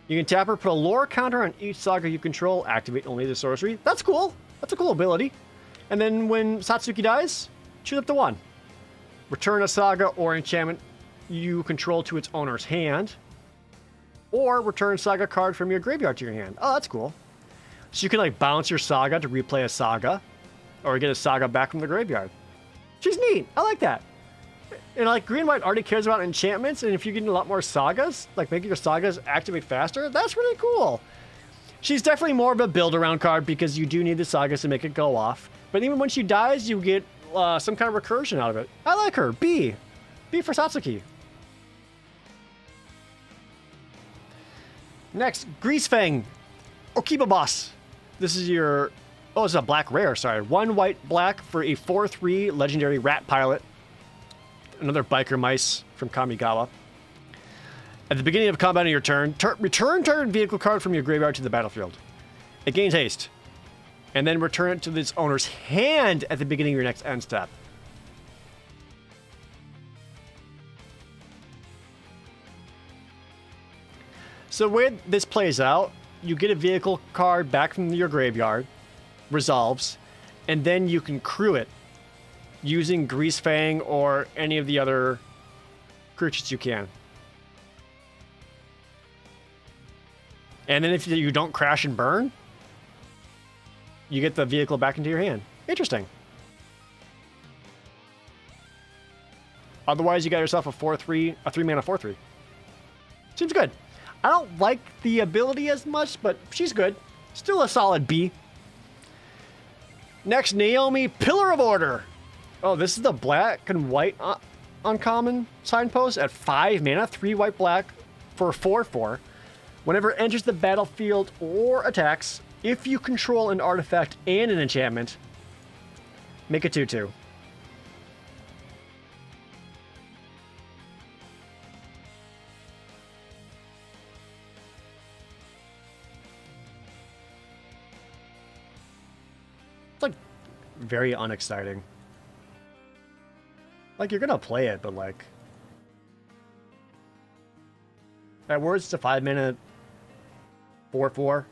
You can tap her, put a lore counter on each saga you control, activate only the sorcery. That's cool. That's a cool ability. And then when Satsuki dies, choose up to 1. Return a saga or enchantment you control to its owner's hand, or return saga card from your graveyard to your hand. Oh, that's cool. So you can like bounce your saga to replay a saga, or get a saga back from the graveyard. She's neat. I like that. And like green-white already cares about enchantments, and if you get a lot more sagas, like making your sagas activate faster, that's really cool. She's definitely more of a build-around card because you do need the sagas to make it go off. But even when she dies, you get some kind of recursion out of it. I like her. B. B for Satsuki. Next, Greasefang. Okiba Boss. This is your... Oh, it's a black rare, sorry. 1 white black for a 4/3 legendary rat pilot. Another biker mice from Kamigawa. At the beginning of combat on your turn, return target vehicle card from your graveyard to the battlefield. It gains haste. And then return it to its owner's hand at the beginning of your next end step. So the way this plays out, you get a vehicle card back from your graveyard, resolves, and then you can crew it using Greasefang or any of the other creatures you can. And then if you don't crash and burn, you get the vehicle back into your hand. Interesting. Otherwise, you got yourself a 4/3, a 3-mana 4/3. Seems good. I don't like the ability as much, but she's good. Still a solid B. Next, Naomi, Pillar of Order. Oh, this is the black and white uncommon signpost at 5 mana, 3 white black for 4/4. Whenever it enters the battlefield or attacks, if you control an artifact and an enchantment, make a 2/2. It's like very unexciting. Like you're gonna play it, but like at worst it's a 5 mana 4/4.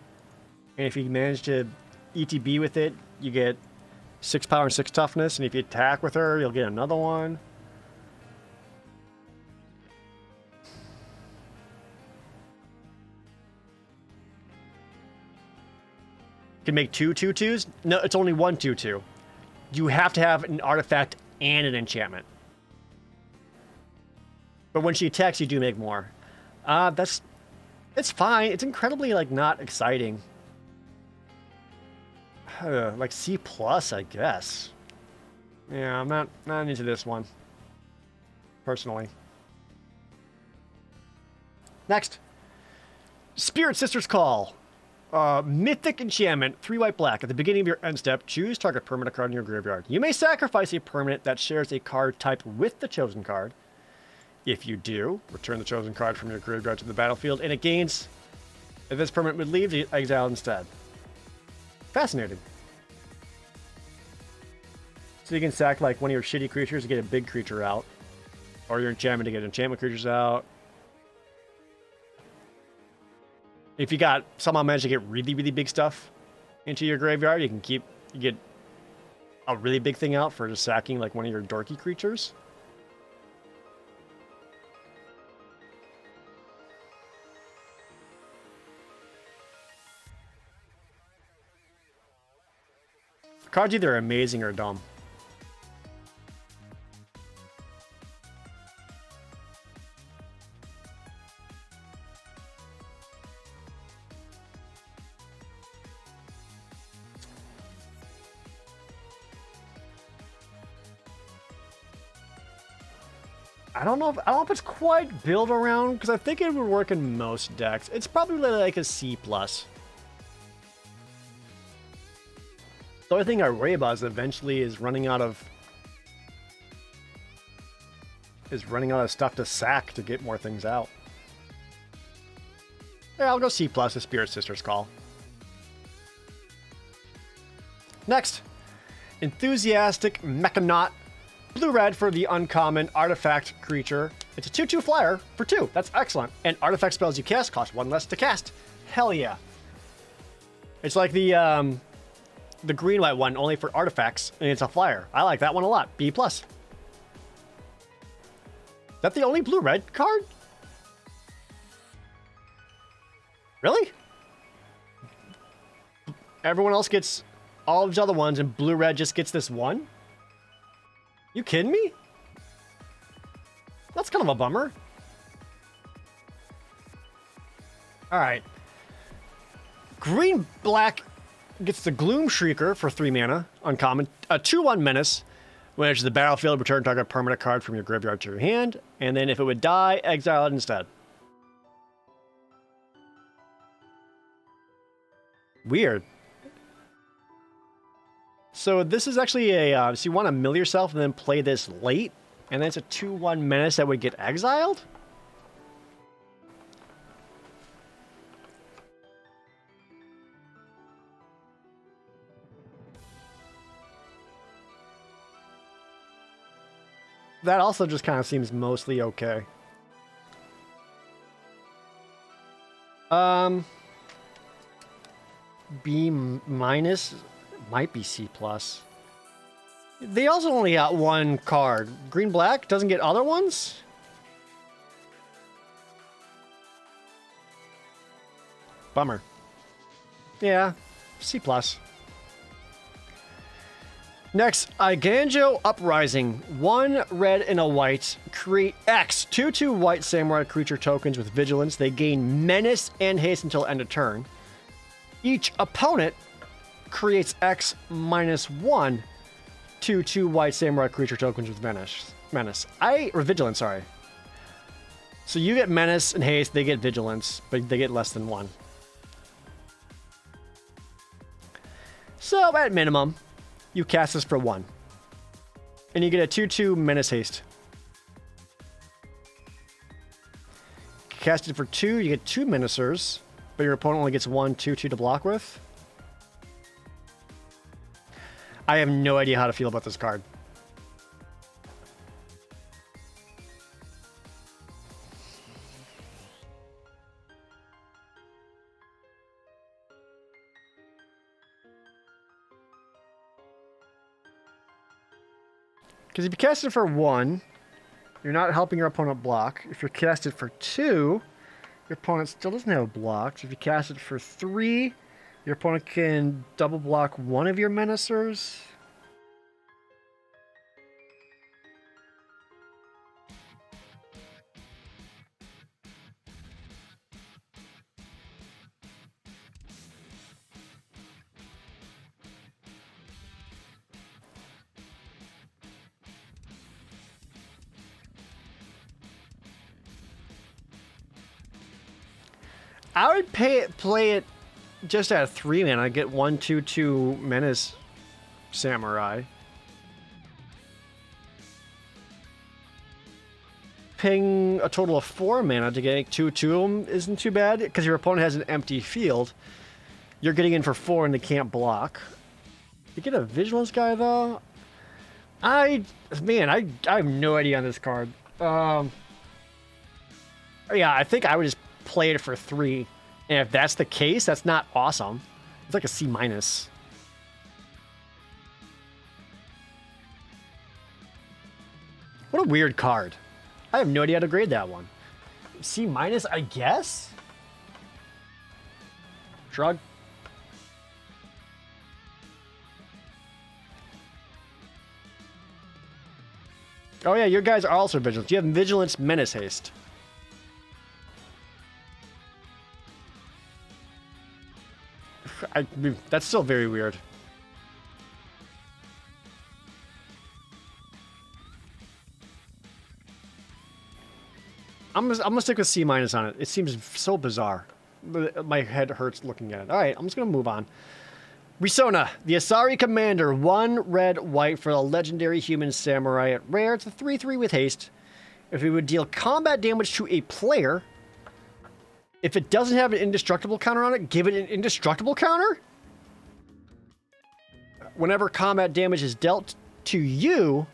And if you manage to ETB with it, you get 6 power and 6 toughness. And if you attack with her, you'll get another one. Can make 2 2/2s? No, it's only 1 2/2. You have to have an artifact and an enchantment. But when she attacks, you do make more. It's fine. It's incredibly like not exciting. Like C+, I guess. Yeah, I'm not into this one, personally. Next, Spirit Sister's Call. Mythic enchantment, 3 white black. At the beginning of your end step, choose target permanent card in your graveyard. You may sacrifice a permanent that shares a card type with the chosen card. If you do, return the chosen card from your graveyard to the battlefield, and it gains. If this permanent would leave, exile instead. Fascinating. So you can sack like one of your shitty creatures to get a big creature out. Or your enchantment to get enchantment creatures out. If you got somehow managed to get really, really big stuff into your graveyard, you get a really big thing out for just sacking like one of your dorky creatures. Cards either amazing or dumb. I don't know if it's quite built around, because I think it would work in most decks. It's probably like a C+. The only thing I worry about is eventually is running out of stuff to sack to get more things out. Yeah, I'll go C+, a Spirit Sister's Call. Next, Enthusiastic Mechanaut. Blue-red for the uncommon artifact creature. It's a 2/2 flyer for 2. That's excellent. And artifact spells you cast cost 1 less to cast. Hell yeah. It's like the green-white one, only for artifacts, and it's a flyer. I like that one a lot. B+. Is that the only blue-red card? Really? Everyone else gets all of the other ones, and blue-red just gets this one? You kidding me? That's kind of a bummer. All right. Green-black gets the Gloom Shrieker for 3 mana, uncommon. A 2/1 menace. When it enters the battlefield, return target permanent card from your graveyard to your hand. And then if it would die, exile it instead. Weird. So this is actually a, so you want to mill yourself and then play this late, and then it's a 2/1 menace that would get exiled? That also just kind of seems mostly okay. B minus... might be C+. They also only got one card. Green-black doesn't get other ones? Bummer. Yeah, C+. Next, Eiganjo Uprising. 1 red and a white. Create X. 2/2 white samurai creature tokens with vigilance. They gain menace and haste until end of turn. Each opponent creates X -1 2/2 white samurai creature tokens with vigilance, sorry. So you get menace and haste, they get vigilance, but they get less than 1. So at minimum, you cast this for 1. And you get a 2/2 menace haste. Cast it for 2, you get 2 menacers, but your opponent only gets 1 2/2 to block with. I have no idea how to feel about this card. Because if you cast it for 1, you're not helping your opponent block. If you cast it for 2, your opponent still doesn't have blocks. If you cast it for 3, your opponent can double block one of your menacers. I would play it just at 3 mana. I get 1 2/2 menace samurai. Paying a total of 4 mana to get 2/2 of them isn't too bad, because your opponent has an empty field. You're getting in for 4 and they can't block. You get a vigilance guy though. Man, I have no idea on this card. Yeah, I think I would just play it for 3. And if that's the case, that's not awesome. It's like a C-. What a weird card. I have no idea how to grade that one. C-, I guess? Shrug. Oh yeah, your guys are also Vigilance. You have Vigilance, Menace, Haste. That's still very weird. I'm gonna stick with C- on it. It seems so bizarre. My head hurts looking at it. All right, I'm just gonna move on. Risona, the Asari Commander, 1 red white for a legendary human samurai at rare. It's a 3/3 with haste. If it would deal combat damage to a player, if it doesn't have an indestructible counter on it, give it an indestructible counter. Whenever combat damage is dealt to you,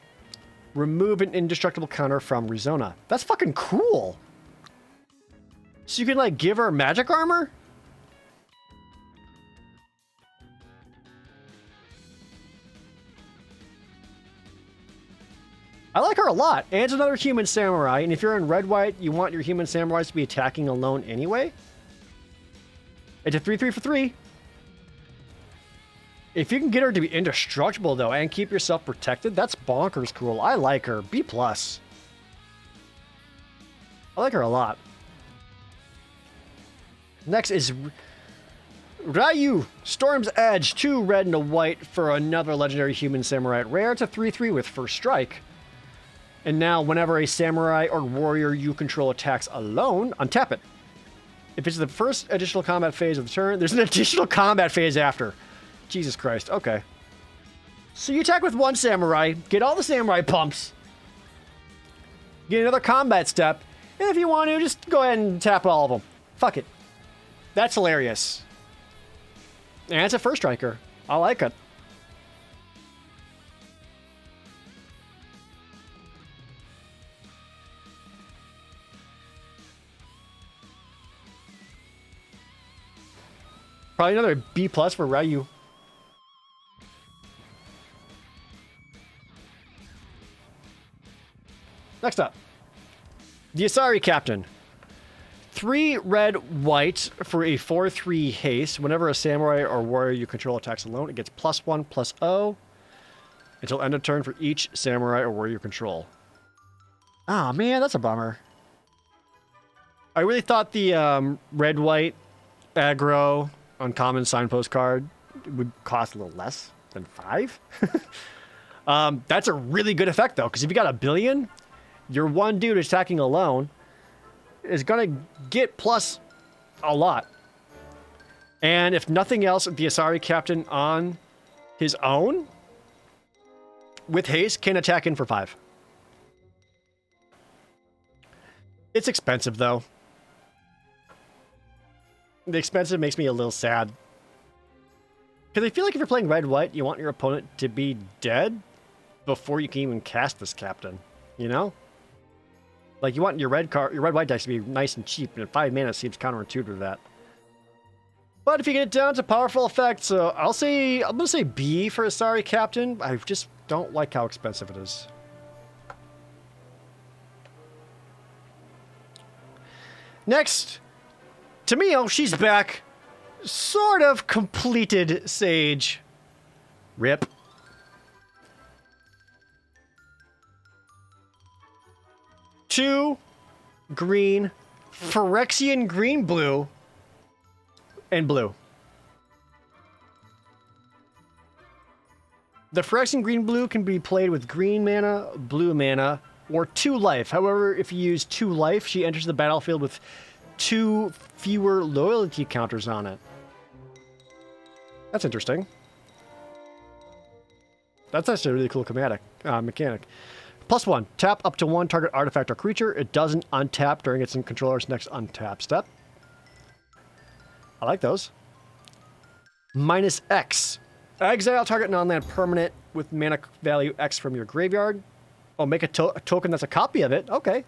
remove an indestructible counter from Risona. That's fucking cool. So you can like give her magic armor? I like her a lot. And it's another human samurai. And if you're in red-white, you want your human samurais to be attacking alone anyway. It's a 3/3 for 3. If you can get her to be indestructible, though, and keep yourself protected, that's bonkers cool. I like her. B+. I like her a lot. Next is Ryu, Storm's Edge. 2 red and a white for another legendary human samurai at rare. It's a 3/3 with first strike. And now, whenever a samurai or warrior you control attacks alone, untap it. If it's the first additional combat phase of the turn, there's an additional combat phase after. Jesus Christ. Okay. So you attack with 1 samurai, get all the samurai pumps, get another combat step, and if you want to, just go ahead and tap all of them. Fuck it. That's hilarious. And it's a first striker. I like it. Probably another B+ for Ryu. Next up, the Asari Captain. 3 red white for a 4/3 haste. Whenever a samurai or warrior you control attacks alone, it gets +1/+0 until end of turn for each samurai or warrior you control. Ah, oh, man, that's a bummer. I really thought the red white aggro uncommon signpost card would cost a little less than 5. That's a really good effect though, because if you got a billion, your one dude attacking alone is gonna get plus a lot. And if nothing else, the Asari Captain on his own with haste can attack in for 5. It's expensive though. The expensive makes me a little sad. Because I feel like if you're playing red-white, you want your opponent to be dead before you can even cast this captain. You know? Like, you want your red-white dice to be nice and cheap, and 5 mana seems counterintuitive to that. But if you get it down to powerful effects, I'm gonna say B for Asari Captain. I just don't like how expensive it is. Next, Tamio, she's back. Sort of completed Sage. Rip. Two green, Phyrexian green blue, and blue. The Phyrexian green blue can be played with green mana, blue mana, or 2 life. However, if you use 2 life, she enters the battlefield with 2 fewer loyalty counters on it. That's interesting. That's actually a really cool mechanic. +1, tap up to 1 target artifact or creature. It doesn't untap during its controller's next untap step. I like those. -X. Exile target non-land permanent with mana value X from your graveyard. Oh, make a token that's a copy of it. Okay.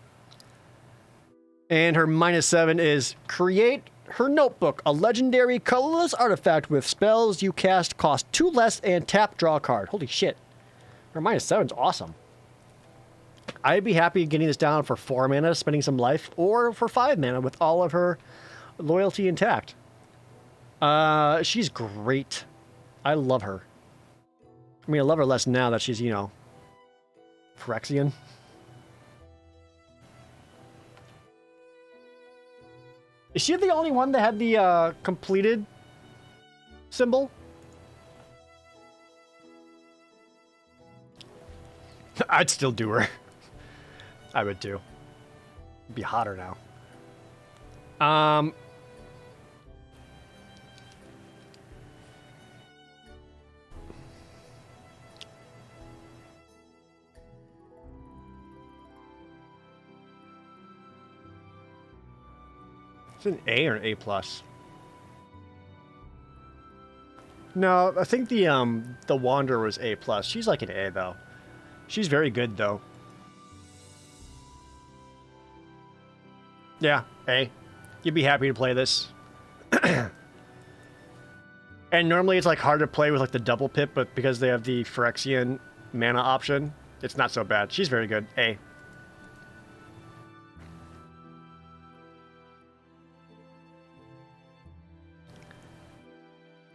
And her -7 is create her notebook, a legendary colorless artifact with spells you cast cost 2 less and tap, draw a card. Holy shit. Her -7's awesome. I'd be happy getting this down for 4 mana, spending some life, or for 5 mana with all of her loyalty intact. She's great. I love her. I mean, I love her less now that she's, you know, Phyrexian. Is she the only one that had the completed symbol? I'd still do her. I would too. Be hotter now. It's an A or an A plus. No, I think the Wanderer was A plus. She's like an A though. She's very good though. Yeah, A. You'd be happy to play this. And normally it's like hard to play with like the double pip, but because they have the Phyrexian mana option, it's not so bad. She's very good. A.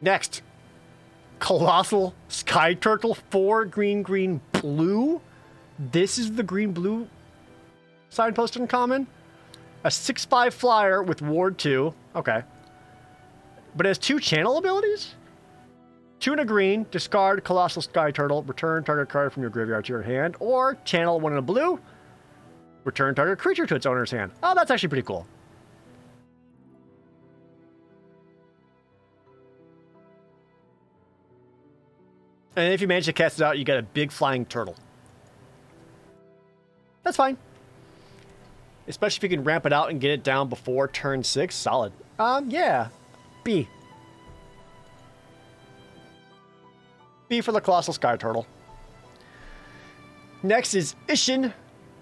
Next, Colossal Sky Turtle, 4 green, green, blue. This is the green, blue signpost in common. A 6/5 flyer with Ward 2. Okay. But it has 2 channel abilities? 2 and a green, discard Colossal Sky Turtle, return target card from your graveyard to your hand, or channel 1 in a blue, return target creature to its owner's hand. Oh, that's actually pretty cool. And if you manage to cast it out, you get a big flying turtle. That's fine. Especially if you can ramp it out and get it down before turn 6. Solid. Yeah. B. B for the Colossal Sky Turtle. Next is Isshin.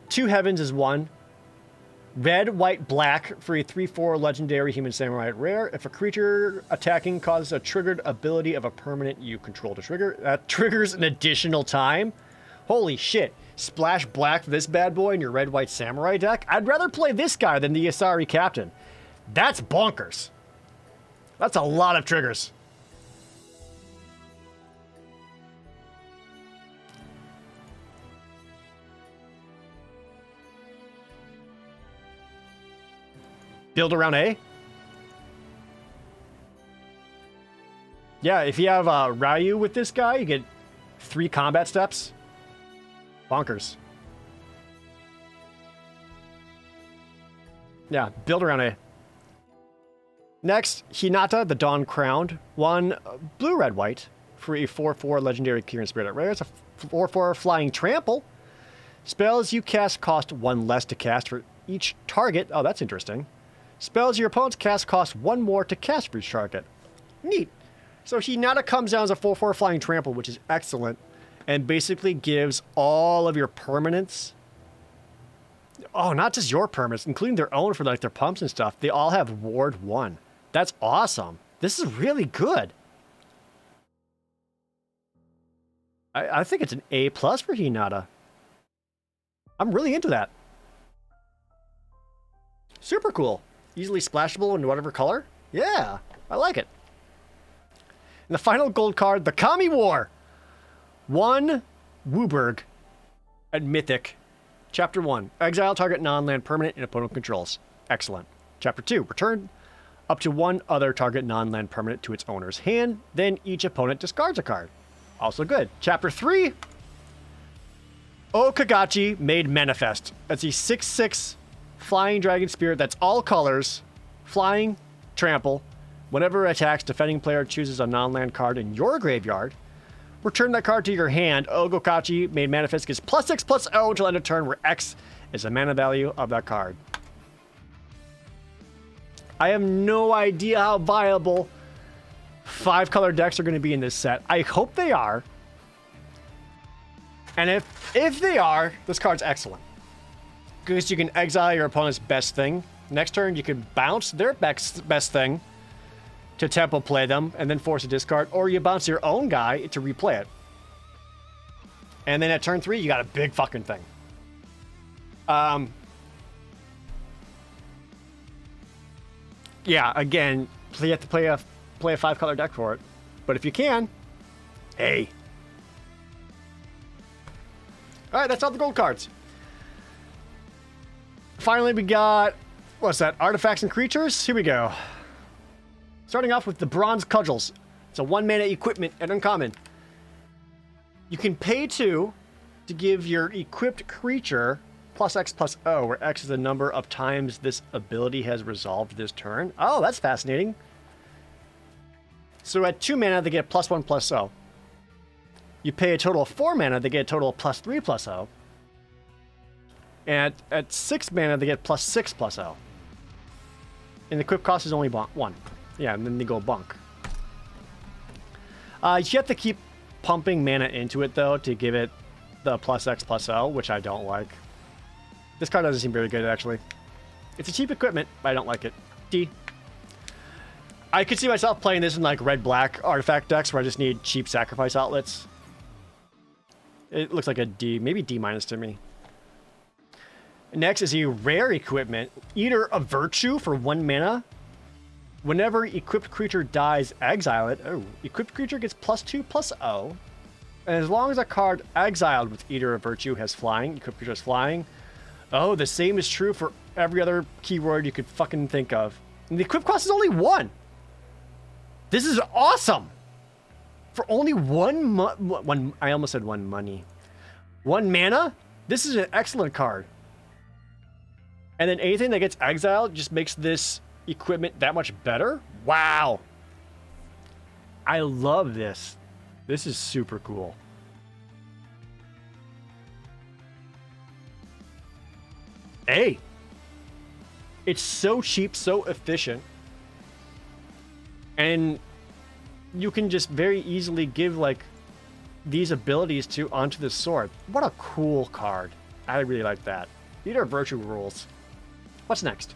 2 heavens is 1. Red, white, black for a 3/4 legendary human samurai rare. If a creature attacking causes a triggered ability of a permanent you control to trigger, that triggers an additional time. Holy shit. Splash black for this bad boy in your red, white samurai deck? I'd rather play this guy than the Asari Captain. That's bonkers. That's a lot of triggers. Build around A? Yeah, if you have Ryu with this guy, you get 3 combat steps. Bonkers. Yeah, build around A. Next, Hinata, the Dawn Crowned. 1 blue, red, white for a 4/4 legendary Kieran Spirit rare. It's a 4/4 flying trample. Spells you cast cost 1 less to cast for each target. Oh, that's interesting. Spells your opponents cast cost 1 more to cast for each target. Neat. So Hinata comes down as a 4/4 flying trample, which is excellent, and basically gives all of your permanents. Oh, not just your permanents, including their own for like their pumps and stuff. They all have Ward 1. That's awesome. This is really good. I think it's an A+ for Hinata. I'm really into that. Super cool. Easily splashable in whatever color. Yeah, I like it. And the final gold card, the Kami War. 1 Wooburg at Mythic. Chapter 1, exile target non-land permanent and opponent controls. Excellent. Chapter 2, return up to 1 other target non-land permanent to its owner's hand, then each opponent discards a card. Also good. Chapter 3, Okagachi Made Manifest. That's a 6/6 flying dragon spirit that's all colors, flying, trample. Whenever it attacks, defending player chooses a non-land card in your graveyard. Return that card to your hand. Okagachi Made Manifest gets +6/+0 until end of turn, where X is the mana value of that card. I have no idea how viable 5-color decks are going to be in this set. I hope they are. And if they are, this card's excellent. Because you can exile your opponent's best thing. Next turn, you can bounce their best thing to tempo play them and then force a discard, or you bounce your own guy to replay it. And then at turn 3, you got a big fucking thing. Yeah, again, you have to play a 5-color deck for it. But if you can, hey. All right, that's all the gold cards. Finally, we got, what's that? Artifacts and creatures? Here we go. Starting off with the Bronze Cudgels. It's a 1-mana equipment and uncommon. You can pay 2 to give your equipped creature +X/+O, where X is the number of times this ability has resolved this turn. Oh, that's fascinating. So at 2 mana, they get +1/+O. You pay a total of 4 mana, they get a total of +3/+O. And at 6 mana, they get +6/+O. And the equip cost is only 1. Yeah, and then they go bunk. You have to keep pumping mana into it, though, to give it the +X/+O, which I don't like. This card doesn't seem very good, actually. It's a cheap equipment, but I don't like it. D. I could see myself playing this in, like, red-black artifact decks where I just need cheap sacrifice outlets. It looks like a D, maybe D- to me. Next is a rare equipment, Eater of Virtue for 1 mana. Whenever equipped creature dies, exile it. Oh, equipped creature gets +2/+O. And as long as a card exiled with Eater of Virtue has flying, equipped creature has flying. Oh, the same is true for every other keyword you could fucking think of. And the equip cost is only 1. This is awesome. For only one, I almost said 1 money. 1 mana? This is an excellent card. And then anything that gets exiled just makes this equipment that much better? Wow. I love this. This is super cool. Hey. It's so cheap, so efficient. And you can just very easily give, like, these abilities onto the sword. What a cool card. I really like that. Eater of Virtue rules. What's next?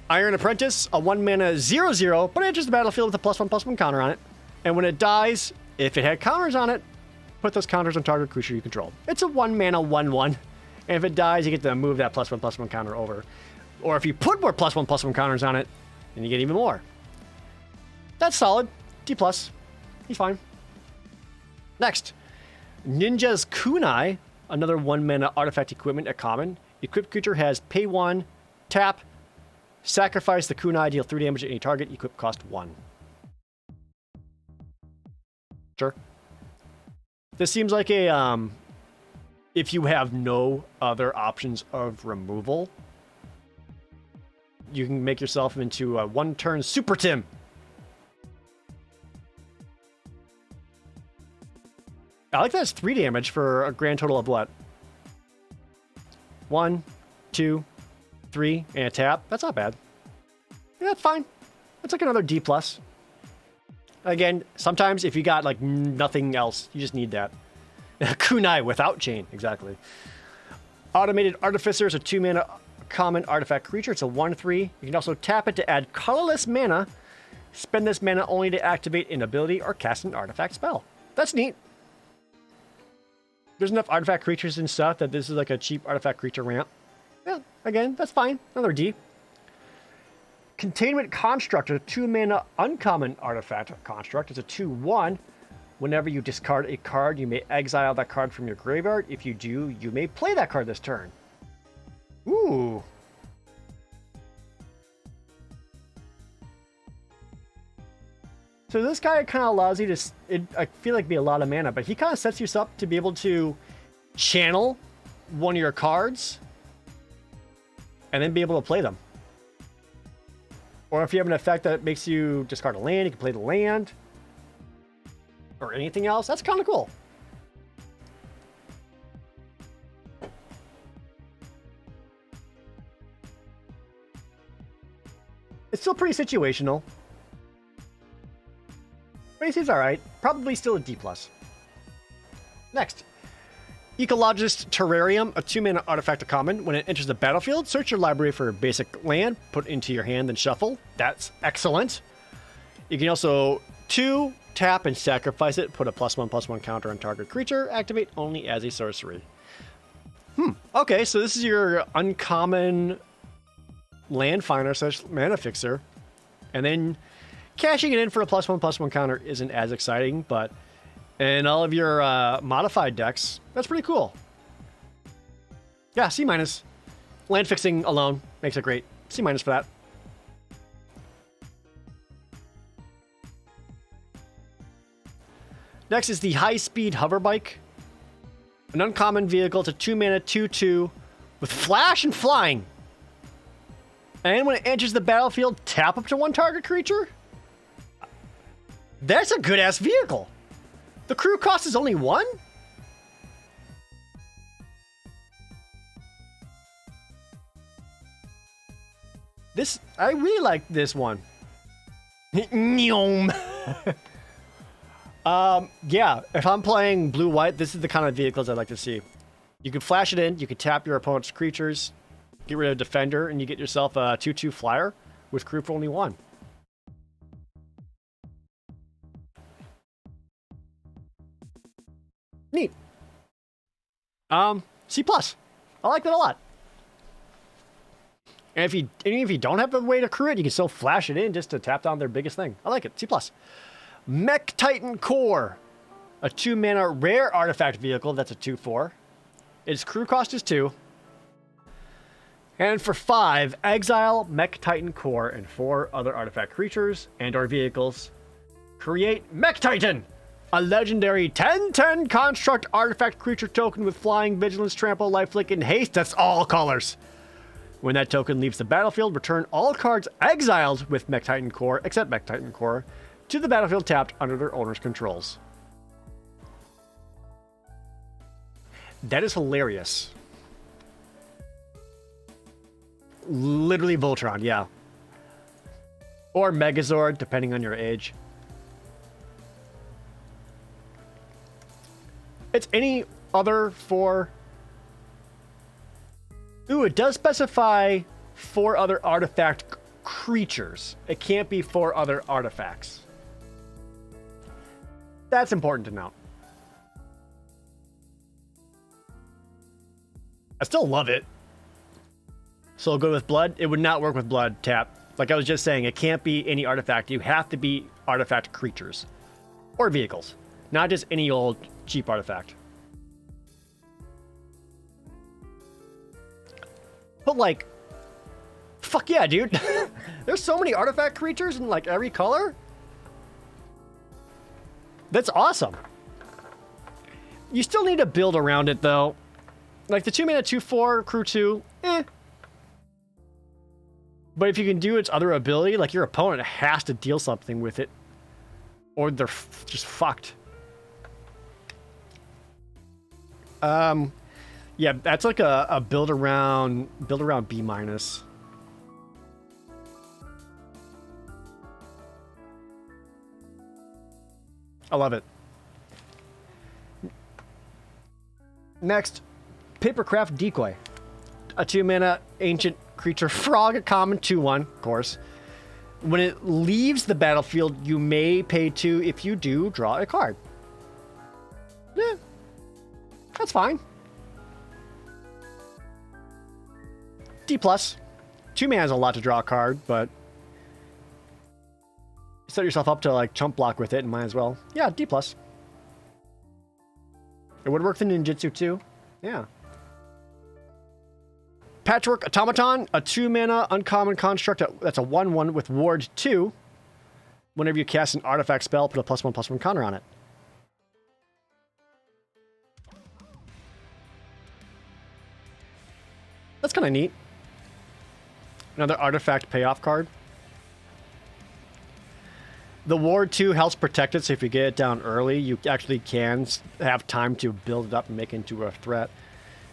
Iron Apprentice, a 1-mana 0/0, but it enters the battlefield with a +1/+1 counter on it. And when it dies, if it had counters on it, put those counters on target creature you control. It's a 1-mana 1/1. And if it dies, you get to move that +1/+1 counter over. Or if you put more +1/+1 counters on it, then you get even more. That's solid. D+. He's fine. Next, Ninja's Kunai, another 1-mana artifact equipment at common. Equipped creature has pay 1, tap, sacrifice the Kunai, deal 3 damage to any target, equip cost 1. Sure. This seems like a, if you have no other options of removal, you can make yourself into a 1-turn Super Tim. I like that it's 3 damage for a grand total of what? 1, 2, 3, and a tap. That's not bad. Yeah, that's fine. That's like another D+. Again, sometimes if you got like nothing else, you just need that. Kunai without chain, exactly. Automated Artificer is a 2-mana common artifact creature. It's a 1/3. You can also tap it to add colorless mana. Spend this mana only to activate an ability or cast an artifact spell. That's neat. There's enough artifact creatures and stuff that this is like a cheap artifact creature ramp. Yeah, again, that's fine. Another D. Containment Construct, a 2-mana uncommon artifact construct. It's a 2/1. Whenever you discard a card, you may exile that card from your graveyard. If you do, you may play that card this turn. Ooh. So this guy kind of allows you to, I feel like, be a lot of mana, but he kind of sets you up to be able to channel one of your cards and then be able to play them. Or if you have an effect that makes you discard a land, you can play the land. Or anything else. That's kind of cool. It's still pretty situational. But he seems alright. Probably still a D+. Next. Ecologist Terrarium, a 2-mana artifact of common. When it enters the battlefield, search your library for a basic land, put it into your hand, then shuffle. That's excellent. You can also 2 tap and sacrifice it, put a +1/+1 counter on target creature, activate only as a sorcery. Okay, so this is your uncommon land finder / mana fixer. And then cashing it in for a +1/+1 counter isn't as exciting, but in all of your modified decks, that's pretty cool. Yeah, C-. Land fixing alone makes it great. C- for that. Next is the High-Speed Hover Bike. An uncommon vehicle. It's a 2-mana 2/2 with flash and flying. And when it enters the battlefield, tap up to 1 target creature? That's a good-ass vehicle. The crew cost is only 1? I really like this one. Yeah, if I'm playing blue-white, this is the kind of vehicles I'd like to see. You can flash it in, you can tap your opponent's creatures, get rid of Defender, and you get yourself a 2/2 flyer with crew for only 1. Neat. C+. I like that a lot. And even if you don't have a way to crew it, you can still flash it in just to tap down their biggest thing. I like it. C+. Mech Titan Core. A 2-mana rare artifact vehicle. That's a 2/4. Its crew cost is 2. And for 5, exile Mech Titan Core and 4 other artifact creatures and/or vehicles. Create Mech Titan, a legendary 10/10 construct artifact creature token with flying, vigilance, trample, lifelink, and haste. That's all colors. When that token leaves the battlefield, return all cards exiled with Mech Titan Core, except Mech Titan Core, to the battlefield tapped under their owner's controls. That is hilarious. Literally Voltron, yeah. Or Megazord, depending on your age. It's any other 4... Ooh, it does specify 4 other artifact creatures. It can't be 4 other artifacts. That's important to note. I still love it. So good with blood? It would not work with blood, tap. Like I was just saying, it can't be any artifact. You have to be artifact creatures. Or vehicles. Not just any old cheap artifact. But like, fuck yeah, dude. There's so many artifact creatures in like every color. That's awesome. You still need to build around it though. Like the 2-mana 2/4 crew 2, But if you can do its other ability, like your opponent has to deal something with it, or they're just fucked. Yeah, that's like a build around B-. I love it. Next, Papercraft Decoy. A 2-mana ancient creature frog, a common 2/1, of course. When it leaves the battlefield, you may pay 2. If you do, draw a card. Yeah, that's fine. D+. 2 mana is a lot to draw a card, but set yourself up to like chump block with it and might as well. Yeah, D+. It would work for ninjutsu too. Yeah. Patchwork Automaton, a 2-mana uncommon construct that's a 1/1 with ward 2. Whenever you cast an artifact spell, put a +1/+1 counter on it. That's kind of neat. Another artifact payoff card. The ward 2 helps protect it, so if you get it down early, you actually can have time to build it up and make it into a threat.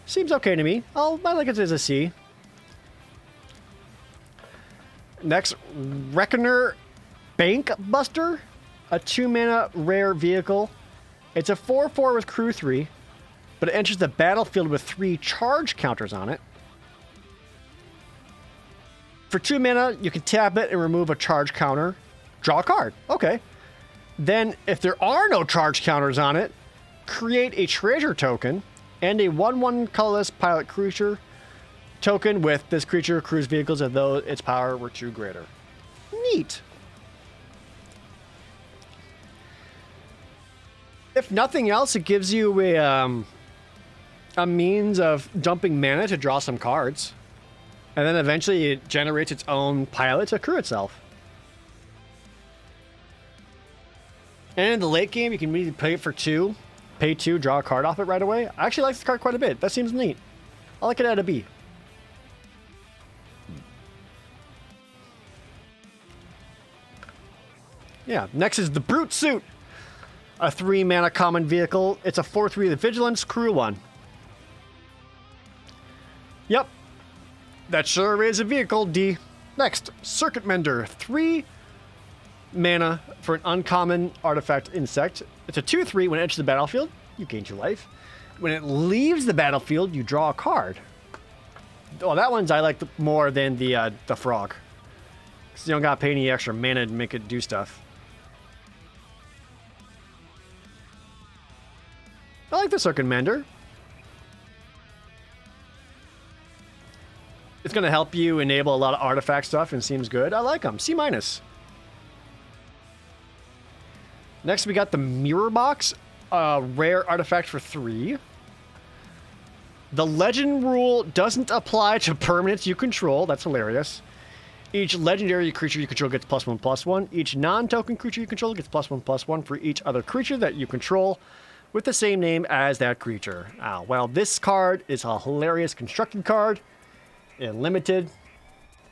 Seems okay to me. I like it as a C. Next, Reckoner Bank Buster, a 2-mana rare vehicle. It's a 4/4 with crew 3. but it enters the battlefield with 3 charge counters on it. For 2 mana, you can tap it and remove a charge counter. Draw a card. Okay. Then, if there are no charge counters on it, create a treasure token and a 1/1 colorless pilot creature token with this creature cruise vehicles as though its power were 2 greater. Neat. If nothing else, it gives you a means of dumping mana to draw some cards. And then eventually it generates its own pilot to accrue itself. And in the late game, you can immediately pay it for 2. Pay 2, draw a card off it right away. I actually like this card quite a bit. That seems neat. I like it at a B. Yeah, next is the Brute Suit. A 3 mana common vehicle. It's a 4/3 with Vigilance, crew 1. Yep. That sure is a vehicle, D. Next, Circuit Mender. 3 mana for an uncommon artifact insect. It's a 2/3. When it enters the battlefield, you gain 2 life. When it leaves the battlefield, you draw a card. Oh, that one's I like more than the frog. Because you don't gotta pay any extra mana to make it do stuff. I like the Circuit Mender. It's going to help you enable a lot of artifact stuff and seems good. I like them. C-. Next, we got the Mirror Box, a rare artifact for 3. The legend rule doesn't apply to permanents you control. That's hilarious. Each legendary creature you control gets +1/+1. Each non-token creature you control gets +1/+1 for each other creature that you control with the same name as that creature. Well, this card is a hilarious constructed card. And limited.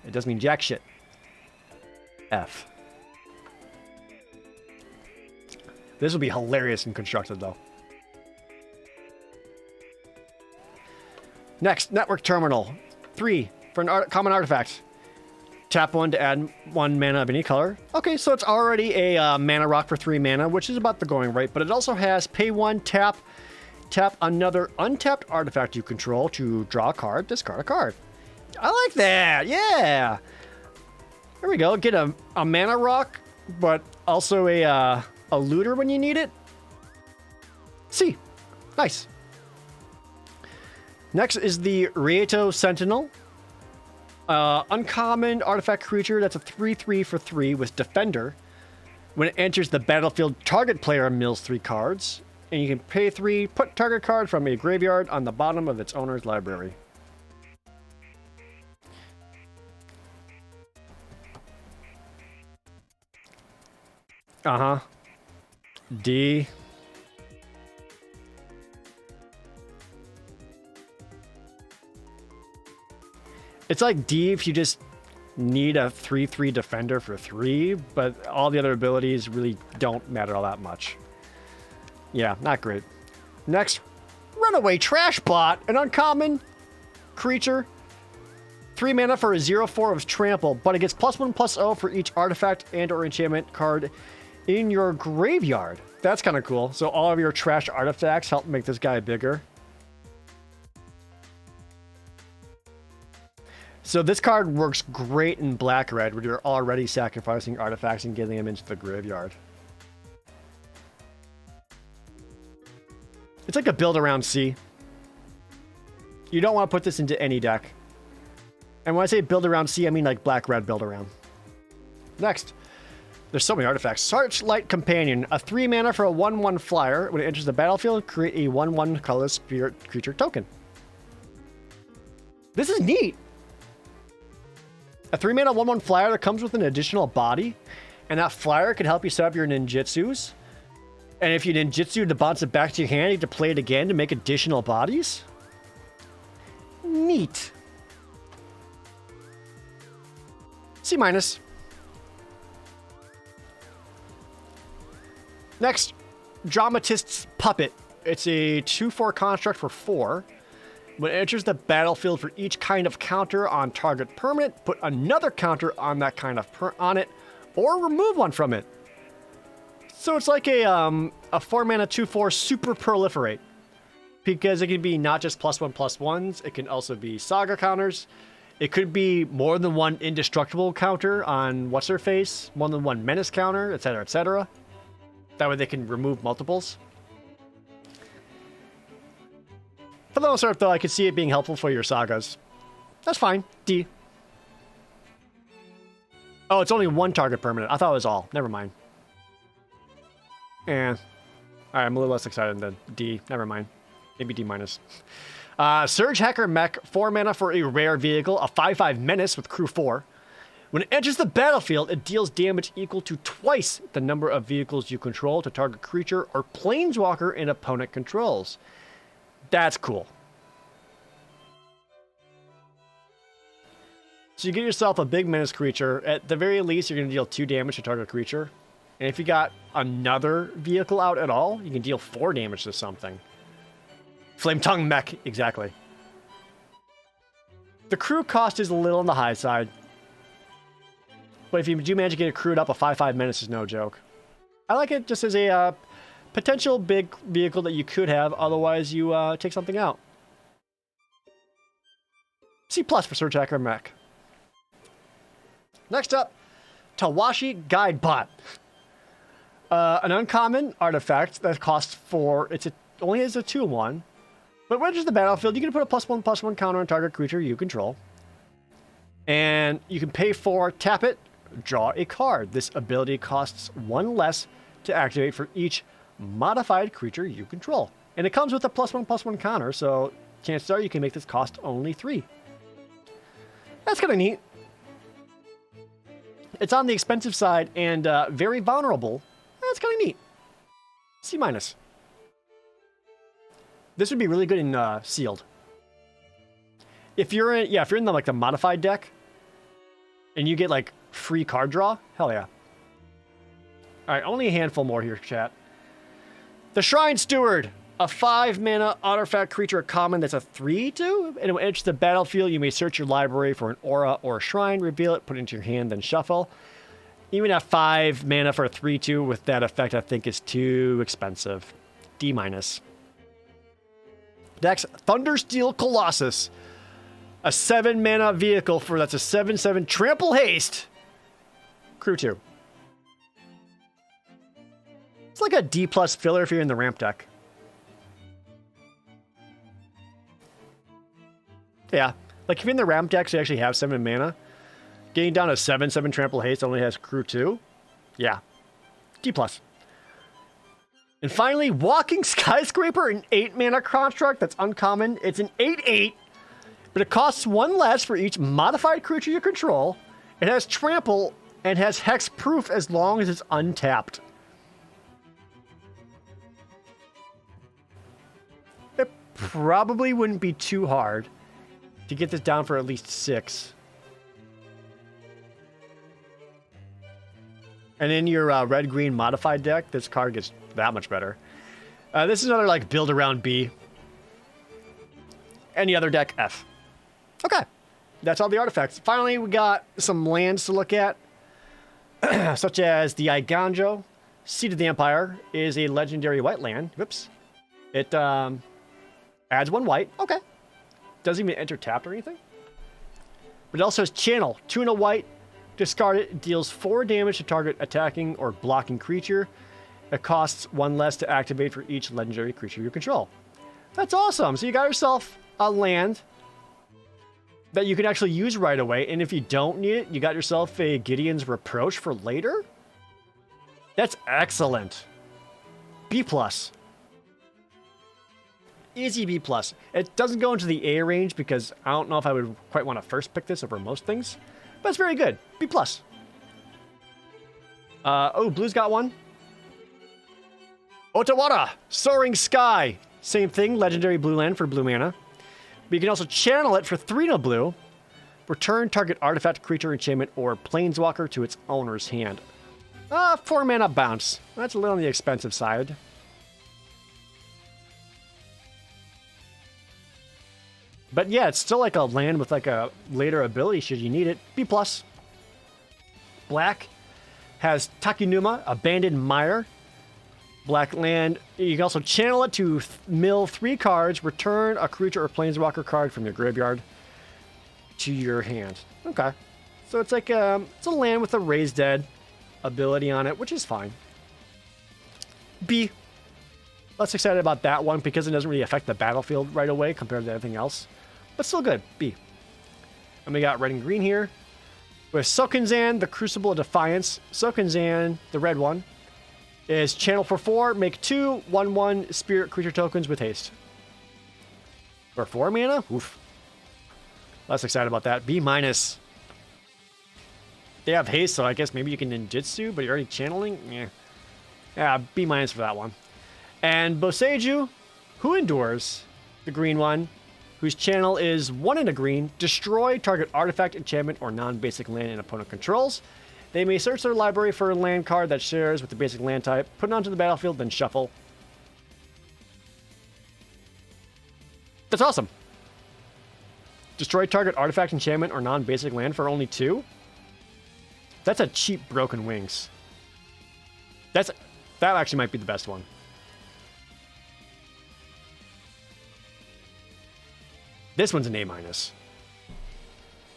It doesn't mean jack shit. F. This will be hilarious and constructed, though. Next, Network Terminal. 3 for an common artifact. Tap 1 to add 1 mana of any color. Okay, so it's already a mana rock for 3 mana, which is about the going rate, but it also has pay 1, tap another untapped artifact you control to draw a card, discard a card. I like that, yeah! There we go, get a mana rock, but also a looter when you need it. C, nice. Next is the Rieto Sentinel. Uncommon artifact creature that's a 3/3 for 3 with Defender. When it enters the battlefield, target player mills 3 cards. And you can pay 3, put target card from a graveyard on the bottom of its owner's library. Uh-huh. D. It's like D if you just need a 3/3 defender for 3, but all the other abilities really don't matter all that much. Yeah, not great. Next, Runaway Trash Bot, an uncommon creature. 3 mana for a 0/4 of Trample, but it gets +1/+0 for each artifact and or enchantment card in your graveyard. That's kind of cool. So all of your trash artifacts help make this guy bigger. So this card works great in black-red, where you're already sacrificing artifacts and getting them into the graveyard. It's like a build around C. You don't want to put this into any deck. And when I say build around C, I mean like black-red build around. Next, there's so many artifacts. Searchlight Companion, a 3 mana for a 1/1 flyer. When it enters the battlefield, create a 1/1 colorless spirit creature token. This is neat. A 3 mana 1/1 flyer that comes with an additional body, and that flyer can help you set up your ninjutsus. And if you ninjutsu to bounce it back to your hand, you have to play it again to make additional bodies. Neat. C-. Next, Dramatist's Puppet. It's a 2/4 construct for 4. When it enters the battlefield, for each kind of counter on target permanent, put another counter on that kind of on it, or remove one from it. So it's like a 4 mana 2/4 super proliferate. because it can be not just +1/+1s, it can also be saga counters. It could be more than one indestructible counter on what's her face, more than one menace counter, etc., etc. That way they can remove multiples. For the most part, though, I could see it being helpful for your sagas. That's fine. D. Oh, it's only one target permanent. I thought it was all. Never mind. Alright, I'm a little less excited than D. Never mind. Maybe D minus. Surge Hacker Mech, 4 mana for a rare vehicle, a 5/5 menace with crew 4. When it enters the battlefield, it deals damage equal to twice the number of vehicles you control to target creature or planeswalker an opponent controls. That's cool. So you get yourself a big menace creature. At the very least, you're going to deal 2 damage to target creature. And if you got another vehicle out at all, you can deal 4 damage to something. Flame Tongue Mech, exactly. The crew cost is a little on the high side. But if you do manage to get it crewed up, a 5/5 menace is no joke. I like it just as a potential big vehicle that you could have, otherwise you take something out. C+ for Surge Hacker Mech. Next up, Tawashi Guidebot. An uncommon artifact that costs 4. It only has a 2/1. But when it enters the battlefield, you can put a +1/+1 counter on target creature you control. And you can pay 4, tap it, draw a card. This ability costs 1 less to activate for each modified creature you control. And it comes with a +1/+1 counter, so chances are you can make this cost only 3. That's kind of neat. It's on the expensive side and very vulnerable. That's kind of neat. C-. This would be really good in sealed. If you're in, if you're in the modified deck, and you get like free card draw, hell yeah. All right, only a handful more here, chat. The Shrine Steward, a 5 mana artifact creature, a common that's a 3/2, and when it enters the battlefield, you may search your library for an aura or a shrine, reveal it, put it into your hand, then shuffle. Even at 5 mana for a 3/2 with that effect, I think is too expensive. D-. Next, Thundersteel Colossus. A 7 mana vehicle that's a 7/7 trample haste. Crew 2. It's like a D+ filler if you're in the ramp deck. Yeah. Like if you're in the ramp decks, you actually have 7 mana. Getting down a 7/7 trample haste only has crew 2. Yeah. D+. And finally, Walking Skyscraper, an 8 mana construct that's uncommon. It's an 8/8, but it costs 1 less for each modified creature you control. It has trample and has hex proof as long as it's untapped. It probably wouldn't be too hard to get this down for at least 6. And in your red-green modified deck, this card gets that much better. This is another like build around B. Any other deck, F. Okay, that's all the artifacts. Finally, we got some lands to look at, such as the Eiganjo. Seat of the Empire is a legendary white land. Whoops. It adds 1 white. Okay. Doesn't even enter tapped or anything. But it also has Channel. 2 and a white. Discard it. Deals 4 damage to target attacking or blocking creature. It costs 1 less to activate for each legendary creature you control. That's awesome. So you got yourself a land that you can actually use right away. And if you don't need it, you got yourself a Gideon's Reproach for later. That's excellent. B+. Easy B+. It doesn't go into the A range because I don't know if I would quite want to first pick this over most things. But it's very good. B+. Oh, blue's got one. Otawara, Soaring Sky. Same thing, legendary blue land for blue mana. But you can also channel it for 3 no blue. Return target artifact, creature, enchantment, or planeswalker to its owner's hand. 4 mana bounce. That's a little on the expensive side. But yeah, it's still like a land with like a later ability should you need it. B+. Black has Takunuma, Abandoned Mire. Black land. You can also channel it to mill 3 cards. Return a creature or planeswalker card from your graveyard to your hand. Okay. So it's like it's a land with a Raise Dead ability on it, which is fine. B. Less excited about that one because it doesn't really affect the battlefield right away compared to everything else. But still good. B. And we got red and green here. With Sokinzan, the Crucible of Defiance. Sokinzan, the red one, is channel for 4. Make 2 1/1 spirit creature tokens with haste. For 4 mana? Oof. Less excited about that. B minus. They have haste, so I guess maybe you can ninjutsu, but you're already channeling? Yeah, B minus for that one. And Boseiju, who endures, the green one, whose channel is 1 and a green, destroy target artifact, enchantment, or non-basic land an opponent controls. They may search their library for a land card that shares with the basic land type, put it onto the battlefield, then shuffle. That's awesome. Destroy target artifact, enchantment, or non-basic land for only 2? That's a cheap Broken Wings. That actually might be the best one. This one's an A minus.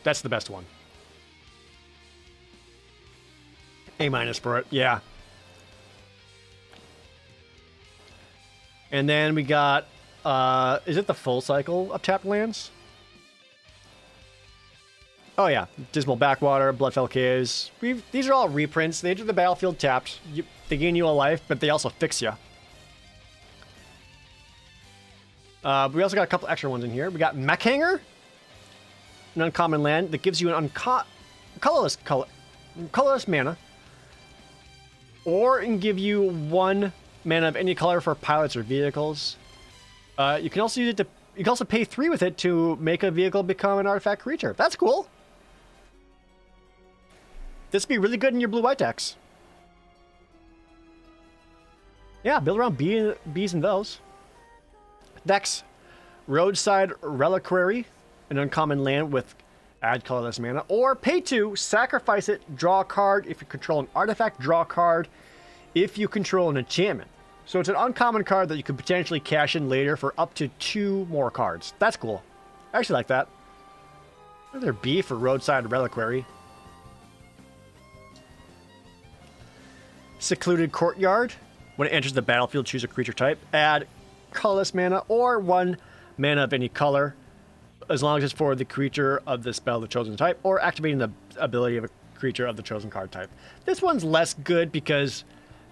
That's the best one. A minus for it, yeah. And then we got, is it the full cycle of tapped lands? Oh yeah, Dismal Backwater, Bloodfell Caves. These are all reprints. They enter the battlefield tapped. They gain you a life, but they also fix you. We also got a couple extra ones in here. We got Mechhanger, an uncommon land that gives you an colorless mana, or it can give you 1 mana of any color for pilots or vehicles. You can also use it to. You can also pay 3 with it to make a vehicle become an artifact creature. That's cool. This would be really good in your blue-white decks. Yeah, build around bees and those. Next, Roadside Reliquary, an uncommon land with add colorless mana, or pay 2, sacrifice it, draw a card. If you control an artifact, draw a card. If you control an enchantment. So it's an uncommon card that you could potentially cash in later for up to 2 more cards. That's cool. I actually like that. Another B for Roadside Reliquary. Secluded Courtyard. When it enters the battlefield, choose a creature type. Add colorless mana or 1 mana of any color, as long as it's for the creature of the spell of the chosen type, or activating the ability of a creature of the chosen card type. This one's less good because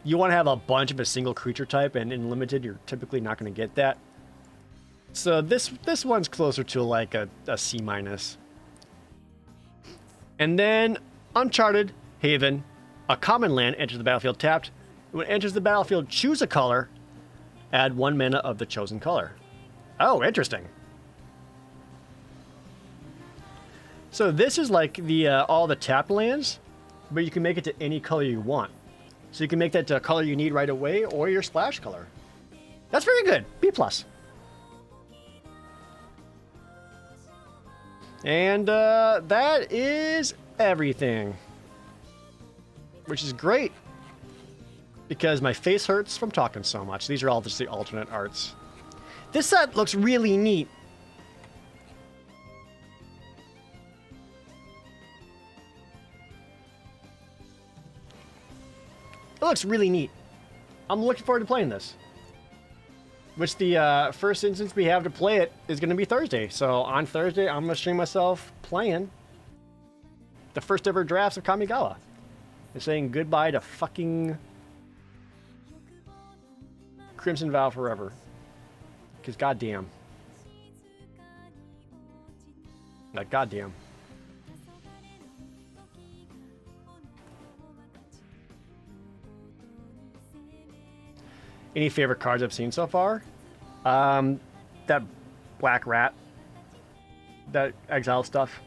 you want to have a bunch of a single creature type, and in limited, you're typically not going to get that. So this one's closer to like a C minus. And then Uncharted Haven, a common land, enters the battlefield tapped. When it enters the battlefield, choose a color. Add 1 mana of the chosen color. Oh, interesting. So this is like the all the tapped lands, but you can make it to any color you want. So you can make that color you need right away, or your splash color. That's very good. B+. And that is everything. Which is great. Because my face hurts from talking so much. These are all just the alternate arts. This set looks really neat. It looks really neat. I'm looking forward to playing this. Which the first instance we have to play it is going to be Thursday. So on Thursday, I'm going to stream myself playing the first ever drafts of Kamigawa. And saying goodbye to fucking Crimson Vow forever. Because goddamn. Like goddamn. Any favorite cards I've seen so far? That Black Rat. That exile stuff.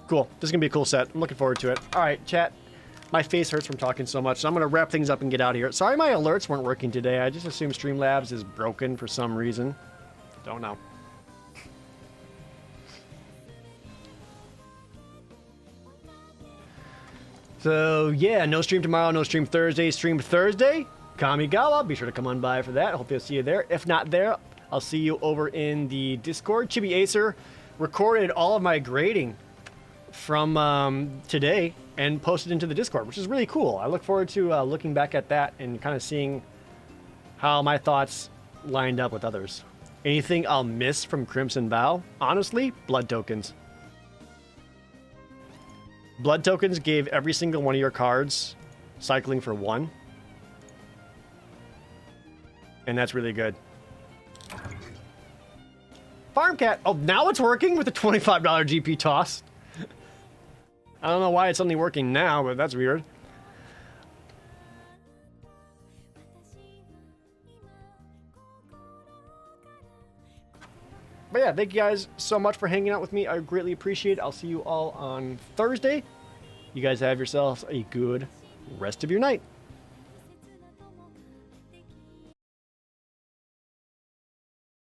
Cool. This is going to be a cool set. I'm looking forward to it. All right, chat. My face hurts from talking so much, so I'm going to wrap things up and get out of here. Sorry my alerts weren't working today. I just assumed Streamlabs is broken for some reason. Don't know. So yeah, no stream tomorrow, no stream Thursday, stream Thursday. Kamigawa, be sure to come on by for that. Hopefully I'll see you there. If not there, I'll see you over in the Discord. Chibi Acer recorded all of my grading from today and posted into the Discord, which is really cool. I look forward to looking back at that and kind of seeing how my thoughts lined up with others. Anything I'll miss from Crimson Vow? Honestly, blood tokens. Blood tokens gave every single one of your cards cycling for 1. And that's really good. Farm Cat. Oh, now it's working with the $25 GP toss. I don't know why it's only working now, but that's weird. But yeah, thank you guys so much for hanging out with me. I greatly appreciate it. I'll see you all on Thursday. You guys have yourselves a good rest of your night.